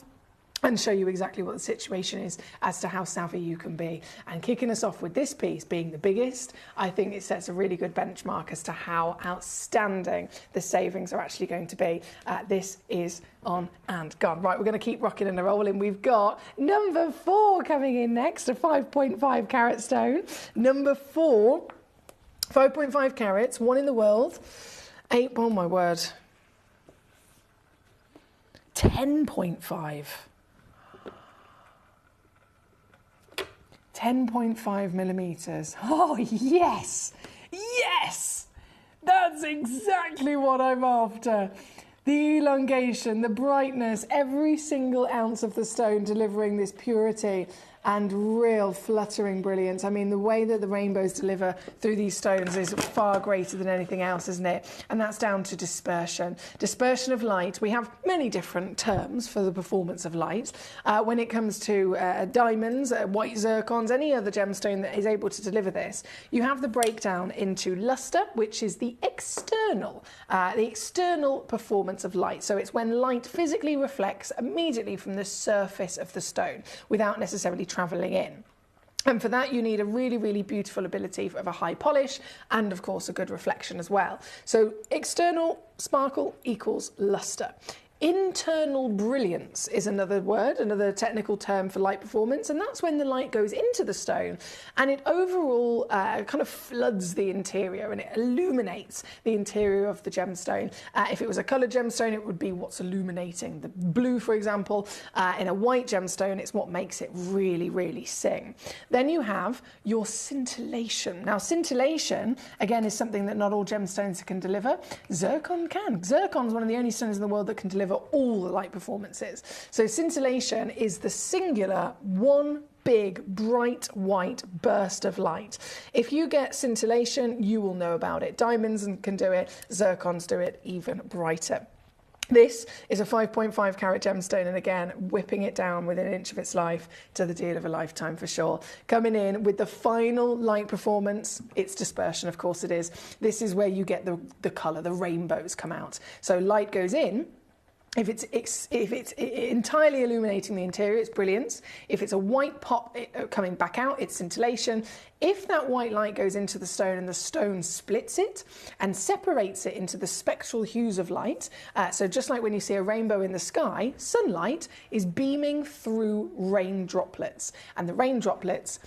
L: and show you exactly what the situation is as to how savvy you can be. And kicking us off with this piece being the biggest, I think it sets a really good benchmark as to how outstanding the savings are actually going to be. This is on and gone. Right, we're going to keep rocking and rolling. We've got number 4 coming in next, a 5.5 carat stone. Number 4, 5.5 carats, 1 in the world. 8, oh my word, 10.5. 10.5 millimeters. Oh, yes! Yes! That's exactly what I'm after. The elongation, the brightness, every single ounce of the stone delivering this purity and real fluttering brilliance. I mean, the way that the rainbows deliver through these stones is far greater than anything else, isn't it? And that's down to dispersion. Dispersion of light. We have many different terms for the performance of light. When it comes to diamonds, white zircons, any other gemstone that is able to deliver this, you have the breakdown into luster, which is the external performance of light. So it's when light physically reflects immediately from the surface of the stone without necessarily travelling in. And for that, you need a really, really beautiful ability of a high polish and, of course, a good reflection as well. So external sparkle equals luster. Internal brilliance is another word, another technical term for light performance, and that's when the light goes into the stone and it overall kind of floods the interior and it illuminates the interior of the gemstone. If it was a coloured gemstone, it would be what's illuminating. The blue, for example, in a white gemstone, it's what makes it really, really sing. Then you have your scintillation. Now, scintillation, again, is something that not all gemstones can deliver. Zircon can. Zircon's one of the only stones in the world that can deliver all the light performances. So scintillation is the singular one big bright white burst of light. If you get scintillation, you will know about it. Diamonds can do it, zircons do it even brighter. This is a 5.5 carat gemstone, and again, whipping it down within an inch of its life to the deal of a lifetime for sure. Coming in with the final light performance, it's dispersion, of course it is. This is where you get the colour, the rainbows come out. So light goes in. If it's entirely illuminating the interior, it's brilliance. If it's a white pop coming back out, it's scintillation. If that white light goes into the stone and the stone splits it and separates it into the spectral hues of light, so just like when you see a rainbow in the sky, sunlight is beaming through rain droplets. And the rain droplets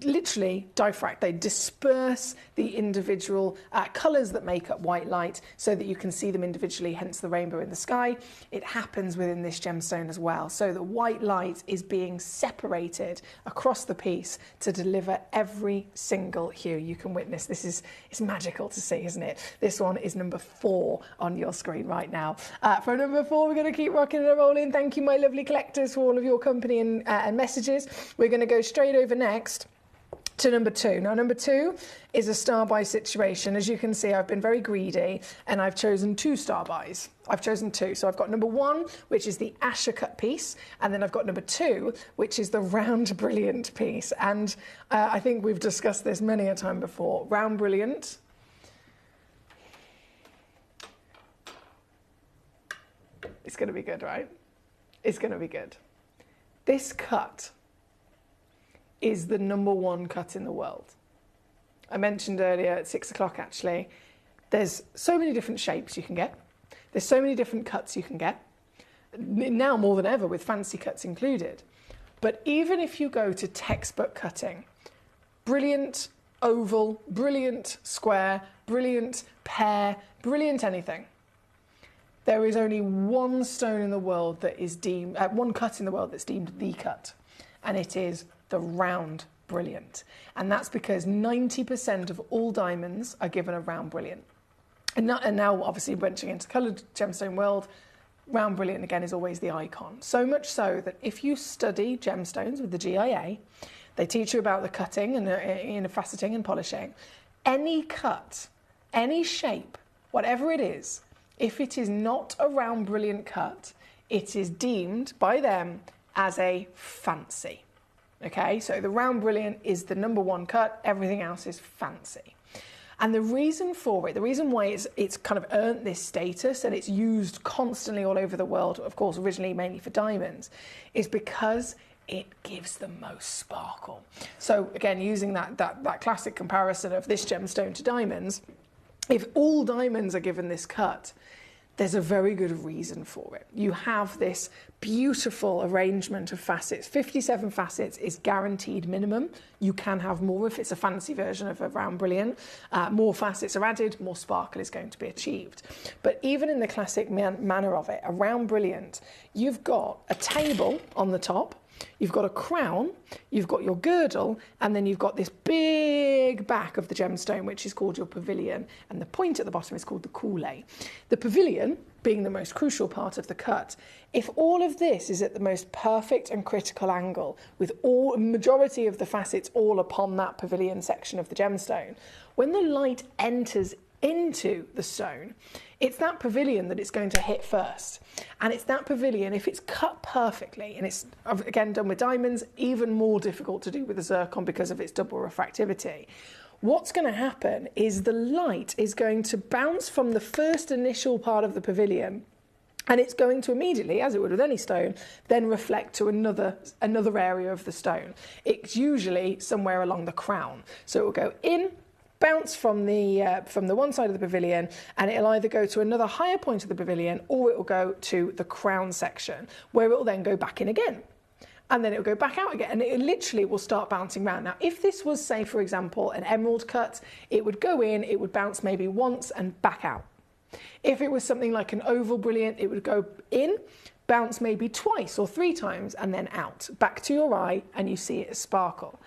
L: literally diffract. They disperse the individual colours that make up white light so that you can see them individually, hence the rainbow in the sky. It happens within this gemstone as well. So the white light is being separated across the piece to deliver every single hue. You can witness this it's magical to see, isn't it? This one is number 4 on your screen right now. For number 4, we're going to keep rocking and rolling. Thank you, my lovely collectors, for all of your company and messages. We're going to go straight over next to number 2. Now, number 2 is a star buy situation. As you can see, I've been very greedy and I've chosen 2 star buys. I've chosen 2. So I've got number 1, which is the Asher cut piece, and then I've got number 2, which is the round brilliant piece. And I think we've discussed this many a time before. Round brilliant. It's going to be good, right? It's going to be good. This cut is the number 1 cut in the world. I mentioned earlier at 6 o'clock actually, there's so many different shapes you can get. There's so many different cuts you can get. Now more than ever with fancy cuts included. But even if you go to textbook cutting, brilliant oval, brilliant square, brilliant pear, brilliant anything, there is only one stone in the world that is deemed, one cut in the world that's deemed the cut, and it is the round brilliant. And that's because 90% of all diamonds are given a round brilliant. And now obviously venturing into coloured gemstone world, round brilliant again is always the icon. So much so that if you study gemstones with the GIA, they teach you about the cutting and faceting and polishing. Any cut, any shape, whatever it is, if it is not a round brilliant cut, it is deemed by them as a fancy. Okay, so the round brilliant is the number 1 cut, everything else is fancy. And the reason for it, the reason why it's kind of earned this status and it's used constantly all over the world, of course originally mainly for diamonds, is because it gives the most sparkle. So again, using that classic comparison of this gemstone to diamonds, if all diamonds are given this cut, there's a very good reason for it. You have this beautiful arrangement of facets. 57 facets is guaranteed minimum. You can have more if it's a fancy version of a round brilliant. More facets are added, more sparkle is going to be achieved. But even in the classic manner of it, a round brilliant, you've got a table on the top, you've got a crown, you've got your girdle, and then you've got this big back of the gemstone, which is called your pavilion, and the point at the bottom is called the coulée. The pavilion, being the most crucial part of the cut, if all of this is at the most perfect and critical angle, with all majority of the facets all upon that pavilion section of the gemstone, when the light enters into the stone, it's that pavilion that it's going to hit first. And it's that pavilion, if it's cut perfectly, and it's again done with diamonds, even more difficult to do with the zircon because of its double refractivity. What's going to happen is the light is going to bounce from the first initial part of the pavilion, and it's going to immediately, as it would with any stone, then reflect to another area of the stone. It's usually somewhere along the crown. So it will go in, bounce from the one side of the pavilion, and it'll either go to another higher point of the pavilion or it will go to the crown section, where it will then go back in again. And then it will go back out again, and it literally will start bouncing around. Now, if this was, say, for example, an emerald cut, it would go in, it would bounce maybe once and back out. If it was something like an oval brilliant, it would go in, bounce maybe twice or 3 times, and then out, back to your eye, and you see it as sparkle.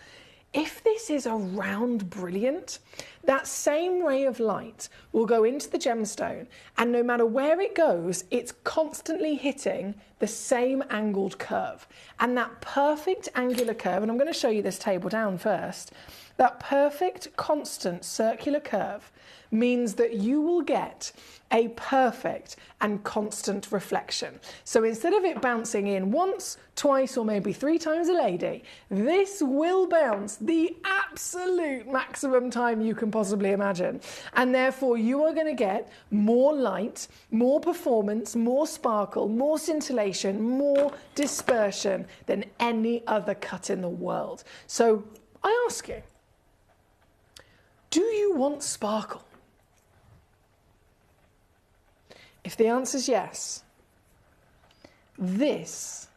L: If this is a round brilliant, that same ray of light will go into the gemstone, and no matter where it goes, it's constantly hitting the same angled curve. And that perfect angular curve, and I'm going to show you this table down first, that perfect constant circular curve means that you will get a perfect and constant reflection. So instead of it bouncing in once, twice, or maybe 3 times a lady, this will bounce the absolute maximum time you can possibly imagine. And therefore you are going to get more light, more performance, more sparkle, more scintillation, more dispersion than any other cut in the world. So I ask you, do you want sparkle? If the answer is yes, this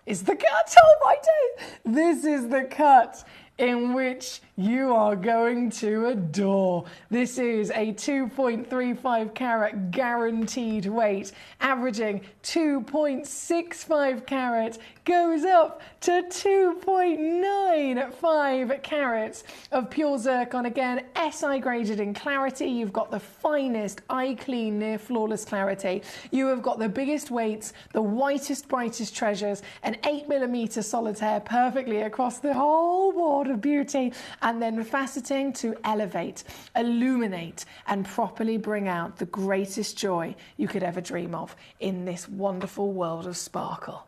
L: is the cut. Oh my days! This is the cut. in which you are going to adore. This is a 2.35 carat guaranteed weight, averaging 2.65 carat, goes up to 2.95 carats of pure zircon. Again, SI graded in clarity. You've got the finest eye clean, near flawless clarity. You have got the biggest weights, the whitest, brightest treasures, an 8mm solitaire perfectly across the whole board of beauty, and then faceting to elevate, illuminate, and properly bring out the greatest joy you could ever dream of in this wonderful world of sparkle.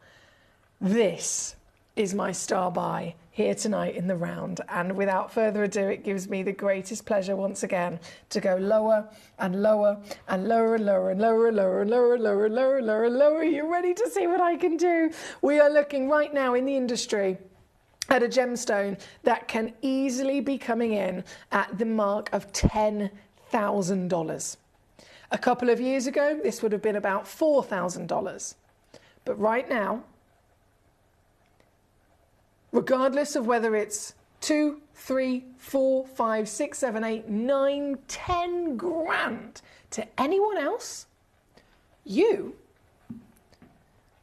L: This is my star buy here tonight in the round, and without further ado, it gives me the greatest pleasure once again to go lower and lower and lower and lower and lower and lower and lower and lower and lower and lower and lower. Are you ready to see what I can do? We are looking right now in the industry at a gemstone that can easily be coming in at the mark of $10,000. A couple of years ago, this would have been about $4,000. But right now, regardless of whether it's 2, 3, 4, 5, 6, 7, 8, 9, 10 grand to anyone else, you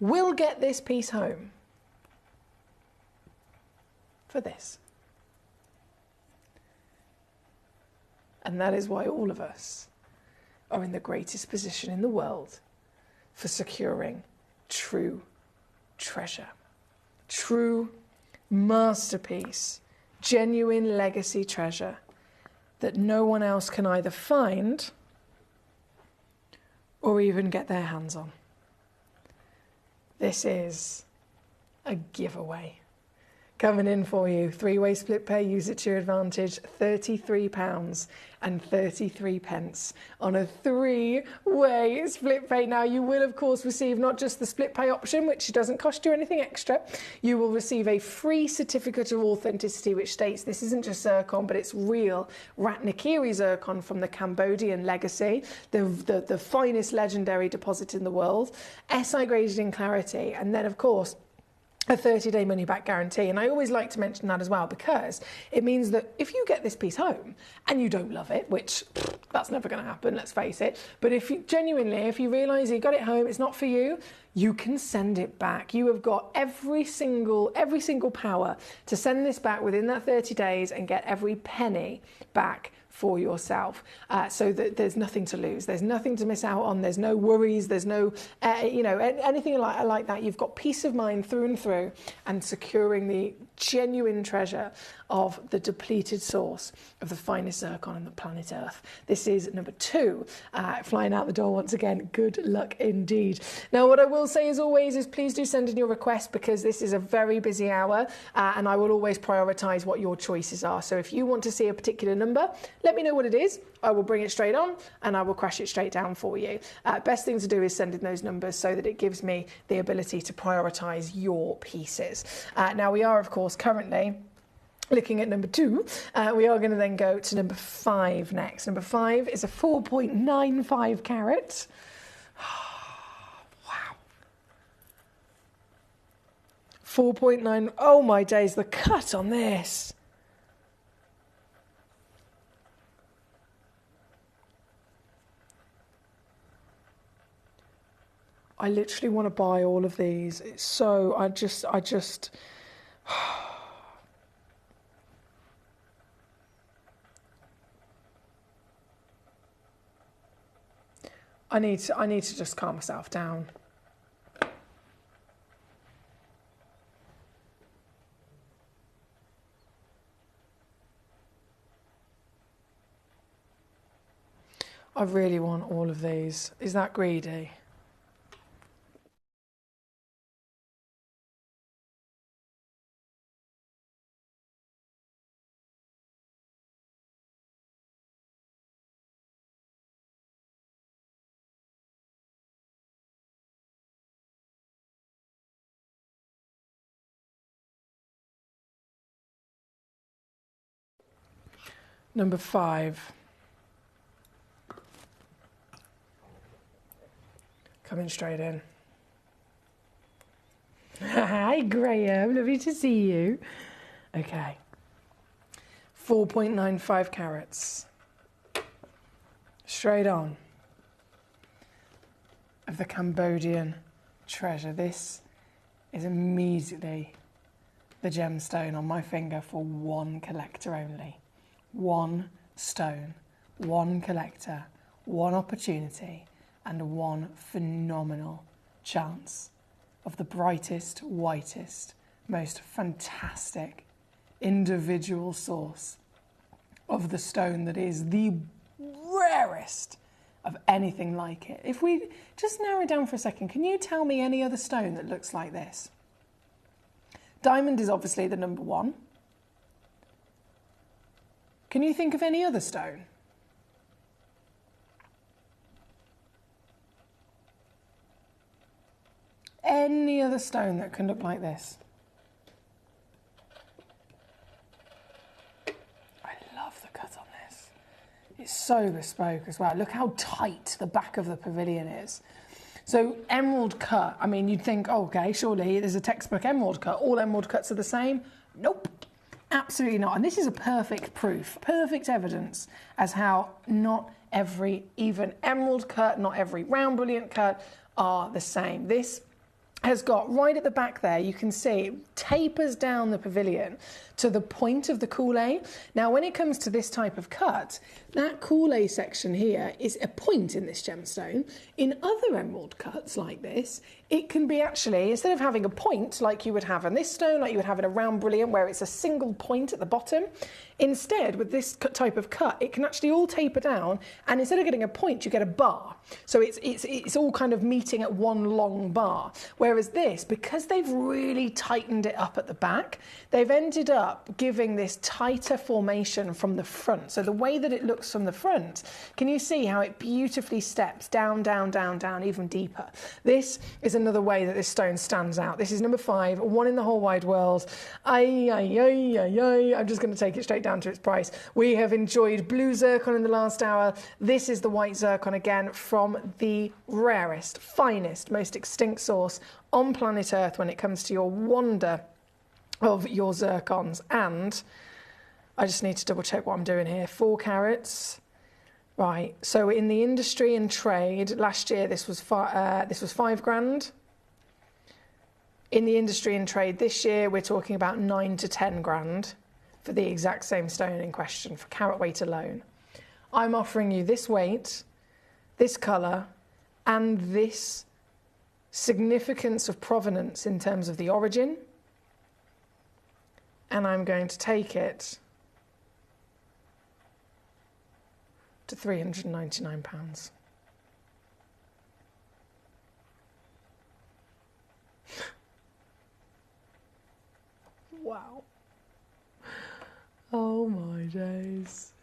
L: will get this piece home for this. And that is why all of us are in the greatest position in the world for securing true treasure, true masterpiece, genuine legacy treasure that no one else can either find or even get their hands on. This is a giveaway. Coming in for you, 3-way split pay, use it to your advantage, £33.33 on a 3-way split pay. Now, you will, of course, receive not just the split pay option, which doesn't cost you anything extra. You will receive a free certificate of authenticity, which states this isn't just zircon, but it's real Ratnakiri zircon from the Cambodian legacy, the finest legendary deposit in the world, SI graded in clarity, and then, of course, a 30-day money-back guarantee. And I always like to mention that as well, because it means that if you get this piece home and you don't love it, which that's never going to happen, let's face it, but if you genuinely, if you realise you got it home, it's not for you, you can send it back. You have got every single power to send this back within that 30 days and get every penny back for yourself, so that there's nothing to lose, there's nothing to miss out on, there's no worries, there's no anything like that. You've got peace of mind through and through, and securing the genuine treasure of the depleted source of the finest zircon on the planet Earth. This is number 2, flying out the door once again. Good luck indeed. Now, what I will say as always is please do send in your request, because this is a very busy hour, and I will always prioritise what your choices are. So if you want to see a particular number, let me know what it is. I will bring it straight on and I will crash it straight down for you. Best thing to do is send in those numbers so that it gives me the ability to prioritise your pieces. Now, we are, of course, currently looking at number 2. We are going to then go to number 5 next. Number 5 is a 4.95 carat. Wow. 4.9. Oh my days, the cut on this. I literally want to buy all of these. It's so, I just I need to just calm myself down. I really want all of these. Is that greedy? Number 5. Coming straight in. Hi, Graham. Lovely to see you. Okay. 4.95 carats. Straight on. Of the Cambodian treasure. This is immediately the gemstone on my finger for one collector only. One stone, one collector, one opportunity, and one phenomenal chance of the brightest, whitest, most fantastic individual source of the stone that is the rarest of anything like it. If we just narrow it down for a second, can you tell me any other stone that looks like this? Diamond is obviously the number one. Can you think of any other stone? Any other stone that can look like this? I love the cut on this. It's so bespoke as well. Look how tight the back of the pavilion is. So emerald cut, I mean, you'd think, oh, okay, surely there's a textbook emerald cut. All emerald cuts are the same. Nope, absolutely not. And this is a perfect proof, perfect evidence as how not every even emerald cut, not every round brilliant cut are the same. This has got right at the back there, you can see it tapers down the pavilion to the point of the coulée. Now, when it comes to this type of cut, that coulée section here is a point in this gemstone. In other emerald cuts like this, it can be actually, instead of having a point like you would have in this stone, like you would have in a round brilliant where it's a single point at the bottom, instead with this type of cut, it can actually all taper down, and instead of getting a point, you get a bar. So it's all kind of meeting at one long bar. Whereas this, because they've really tightened it up at the back, they've ended up giving this tighter formation from the front. So the way that it looks from the front, can you see how it beautifully steps down, down, down, down, even deeper? This is another way that this stone stands out. This is number 5, one in the whole wide world. I'm just going to take it straight down to its price. We have enjoyed blue zircon in the last hour. This is the white zircon again from the rarest, finest, most extinct source on planet Earth when it comes to your wonder of your zircons. And I just need to double check what I'm doing here. 4 carats. Right, so in the industry and trade, last year this was 5 grand. In the industry and trade this year, we're talking about 9 to 10 grand for the exact same stone in question, for carat weight alone. I'm offering you this weight, this colour, and this significance of provenance in terms of the origin, and I'm going to take it to £399. Wow. Oh my days.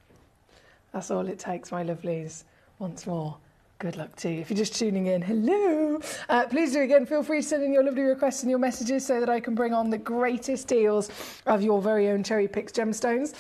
L: That's all it takes, my lovelies. Once more, good luck to you. If you're just tuning in, hello. Please do again, feel free to send in your lovely requests and your messages so that I can bring on the greatest deals of your very own cherry picked gemstones.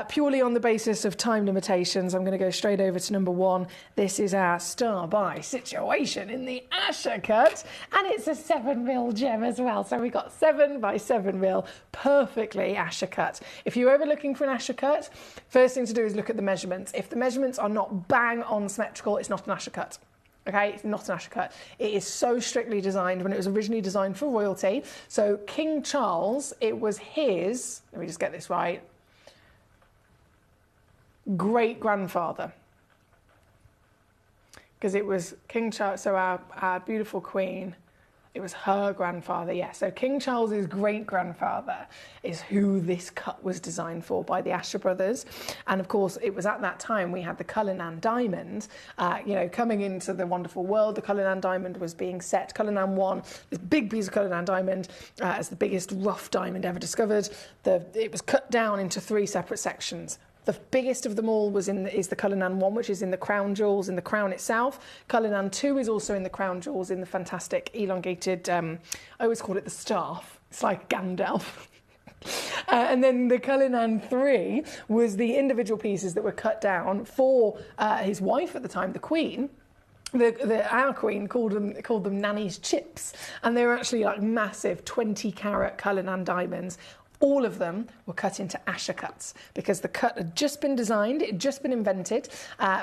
L: Purely on the basis of time limitations, I'm going to go straight over to number 1. This is our star buy situation in the Asher cut, and it's a 7mm gem as well. So we've got 7 by 7mm, perfectly Asher cut. If you're ever looking for an Asher cut, first thing to do is look at the measurements. If the measurements are not bang on symmetrical, it's not an Asher cut. Okay, it's not an Asher cut. It is so strictly designed when it was originally designed for royalty. So King Charles, it was his, let me just get this right, great-grandfather. Because it was King Charles, so our beautiful queen, it was her grandfather, yeah. So King Charles's great-grandfather is who this cut was designed for by the Asher brothers. And of course, it was at that time we had the Cullinan diamond, coming into the wonderful world. The Cullinan diamond was being set. Cullinan 1, this big piece of Cullinan diamond, as the biggest rough diamond ever discovered. It was cut down into 3 separate sections. The biggest of them all is the Cullinan 1, which is in the crown jewels, in the crown itself. Cullinan 2 is also in the crown jewels, in the fantastic elongated, I always call it the staff. It's like Gandalf. And then the Cullinan 3 was the individual pieces that were cut down for his wife at the time, the Queen. Our Queen called them Nanny's chips, and they were actually like massive 20-carat Cullinan diamonds. All of them were cut into Asher cuts because the cut had just been designed, it had just been invented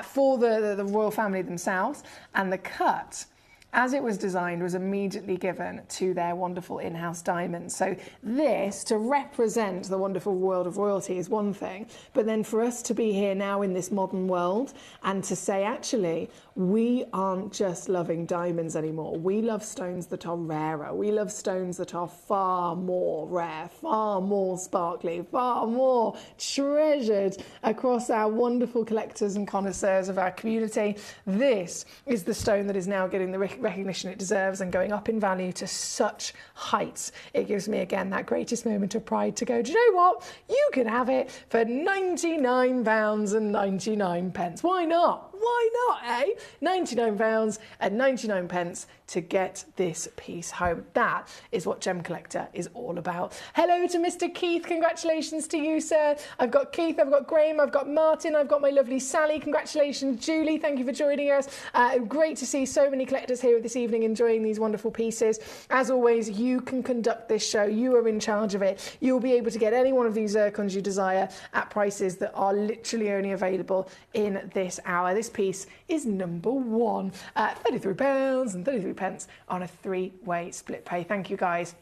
L: for the royal family themselves, and the cut, as it was designed, was immediately given to their wonderful in-house diamonds. So this, to represent the wonderful world of royalty, is one thing, but then for us to be here now in this modern world and to say, actually, we aren't just loving diamonds anymore. We love stones that are rarer. We love stones that are far more rare, far more sparkly, far more treasured across our wonderful collectors and connoisseurs of our community. This is the stone that is now getting the recognition it deserves and going up in value to such heights. It gives me, again, that greatest moment of pride to go, do you know what? You can have it for £99.99. Why not? Why not, eh? £99.99 to get this piece home. That is what Gemcollector is all about. Hello to Mr. Keith. Congratulations to you, sir. I've got Keith, I've got Graham, I've got Martin, I've got my lovely Sally. Congratulations, Julie. Thank you for joining us. Great to see so many collectors here this evening enjoying these wonderful pieces. As always, you can conduct this show. You are in charge of it. You'll be able to get any one of these zircons you desire at prices that are literally only available in this hour. This piece is number one, £33.33 on a three-way split pay. Thank you, guys.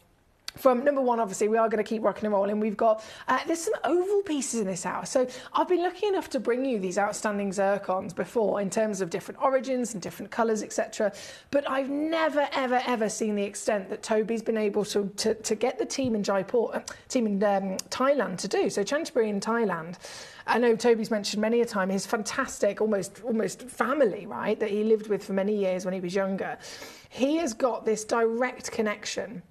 L: From number one, obviously, we are going to keep rocking and rolling. We've got, there's some oval pieces in this hour. So I've been lucky enough to bring you these outstanding zircons before in terms of different origins and different colours, etc. But I've never, ever, ever seen the extent that Toby's been able to get the team in Jaipur, team in Thailand to do. So Chanthaburi in Thailand. I know Toby's mentioned many a time his fantastic, almost family, right, that he lived with for many years when he was younger. He has got this direct connection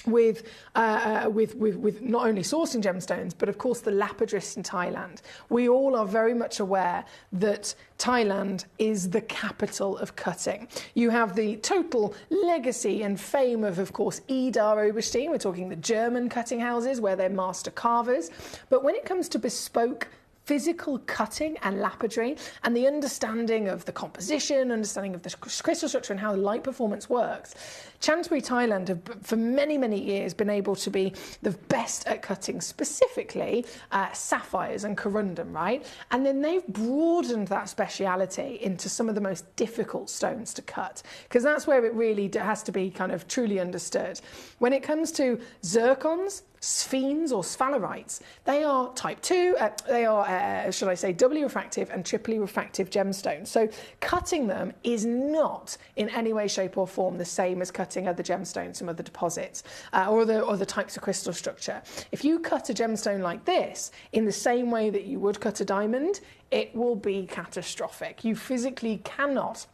L: with not only sourcing gemstones, but of course the lapidarists in Thailand. We all are very much aware that Thailand is the capital of cutting. You have the total legacy and fame of course, Idar Oberstein. We're talking the German cutting houses where they're master carvers. But when it comes to bespoke physical cutting and lapidary and the understanding of the composition, understanding of the crystal structure and how the light performance works, Chanthaburi, Thailand have for many, many years been able to be the best at cutting specifically sapphires and corundum, right? And then they've broadened that speciality into some of the most difficult stones to cut, because that's where it really has to be kind of truly understood. When it comes to zircons, sphenes or sphalerites, they are type 2, should I say, doubly refractive and triply refractive gemstones. So cutting them is not in any way, shape or form the same as cutting other gemstones from other deposits or the types of crystal structure. If you cut a gemstone like this in the same way that you would cut a diamond, it will be catastrophic. You physically cannot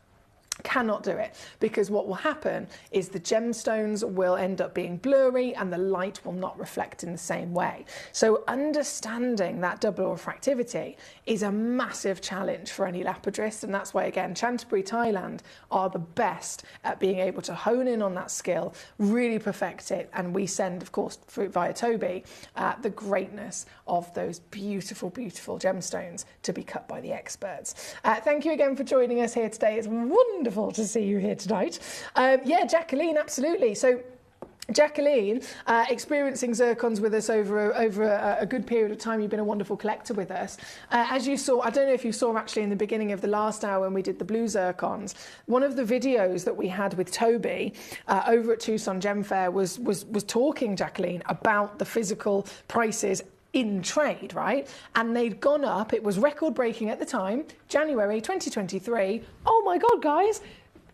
L: do it, because what will happen is the gemstones will end up being blurry and the light will not reflect in the same way. So understanding that double refractivity is a massive challenge for any lapidarist, and that's why, again, Chanthaburi, Thailand are the best at being able to hone in on that skill, really perfect it, and we send, of course, via Toby, the greatness of those beautiful, beautiful gemstones to be cut by the experts. Thank you again for joining us here today. It's wonderful to see you here tonight. Yeah, Jacqueline, absolutely. So Jacqueline, experiencing zircons with us over a good period of time. You've been a wonderful collector with us. As you saw, I don't know if you saw actually in the beginning of the last hour when we did the blue zircons, one of the videos that we had with Toby over at Tucson Gem Fair was talking, Jacqueline, about the physical prices in trade, right? And they'd gone up. It was record breaking at the time, January 2023. Oh my God, guys,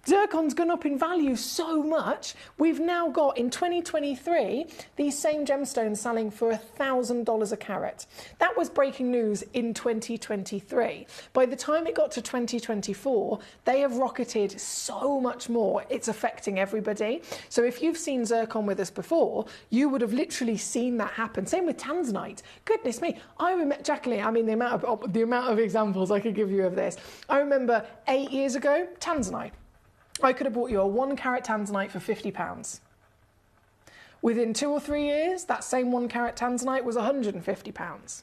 L: zircon's gone up in value so much. We've now got, in 2023, these same gemstones selling for $1,000 a carat. That was breaking news in 2023. By the time it got to 2024, they have rocketed so much more. It's affecting everybody. So if you've seen zircon with us before, you would have literally seen that happen. Same with tanzanite. Goodness me. I remember, Jacqueline, I mean, the amount of examples I could give you of this. I remember 8 years ago, tanzanite. I could have bought you a 1 carat tanzanite for £50. Within 2 or 3 years, that same 1 carat tanzanite was £150.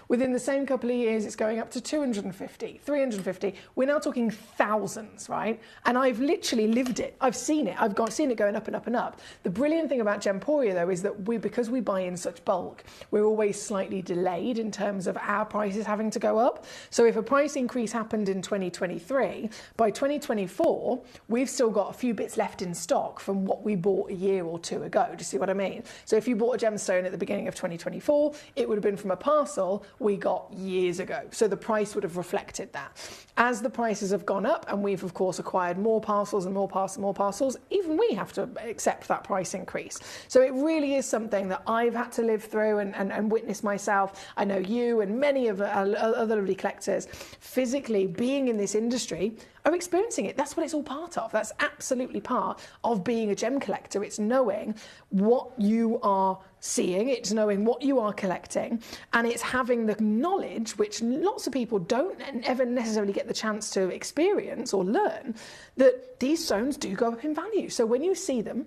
L: Within the same couple of years, it's going up to 250, 350. We're now talking thousands, right? And I've literally lived it. I've seen it. Seen it going up and up and up. The brilliant thing about Gemporia, though, is that because we buy in such bulk, we're always slightly delayed in terms of our prices having to go up. So if a price increase happened in 2023, by 2024, we've still got a few bits left in stock from what we bought a year or two ago. Do you see what I mean? So if you bought a gemstone at the beginning of 2024, it would have been from a parcel we got years ago. So the price would have reflected that. As the prices have gone up, and we've of course acquired more parcels and more parcels, even we have to accept that price increase. So it really is something that I've had to live through and witness myself. I know you and many of our other lovely collectors physically being in this industry are experiencing it. That's what it's all part of. That's absolutely part of being a gem collector. It's knowing what you are seeing, it's knowing what you are collecting, and it's having the knowledge, which lots of people don't ever necessarily get the chance to experience or learn, that these stones do go up in value. So when you see them,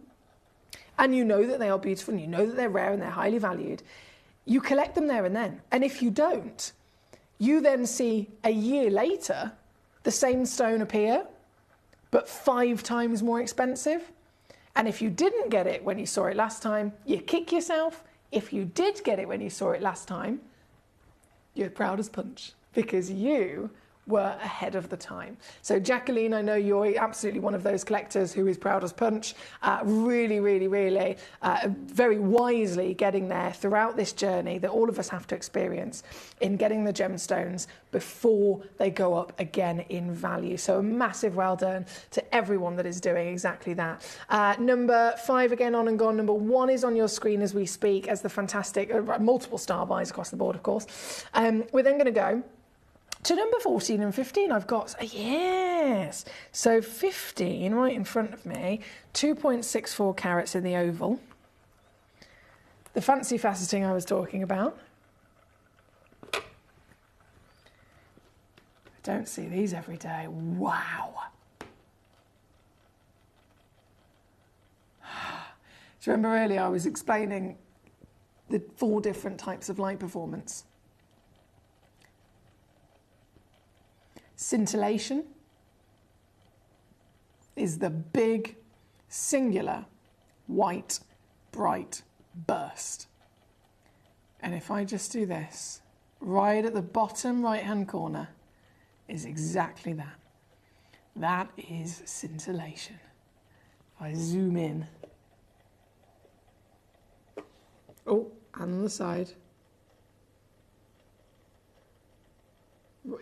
L: and you know that they are beautiful, and you know that they're rare and they're highly valued, you collect them there and then. And if you don't, you then see a year later the same stone appear, but 5 times more expensive. And if you didn't get it when you saw it last time, you kick yourself. If you did get it when you saw it last time, you're proud as punch, because you were ahead of the time. So Jacqueline, I know you're absolutely one of those collectors who is proud as punch, really very wisely getting there throughout this journey that all of us have to experience in getting the gemstones before they go up again in value. So a massive well done to everyone that is doing exactly that. Number 5 again on and gone. Number 1 is on your screen as we speak as the fantastic, multiple star buys across the board, of course. We're then going to go to number 14 and 15. I've got, yes. So 15 right in front of me, 2.64 carats in the oval. The fancy faceting I was talking about. I don't see these every day. Wow. Do you remember earlier I was explaining the 4 different types of light performance? Scintillation is the big, singular, white, bright burst. And if I just do this, right at the bottom right-hand corner is exactly that. That is scintillation. If I zoom in. Oh, and on the side.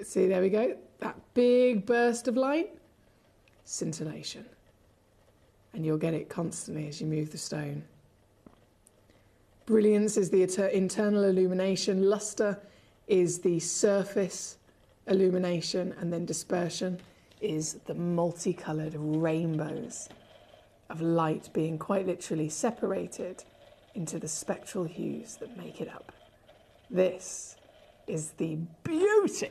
L: See, there we go. That big burst of light, scintillation. And you'll get it constantly as you move the stone. Brilliance is the internal illumination. Luster is the surface illumination. And then dispersion is the multicoloured rainbows of light being quite literally separated into the spectral hues that make it up. This is the beauty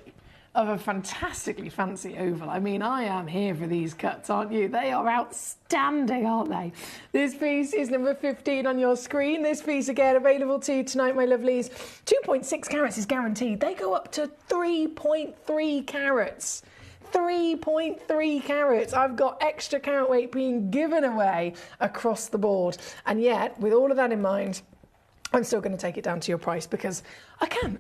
L: of a fantastically fancy oval. I mean, I am here for these cuts, aren't you? They are outstanding, aren't they? This piece is number 15 on your screen. This piece, again, available to you tonight, my lovelies. 2.6 carats is guaranteed. They go up to 3.3 carats. 3.3 carats. I've got extra carat weight being given away across the board. And yet, with all of that in mind, I'm still going to take it down to your price because I can.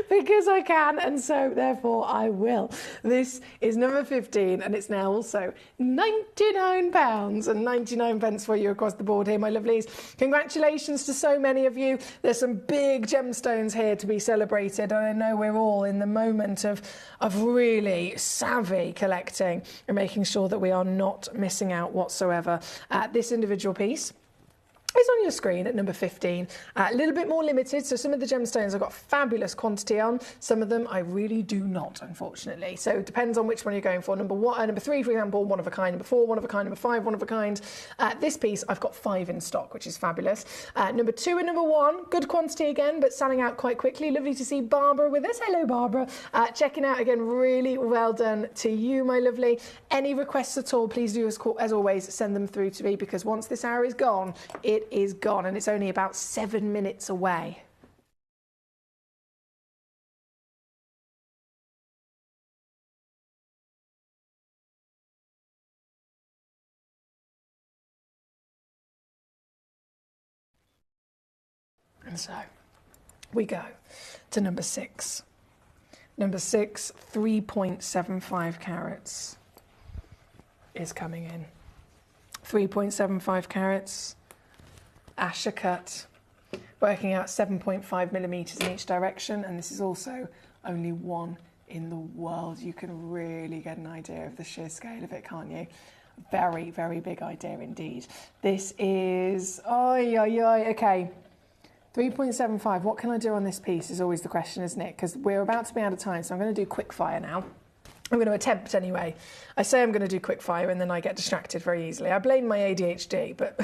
L: Because I can, and so therefore I will. This is number 15, and it's now also £99 and 99 pence for you across the board here, my lovelies. Congratulations to so many of you. There's some big gemstones here to be celebrated, and I know we're all in the moment of really savvy collecting and making sure that we are not missing out whatsoever. This individual piece is on your screen at number 15. A little bit more limited, so some of the gemstones I've got fabulous quantity on. Some of them I really do not, unfortunately. So it depends on which one you're going for. Number 3, for example, one of a kind. Number 4, one of a kind. Number 5, one of a kind. This piece I've got 5 in stock, which is fabulous. Number 2 and number 1, good quantity again, but selling out quite quickly. Lovely to see Barbara with us. Hello, Barbara. Checking out again, really well done to you, my lovely. Any requests at all, please do, as always, send them through to me, because once this hour is gone, it is gone, and it's only about 7 minutes away. And so we go to number 6. Number 6, 3.75 carats is coming in. 3.75 carats, Asher cut, working out 7.5 millimetres in each direction, and this is also only one in the world. You can really get an idea of the sheer scale of it, can't you? Very, very big idea indeed. This is, okay. 3.75, what can I do on this piece is always the question, isn't it? Because we're about to be out of time, so I'm going to do quick fire now. I'm going to attempt anyway. I say I'm going to do quick fire and then I get distracted very easily. I blame my ADHD, but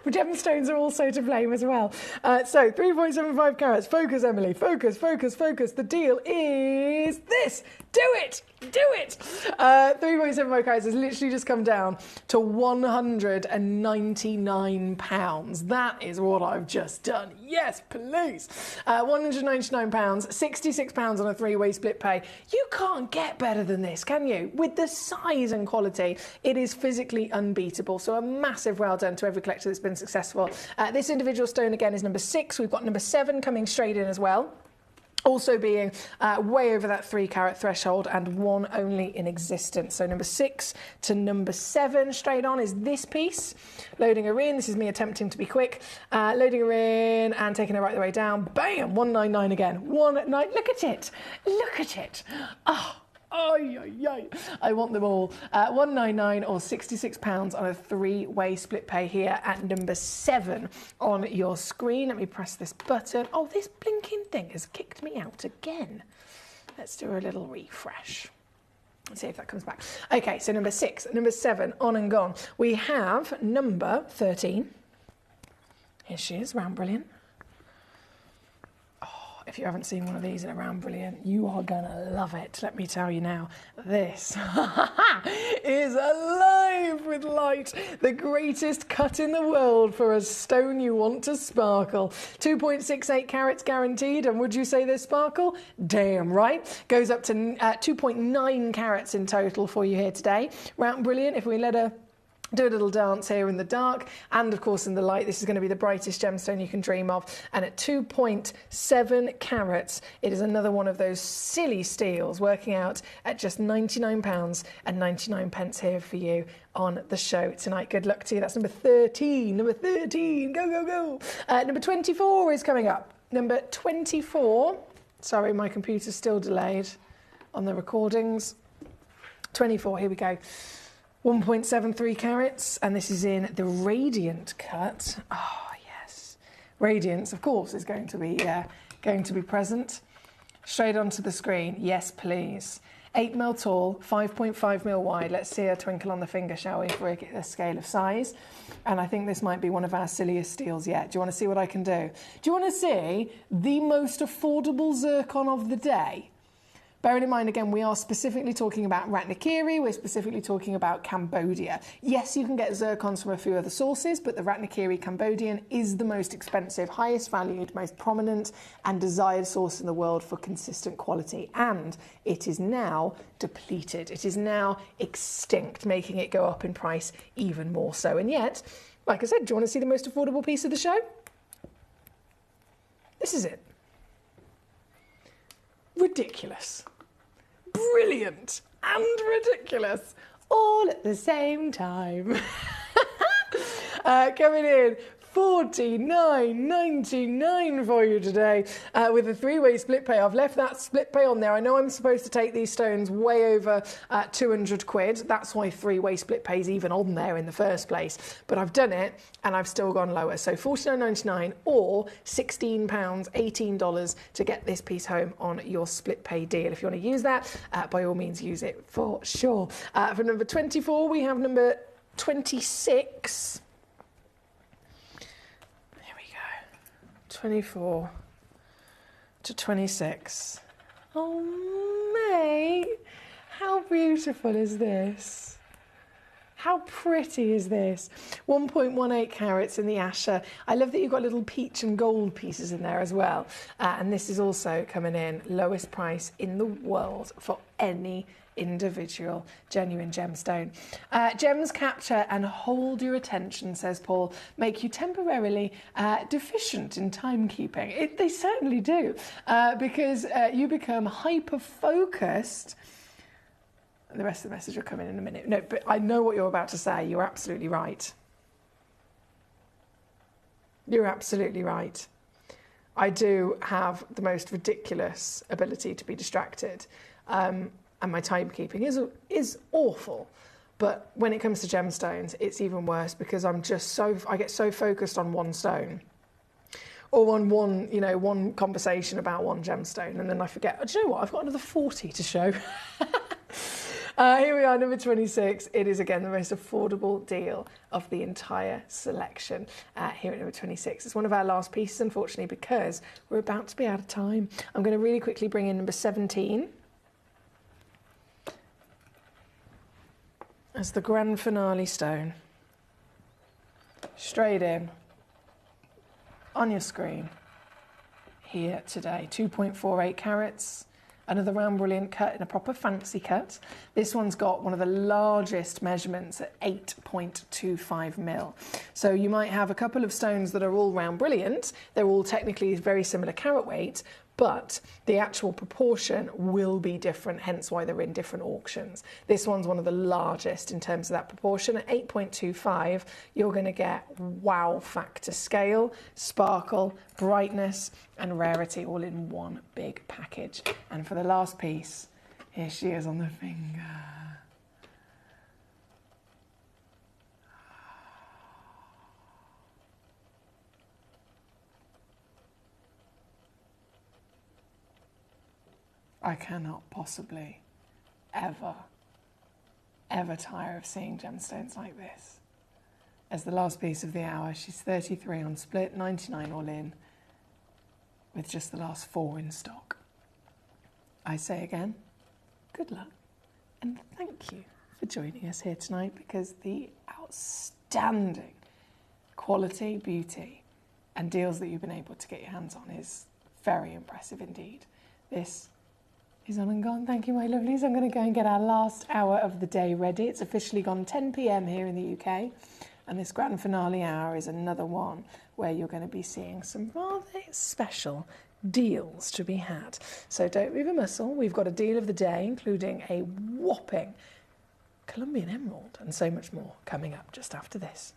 L: gemstones are also to blame as well. So 3.75 carats. Focus, Emily. Focus, focus, focus. The deal is this. Do it. Do it. 3.75 carats has literally just come down to £199. That is what I've just done. Yes, please. £199, £66 on a 3-way split pay. You can't get better than this, can you? With the size and quality, it is physically unbeatable. So a massive well done to every collector that's been successful. This individual stone again is number 6. We've got number 7 coming straight in as well. Also being way over that 3-carat threshold and one only in existence. So number 6 to number 7 straight on is this piece. Loading her in. This is me attempting to be quick. Loading her in and taking her right the way down. Bam! 199 again. 199. Look at it. Look at it. Oh. I want them all. 199 or £66 on a 3-way split pay here at number 7 on your screen. Let me press this button. Oh, this blinking thing has kicked me out again. Let's do a little refresh. Let's see if that comes back. Okay, so number 6, number 7, on and gone. We have number 13. Here she is, round brilliant. If you haven't seen one of these in a round brilliant, you are gonna love it. Let me tell you now, this is alive with light. The greatest cut in the world for a stone you want to sparkle. 2.68 carats guaranteed, and would you say there's sparkle? Damn right. Goes up to 2.9 carats in total for you here today. Round brilliant, if we let her do a little dance here in the dark and of course in the light, this is going to be the brightest gemstone you can dream of. And at 2.7 carats, it is another one of those silly steals, working out at just £99.99 here for you on the show tonight. Good luck to you. That's number 13. Number 13. Go, go, go. Number 24 is coming up. Number 24. Sorry, my computer's still delayed on the recordings. 24, here we go. 1.73 carats, and this is in the Radiant cut. Oh, yes. Radiance, of course, is going to be present. Straight onto the screen. Yes, please. 8mm tall, 5.5mm wide. Let's see her twinkle on the finger, shall we, for a scale of size. And I think this might be one of our silliest steals yet. Do you want to see what I can do? Do you want to see the most affordable zircon of the day? Bearing in mind, again, we are specifically talking about Ratnakiri, we're specifically talking about Cambodia. Yes, you can get zircons from a few other sources, but the Ratnakiri Cambodian is the most expensive, highest valued, most prominent and desired source in the world for consistent quality. And it is now depleted. It is now extinct, making it go up in price even more so. And yet, like I said, do you want to see the most affordable piece of the show? This is it. Ridiculous. Brilliant and ridiculous all at the same time. Coming in $49.99 for you today with a 3-way split pay. I've left that split pay on there. I know I'm supposed to take these stones way over 200 quid. That's why 3-way split pay is even on there in the first place. But I've done it and I've still gone lower. So $49.99 or £16, $18 to get this piece home on your split pay deal. If you want to use that, by all means use it for sure. For number 24, we have number 26. 24 to 26. Oh, mate, how beautiful is this? How pretty is this? 1.18 carats in the Asher. I love that you've got little peach and gold pieces in there as well. And this is also coming in lowest price in the world for any individual genuine gemstone. Gems capture and hold your attention, says Paul, make you temporarily deficient in timekeeping. They certainly do, because you become hyper-focused. The rest of the message will come in a minute. No, but I know what you're about to say. You're absolutely right. You're absolutely right. I do have the most ridiculous ability to be distracted. And my timekeeping is awful. But when it comes to gemstones, it's even worse because I get so focused on one stone or on one conversation about one gemstone, and then I forget, do you know what? I've got another 40 to show. Here we are, number 26. It is, again, the most affordable deal of the entire selection here at number 26. It's one of our last pieces, unfortunately, because we're about to be out of time. I'm going to really quickly bring in number 17 as the grand finale stone. Straight in on your screen here today. 2.48 carats. Another round brilliant cut in a proper fancy cut. This one's got one of the largest measurements at 8.25 mil. So you might have a couple of stones that are all round brilliant. They're all technically very similar carat weight, but the actual proportion will be different, hence why they're in different auctions. This one's one of the largest in terms of that proportion. At 8.25, you're going to get wow factor scale, sparkle, brightness, and rarity all in one big package. And for the last piece, here she is on the finger. I cannot possibly ever tire of seeing gemstones like this. As the last piece of the hour, she's 33 on split, 99 all in, with just the last 4 in stock. I say again, good luck, and thank you for joining us here tonight, because the outstanding quality, beauty, and deals that you've been able to get your hands on is very impressive indeed. This is on and gone. Thank you, my lovelies. I'm going to go and get our last hour of the day ready. It's officially gone 10 p.m. here in the UK, and this grand finale hour is another one where you're going to be seeing some rather special deals to be had. So don't move a muscle. We've got a deal of the day, including a whopping Colombian emerald and so much more coming up just after this.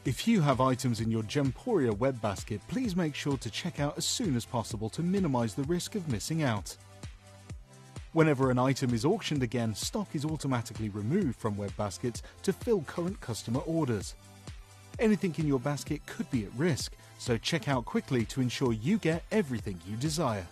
C: If you have items in your Gemporia web basket, please make sure to check out as soon as possible to minimise the risk of missing out. Whenever an item is auctioned again, stock is automatically removed from web baskets to fill current customer orders. Anything in your basket could be at risk, so check out quickly to ensure you get everything you desire.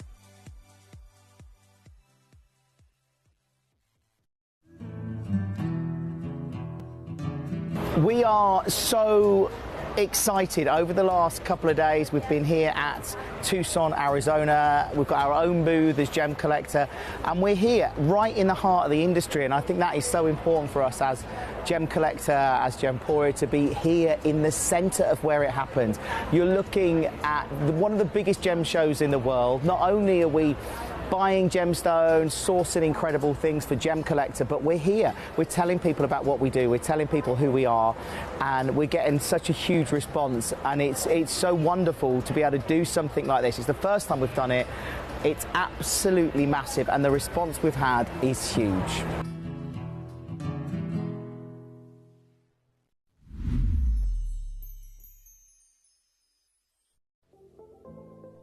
D: We are so excited. Over the last couple of days, we've been here at Tucson, Arizona. We've got our own booth as Gemcollector, and we're here right in the heart of the industry, and I think that is so important for us as Gemcollector, as Gemporia, to be here in the centre of where it happens. You're looking at one of the biggest gem shows in the world. Not only are we buying gemstones, sourcing incredible things for Gemcollector, but we're here. We're telling people about what we do. We're telling people who we are, and we're getting such a huge response, and it's so wonderful to be able to do something like this. It's the first time we've done it. It's absolutely massive, and the response we've had is huge.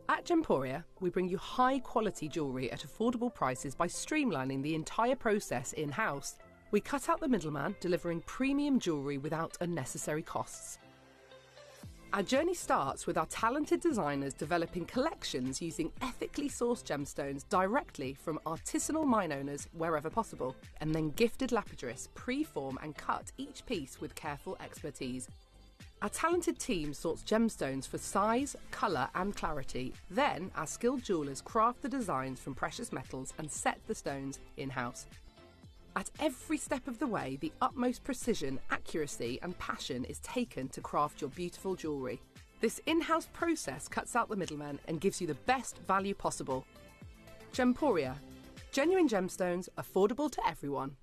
M: At Gemporia, we bring you high-quality jewellery at affordable prices by streamlining the entire process in-house. We cut out the middleman, delivering premium jewellery without unnecessary costs. Our journey starts with our talented designers developing collections using ethically sourced gemstones directly from artisanal mine owners wherever possible, and then gifted lapidarists pre-form and cut each piece with careful expertise. Our talented team sorts gemstones for size, colour and clarity. Then our skilled jewellers craft the designs from precious metals and set the stones in-house. At every step of the way, the utmost precision, accuracy and passion is taken to craft your beautiful jewellery. This in-house process cuts out the middleman and gives you the best value possible. Gemporia. Genuine gemstones, affordable to everyone.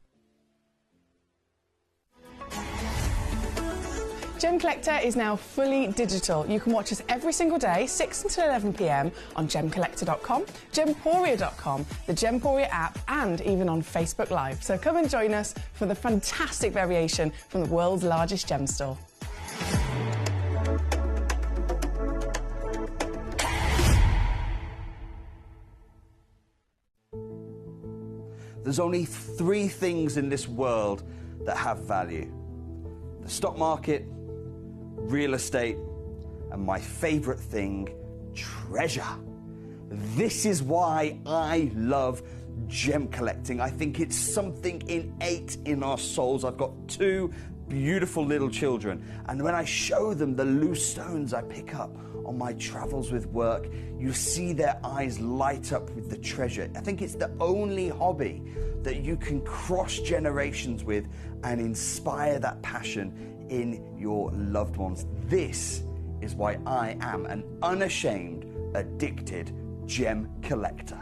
B: Gemcollector is now fully digital. You can watch us every single day, 6 until 11 p.m. on Gemcollector.com, Gemporia.com, the Gemporia app, and even on Facebook Live. So come and join us for the fantastic variation from the world's largest gem store.
A: There's only 3 things in this world that have value: the stock market, real estate, and my favorite thing, treasure. This is why I love gem collecting. I think it's something innate in our souls. I've got 2 beautiful little children, and when I show them the loose stones I pick up on my travels with work, you see their eyes light up with the treasure. I think it's the only hobby that you can cross generations with and inspire that passion in your loved ones. This is why I am an unashamed, addicted gem collector.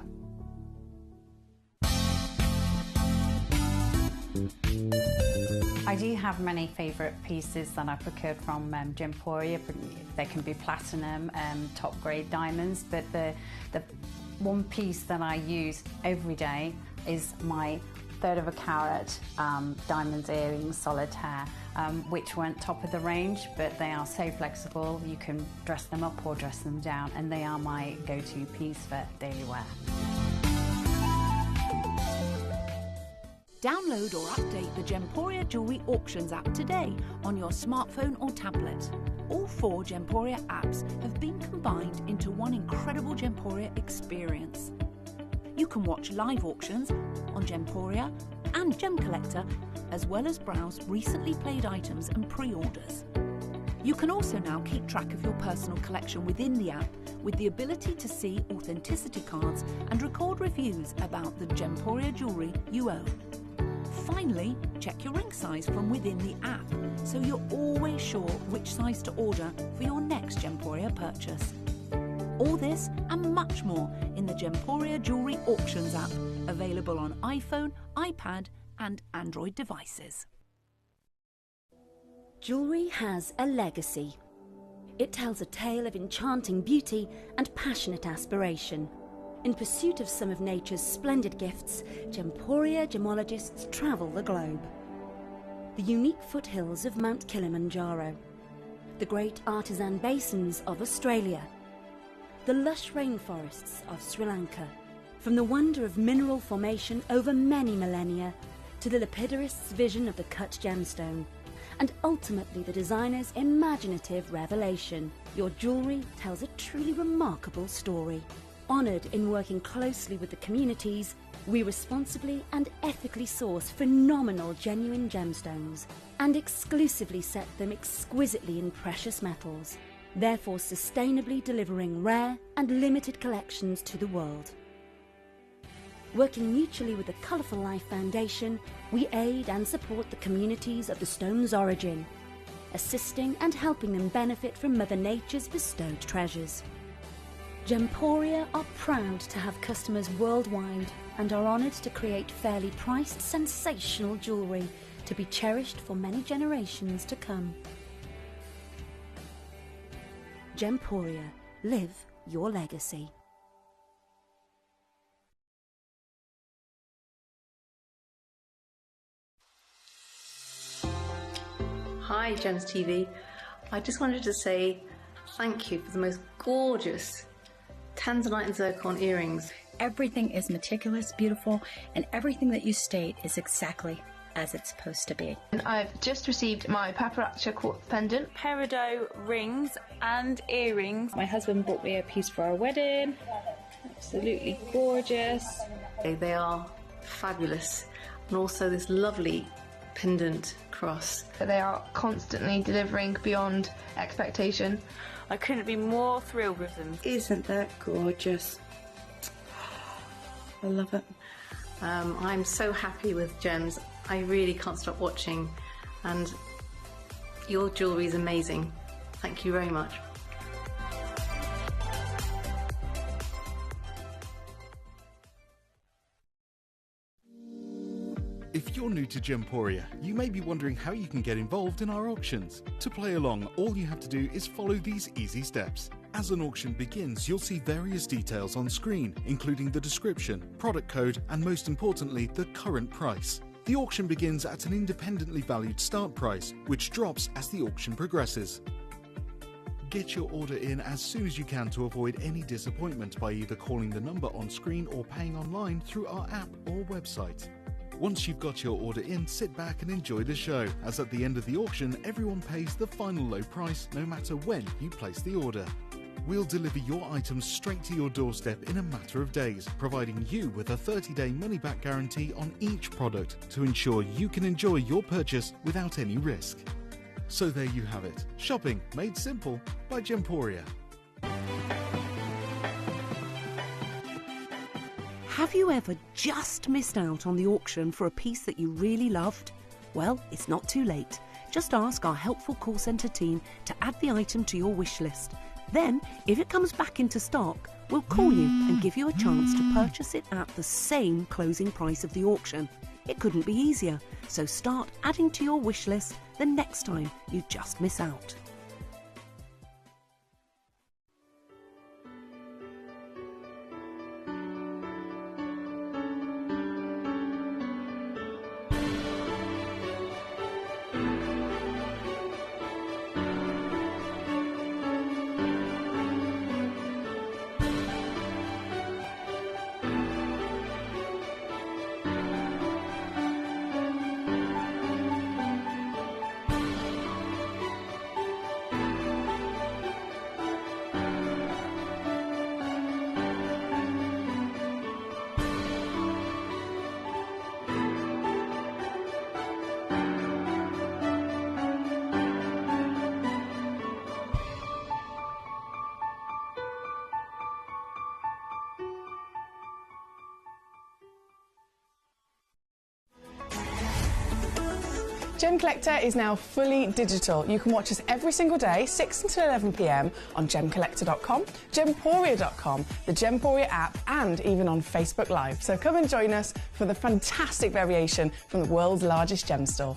J: I do have many favourite pieces that I procured from Gemporia. They can be platinum, top grade diamonds, but the one piece that I use every day is my 1/3 of a carat diamond earrings, solitaire, which weren't top of the range, but they are so flexible. You can dress them up or dress them down, and they are my go-to piece for daily wear.
G: Download or update the Gemporia Jewellery Auctions app today on your smartphone or tablet. All 4 Gemporia apps have been combined into one incredible Gemporia experience. You can watch live auctions on Gemporia and Gemcollector, as well as browse recently played items and pre-orders. You can also now keep track of your personal collection within the app, with the ability to see authenticity cards and record reviews about the Gemporia jewellery you own. Finally, check your ring size from within the app, so you're always sure which size to order for your next Gemporia purchase. All this and much more in the Gemporia Jewellery Auctions app, available on iPhone, iPad and Android devices.
N: Jewellery has a legacy. It tells a tale of enchanting beauty and passionate aspiration. In pursuit of some of nature's splendid gifts, Gemporia gemologists travel the globe. The unique foothills of Mount Kilimanjaro, the great artisan basins of Australia, the lush rainforests of Sri Lanka, from the wonder of mineral formation over many millennia to the lapidarists' vision of the cut gemstone, and ultimately the designer's imaginative revelation, your jewellery tells a truly remarkable story. Honoured in working closely with the communities, we responsibly and ethically source phenomenal genuine gemstones and exclusively set them exquisitely in precious metals, therefore sustainably delivering rare and limited collections to the world. Working mutually with the Colourful Life Foundation, we aid and support the communities of the stone's origin, assisting and helping them benefit from Mother Nature's bestowed treasures. Gemporia are proud to have customers worldwide and are honoured to create fairly priced, sensational jewellery to be cherished for many generations to come. Gemporia, live your legacy.
O: Hi Gems TV, I just wanted to say thank you for the most gorgeous tanzanite and zircon earrings.
U: Everything is meticulous, beautiful, and everything that you state is exactly as it's supposed to be.
P: And I've just received my paparazzi quartz pendant,
O: Peridot rings and earrings.
U: My husband bought me a piece for our wedding. Absolutely gorgeous.
O: They are fabulous, and also this lovely pendant cross.
P: They are constantly delivering beyond expectation.
O: I couldn't be more thrilled with them.
Q: Isn't that gorgeous? I love it.
O: I'm so happy with Gems. I really can't stop watching, and your jewellery is amazing. Thank you very much.
C: If you're new to Gemporia, you may be wondering how you can get involved in our auctions. To play along, all you have to do is follow these easy steps. As an auction begins, you'll see various details on screen, including the description, product code, and most importantly, the current price. The auction begins at an independently valued start price, which drops as the auction progresses. Get your order in as soon as you can to avoid any disappointment by either calling the number on screen or paying online through our app or website. Once you've got your order in, sit back and enjoy the show, as at the end of the auction, everyone pays the final low price no matter when you place the order. We'll deliver your items straight to your doorstep in a matter of days, providing you with a 30-day money-back guarantee on each product to ensure you can enjoy your purchase without any risk. So there you have it, shopping made simple by Gemporia.
R: Have you ever just missed out on the auction for a piece that you really loved? Well, it's not too late. Just ask our helpful call centre team to add the item to your wish list. Then, if it comes back into stock, we'll call you and give you a chance to purchase it at the same closing price of the auction. It couldn't be easier, so start adding to your wish list the next time you just miss out.
B: Gemcollector is now fully digital. You can watch us every single day, 6 until 11 p.m. on Gemcollector.com, Gemporia.com, the Gemporia app, and even on Facebook Live. So come and join us for the fantastic variation from the world's largest gem store.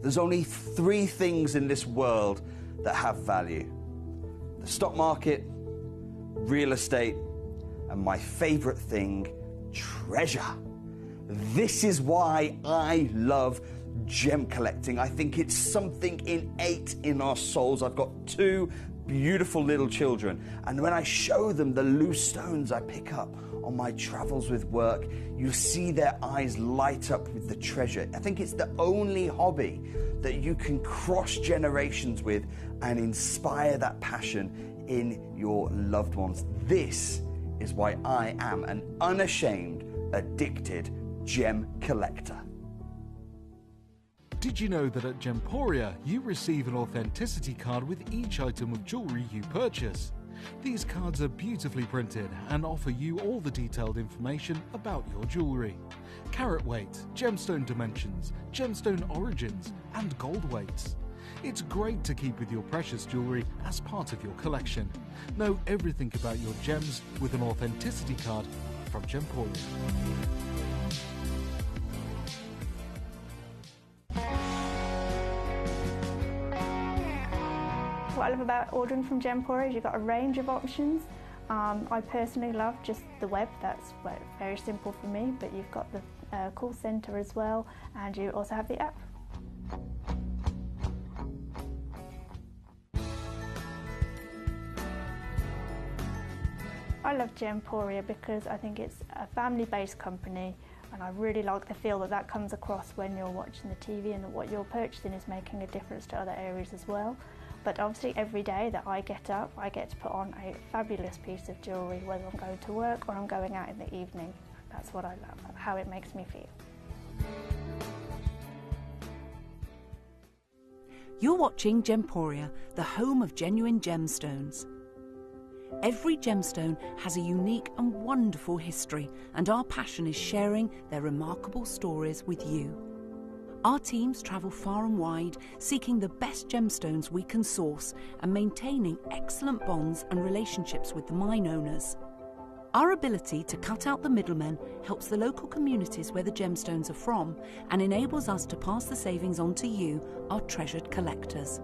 A: There's only 3 things in this world that have value: the stock market, real estate, and my favorite thing, treasure. This is why I love gem collecting. I think it's something innate in our souls. I've got 2 beautiful little children, and when I show them the loose stones I pick up on my travels with work, you see their eyes light up with the treasure. I think it's the only hobby that you can cross generations with and inspire that passion in your loved ones. This is why I am an unashamed, addicted gem collector.
C: Did you know that at Gemporia you receive an authenticity card with each item of jewellery you purchase? These cards are beautifully printed and offer you all the detailed information about your jewellery. Carat weight, gemstone dimensions, gemstone origins and gold weights. It's great to keep with your precious jewellery as part of your collection. Know everything about your gems with an authenticity card from Gemporia.
H: What I love about ordering from Gemporia is you've got a range of options. I personally love just the web, that's very simple for me, but you've got the call centre as well, and you also have the app. I love Gemporia because I think it's a family-based company, and I really like the feel that comes across when you're watching the TV, and that what you're purchasing is making a difference to other areas as well. But obviously every day that I get up, I get to put on a fabulous piece of jewellery, whether I'm going to work or I'm going out in the evening. That's what I love, how it makes me feel.
R: You're watching Gemporia, the home of genuine gemstones. Every gemstone has a unique and wonderful history, and our passion is sharing their remarkable stories with you. Our teams travel far and wide, seeking the best gemstones we can source and maintaining excellent bonds and relationships with the mine owners. Our ability to cut out the middlemen helps the local communities where the gemstones are from and enables us to pass the savings on to you, our treasured collectors.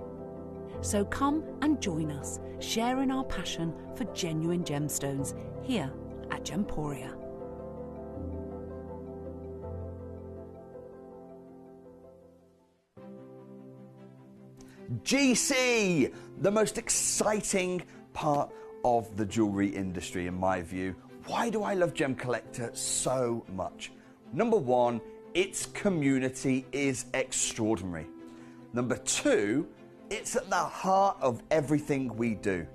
R: So come and join us, sharing our passion for genuine gemstones here at Gemporia.
A: GC, the most exciting part of the jewellery industry in my view. Why do I love Gemcollector so much? Number one, its community is extraordinary. Number two, it's at the heart of everything we do.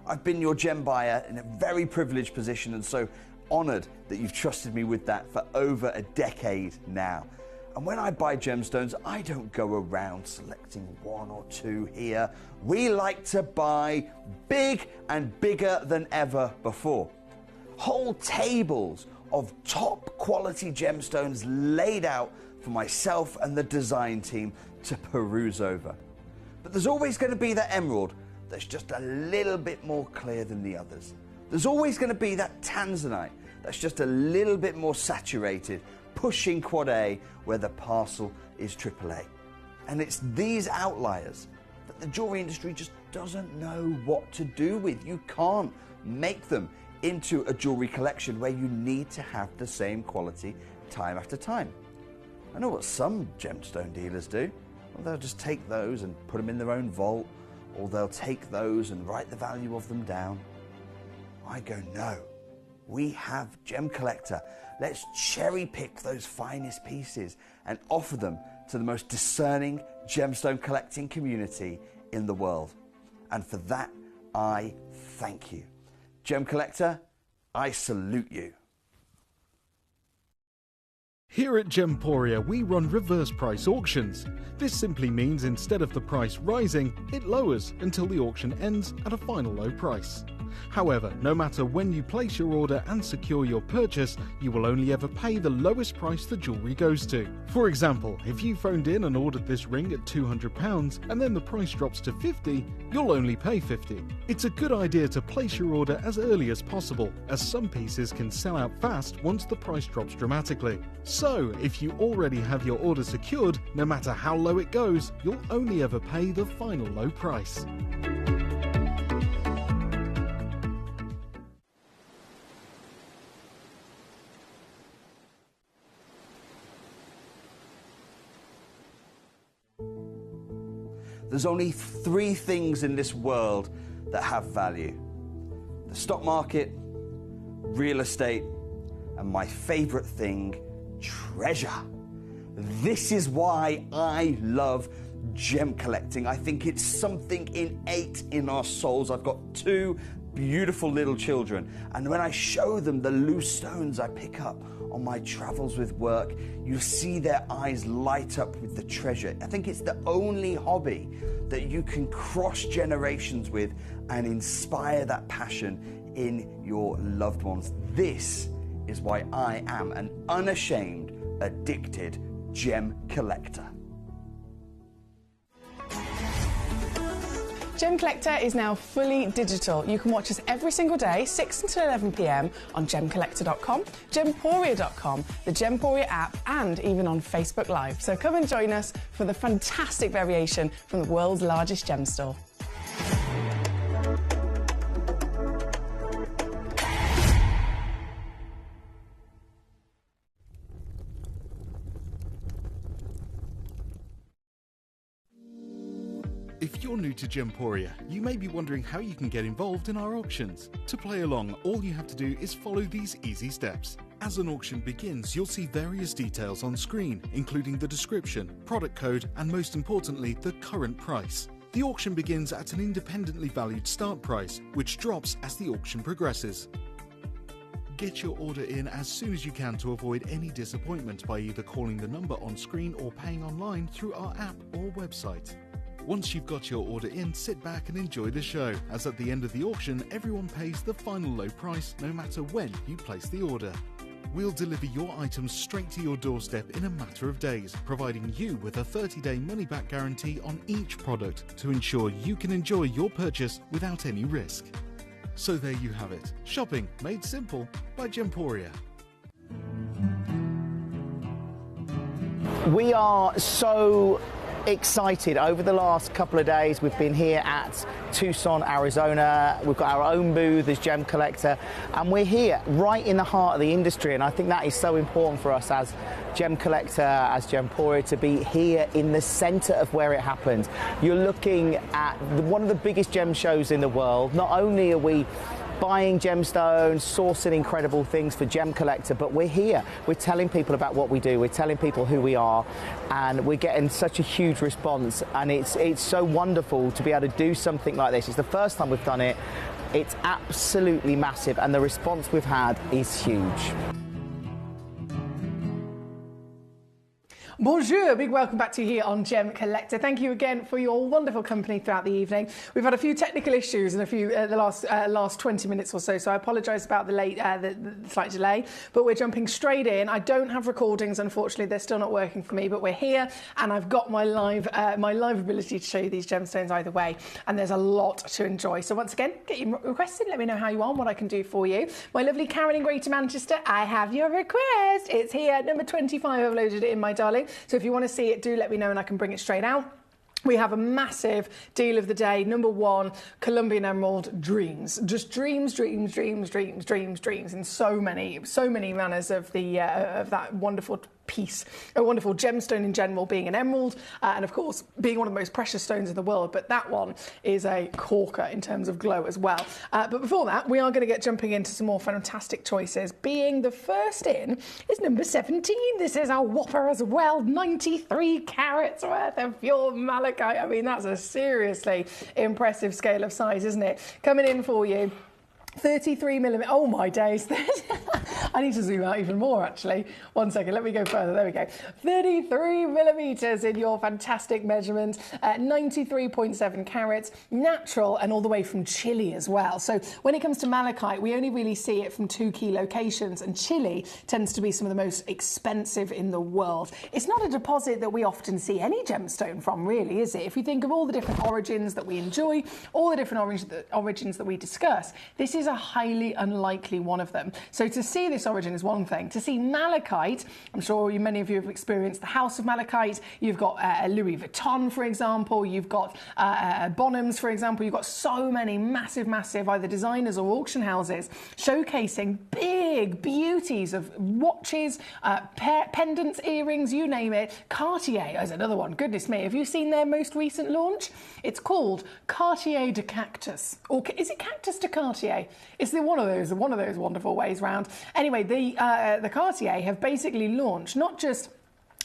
A: I've been your gem buyer in a very privileged position, and so honoured that you've trusted me with that for over a decade now. And when I buy gemstones, I don't go around selecting one or two here. We like to buy big and bigger than ever before. Whole tables of top quality gemstones laid out for myself and the design team to peruse over. But there's always going to be that emerald that's just a little bit more clear than the others. There's always going to be that tanzanite that's just a little bit more saturated, pushing quad A where the parcel is AAA. And it's these outliers that the jewellery industry just doesn't know what to do with. You can't make them into a jewellery collection where you need to have the same quality time after time. I know what some gemstone dealers do. Well, they'll just take those and put them in their own vault, or they'll take those and write the value of them down. I go, no, we have Gemcollector. Let's cherry pick those finest pieces and offer them to the most discerning gemstone collecting community in the world. And for that, I thank you. Gemcollector, I salute you.
C: Here at Gemporia, we run reverse price auctions. This simply means instead of the price rising, it lowers until the auction ends at a final low price. However, no matter when you place your order and secure your purchase, you will only ever pay the lowest price the jewellery goes to. For example, if you phoned in and ordered this ring at £200 and then the price drops to £50, you'll only pay £50. It's a good idea to place your order as early as possible, as some pieces can sell out fast once the price drops dramatically. So, if you already have your order secured, no matter how low it goes, you'll only ever pay the final low price.
A: There's only 3 things in this world that have value: the stock market, real estate, and my favourite thing, treasure. This is why I love gem collecting. I think it's something innate in our souls. I've got two beautiful little children, and when I show them the loose stones I pick up on my travels with work, you see their eyes light up with the treasure. I think it's the only hobby that you can cross generations with and inspire that passion in your loved ones. This is why I am an unashamed, addicted gem collector.
B: Gemcollector is now fully digital. You can watch us every single day, 6 until 11 p.m. on Gemcollector.com, Gemporia.com, the Gemporia app, and even on Facebook Live. So come and join us for the fantastic variation from the world's largest gem store.
C: If you're new to Gemporia, you may be wondering how you can get involved in our auctions. To play along, all you have to do is follow these easy steps. As an auction begins, you'll see various details on screen, including the description, product code, and most importantly, the current price. The auction begins at an independently valued start price, which drops as the auction progresses. Get your order in as soon as you can to avoid any disappointment by either calling the number on screen or paying online through our app or website. Once you've got your order in, sit back and enjoy the show, as at the end of the auction, everyone pays the final low price no matter when you place the order. We'll deliver your items straight to your doorstep in a matter of days, providing you with a 30-day money-back guarantee on each product to ensure you can enjoy your purchase without any risk. So there you have it, shopping made simple by Gemporia.
D: We are so excited. Over the last couple of days, we've been here at Tucson, Arizona. We've got our own booth as Gemcollector, and we're here right in the heart of the industry, and I think that is so important for us as Gemcollector, as Gemporia, to be here in the center of where it happens. You're looking at one of the biggest gem shows in the world. Not only are we buying gemstones, sourcing incredible things for Gemcollector, but we're here. We're telling people about what we do. We're telling people who we are, and we're getting such a huge response. And it's so wonderful to be able to do something like this. It's the first time we've done it. It's absolutely massive, and the response we've had is huge.
L: Bonjour, a big welcome back to you here on Gemcollector. Thank you again for your wonderful company throughout the evening. We've had a few technical issues in the last 20 minutes or so I apologise about the slight delay, but we're jumping straight in. I don't have recordings, unfortunately. They're still not working for me, but we're here, and I've got my live ability to show you these gemstones either way, and there's a lot to enjoy. So once again, get your requests in. Let me know how you are and what I can do for you. My lovely Karen in Greater Manchester, I have your request. It's here, number 25. I've loaded it in, my darling. So if you want to see it, do let me know and I can bring it straight out. We have a massive deal of the day. Number one, Colombian Emerald dreams. Just dreams, dreams, dreams, dreams, dreams, dreams in so many manners of that wonderful piece, a wonderful gemstone in general, being an emerald, and of course being one of the most precious stones in the world, but that one is a corker in terms of glow as well. But before that, we are going to get jumping into some more fantastic choices. Being the first in is number 17. This is a whopper as well, 93 carats worth of pure malachite. I mean, that's a seriously impressive scale of size, isn't it? Coming in for you, 33mm. Oh my days. I need to zoom out even more, actually. 1 second, let me go further. There we go. 33mm in your fantastic measurement, 93.7 carats, natural, and all the way from Chile as well. So when it comes to malachite, we only really see it from 2 key locations, and Chile tends to be some of the most expensive in the world. It's not a deposit that we often see any gemstone from, really, is it? If you think of all the different origins that we enjoy, all the different origins that we discuss, this is a highly unlikely one of them. So to see this origin is one thing. To see malachite, I'm sure many of you have experienced the House of Malachite. You've got Louis Vuitton, for example. You've got Bonhams, for example. You've got so many massive either designers or auction houses showcasing big beauties of watches, pendants, earrings, you name it. Cartier is another one. Goodness me, have you seen their most recent launch? It's called Cartier de Cactus. Or is it Cactus de Cartier? It's one of those wonderful ways round. Anyway, the Cartier have basically launched not just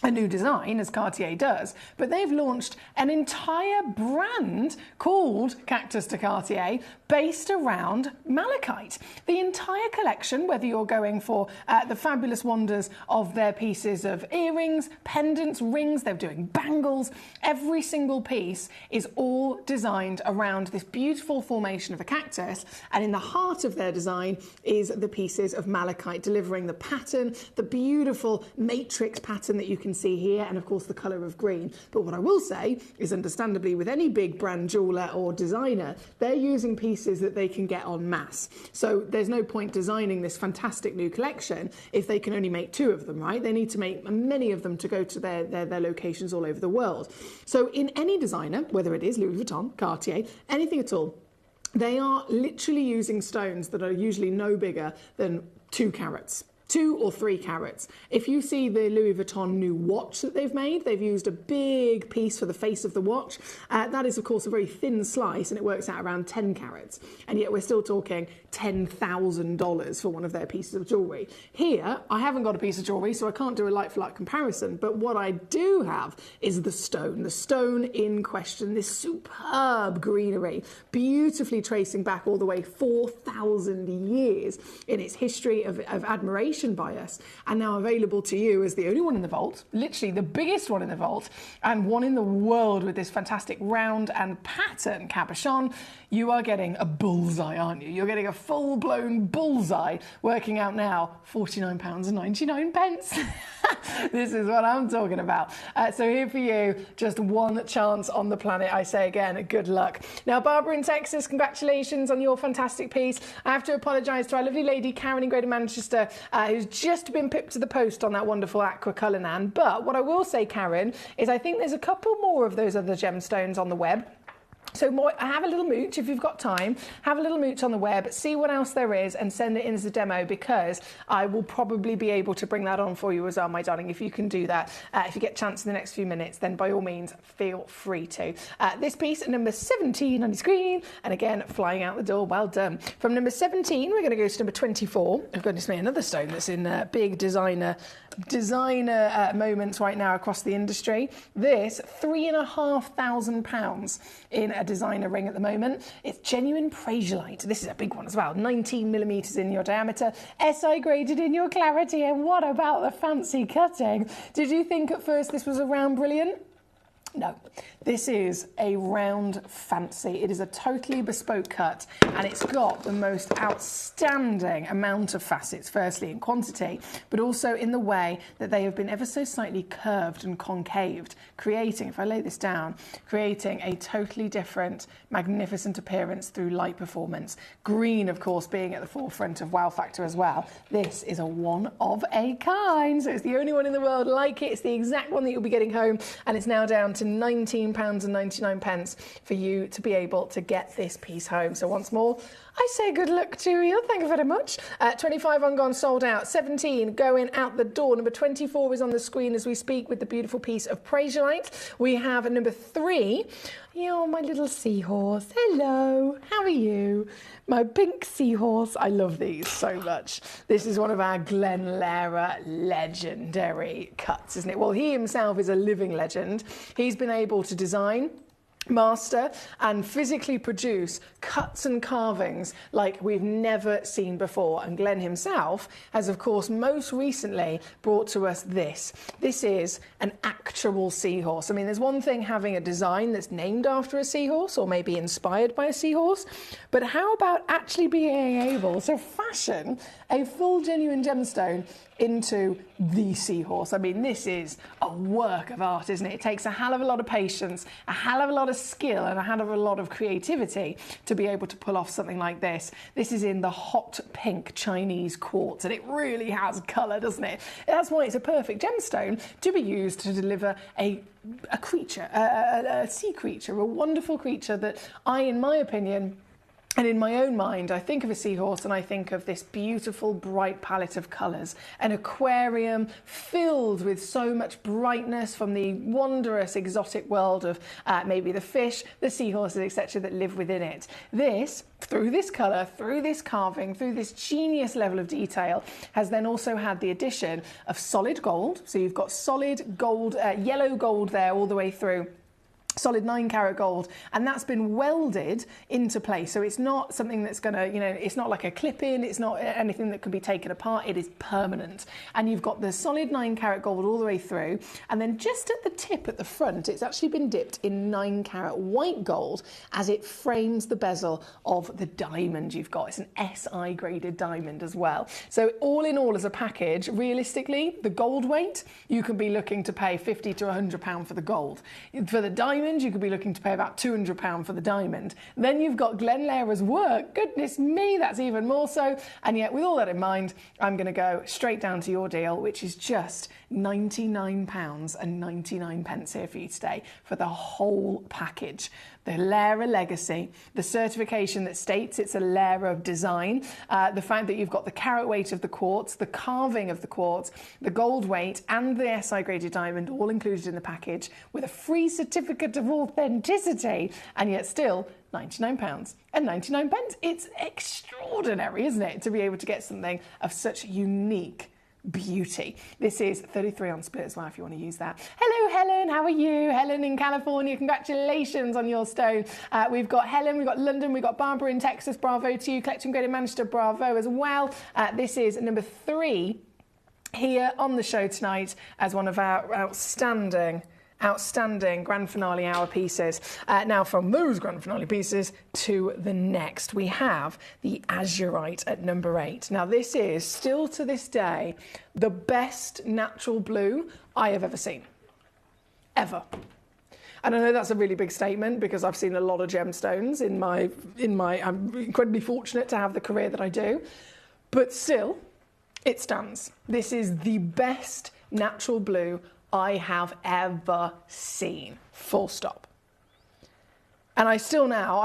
L: a new design, as Cartier does, but they've launched an entire brand called Cactus de Cartier based around malachite. The entire collection, whether you're going for the fabulous wonders of their pieces of earrings, pendants, rings, they're doing bangles, every single piece is all designed around this beautiful formation of a cactus, and in the heart of their design is the pieces of malachite, delivering the pattern, the beautiful matrix pattern that you can see here, and of course the colour of green. But what I will say is, understandably, with any big brand jeweller or designer, they're using pieces that they can get en masse. So there's no point designing this fantastic new collection if they can only make 2 of them, right? They need to make many of them to go to their locations all over the world. So in any designer, whether it is Louis Vuitton, Cartier, anything at all, they are literally using stones that are usually no bigger than 2 carats. 2 or 3 carats. If you see the Louis Vuitton new watch that they've made, they've used a big piece for the face of the watch. That is, of course, a very thin slice, and it works out around 10 carats. And yet we're still talking $10,000 for one of their pieces of jewellery. Here, I haven't got a piece of jewellery, so I can't do a like-for-like comparison, but what I do have is the stone in question, this superb greenery, beautifully tracing back all the way 4,000 years in its history of admiration by us, and now available to you as the only one in the vault, literally the biggest one in the vault, and one in the world with this fantastic round and pattern cabochon. You are getting a bullseye, aren't you? You're getting a full-blown bullseye, working out now £49.99. This is what I'm talking about. So here for you, just one chance on the planet. I say again, good luck. Now, Barbara in Texas, congratulations on your fantastic piece. I have to apologise to our lovely lady Karen in Greater Manchester, who's just been pipped to the post on that wonderful aqua colour nan. But what I will say, Karen, is I think there's a couple more of those other gemstones on the web. So have a little mooch if you've got time. Have a little mooch on the web, see what else there is, and send it in as a demo, because I will probably be able to bring that on for you as well, my darling, if you can do that. If you get a chance in the next few minutes, then by all means, feel free to. This piece, number 17 on your screen, and again, flying out the door, well done. From number 17, we're going to go to number 24. I've got to make another stone that's in big designer moments right now across the industry. This, £3,500 in a designer ring at the moment. It's genuine Prasiolite. This is a big one as well, 19 millimetres in your diameter, SI graded in your clarity, and what about the fancy cutting? Did you think at first this was a round brilliant? No, this is a round fancy. It is a totally bespoke cut, and it's got the most outstanding amount of facets, firstly in quantity, but also in the way that they have been ever so slightly curved and concaved, creating, if I lay this down, creating a totally different, magnificent appearance through light performance. Green, of course, being at the forefront of wow factor as well. This is a one of a kind, so it's the only one in the world like it. It's the exact one that you'll be getting home, and it's now down to £19.99 for you to be able to get this piece home. So once more, I say good luck to you. Thank you very much. 25 on gone, sold out. 17 going out the door. Number 24 is on the screen as we speak with the beautiful piece of Prasiolite. We have number 3. You're my little seahorse. Hello. How are you? My pink seahorse. I love these so much. This is one of our Glenn Lehrer legendary cuts, isn't it? Well, he himself is a living legend. He's been able to design, master and physically produce cuts and carvings like we've never seen before. And Glenn himself has, of course, most recently brought to us this. This is an actual seahorse. I mean, there's one thing having a design that's named after a seahorse or maybe inspired by a seahorse, but how about actually being able to fashion a full genuine gemstone into the seahorse? I mean, this is a work of art, isn't it? It takes a hell of a lot of patience, a hell of a lot of skill, and a hell of a lot of creativity to be able to pull off something like this. This is in the hot pink Chinese quartz, and it really has colour, doesn't it? That's why it's a perfect gemstone to be used to deliver a creature, a sea creature, a wonderful creature that in my opinion, And in my own mind, I think of a seahorse and I think of this beautiful, bright palette of colours, an aquarium filled with so much brightness from the wondrous, exotic world of maybe the fish, the seahorses, etc., that live within it. This, through this colour, through this carving, through this genius level of detail, has then also had the addition of solid gold. So you've got solid gold, yellow gold there all the way through. Solid 9-carat gold, and that's been welded into place. So it's not something that's going to, it's not like a clip-in, it's not anything that can be taken apart, it is permanent. And you've got the solid 9-carat gold all the way through, and then just at the tip at the front, it's actually been dipped in 9-carat white gold as it frames the bezel of the diamond you've got. It's an SI graded diamond as well. So all in all, as a package, realistically, the gold weight, you can be looking to pay £50 to £100 for the gold. For the diamond, you could be looking to pay about £200 for the diamond. Then you've got Glenn Lehra's work. Goodness me, that's even more so. And yet, with all that in mind, I'm going to go straight down to your deal, which is just £99.99 here for you today for the whole package. The Lehra Legacy, the certification that states it's a Lehra design, the fact that you've got the carat weight of the quartz, the carving of the quartz, the gold weight and the SI graded diamond all included in the package with a free certificate of authenticity, and yet still £99.99. It's extraordinary, isn't it, to be able to get something of such unique beauty. This is 33 on split as well if you want to use that. Hello Helen, how are you? Helen in California, congratulations on your stone. We've got Helen, we've got London, we've got Barbara in Texas, bravo to you. Collecting Grade in Manchester, bravo as well. This is number 3 here on the show tonight as one of our outstanding grand finale hour pieces. Now from those grand finale pieces to the next, we have the Azurite at number 8. Now this is still to this day the best natural blue I have ever seen. Ever. And I know that's a really big statement because I've seen a lot of gemstones in my I'm incredibly fortunate to have the career that I do, but still it stands. This is the best natural blue I have ever seen, full stop. And I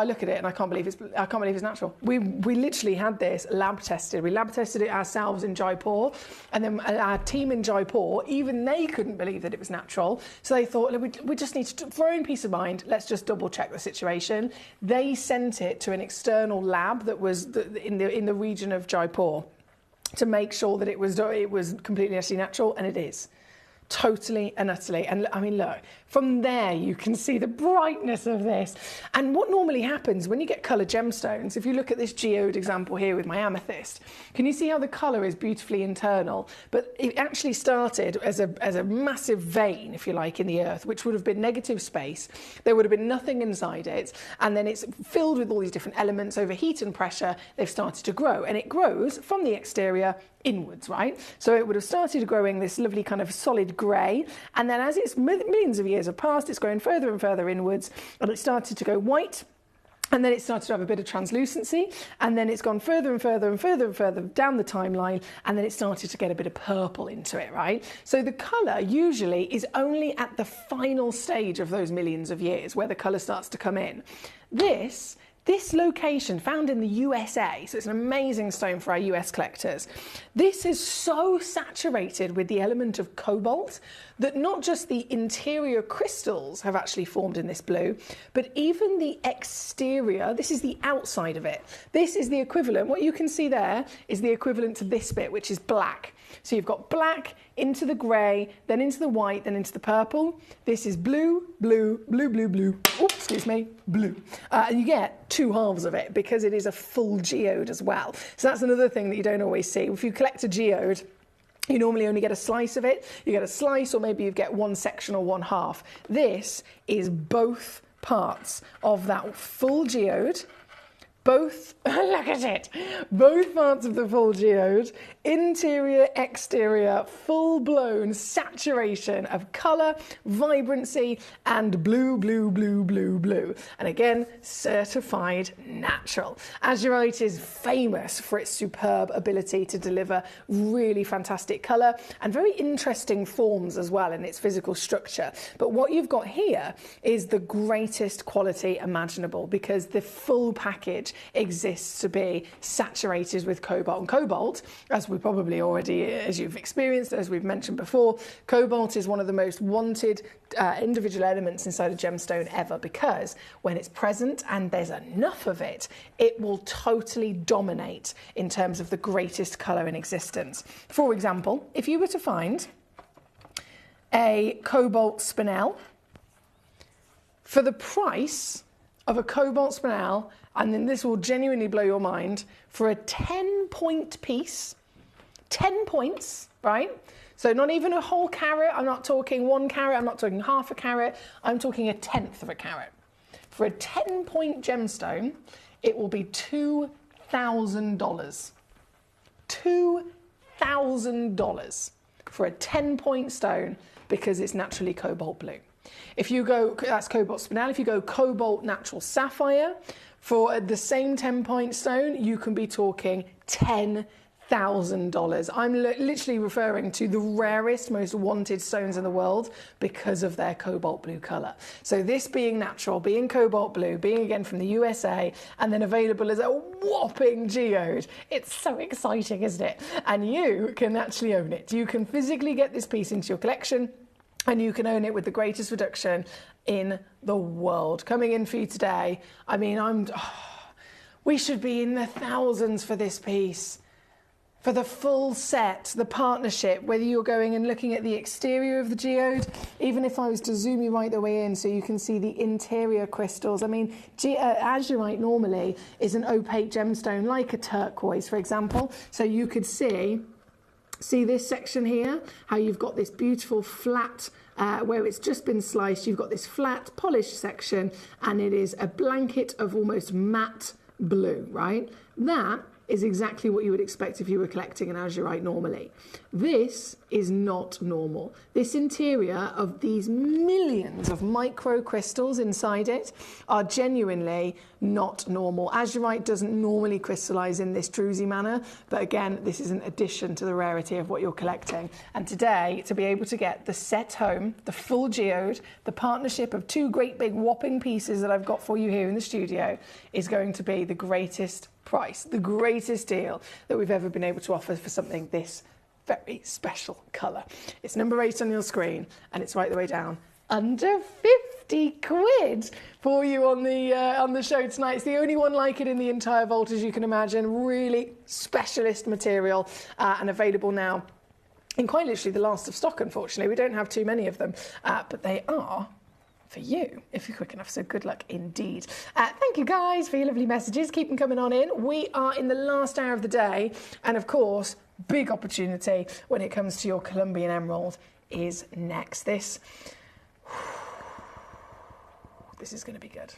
L: look at it and I can't believe it's natural. We literally had this lab tested. We lab tested it ourselves in Jaipur, and then our team in Jaipur, even they couldn't believe that it was natural. So they thought, we just need to, for our own peace of mind, let's just double check the situation. They sent it to an external lab that was in the region of Jaipur to make sure that it was completely actually natural, and it is. Totally and utterly. And I mean, look, from there you can see the brightness of this. And what normally happens when you get coloured gemstones, if you look at this geode example here with my amethyst, can you see how the colour is beautifully internal? But it actually started as a massive vein, if you like, in the earth, which would have been negative space. There would have been nothing inside it. And then it's filled with all these different elements. Over heat and pressure, they've started to grow. And it grows from the exterior inwards, right? So it would have started growing this lovely kind of solid grey, and then as it's millions of years have passed, it's going further and further inwards, and it started to go white, and then it started to have a bit of translucency, and then it's gone further and further and further and further down the timeline, and then it started to get a bit of purple into it, right? So the colour usually is only at the final stage of those millions of years where the colour starts to come in. This location, found in the USA, so it's an amazing stone for our US collectors. This is so saturated with the element of cobalt that not just the interior crystals have actually formed in this blue, but even the exterior, this is the outside of it. This is the equivalent, what you can see there is the equivalent to this bit, which is black. So you've got black into the grey, then into the white, then into the purple. This is blue, blue, blue, blue, blue. Oops, excuse me, blue. And you get 2 halves of it because it is a full geode as well. So that's another thing that you don't always see. If you collect a geode, you normally only get a slice of it. You get a slice, or maybe you get one section or one half. This is both parts of that full geode. Both, look at it, both parts of the full geode, interior, exterior, full-blown saturation of colour, vibrancy, and blue, blue, blue, blue, blue. And again, certified natural. Azurite is famous for its superb ability to deliver really fantastic colour and very interesting forms as well in its physical structure. But what you've got here is the greatest quality imaginable, because the full package which exists to be saturated with cobalt. And cobalt, as we probably already, as you've experienced, as we've mentioned before, cobalt is one of the most wanted individual elements inside a gemstone ever, because when it's present and there's enough of it, it will totally dominate in terms of the greatest colour in existence. For example, if you were to find a cobalt spinel for the price of a cobalt spinel, and then this will genuinely blow your mind, for a 10-point piece, 10 points, right? So not even a whole carat, I'm not talking 1 carat, I'm not talking half a carat, I'm talking 1/10 of a carat. For a 10-point gemstone, it will be $2,000. $2,000 for a 10-point stone, because it's naturally cobalt blue. If you go, that's cobalt spinel, if you go cobalt natural sapphire, for the same 10-point stone, you can be talking $10,000. I'm literally referring to the rarest, most wanted stones in the world because of their cobalt blue colour. So this being natural, being cobalt blue, being again from the USA, and then available as a whopping geode, it's so exciting, isn't it? And you can actually own it. You can physically get this piece into your collection, and you can own it with the greatest reduction in the world. Coming in for you today, I mean, we should be in the thousands for this piece. For the full set, the partnership, whether you're going and looking at the exterior of the geode, even if I was to zoom you right the way in so you can see the interior crystals. I mean, azurite normally is an opaque gemstone, like a turquoise, for example. So you could see this section here, how you've got this beautiful flat, where it's just been sliced, you've got this flat polished section, and it is a blanket of almost matte blue, right? That is exactly what you would expect if you were collecting an azurite normally. This is not normal. This interior of these millions of micro crystals inside it are genuinely not normal. Azurite doesn't normally crystallize in this druzy manner, but again, this is an addition to the rarity of what you're collecting. And today, to be able to get the set home, the full geode, the partnership of 2 great big whopping pieces that I've got for you here in the studio, is going to be the greatest price, the greatest deal that we've ever been able to offer for something this very special colour. It's number 8 on your screen, and it's right the way down. Under 50 quid for you on the show tonight. It's the only one like it in the entire vault, as you can imagine. Really specialist material, and available now in quite literally the last of stock, unfortunately. We don't have too many of them, but they are for you, if you're quick enough, so good luck indeed. Thank you guys for your lovely messages. Keep them coming on in. We are in the last hour of the day, and of course, big opportunity when it comes to your Colombian emerald is next. This is going to be good.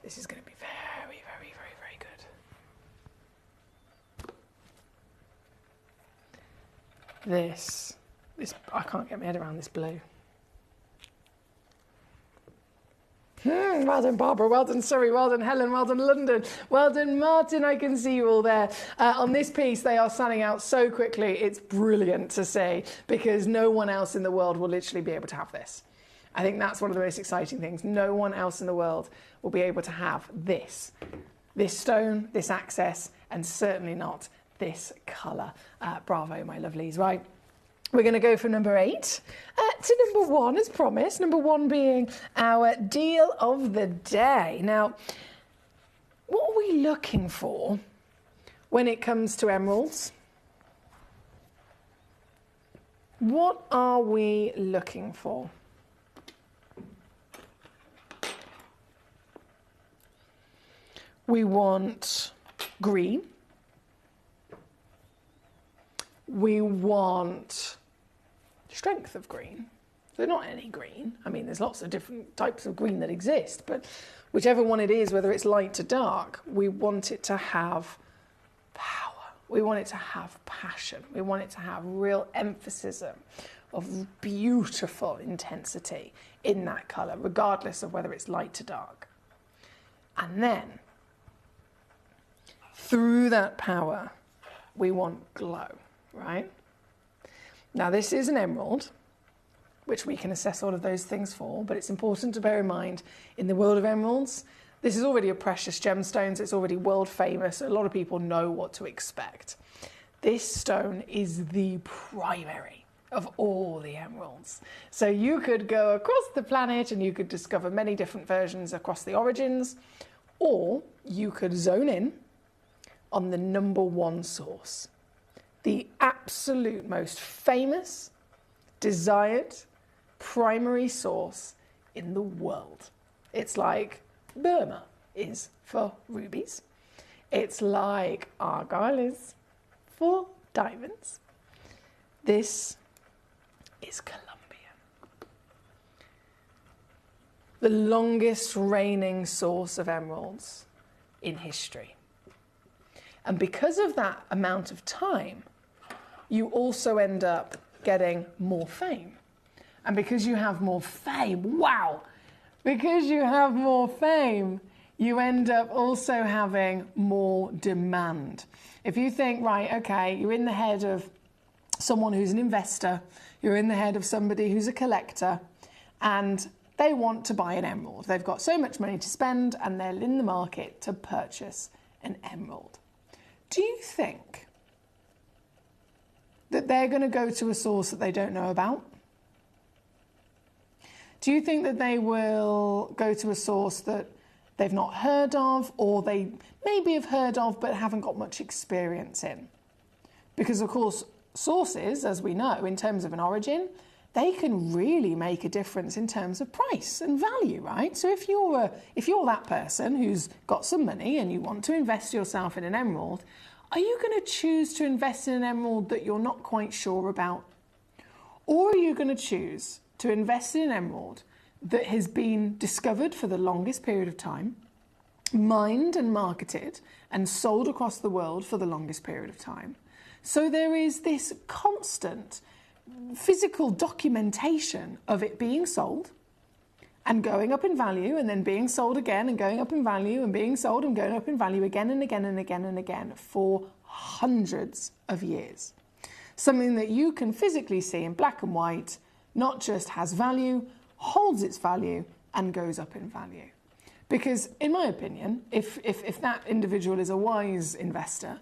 L: This is going to be very, very, very, very good. This, I can't get my head around this blue. Well done, Barbara. Well done, Surrey. Well done, Helen. Well done, London. Well done, Martin. I can see you all there. On this piece, they are standing out so quickly. It's brilliant to see, because no one else in the world will literally be able to have this. I think that's one of the most exciting things. No one else in the world will be able to have this stone, this access, and certainly not this colour. Bravo, my lovelies. Right. We're going to go from number 8 to number 1, as promised. Number 1 being our deal of the day. Now, what are we looking for when it comes to emeralds? What are we looking for? We want green. We want strength of green. So not any green. I mean, there's lots of different types of green that exist, but whichever one it is, whether it's light to dark, we want it to have power. We want it to have passion. We want it to have real emphasis of beautiful intensity in that colour, regardless of whether it's light to dark. And then, through that power, we want glow. Right? Now, this is an emerald, which we can assess all of those things for, but it's important to bear in mind, in the world of emeralds, This is already a precious gemstone. It's already world famous. A lot of people know what to expect. This stone is the primary of all the emeralds. So you could go across the planet and you could discover many different versions across the origins, or you could zone in on the number one source, the absolute most famous, desired, primary source in the world. It's like Burma is for rubies. It's like Argyle is for diamonds. This is Colombia. The longest reigning source of emeralds in history. And because of that amount of time, you also end up getting more fame. And because you have more fame, wow! Because you have more fame, you end up also having more demand. If you think, right, okay, you're in the head of someone who's an investor, you're in the head of somebody who's a collector, and they want to buy an emerald. They've got so much money to spend, and they're in the market to purchase an emerald. Do you think that they're going to go to a source that they don't know about? Do you think that they will go to a source that they've not heard of, or they maybe have heard of but haven't got much experience in? Because, of course, sources, as we know, in terms of an origin, they can really make a difference in terms of price and value, right? So if you're that person who's got some money and you want to invest yourself in an emerald, are you going to choose to invest in an emerald that you're not quite sure about? Or are you going to choose to invest in an emerald that has been discovered for the longest period of time, mined and marketed and sold across the world for the longest period of time? So there is this constant physical documentation of it being sold and going up in value, and then being sold again and going up in value, and being sold and going up in value again and again and again and again for hundreds of years. Something that you can physically see in black and white, not just has value, holds its value and goes up in value. Because in my opinion, if that individual is a wise investor,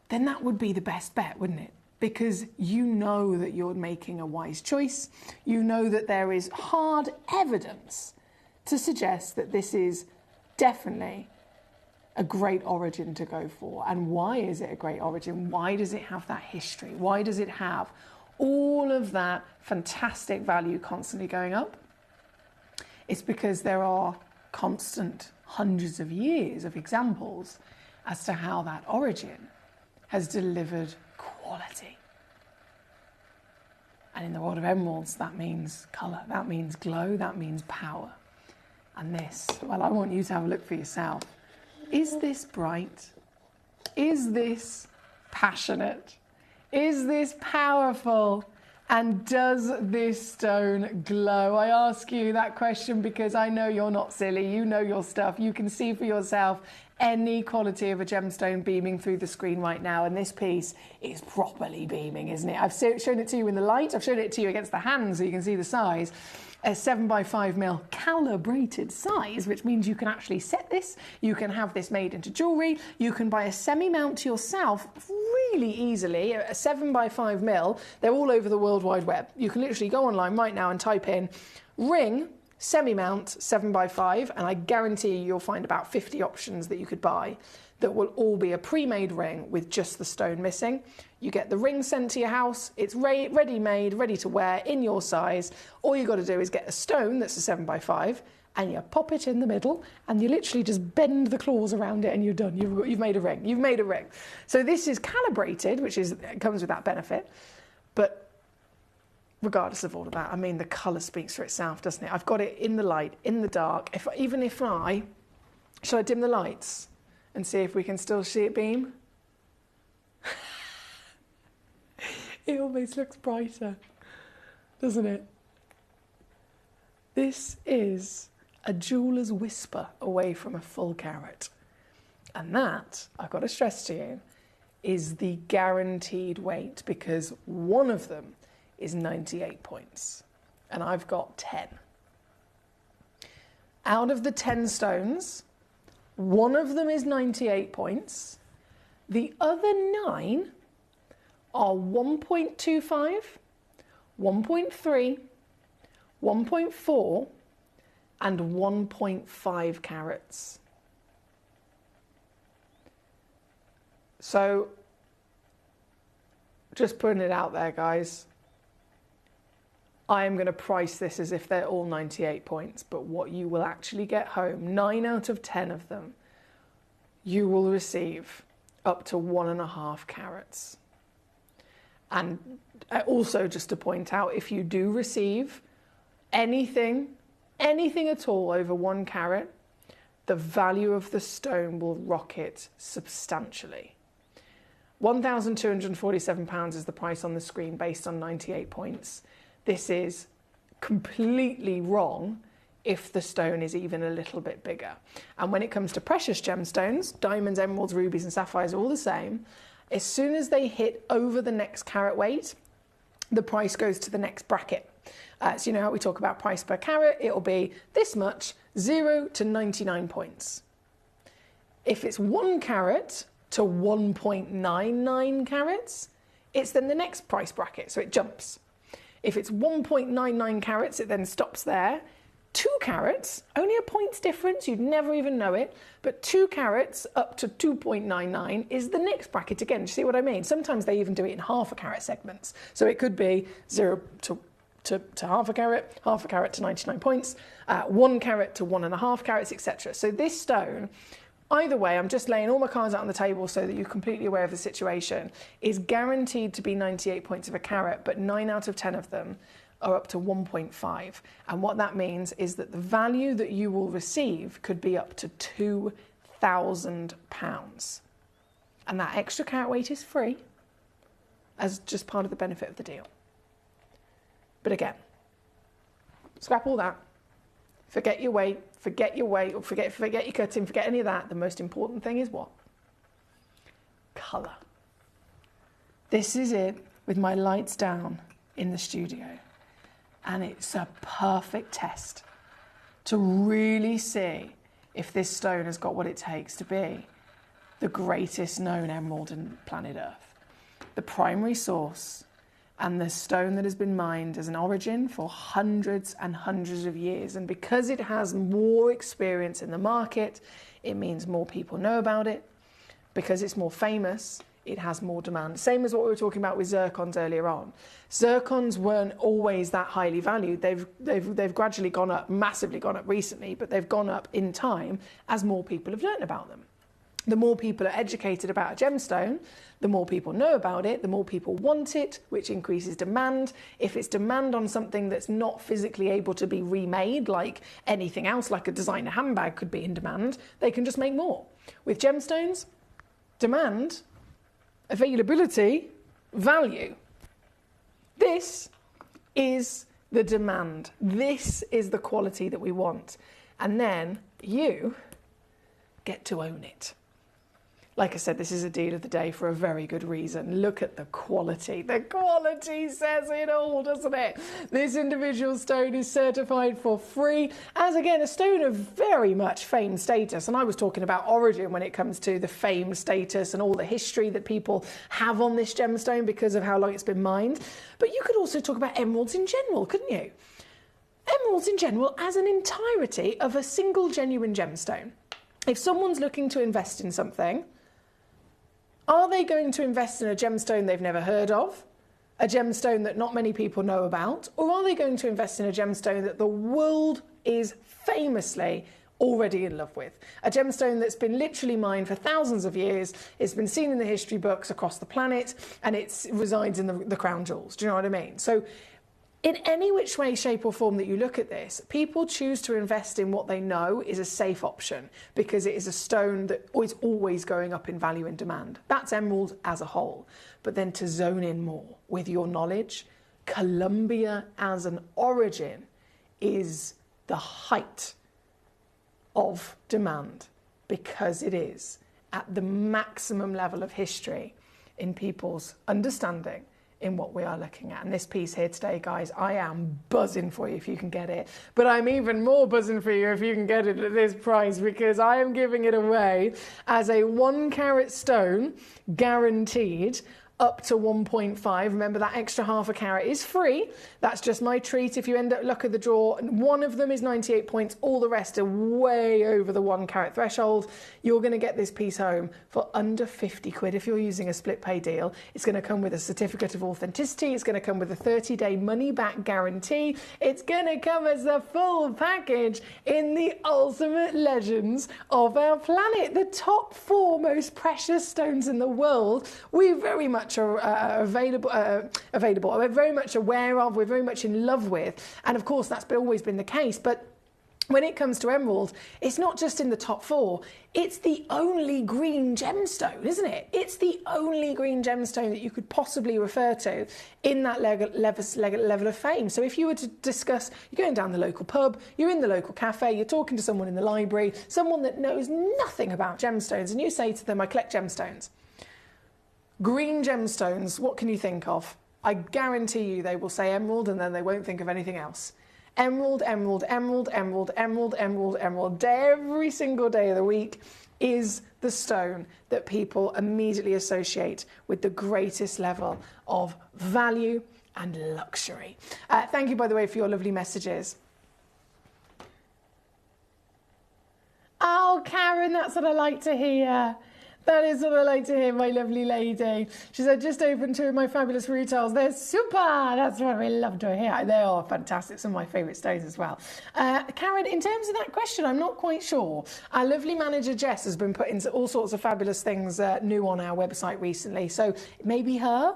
L: then that would be the best bet, wouldn't it? Because you know that you're making a wise choice. You know that there is hard evidence to suggest that this is definitely a great origin to go for. And why is it a great origin? Why does it have that history? Why does it have all of that fantastic value constantly going up? It's because there are constant hundreds of years of examples as to how that origin has delivered quality. And in the world of emeralds, that means colour, that means glow, that means power. And this, well, I want you to have a look for yourself. Is this bright? Is this passionate? Is this powerful? And does this stone glow? I ask you that question because I know you're not silly. You know your stuff. You can see for yourself any quality of a gemstone beaming through the screen right now. And this piece is properly beaming, isn't it? I've shown it to you in the light. I've shown it to you against the hand so you can see the size. A 7x5mm calibrated size, which means you can actually set this. You can have this made into jewellery. You can buy a semi-mount yourself really easily. A 7x5mm, they're all over the World Wide Web. You can literally go online right now and type in ring semi-mount 7x5, and I guarantee you'll find about 50 options that you could buy that will all be a pre-made ring with just the stone missing. You get the ring sent to your house, it's ready-made, ready to wear in your size. All you got to do is get a stone that's a 7x5 and you pop it in the middle and you literally just bend the claws around it and you're done. You've made a ring. You've made a ring. So this is calibrated, which comes with that benefit. But regardless of all of that, I mean, the colour speaks for itself, doesn't it? I've got it in the light, in the dark. Shall I dim the lights and see if we can still see it beam? It almost looks brighter, doesn't it? This is a jeweller's whisper away from a full carat. And that, I've got to stress to you, is the guaranteed weight, because one of them is 98 points and I've got 10. Out of the 10 stones One of them is 98 points. The other 9 are 1.25, 1.3, 1.4, and 1.5 carats. So, just putting it out there, guys, I am going to price this as if they're all 98 points, but what you will actually get home, 9 out of 10 of them, you will receive up to 1.5 carats. And also, just to point out, if you do receive anything at all over 1 carat, the value of the stone will rocket substantially. £1,247 is the price on the screen based on 98 points. This is completely wrong if the stone is even a little bit bigger. And when it comes to precious gemstones, diamonds, emeralds, rubies and sapphires are all the same. As soon as they hit over the next carat weight, the price goes to the next bracket. So you know how we talk about price per carat, it'll be this much, 0 to 99 points. If it's 1 carat to 1.99 carats, it's then the next price bracket, so it jumps. If it's 1.99 carats, it then stops there. 2 carats, only a point's difference, you'd never even know it, but 2 carats up to 2.99 is the next bracket again. Do you see what I mean? Sometimes they even do it in half a carat segments. So it could be 0 to half a carat to 99 points, 1 carat to 1.5 carats, etc. So this stone, either way, I'm just laying all my cards out on the table so that you're completely aware of the situation, is guaranteed to be 98 points of a carat, but 9 out of 10 of them are up to 1.5. And what that means is that the value that you will receive could be up to £2,000. And that extra carat weight is free as just part of the benefit of the deal. But again, scrap all that. Forget your weight, or forget your cutting, forget any of that. The most important thing is what? Colour. This is it with my lights down in the studio. And it's a perfect test to really see if this stone has got what it takes to be the greatest known emerald on planet Earth. The primary source and the stone that has been mined as an origin for hundreds and hundreds of years. And because it has more experience in the market, it means more people know about it. Because it's more famous, it has more demand. Same as what we were talking about with zircons earlier on. Zircons weren't always that highly valued. They've gradually gone up, massively gone up recently, but they've gone up in time as more people have learned about them. The more people are educated about a gemstone, the more people know about it, the more people want it, which increases demand. If it's demand on something that's not physically able to be remade, like anything else, like a designer handbag could be in demand, they can just make more. With gemstones, demand, availability, value. This is the demand. This is the quality that we want. And then you get to own it. Like I said, this is a deal of the day for a very good reason. Look at the quality. The quality says it all, doesn't it? This individual stone is certified for free as, again, a stone of very much fame status. And I was talking about origin when it comes to the fame status and all the history that people have on this gemstone because of how long it's been mined. But you could also talk about emeralds in general, couldn't you? Emeralds in general as an entirety of a single genuine gemstone. If someone's looking to invest in something, are they going to invest in a gemstone they've never heard of, a gemstone that not many people know about, or are they going to invest in a gemstone that the world is famously already in love with? A gemstone that's been literally mined for thousands of years, it's been seen in the history books across the planet, and it resides in the crown jewels. Do you know what I mean? So in any which way, shape or form that you look at this, people choose to invest in what they know is a safe option because it is a stone that is always going up in value and demand. That's emerald as a whole. But then to zone in more with your knowledge, Colombia as an origin is the height of demand because it is at the maximum level of history in people's understanding in what we are looking at. And this piece here today, guys, I am buzzing for you if you can get it. But I'm even more buzzing for you if you can get it at this price, because I am giving it away as a 1 carat stone, guaranteed, up to 1.5. Remember, that extra half a carat is free. That's just my treat. If you end up luck of the draw, one of them is 98 points. All the rest are way over the 1 carat threshold. You're going to get this piece home for under 50 quid if you're using a split pay deal. It's going to come with a certificate of authenticity. It's going to come with a 30-day money-back guarantee. It's going to come as a full package in the ultimate legends of our planet. The top 4 most precious stones in the world. We very much are available, we're very much aware of, we're very much in love with, and of course that's always been the case. But when it comes to emerald, it's not just in the top 4, it's the only green gemstone, isn't it? It's the only green gemstone that you could possibly refer to in that level of fame. So if you were to discuss, you're going down the local pub, you're in the local cafe, you're talking to someone in the library, someone that knows nothing about gemstones, and you say to them, I collect gemstones. Green gemstones, what can you think of? I guarantee you they will say emerald, and then they won't think of anything else. Emerald, emerald, emerald, emerald, emerald, emerald, emerald. Every single day of the week is the stone that people immediately associate with the greatest level of value and luxury. Thank you, by the way, for your lovely messages. Oh, Karen, that's what I like to hear. That is what I like to hear, my lovely lady. She said, just opened 2 of my fabulous rutils. They're super. That's what we love to hear. They are fantastic. Some of my favourite stones as well. Karen, in terms of that question, I'm not quite sure. Our lovely manager, Jess, has been putting all sorts of fabulous things new on our website recently. So maybe her?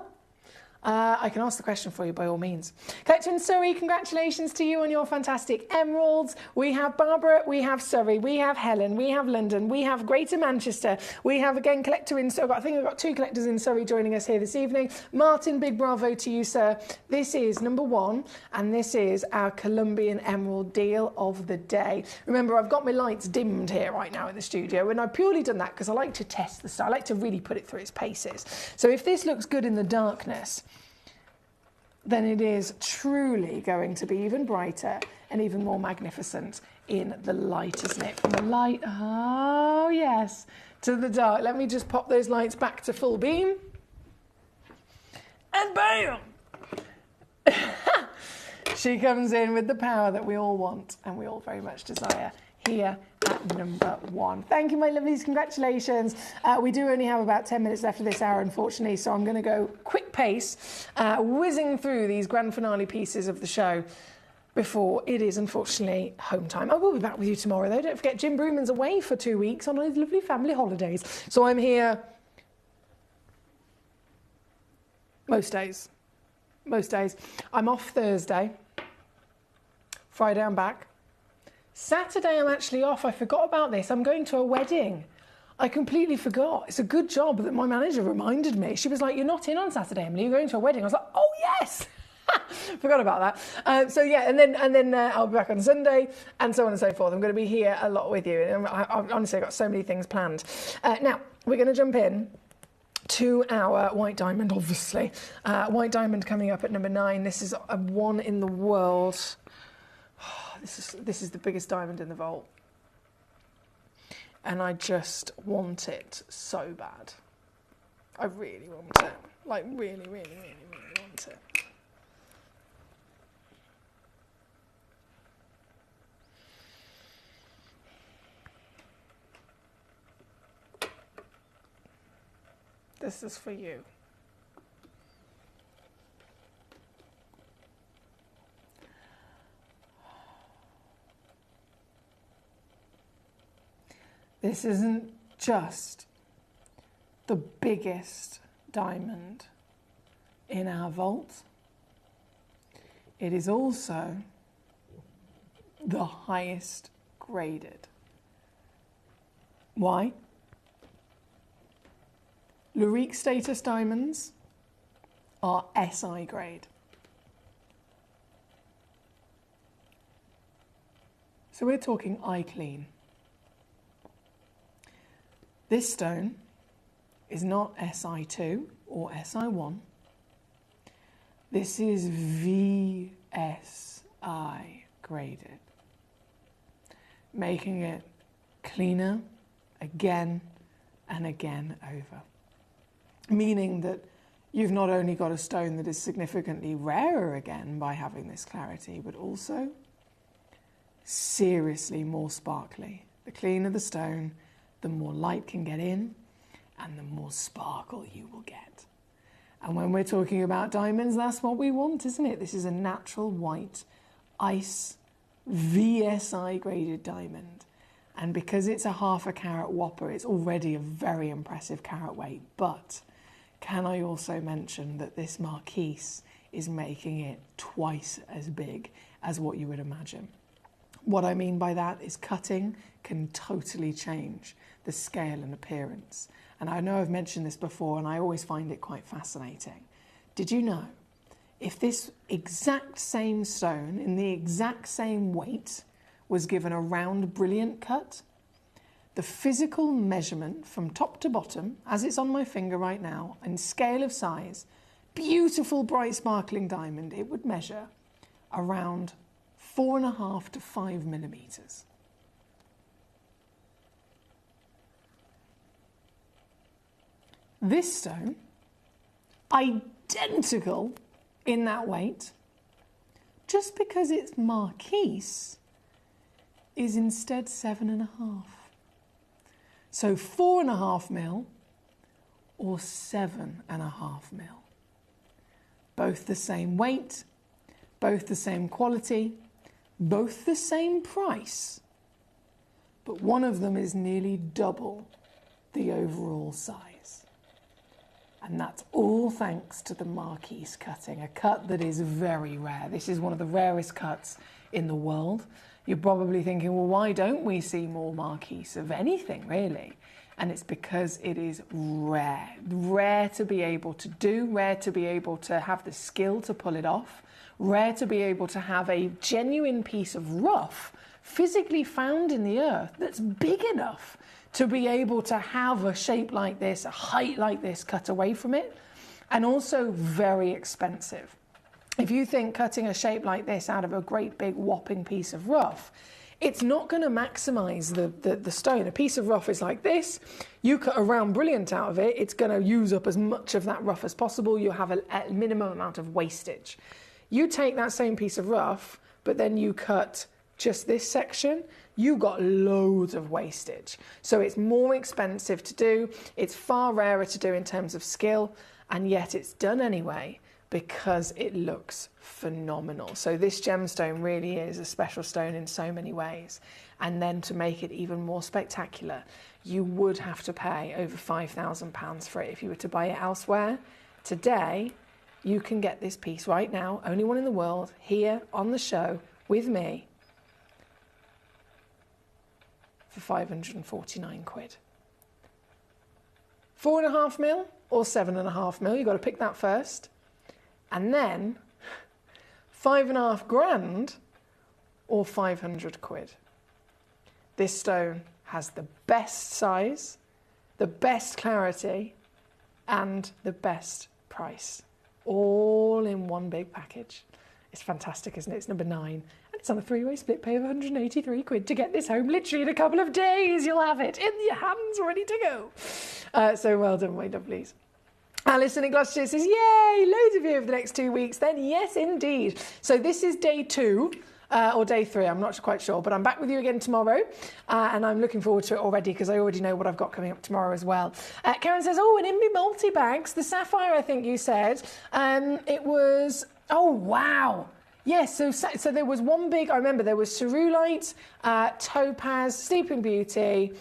L: I can ask the question for you by all means. Collector in Surrey, congratulations to you on your fantastic emeralds. We have Barbara, we have Surrey, we have Helen, we have London, we have Greater Manchester, we have again collector in Surrey. I think we've got 2 collectors in Surrey joining us here this evening. Martin, big bravo to you, sir. This is number 1, and this is our Colombian emerald deal of the day. Remember, I've got my lights dimmed here right now in the studio, and I've purely done that because I like to test the style. I like to really put it through its paces. So if this looks good in the darkness, then it is truly going to be even brighter and even more magnificent in the light, isn't it? From the light, oh yes, to the dark. Let me just pop those lights back to full beam. And bam! She comes in with the power that we all want and we all very much desire here at number 1. Thank you, my lovelies. Congratulations. We do only have about 10 minutes left of this hour, unfortunately, so I'm going to go quick pace, whizzing through these grand finale pieces of the show before it is, unfortunately, home time. I will be back with you tomorrow, though. Don't forget, Jim Brooman's away for 2 weeks on his lovely family holidays. So I'm here most days. Most days. I'm off Thursday. Friday, I'm back. Saturday, I'm actually off. I forgot about this. I'm going to a wedding. I completely forgot. It's a good job that my manager reminded me. She was like, you're not in on Saturday, Emily. You're going to a wedding. I was like, oh, yes. Forgot about that. So, yeah, and then I'll be back on Sunday and so on and so forth. I'm going to be here a lot with you. And I've honestly got so many things planned. Now, we're going to jump in to our white diamond, obviously. White diamond coming up at number 9. This is a 1 in the world. This is the biggest diamond in the vault. And I just want it so bad. I really want it. Like, really, really, really, really want it. This is for you. This isn't just the biggest diamond in our vault. It is also the highest graded. Why? Lurique status diamonds are SI grade. So we're talking eye clean. This stone is not SI2 or SI1. This is VSI graded, making it cleaner again and again over. Meaning that you've not only got a stone that is significantly rarer again by having this clarity, but also seriously more sparkly. The cleaner the stone, the more light can get in and the more sparkle you will get. And when we're talking about diamonds, that's what we want, isn't it? This is a natural white ice VSI graded diamond. And because it's a 1/2 carat whopper, it's already a very impressive carat weight. But can I also mention that this marquise is making it twice as big as what you would imagine? What I mean by that is cutting can totally change the scale and appearance. And I know I've mentioned this before, and I always find it quite fascinating. Did you know, if this exact same stone in the exact same weight was given a round, brilliant cut, the physical measurement from top to bottom, as it's on my finger right now, in scale of size, beautiful, bright, sparkling diamond, it would measure around 4.5 to 5 millimeters. This stone, identical in that weight, just because it's marquise, is instead 7.5. So 4.5 mil or 7.5 mil. Both the same weight, both the same quality, both the same price, but one of them is nearly double the overall size. And that's all thanks to the marquise cutting, a cut that is very rare. This is one of the rarest cuts in the world. You're probably thinking, well, why don't we see more marquise of anything, really? And it's because it is rare. Rare to be able to do, rare to be able to have the skill to pull it off, rare to be able to have a genuine piece of rough physically found in the earth that's big enough to be able to have a shape like this, a height like this cut away from it, and also very expensive. If you think cutting a shape like this out of a great big whopping piece of rough, it's not going to maximize the stone. A piece of rough is like this. You cut a round brilliant out of it, it's going to use up as much of that rough as possible. You have a minimum amount of wastage. You take that same piece of rough, but then you cut just this section, you got loads of wastage. So it's more expensive to do, it's far rarer to do in terms of skill, and yet it's done anyway because it looks phenomenal. So this gemstone really is a special stone in so many ways. And then to make it even more spectacular, you would have to pay over £5,000 for it if you were to buy it elsewhere. Today, you can get this piece right now, only one in the world, here on the show with me, for 549 quid. 4.5 mil or 7.5 mil, you've got to pick that first. And then 5.5 grand or 500 quid. This stone has the best size, the best clarity, and the best price, all in one big package. It's fantastic, isn't it? It's number 9. And it's on a 3-way split pay of 183 quid to get this home. Literally in a couple of days, you'll have it in your hands, ready to go. So well done, my lovelies. Alison in Gloucestershire says, yay, loads of you over the next 2 weeks. Then yes, indeed. So this is day 2. Or day 3, I'm not quite sure, but I'm back with you again tomorrow, and I'm looking forward to it already because I already know what I've got coming up tomorrow as well. Karen says, oh, and in me multi-bags, the sapphire, I think you said, it was, oh, wow. Yes, so there was one big, I remember there was cerulite, topaz, sleeping beauty,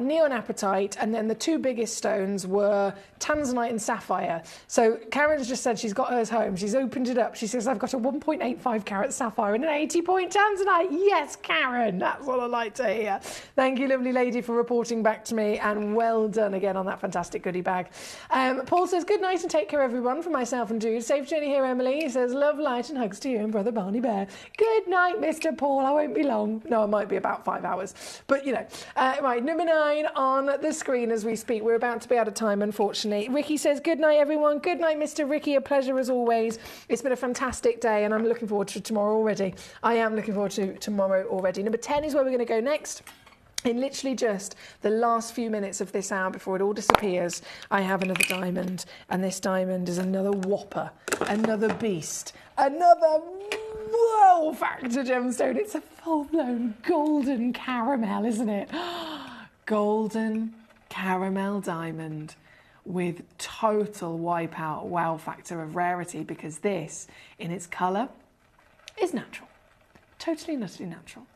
L: neon apatite, and then the 2 biggest stones were tanzanite and sapphire. So Karen's just said she's got hers home. She's opened it up. She says, I've got a 1.85 carat sapphire and an 80-point tanzanite. Yes, Karen, that's what I like to hear. Thank you, lovely lady, for reporting back to me, and well done again on that fantastic goodie bag. Paul says, good night and take care, everyone, for myself and Jude. Safe journey here, Emily. He says, love, light and hugs to you and brother Barney Bear. Good night, Mr. Paul. I won't be long. No, I might be about 5 hours. But, you know, right, number number 9 on the screen as we speak. We're about to be out of time, unfortunately. Ricky says, good night, everyone. Good night, Mr. Ricky. A pleasure as always. It's been a fantastic day, and I'm looking forward to tomorrow already. I am looking forward to tomorrow already. Number 10 is where we're going to go next. In literally just the last few minutes of this hour before it all disappears, I have another diamond, and this diamond is another whopper, another beast, another wow factor gemstone. It's a full-blown golden caramel, isn't it? Golden caramel diamond with total wipeout wow factor of rarity, because this, in its colour, is natural. Totally and utterly natural.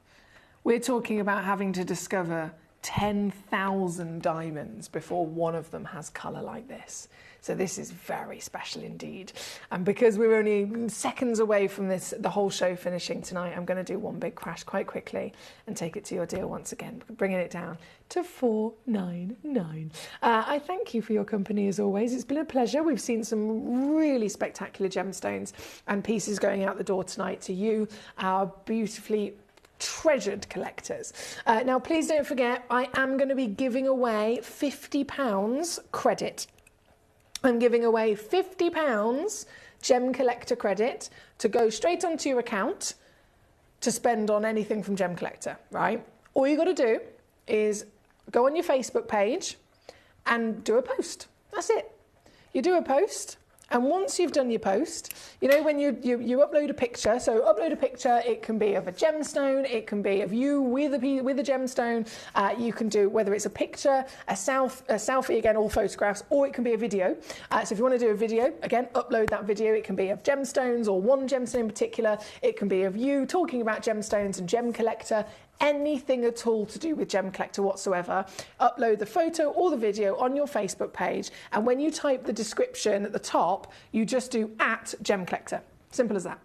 L: We're talking about having to discover 10,000 diamonds before one of them has colour like this. So this is very special indeed. And because we're only seconds away from the whole show finishing tonight, I'm going to do one big crash quite quickly and take it to your deal once again, bringing it down to $4.99. I thank you for your company as always. It's been a pleasure. We've seen some really spectacular gemstones and pieces going out the door tonight to you, our beautifully treasured collectors. Now, please don't forget, I am going to be giving away £50 credit. I'm giving away £50 Gem Collector credit to go straight onto your account to spend on anything from Gem Collector, right? All you got to do is go on your Facebook page and do a post. That's it. You do a post. And once you've done your post, you know, when you upload a picture, so upload a picture, it can be of a gemstone, it can be of you with a gemstone, you can do, whether it's a picture, a selfie, again, all photographs, or it can be a video. So if you want to do a video, again, upload that video. It can be of gemstones or one gemstone in particular. It can be of you talking about gemstones and Gem Collector. Anything at all to do with Gem Collector whatsoever, upload the photo or the video on your Facebook page, and when you type the description at the top, you just do @Gem Collector. Simple as that.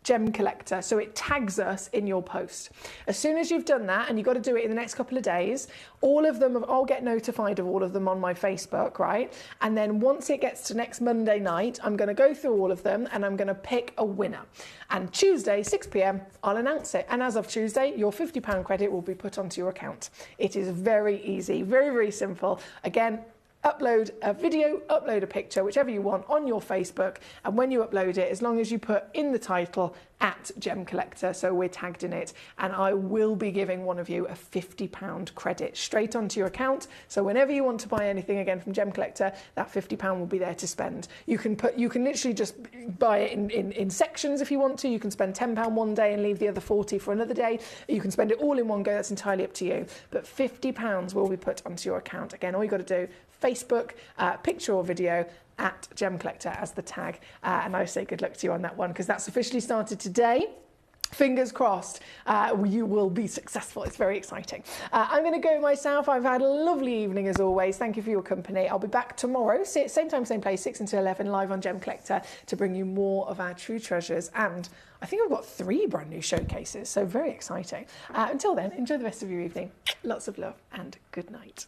L: @Gem Collector, so it tags us in your post. As soon as you've done that, and you've got to do it in the next couple of days, all of them, I'll get notified of all of them on my Facebook, right? And then once it gets to next Monday night, I'm going to go through all of them and I'm going to pick a winner. And Tuesday, 6 p.m, I'll announce it. And as of Tuesday, your £50 credit will be put onto your account. It is very easy, very, very simple. Again, upload a video, upload a picture, whichever you want, on your Facebook, and when you upload it, as long as you put in the title @Gem Collector, so we're tagged in it, and I will be giving one of you a £50 credit straight onto your account. So whenever you want to buy anything again from Gem Collector, that £50 will be there to spend. You can literally just buy it in sections if you want to. You can spend £10 one day and leave the other 40 for another day. You can spend it all in one go. That's entirely up to you. But £50 will be put onto your account. Again, all you got to do, Facebook, picture or video, @Gem Collector as the tag. And I say good luck to you on that one, because that's officially started today. Fingers crossed, you will be successful. It's very exciting. I'm going to go myself. I've had a lovely evening as always. Thank you for your company. I'll be back tomorrow, same time, same place, 6 until 11, live on Gem Collector, to bring you more of our true treasures. And I think I've got 3 brand new showcases, so very exciting. Until then, enjoy the rest of your evening. Lots of love and good night.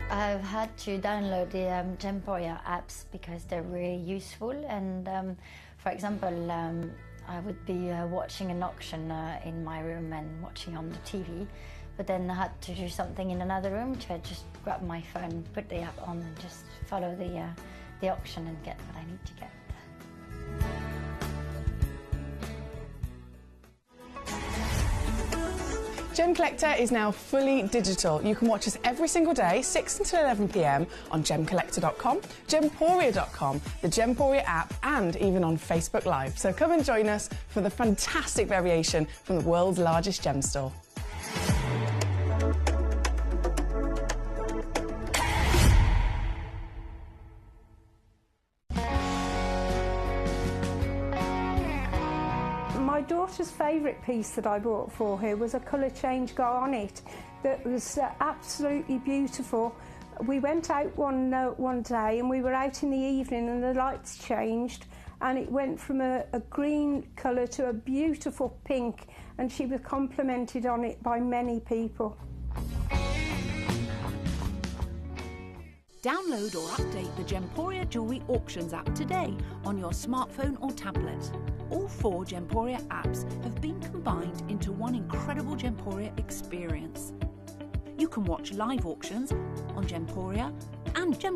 E: I've had to download the Gemporia apps because they're really useful, and for example, I would be watching an auction in my room and watching on the TV, but then I had to do something in another room, so I just grab my phone, put the app on and just follow the auction and get what I need to get.
B: Gem Collector is now fully digital. You can watch us every single day, 6 until 11 p.m. on gemcollector.com, gemporia.com, the Gemporia app, and even on Facebook Live. So come and join us for the fantastic variation from the world's largest gem store.
F: My daughter's favourite piece that I bought for her was a colour change garnet that was absolutely beautiful. We went out one day and we were out in the evening and the lights changed and it went from a green colour to a beautiful pink, and she was complimented on it by many people.
G: Download or update the Gemporia Jewellery Auctions app today on your smartphone or tablet. All 4 Gemporia apps have been combined into one incredible Gemporia experience. You can watch live auctions on Gemporia and Gemporia